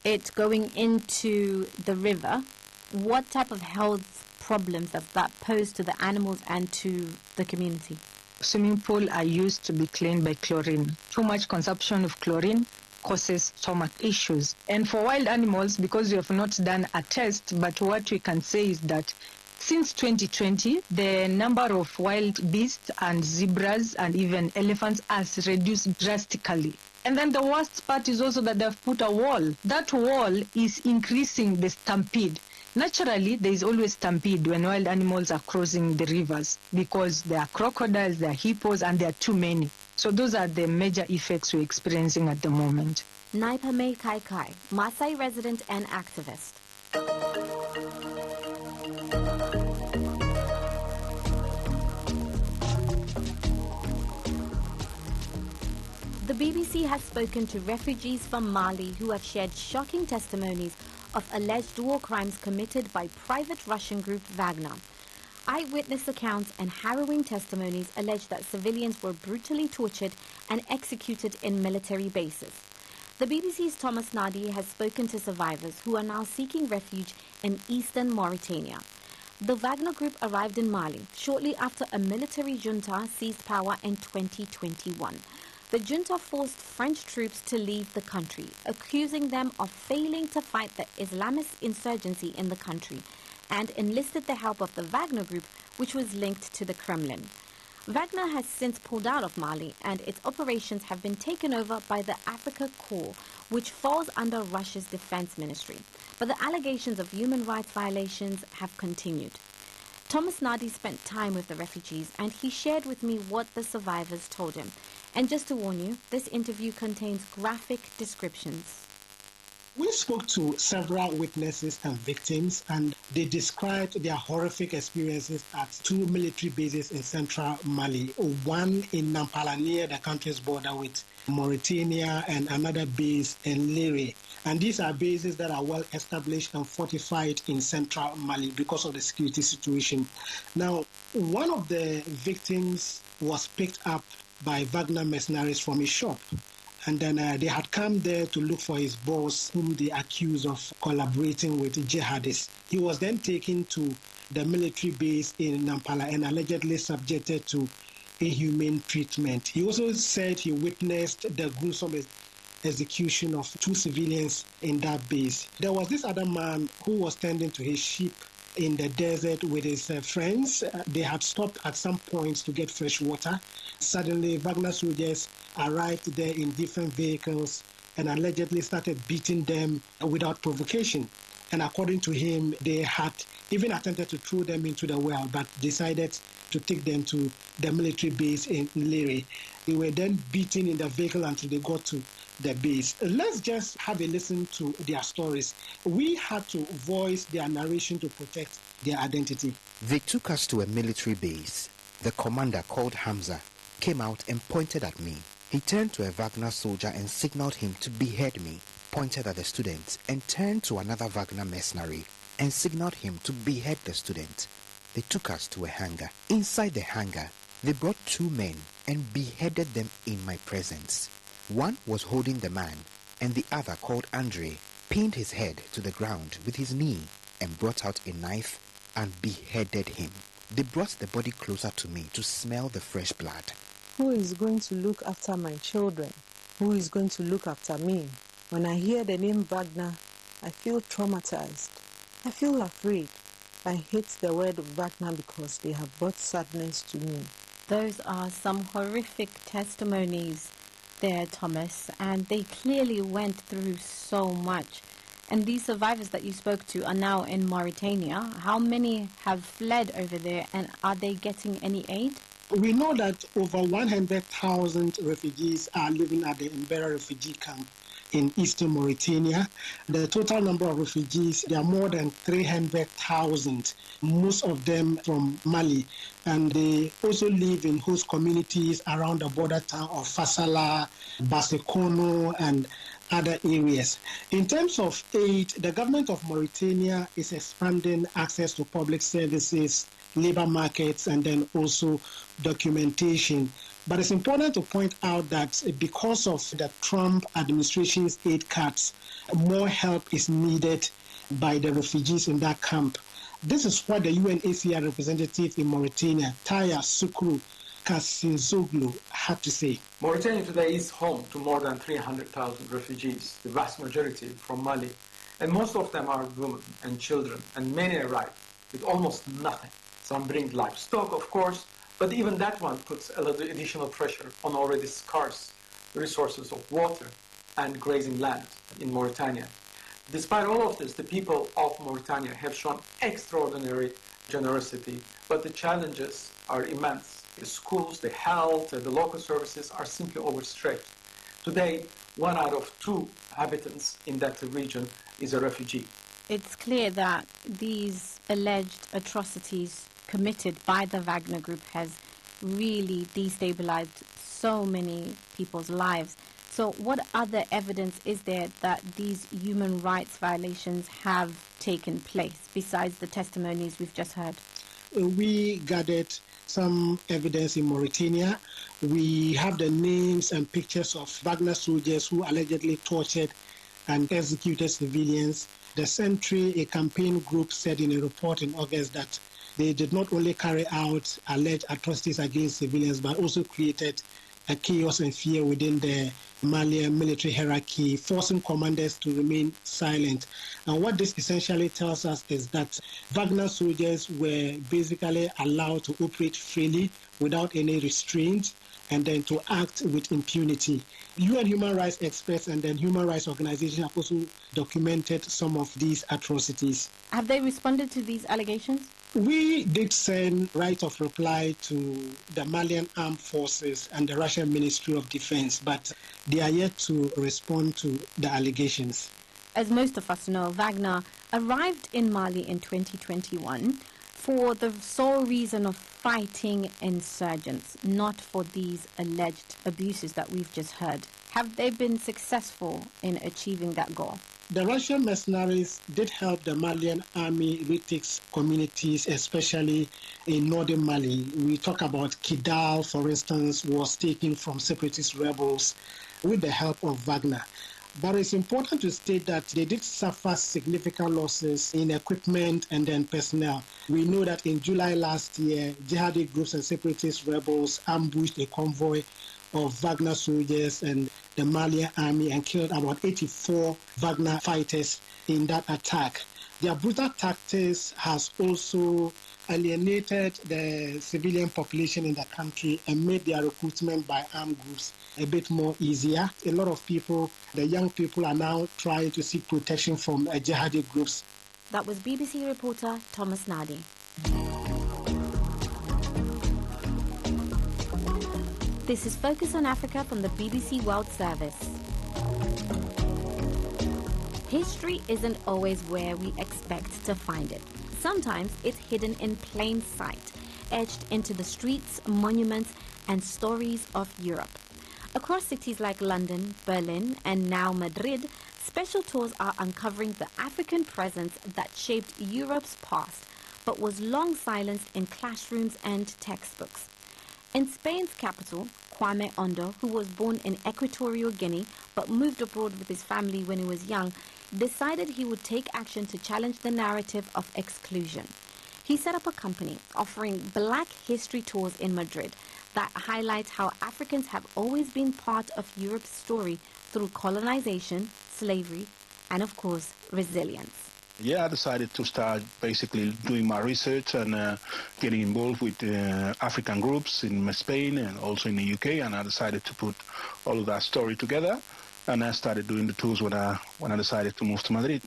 it's going into the river. What type of health problems does that pose to the animals and to the community? Swimming pools are used to be cleaned by chlorine. Too much consumption of chlorine causes stomach issues. And for wild animals, because we have not done a test, but what we can say is that since 2020, the number of wild beasts and zebras and even elephants has reduced drastically. And then the worst part is also that they've put a wall. That wall is increasing the stampede. Naturally, there is always stampede when wild animals are crossing the rivers because there are crocodiles, there are hippos, and there are too many. So those are the major effects we're experiencing at the moment. Naipame Kai Kai, Maasai resident and activist. The BBC has spoken to refugees from Mali who have shared shocking testimonies of alleged war crimes committed by private Russian group Wagner. Eyewitness accounts and harrowing testimonies allege that civilians were brutally tortured and executed in military bases. The BBC's Thomas Nadi has spoken to survivors who are now seeking refuge in eastern Mauritania. The Wagner group arrived in Mali shortly after a military junta seized power in 2021. The junta forced French troops to leave the country, accusing them of failing to fight the Islamist insurgency in the country, and enlisted the help of the Wagner group, which was linked to the Kremlin. Wagner has since pulled out of Mali, and its operations have been taken over by the Africa Corps, which falls under Russia's defense ministry. But the allegations of human rights violations have continued. Thomas Nadi spent time with the refugees, and he shared with me what the survivors told him. And just to warn you, this interview contains graphic descriptions. We spoke to several witnesses and victims, and they described their horrific experiences at two military bases in central Mali, one in Nampala near the country's border with Mauritania and another base in Lere. And these are bases that are well established and fortified in central Mali because of the security situation. Now, one of the victims was picked up by Wagner mercenaries from his shop. And then they had come there to look for his boss, whom they accused of collaborating with jihadists. He was then taken to the military base in Nampala and allegedly subjected to inhumane treatment. He also said he witnessed the gruesome execution of two civilians in that base. There was this other man who was tending to his sheep in the desert with his friends. They had stopped at some points to get fresh water. Suddenly, Wagner soldiers arrived there in different vehicles and allegedly started beating them without provocation. And according to him, they had even attempted to throw them into the well, but decided to take them to the military base in Lere. They were then beaten in the vehicle until they got to the base. Let's just have a listen to their stories. We had to voice their narration to protect their identity. They took us to a military base. The commander, called Hamza, came out and pointed at me. He turned to a Wagner soldier and signaled him to behead me, pointed at the student, and turned to another Wagner mercenary and signaled him to behead the student. They took us to a hangar. Inside the hangar, they brought two men and beheaded them in my presence. One was holding the man, and the other, called Andre, pinned his head to the ground with his knee and brought out a knife and beheaded him. They brought the body closer to me to smell the fresh blood. Who is going to look after my children? Who is going to look after me? When I hear the name Wagner, I feel traumatized. I feel afraid. I hate the word Wagner because they have brought sadness to me. Those are some horrific testimonies there, Thomas, and they clearly went through so much. And these survivors that you spoke to are now in Mauritania. How many have fled over there, and are they getting any aid? We know that over 100,000 refugees are living at the Mbera refugee camp in eastern Mauritania. The total number of refugees, there are more than 300,000, most of them from Mali. And they also live in host communities around the border town of Fassala, Basekono, and other areas. In terms of aid, the government of Mauritania is expanding access to public services, labor markets, and then also documentation. But it's important to point out that because of the Trump administration's aid cuts, more help is needed by the refugees in that camp. This is what the UNHCR representative in Mauritania, Taya Sukru Kasinzoglu, had to say. Mauritania today is home to more than 300,000 refugees, the vast majority from Mali. And most of them are women and children, and many arrive with almost nothing. Some bring livestock, of course, but even that one puts a little additional pressure on already scarce resources of water and grazing land in Mauritania. Despite all of this, the people of Mauritania have shown extraordinary generosity, but the challenges are immense. The schools, the health, the local services are simply overstretched. Today, 1 out of 2 inhabitants in that region is a refugee. It's clear that these alleged atrocities committed by the Wagner Group has really destabilized so many people's lives. So what other evidence is there that these human rights violations have taken place besides the testimonies we've just heard? We gathered some evidence in Mauritania. We have the names and pictures of Wagner soldiers who allegedly tortured and executed civilians. The Sentry, a campaign group, said in a report in August that they did not only carry out alleged atrocities against civilians, but also created a chaos and fear within the Malian military hierarchy, forcing commanders to remain silent. And what this essentially tells us is that Wagner soldiers were basically allowed to operate freely without any restraint and then to act with impunity. UN human rights experts and then human rights organizations have also documented some of these atrocities. Have they responded to these allegations? We did send right of reply to the Malian Armed Forces and the Russian Ministry of Defense, but they are yet to respond to the allegations. As most of us know, Wagner arrived in Mali in 2021 for the sole reason of fighting insurgents, not for these alleged abuses that we've just heard. Have they been successful in achieving that goal? The Russian mercenaries did help the Malian army retake communities, especially in northern Mali. We talk about Kidal, for instance, was taken from separatist rebels with the help of Wagner. But it's important to state that they did suffer significant losses in equipment and then personnel. We know that in July last year, jihadi groups and separatist rebels ambushed a convoy of Wagner soldiers and the Malian army and killed about 84 Wagner fighters in that attack. Their brutal tactics has also alienated the civilian population in the country and made their recruitment by armed groups a bit more easier. A lot of people, the young people, are now trying to seek protection from jihadi groups. That was BBC reporter Thomas Nadi. This is Focus on Africa from the BBC World Service. History isn't always where we expect to find it. Sometimes it's hidden in plain sight, etched into the streets, monuments, and stories of Europe. Across cities like London, Berlin, and now Madrid, special tours are uncovering the African presence that shaped Europe's past, but was long silenced in classrooms and textbooks. In Spain's capital, Kwame Ondo, who was born in Equatorial Guinea but moved abroad with his family when he was young, decided he would take action to challenge the narrative of exclusion. He set up a company offering Black history tours in Madrid that highlight how Africans have always been part of Europe's story through colonization, slavery, and of course, resilience. Yeah, I decided to start basically doing my research and getting involved with African groups in Spain and also in the UK, and I decided to put all of that story together, and I started doing the tours when I decided to move to Madrid,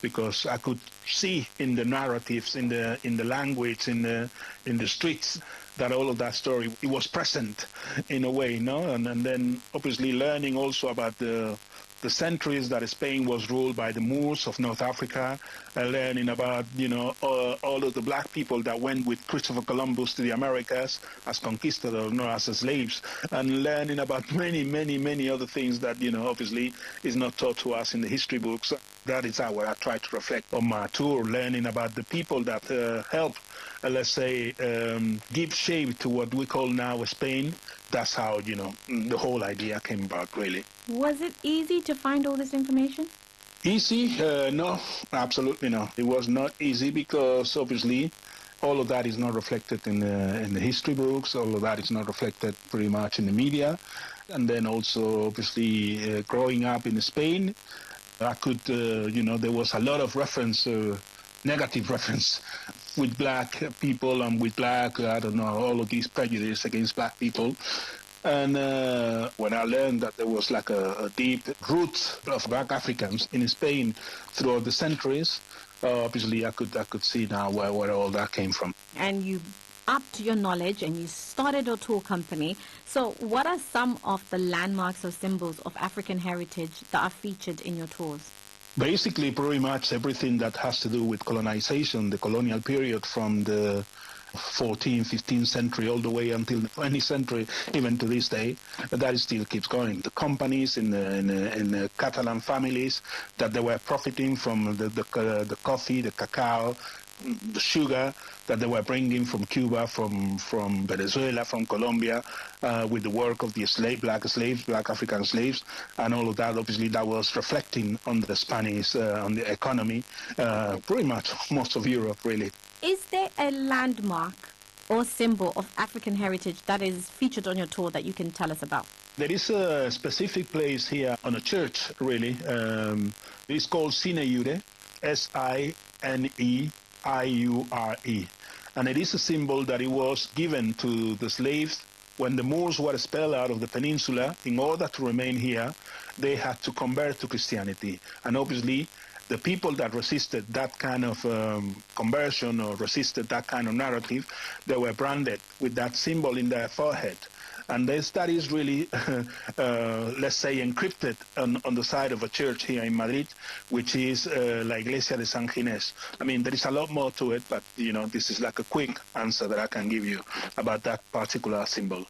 because I could see in the narratives, in the language, in the streets, that all of that story, it was present in a way, no? And then obviously learning also about the centuries that Spain was ruled by the Moors of North Africa, learning about, all of the black people that went with Christopher Columbus to the Americas as conquistadors, not as slaves, and learning about many, many, many other things that, obviously is not taught to us in the history books. That is how I try to reflect on my tour, learning about the people that help, let's say, give shape to what we call now Spain. That's how, the whole idea came about, really. Was it easy to find all this information? Easy? No, absolutely not. It was not easy because obviously all of that is not reflected in the history books. All of that is not reflected pretty much in the media. And then also obviously growing up in Spain, I could, there was a lot of reference, negative reference with black people and with black, all of these prejudice against black people. And when I learned that there was like a deep root of black Africans in Spain throughout the centuries, obviously I could see now where all that came from. And you upped your knowledge and you started a tour company. So what are some of the landmarks or symbols of African heritage that are featured in your tours? Basically, pretty much everything that has to do with colonization, the colonial period from the 14th, 15th century all the way until the 20th century, even to this day, that still keeps going. The companies in the Catalan families that they were profiting from the coffee, the cacao, the sugar that they were bringing from Cuba, from Venezuela, from Colombia, with the work of the black African slaves, and all of that. Obviously, that was reflecting on the Spanish, on the economy, pretty much most of Europe, really. Is there a landmark or symbol of African heritage that is featured on your tour that you can tell us about? There is a specific place here on a church, really. It's called Sineyure, Sineiure. And it is a symbol that it was given to the slaves when the Moors were expelled out of the peninsula. In order to remain here, they had to convert to Christianity. And obviously, the people that resisted that kind of conversion or resisted that kind of narrative, they were branded with that symbol in their forehead. And that is really, let's say, encrypted on the side of a church here in Madrid, which is La Iglesia de San Ginés. I mean, there is a lot more to it, but, this is like a quick answer that I can give you about that particular symbol.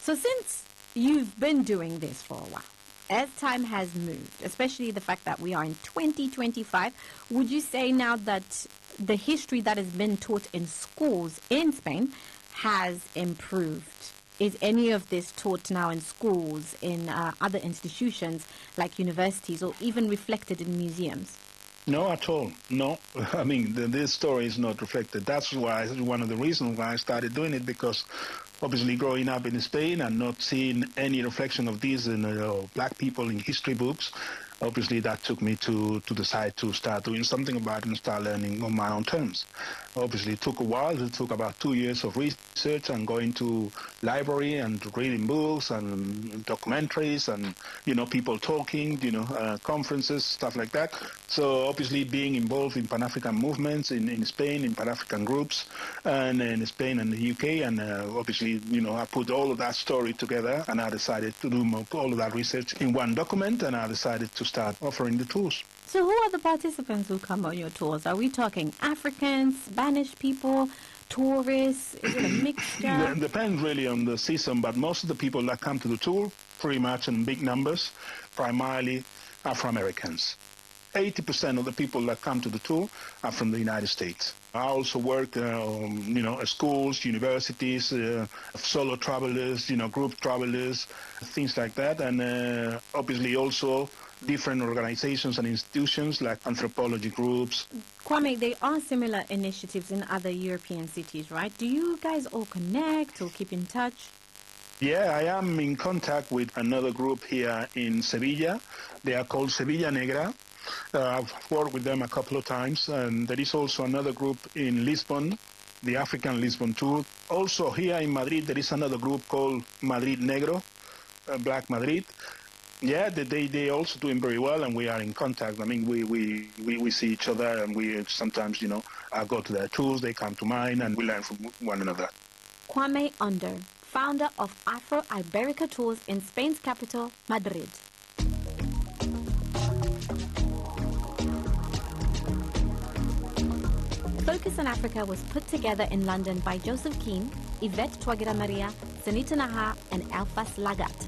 So since you've been doing this for a while, as time has moved, especially the fact that we are in 2025, would you say now that the history that has been taught in schools in Spain has improved? Is any of this taught now in schools, in other institutions like universities, or even reflected in museums? No, at all. No. I mean, this story is not reflected. That's why, one of the reasons why I started doing it, because obviously growing up in Spain and not seeing any reflection of this in black people in history books, obviously that took me to decide to start doing something about it and start learning on my own terms. Obviously it took a while. It took about 2 years of research and going to library and reading books and documentaries and, people talking, conferences, stuff like that. So obviously being involved in Pan-African movements in Spain, in Pan-African groups, and in Spain and the UK, and obviously, I put all of that story together and I decided to do all of that research in one document, and I decided to start offering the tours. So who are the participants who come on your tours? Are we talking Africans, Spanish people, tourists? Is it a mixture? It depends really on the season, but most of the people that come to the tour, pretty much in big numbers, primarily Afro-Americans. 80% of the people that come to the tour are from the United States. I also work, schools, universities, solo travelers, group travelers, things like that, and obviously also different organizations and institutions like anthropology groups. Kwame, there are similar initiatives in other European cities, right? Do you guys all connect or keep in touch? Yeah, I am in contact with another group here in Sevilla. They are called Sevilla Negra. I've worked with them a couple of times, and there is also another group in Lisbon, the African Lisbon too. Also here in Madrid, there is another group called Madrid Negro, Black Madrid. Yeah, they also doing very well, and we are in contact. I mean, we see each other, and we sometimes, I go to their tours, they come to mine, and we learn from one another. Kwame Under, founder of Afro-Iberica Tours in Spain's capital, Madrid. Focus on Africa was put together in London by Joseph Keane, Yvette Twagira Maria, Sanita Naha, and Elfas Lagat.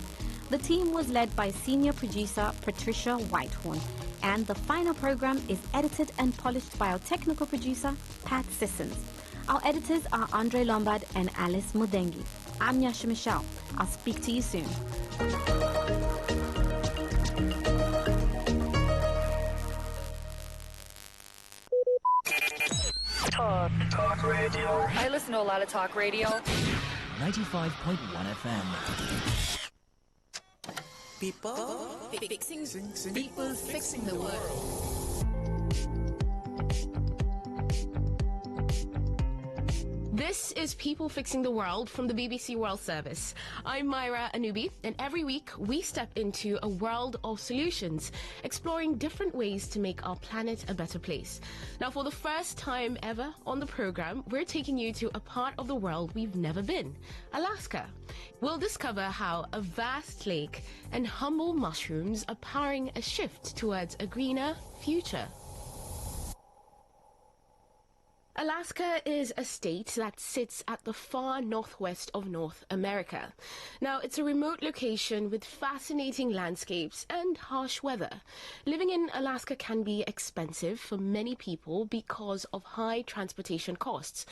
The team was led by senior producer Patricia Whitehorn, and the final program is edited and polished by our technical producer, Pat Sissons. Our editors are Andre Lombard and Alice Mudengi. I'm Nyasha Michelle. I'll speak to you soon. Talk radio. I listen to a lot of talk radio. 95.1 FM. People fixing the world. This is People Fixing the World from the BBC World Service. I'm Myra Anubi, and every week we step into a world of solutions, exploring different ways to make our planet a better place. Now, for the first time ever on the program, we're taking you to a part of the world we've never been, Alaska. We'll discover how a vast lake and humble mushrooms are powering a shift towards a greener future. Alaska is a state that sits at the far northwest of North America. Now, it's a remote location with fascinating landscapes and harsh weather. Living in Alaska can be expensive for many people because of high transportation costs.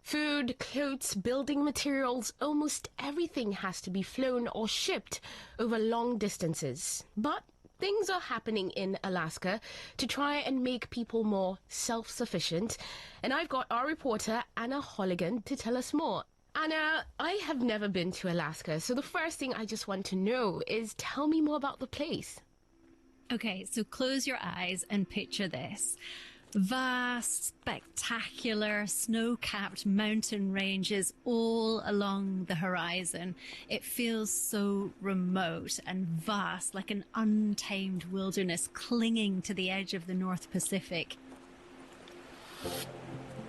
Food, clothes, building materials, almost everything has to be flown or shipped over long distances. But things are happening in Alaska to try and make people more self-sufficient. And I've got our reporter, Anna Holligan, to tell us more. Anna, I have never been to Alaska, so the first thing I just want to know is tell me more about the place. Okay, so close your eyes and picture this. Vast, spectacular, snow-capped mountain ranges all along the horizon. It feels so remote and vast, like an untamed wilderness clinging to the edge of the North Pacific.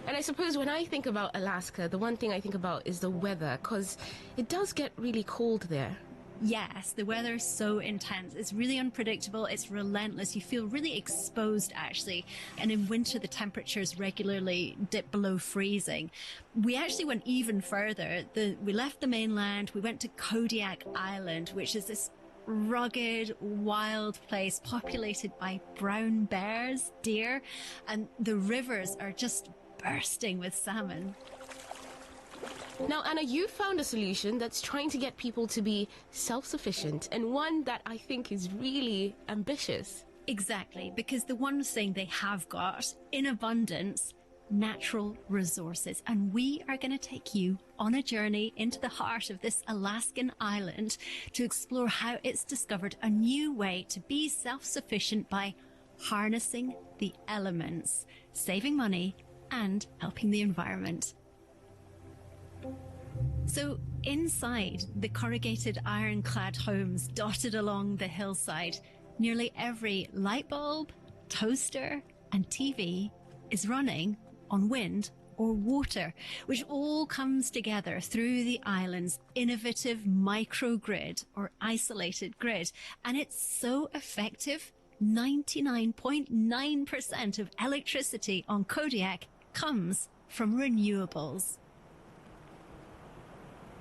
And I suppose when I think about Alaska, the one thing I think about is the weather, because it does get really cold there. Yes, the weather is so intense. It's really unpredictable. It's relentless. You feel really exposed, actually. And in winter, the temperatures regularly dip below freezing. We actually went even further. We left the mainland. We went to Kodiak Island, which is this rugged, wild place populated by brown bears, deer, and the rivers are just bursting with salmon. Now, Anna, you found a solution that's trying to get people to be self-sufficient, and one that I think is really ambitious. Exactly, because the one thing they have got in abundance, natural resources. And we are going to take you on a journey into the heart of this Alaskan island to explore how it's discovered a new way to be self-sufficient by harnessing the elements, saving money, and helping the environment. So inside the corrugated ironclad homes dotted along the hillside, nearly every light bulb, toaster, and TV is running on wind or water, which all comes together through the island's innovative microgrid or isolated grid. And it's so effective, 99.9% of electricity on Kodiak comes from renewables.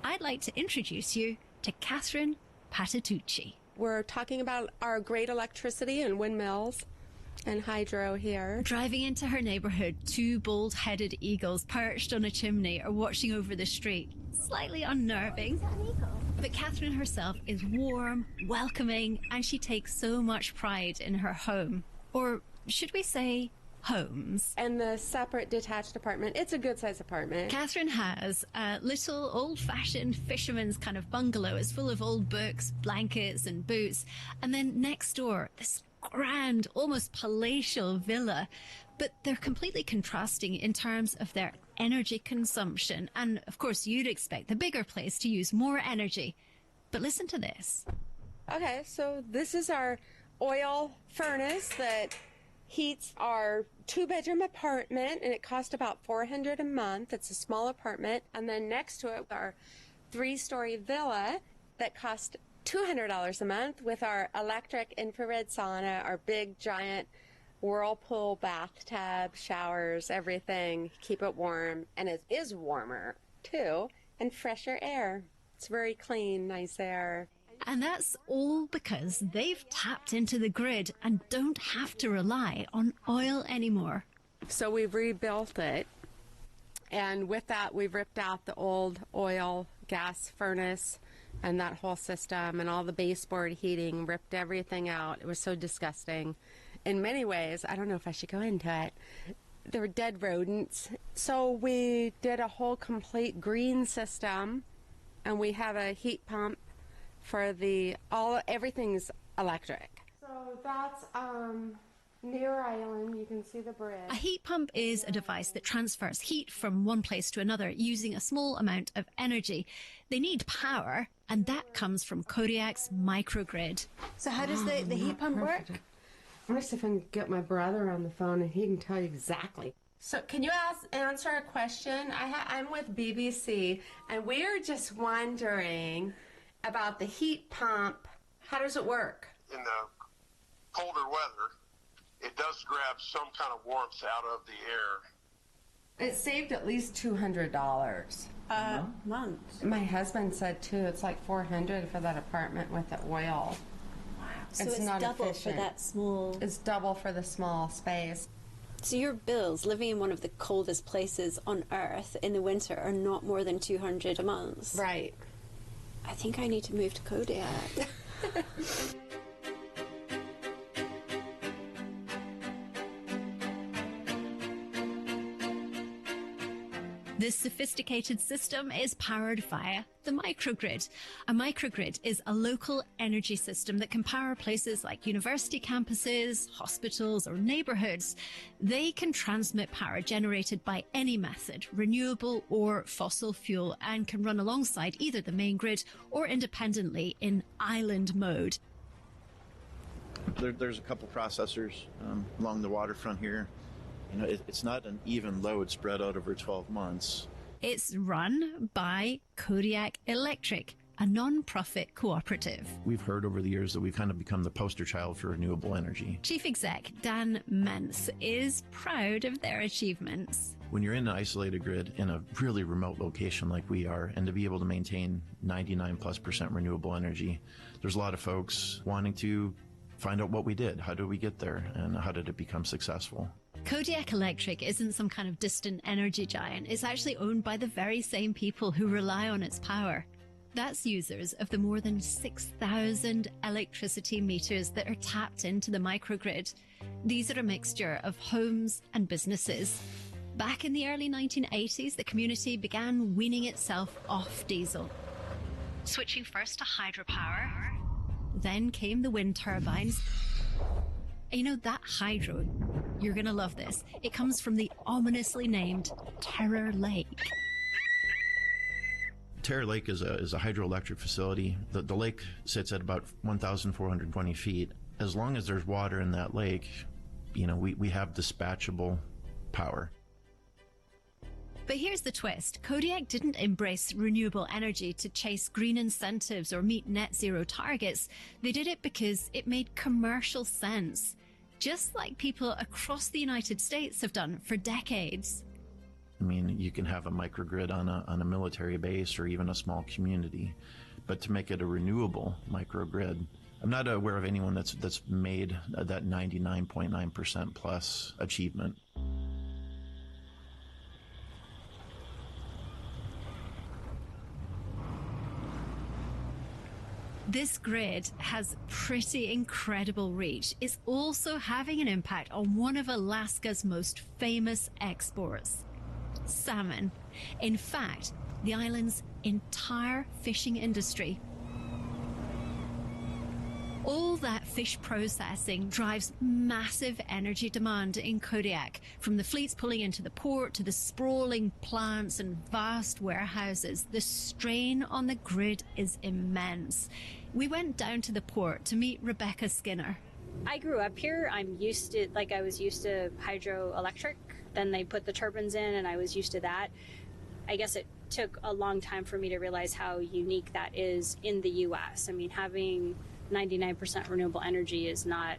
I'd like to introduce you to Catherine Patitucci. We're talking about our great electricity and windmills and hydro here. Driving into her neighborhood, two bald-headed eagles perched on a chimney are watching over the street. Slightly unnerving. But Catherine herself is warm, welcoming, and she takes so much pride in her home. Or should we say homes. And the separate detached apartment, it's a good-sized apartment. Catherine has a little old-fashioned fisherman's kind of bungalow. It's full of old books, blankets, and boots. And then next door, this grand, almost palatial villa, but they're completely contrasting in terms of their energy consumption. And of course, you'd expect the bigger place to use more energy. But listen to this. Okay, so this is our oil furnace that heats our 2-bedroom apartment, and it cost about $400 a month. It's a small apartment. And then next to it, our 3-story villa that cost $200 a month with our electric infrared sauna, our big giant whirlpool bathtub, showers, everything. Keep it warm, and it is warmer too, and fresher air. It's very clean, nice air. And that's all because they've tapped into the grid and don't have to rely on oil anymore. So we've rebuilt it, and with that we've ripped out the old oil gas furnace and that whole system and all the baseboard heating, ripped everything out. It was so disgusting. In many ways, I don't know if I should go into it, there were dead rodents. So we did a whole complete green system, and we have a heat pump for everything's electric. So that's near Island. You can see the bridge. A heat pump is a device that transfers heat from one place to another using a small amount of energy. They need power, and that comes from Kodiak's microgrid. So how does the heat pump work? I'm going to see if I can get my brother on the phone and he can tell you exactly. So can you answer a question? I'm with BBC, and we're just wondering about the heat pump. How does it work? In the colder weather, it does grab some kind of warmth out of the air. It saved at least $200 a month. My husband said too, it's like $400 for that apartment with the oil. Wow. So it's not double efficient. for that small... It's double for the small space. So your bills, living in one of the coldest places on Earth in the winter, are not more than $200 a month? Right. I think I need to move to Kodiak. This sophisticated system is powered via the microgrid. A microgrid is a local energy system that can power places like university campuses, hospitals, or neighborhoods. They can transmit power generated by any method, renewable or fossil fuel, and can run alongside either the main grid or independently in island mode. There's a couple processors along the waterfront here. You know, it's not an even load spread out over 12 months. It's run by Kodiak Electric, a non-profit cooperative. We've heard over the years that we've kind of become the poster child for renewable energy. Chief Exec Dan Mentz is proud of their achievements. When you're in an isolated grid in a really remote location like we are, and to be able to maintain 99+% renewable energy, there's a lot of folks wanting to find out what we did. How did we get there? And how did it become successful? Kodiak Electric isn't some kind of distant energy giant. It's actually owned by the very same people who rely on its power. That's users of the more than 6,000 electricity meters that are tapped into the microgrid. These are a mixture of homes and businesses. Back in the early 1980s, the community began weaning itself off diesel, switching first to hydropower. Then came the wind turbines. And you know, that hydro, you're going to love this. It comes from the ominously named Terror Lake. Terror Lake is a hydroelectric facility. The lake sits at about 1,420 feet. As long as there's water in that lake, you know, we have dispatchable power. But here's the twist. Kodiak didn't embrace renewable energy to chase green incentives or meet net zero targets. They did it because it made commercial sense, just like people across the United States have done for decades. I mean, you can have a microgrid on a military base or even a small community, but to make it a renewable microgrid, I'm not aware of anyone that's made that 99.9% plus achievement. This grid has pretty incredible reach. It's also having an impact on one of Alaska's most famous exports, salmon. In fact, the island's entire fishing industry All that fish processing drives massive energy demand in Kodiak, from the fleets pulling into the port to the sprawling plants and vast warehouses. The strain on the grid is immense. We went down to the port to meet Rebecca Skinner. I grew up here. I was used to hydroelectric. Then they put the turbines in and I was used to that. I guess it took a long time for me to realize how unique that is in the U.S. I mean, having 99% renewable energy is not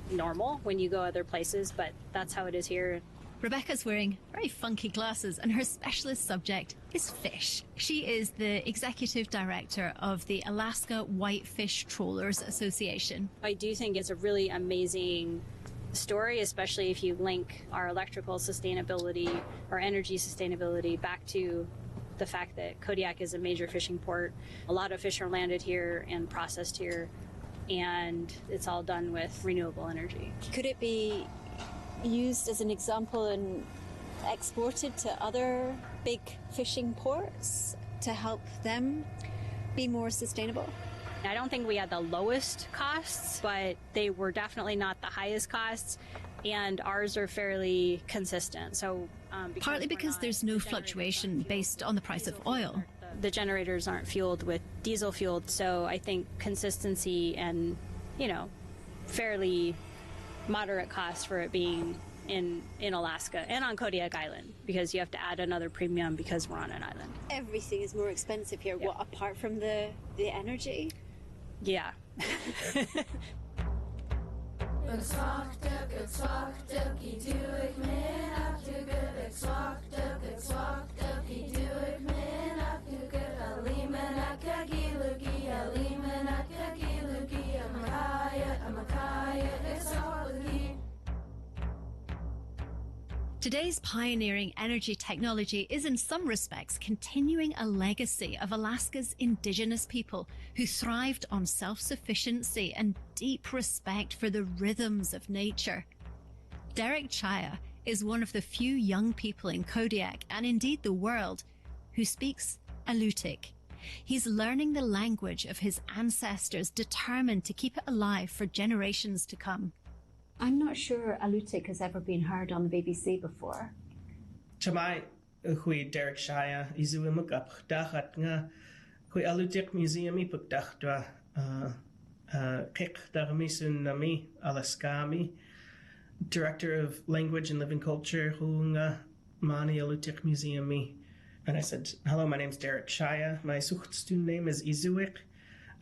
normal when you go other places, but that's how it is here. Rebecca's wearing very funky glasses and her specialist subject is fish. She is the executive director of the Alaska Whitefish Trawlers Association. I do think it's a really amazing story, especially if you link our electrical sustainability or energy sustainability back to the fact that Kodiak is a major fishing port. A lot of fish are landed here and processed here, and it's all done with renewable energy. Could it be used as an example and exported to other big fishing ports to help them be more sustainable? I don't think we had the lowest costs, but they were definitely not the highest costs, and ours are fairly consistent. So partly because there's no fluctuation based on the price of oil. The generators aren't fueled with diesel fueled, so I think consistency and, fairly moderate cost for it being in Alaska and on Kodiak Island, because you have to add another premium because we're on an island. Everything is more expensive here, Yep. what, apart from the energy? Yeah. Today's pioneering energy technology is in some respects continuing a legacy of Alaska's indigenous people who thrived on self-sufficiency and deep respect for the rhythms of nature. Derek Chaya is one of the few young people in Kodiak, and indeed the world, who speaks Alutiiq. He's learning the language of his ancestors, determined to keep it alive for generations to come. I'm not sure Alutiiq has ever been heard on the BBC before. Chamai hui Derek Shaya izuimuk up dachat nga hui Alutiiq museum ipuk dachdwa kik darmisun nami alaskami director of language and living culture hunga mani Alutiiq museum. And I said, hello, my name's Derek Shaya. My suchtstun name is Izuik.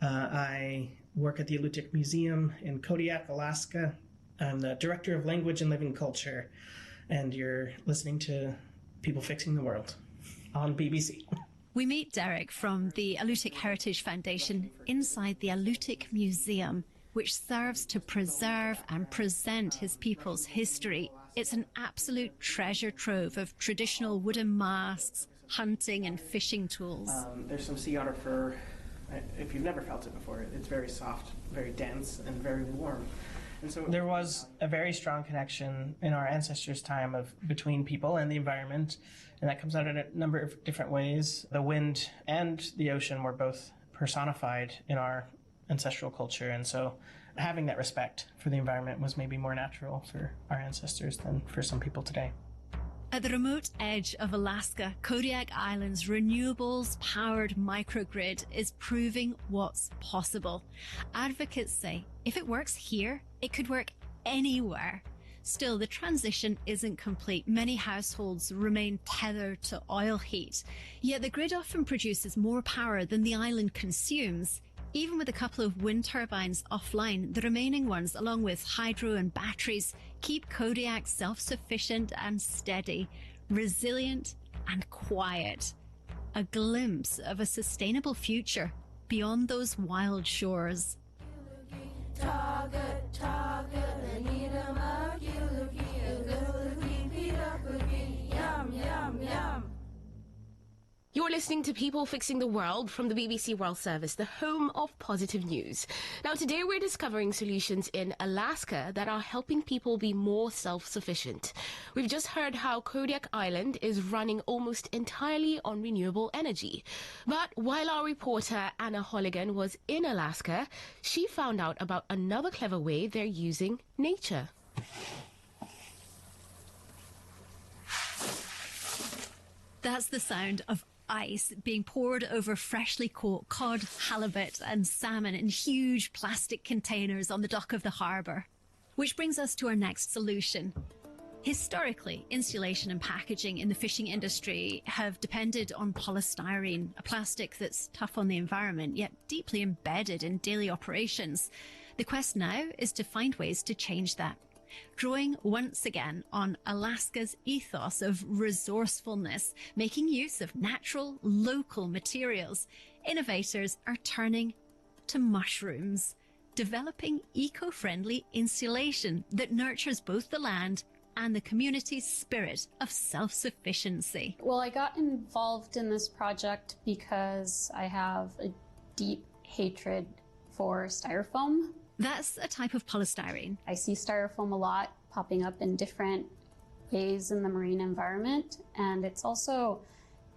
I work at the Alutiiq Museum in Kodiak, Alaska. I'm the director of language and living culture, and you're listening to People Fixing the World on BBC. We meet Derek from the Alutiiq Heritage Foundation inside the Alutiiq Museum, which serves to preserve and present his people's history. It's an absolute treasure trove of traditional wooden masks, hunting and fishing tools. There's some sea otter fur. If you've never felt it before, it's very soft, very dense, and very warm. And so there was a very strong connection in our ancestors' time between people and the environment, and that comes out in a number of different ways. The wind and the ocean were both personified in our ancestral culture, and so having that respect for the environment was maybe more natural for our ancestors than for some people today. At the remote edge of Alaska, Kodiak Island's renewables-powered microgrid is proving what's possible. Advocates say if it works here, it could work anywhere. Still, the transition isn't complete. Many households remain tethered to oil heat. Yet the grid often produces more power than the island consumes. Even with a couple of wind turbines offline, the remaining ones, along with hydro and batteries, keep Kodiak self-sufficient and steady, resilient and quiet. A glimpse of a sustainable future beyond those wild shores. You're listening to People Fixing the World from the BBC World Service, the home of positive news. Now, today we're discovering solutions in Alaska that are helping people be more self-sufficient. We've just heard how Kodiak Island is running almost entirely on renewable energy. But while our reporter Anna Holligan was in Alaska, she found out about another clever way they're using nature. That's the sound of ice being poured over freshly caught cod, halibut and salmon in huge plastic containers on the dock of the harbour. Which brings us to our next solution. Historically, insulation and packaging in the fishing industry have depended on polystyrene, a plastic that's tough on the environment yet deeply embedded in daily operations. The quest now is to find ways to change that. Drawing once again on Alaska's ethos of resourcefulness, making use of natural, local materials, innovators are turning to mushrooms, developing eco-friendly insulation that nurtures both the land and the community's spirit of self-sufficiency. Well, I got involved in this project because I have a deep hatred for styrofoam. That's a type of polystyrene. I see styrofoam a lot popping up in different ways in the marine environment, and it's also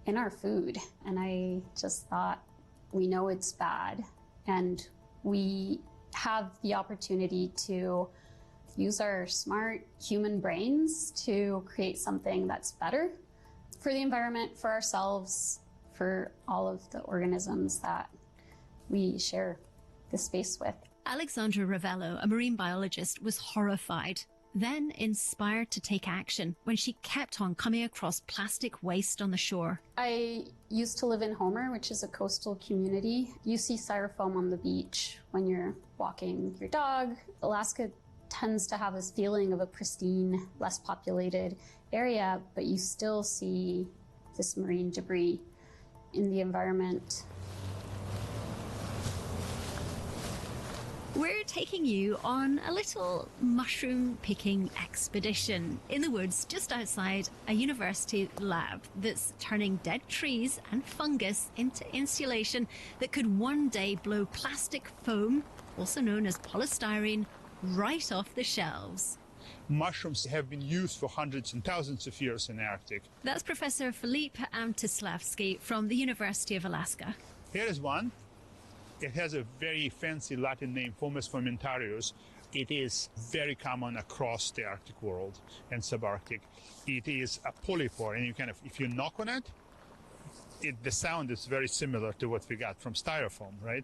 in our food. And I just thought, we know it's bad, and we have the opportunity to use our smart human brains to create something that's better for the environment, for ourselves, for all of the organisms that we share this space with. Alexandra Ravello, a marine biologist, was horrified, then inspired to take action when she kept on coming across plastic waste on the shore. I used to live in Homer, which is a coastal community. You see styrofoam on the beach when you're walking your dog. Alaska tends to have this feeling of a pristine, less populated area, but you still see this marine debris in the environment. We're taking you on a little mushroom picking expedition in the woods just outside a university lab that's turning dead trees and fungus into insulation that could one day blow plastic foam, also known as polystyrene, right off the shelves. Mushrooms have been used for hundreds and thousands of years in the Arctic. That's Professor Filip Amtislavsky from the University of Alaska. Here is one. It has a very fancy Latin name, Fomes fermentarius. It is very common across the Arctic world and subarctic. It is a polypore, and you kind of, if you knock on it, the sound is very similar to what we got from styrofoam, right?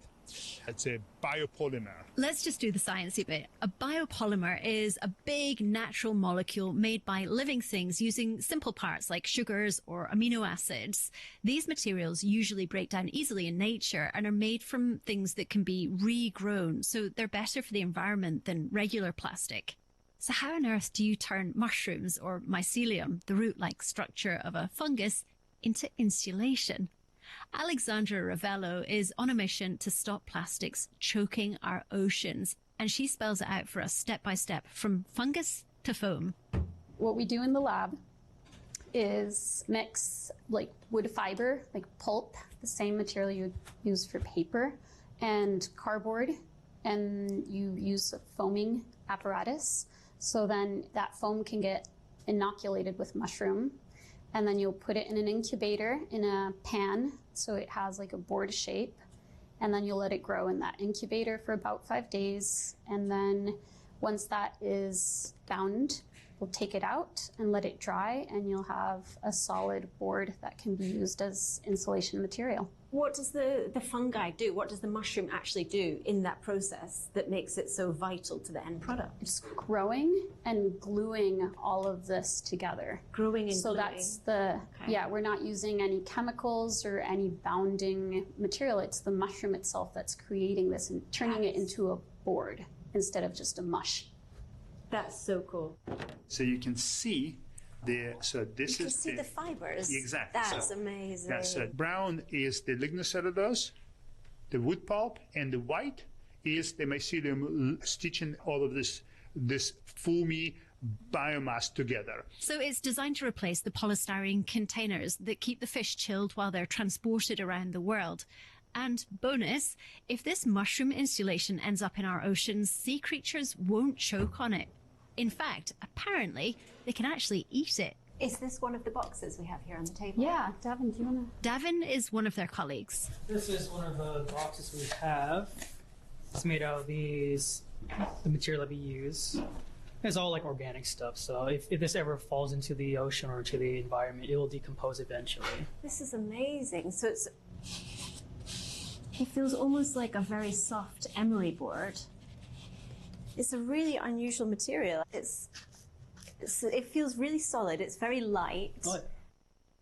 It's a biopolymer. Let's just do the sciencey bit. A biopolymer is a big natural molecule made by living things using simple parts like sugars or amino acids. These materials usually break down easily in nature and are made from things that can be regrown, so they're better for the environment than regular plastic. So how on earth do you turn mushrooms or mycelium, the root-like structure of a fungus, into insulation? Alexandra Ravello is on a mission to stop plastics choking our oceans, and she spells it out for us step by step, from fungus to foam. What we do in the lab is mix like wood fiber, like pulp, the same material you would use for paper, and cardboard, and you use a foaming apparatus. So then that foam can get inoculated with mushroom, and then you'll put it in an incubator in a pan so it has like a board shape, and then you'll let it grow in that incubator for about 5 days, and then once that is bound, we'll take it out and let it dry, and you'll have a solid board that can be used as insulation material. What does the fungi do? What does the mushroom actually do in that process that makes it so vital to the end product? It's growing and gluing all of this together. Growing and so gluing. That's the, yeah, we're not using any chemicals or any bounding material. It's the mushroom itself that's creating this and turning it into a board instead of just a mush. That's so cool. So you can see so this you is can see the fibers. Exactly. That's amazing. Yeah, so brown is the lignocellulose, the wood pulp, and the white is the mycelium stitching all of this foamy biomass together. So it's designed to replace the polystyrene containers that keep the fish chilled while they're transported around the world. And bonus, if this mushroom insulation ends up in our oceans, sea creatures won't choke on it. In fact, apparently, they can actually eat it. Is this one of the boxes we have here on the table? Yeah, Davin, do you want to? Davin is one of their colleagues. This is one of the boxes we have. It's made out of the material that we use. It's all like organic stuff, so if this ever falls into the ocean or into the environment, it will decompose eventually. This is amazing. So it feels almost like a very soft emery board. It's a really unusual material. It feels really solid. It's very light. Oh.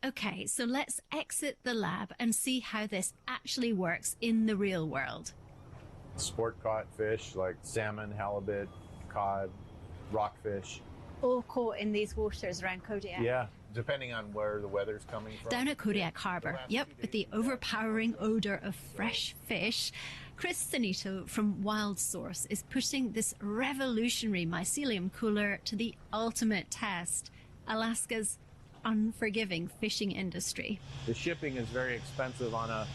Okay, so let's exit the lab and see how this actually works in the real world. Sport caught fish like salmon, halibut, cod, rockfish. All caught in these waters around Kodiak. Yeah, depending on where the weather's coming from. Down at Kodiak Harbour, yep, with the overpowering odour of fresh fish, Chris Sanito from Wild Source is putting this revolutionary mycelium cooler to the ultimate test, Alaska's unforgiving fishing industry. The shipping is very expensive on a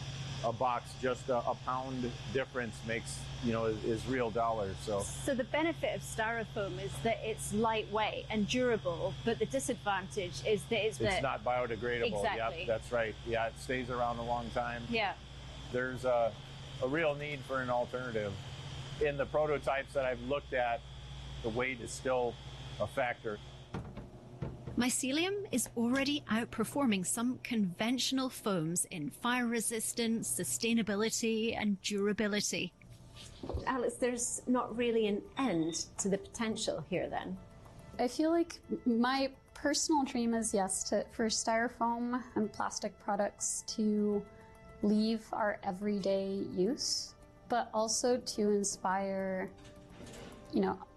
box. Just a pound difference makes, is real dollars. So the benefit of styrofoam is that it's lightweight and durable, but the disadvantage is that it's not biodegradable. Exactly. Yep, that's right. Yeah, it stays around a long time. Yeah. There's a real need for an alternative. In the prototypes that I've looked at, the weight is still a factor. Mycelium is already outperforming some conventional foams in fire resistance, sustainability, and durability. Alex, there's not really an end to the potential here then. I feel like my personal dream is, yes, for styrofoam and plastic products to leave our everyday use, but also to inspire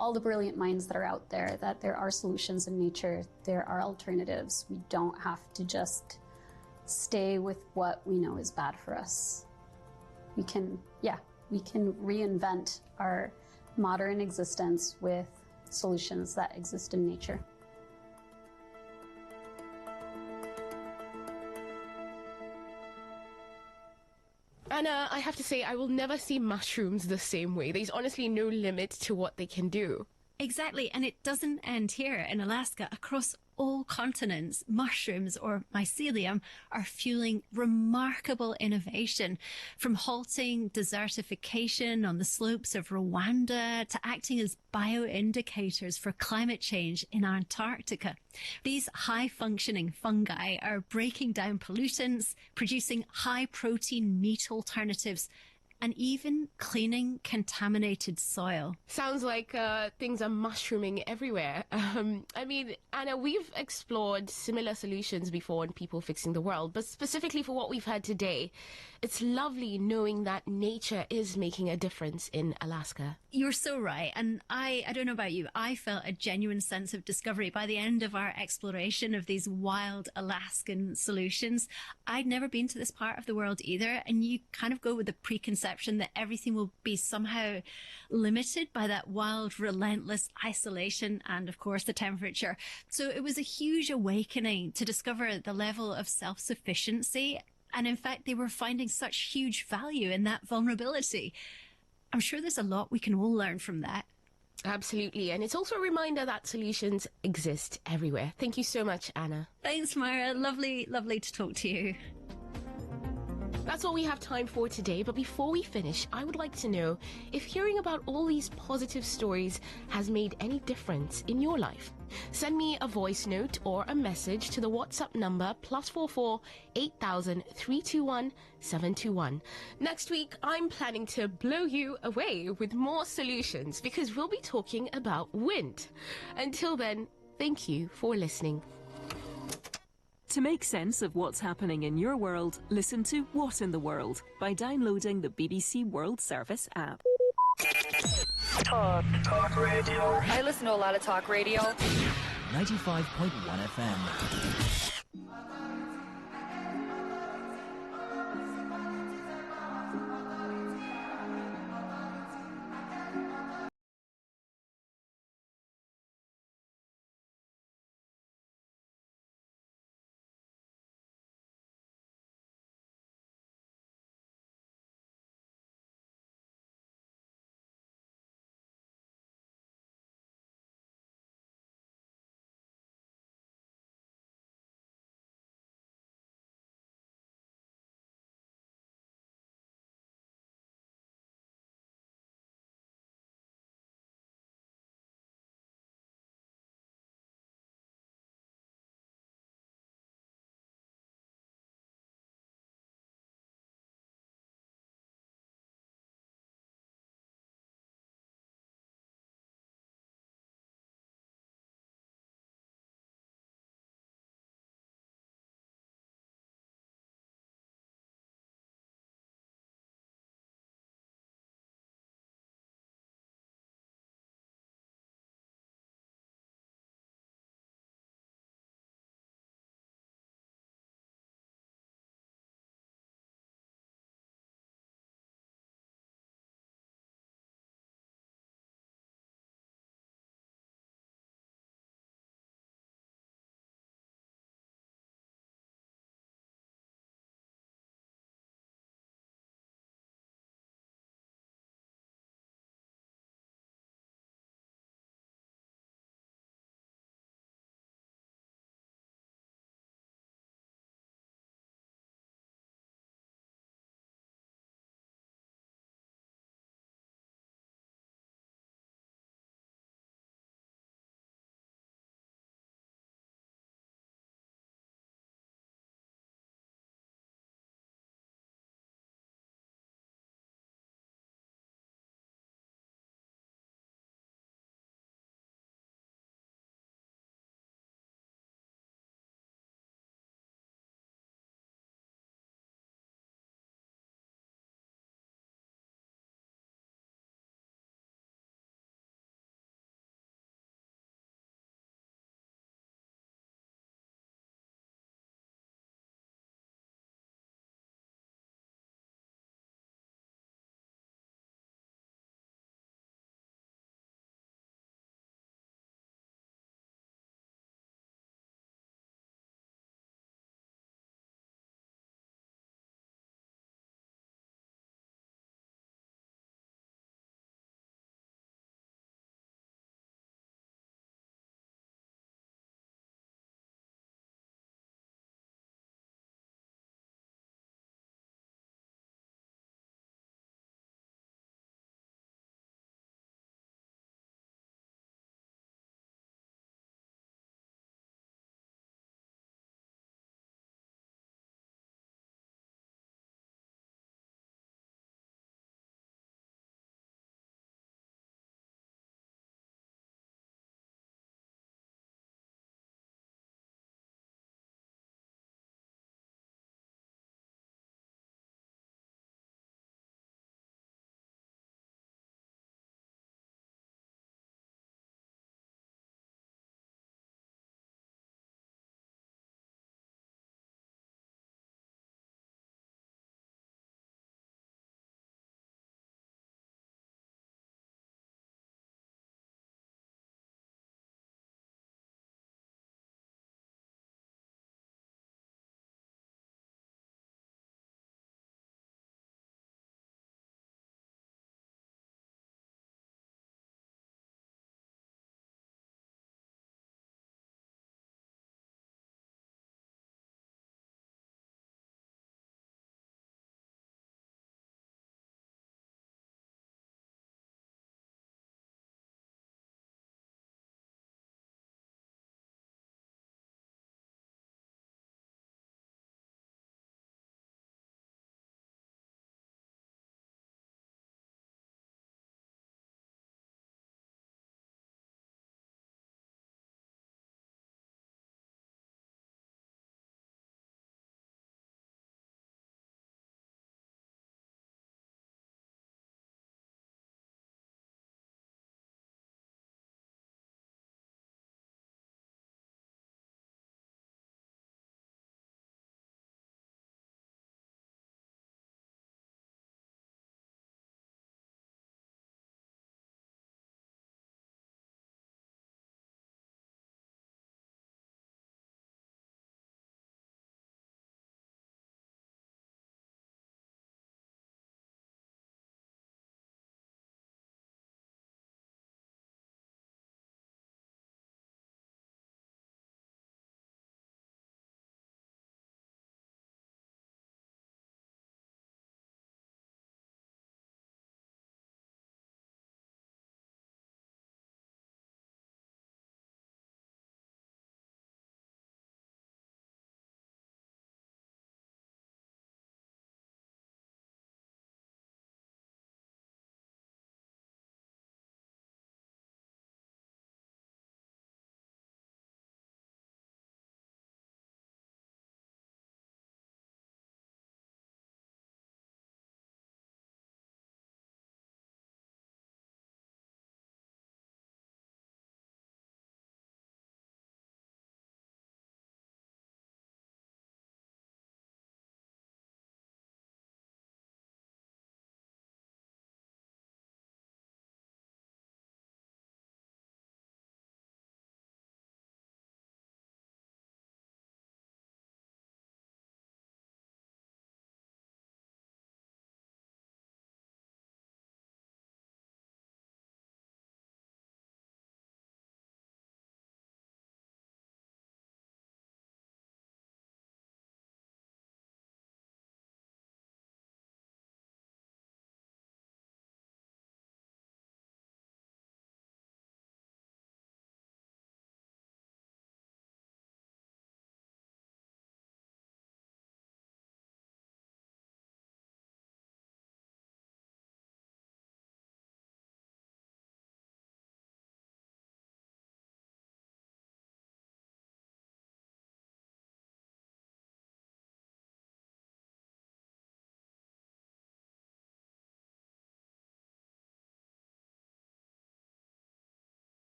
all the brilliant minds that are out there, that there are solutions in nature, there are alternatives. We don't have to just stay with what we know is bad for us. We can reinvent our modern existence with solutions that exist in nature. Anna, I have to say, I will never see mushrooms the same way. There's honestly no limit to what they can do. Exactly, and it doesn't end here in Alaska. Across all continents, mushrooms or mycelium are fueling remarkable innovation, from halting desertification on the slopes of Rwanda to acting as bioindicators for climate change in Antarctica. These high-functioning fungi are breaking down pollutants, producing high-protein meat alternatives, and even cleaning contaminated soil. Sounds like things are mushrooming everywhere. I mean, Anna, we've explored similar solutions before in People Fixing the World, but specifically for what we've heard today, it's lovely knowing that nature is making a difference in Alaska. You're so right. And I don't know about you, I felt a genuine sense of discovery by the end of our exploration of these wild Alaskan solutions. I'd never been to this part of the world either, and you kind of go with the preconception that everything will be somehow limited by that wild, relentless isolation and, of course, the temperature. So it was a huge awakening to discover the level of self-sufficiency. And in fact, they were finding such huge value in that vulnerability. I'm sure there's a lot we can all learn from that. Absolutely. And it's also a reminder that solutions exist everywhere. Thank you so much, Anna. Thanks, Mara. Lovely to talk to you. That's all we have time for today, but before we finish, I would like to know if hearing about all these positive stories has made any difference in your life. Send me a voice note or a message to the WhatsApp number +44 8000 321 721. Next week, I'm planning to blow you away with more solutions because we'll be talking about wind. Until then, thank you for listening. To make sense of what's happening in your world, listen to What in the World by downloading the BBC World Service app. Talk radio. I listen to a lot of talk radio. 95.1 FM.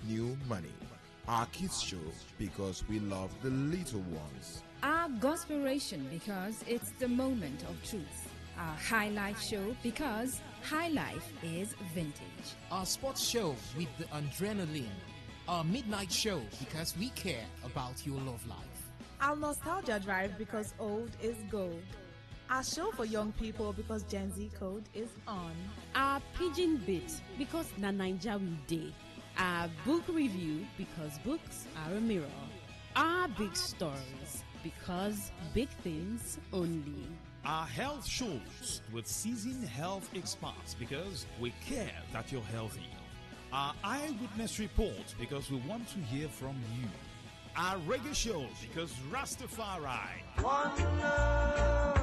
means new money. Our kids show because we love the little ones. Our Gospelration because it's the moment of truth. Our High Life show because high life is vintage. Our sports show with the adrenaline. Our midnight show because we care about your love life. Our Nostalgia Drive because old is gold. Our show for young people because Gen Z code is on. Our Pidgin Bit because na Naija we dey. Our book review because books are a mirror. Our big stories because big things only. Our health shows with seasoned health experts because we care that you're healthy. Our eyewitness report because we want to hear from you. Our reggae show because Rastafari. One love.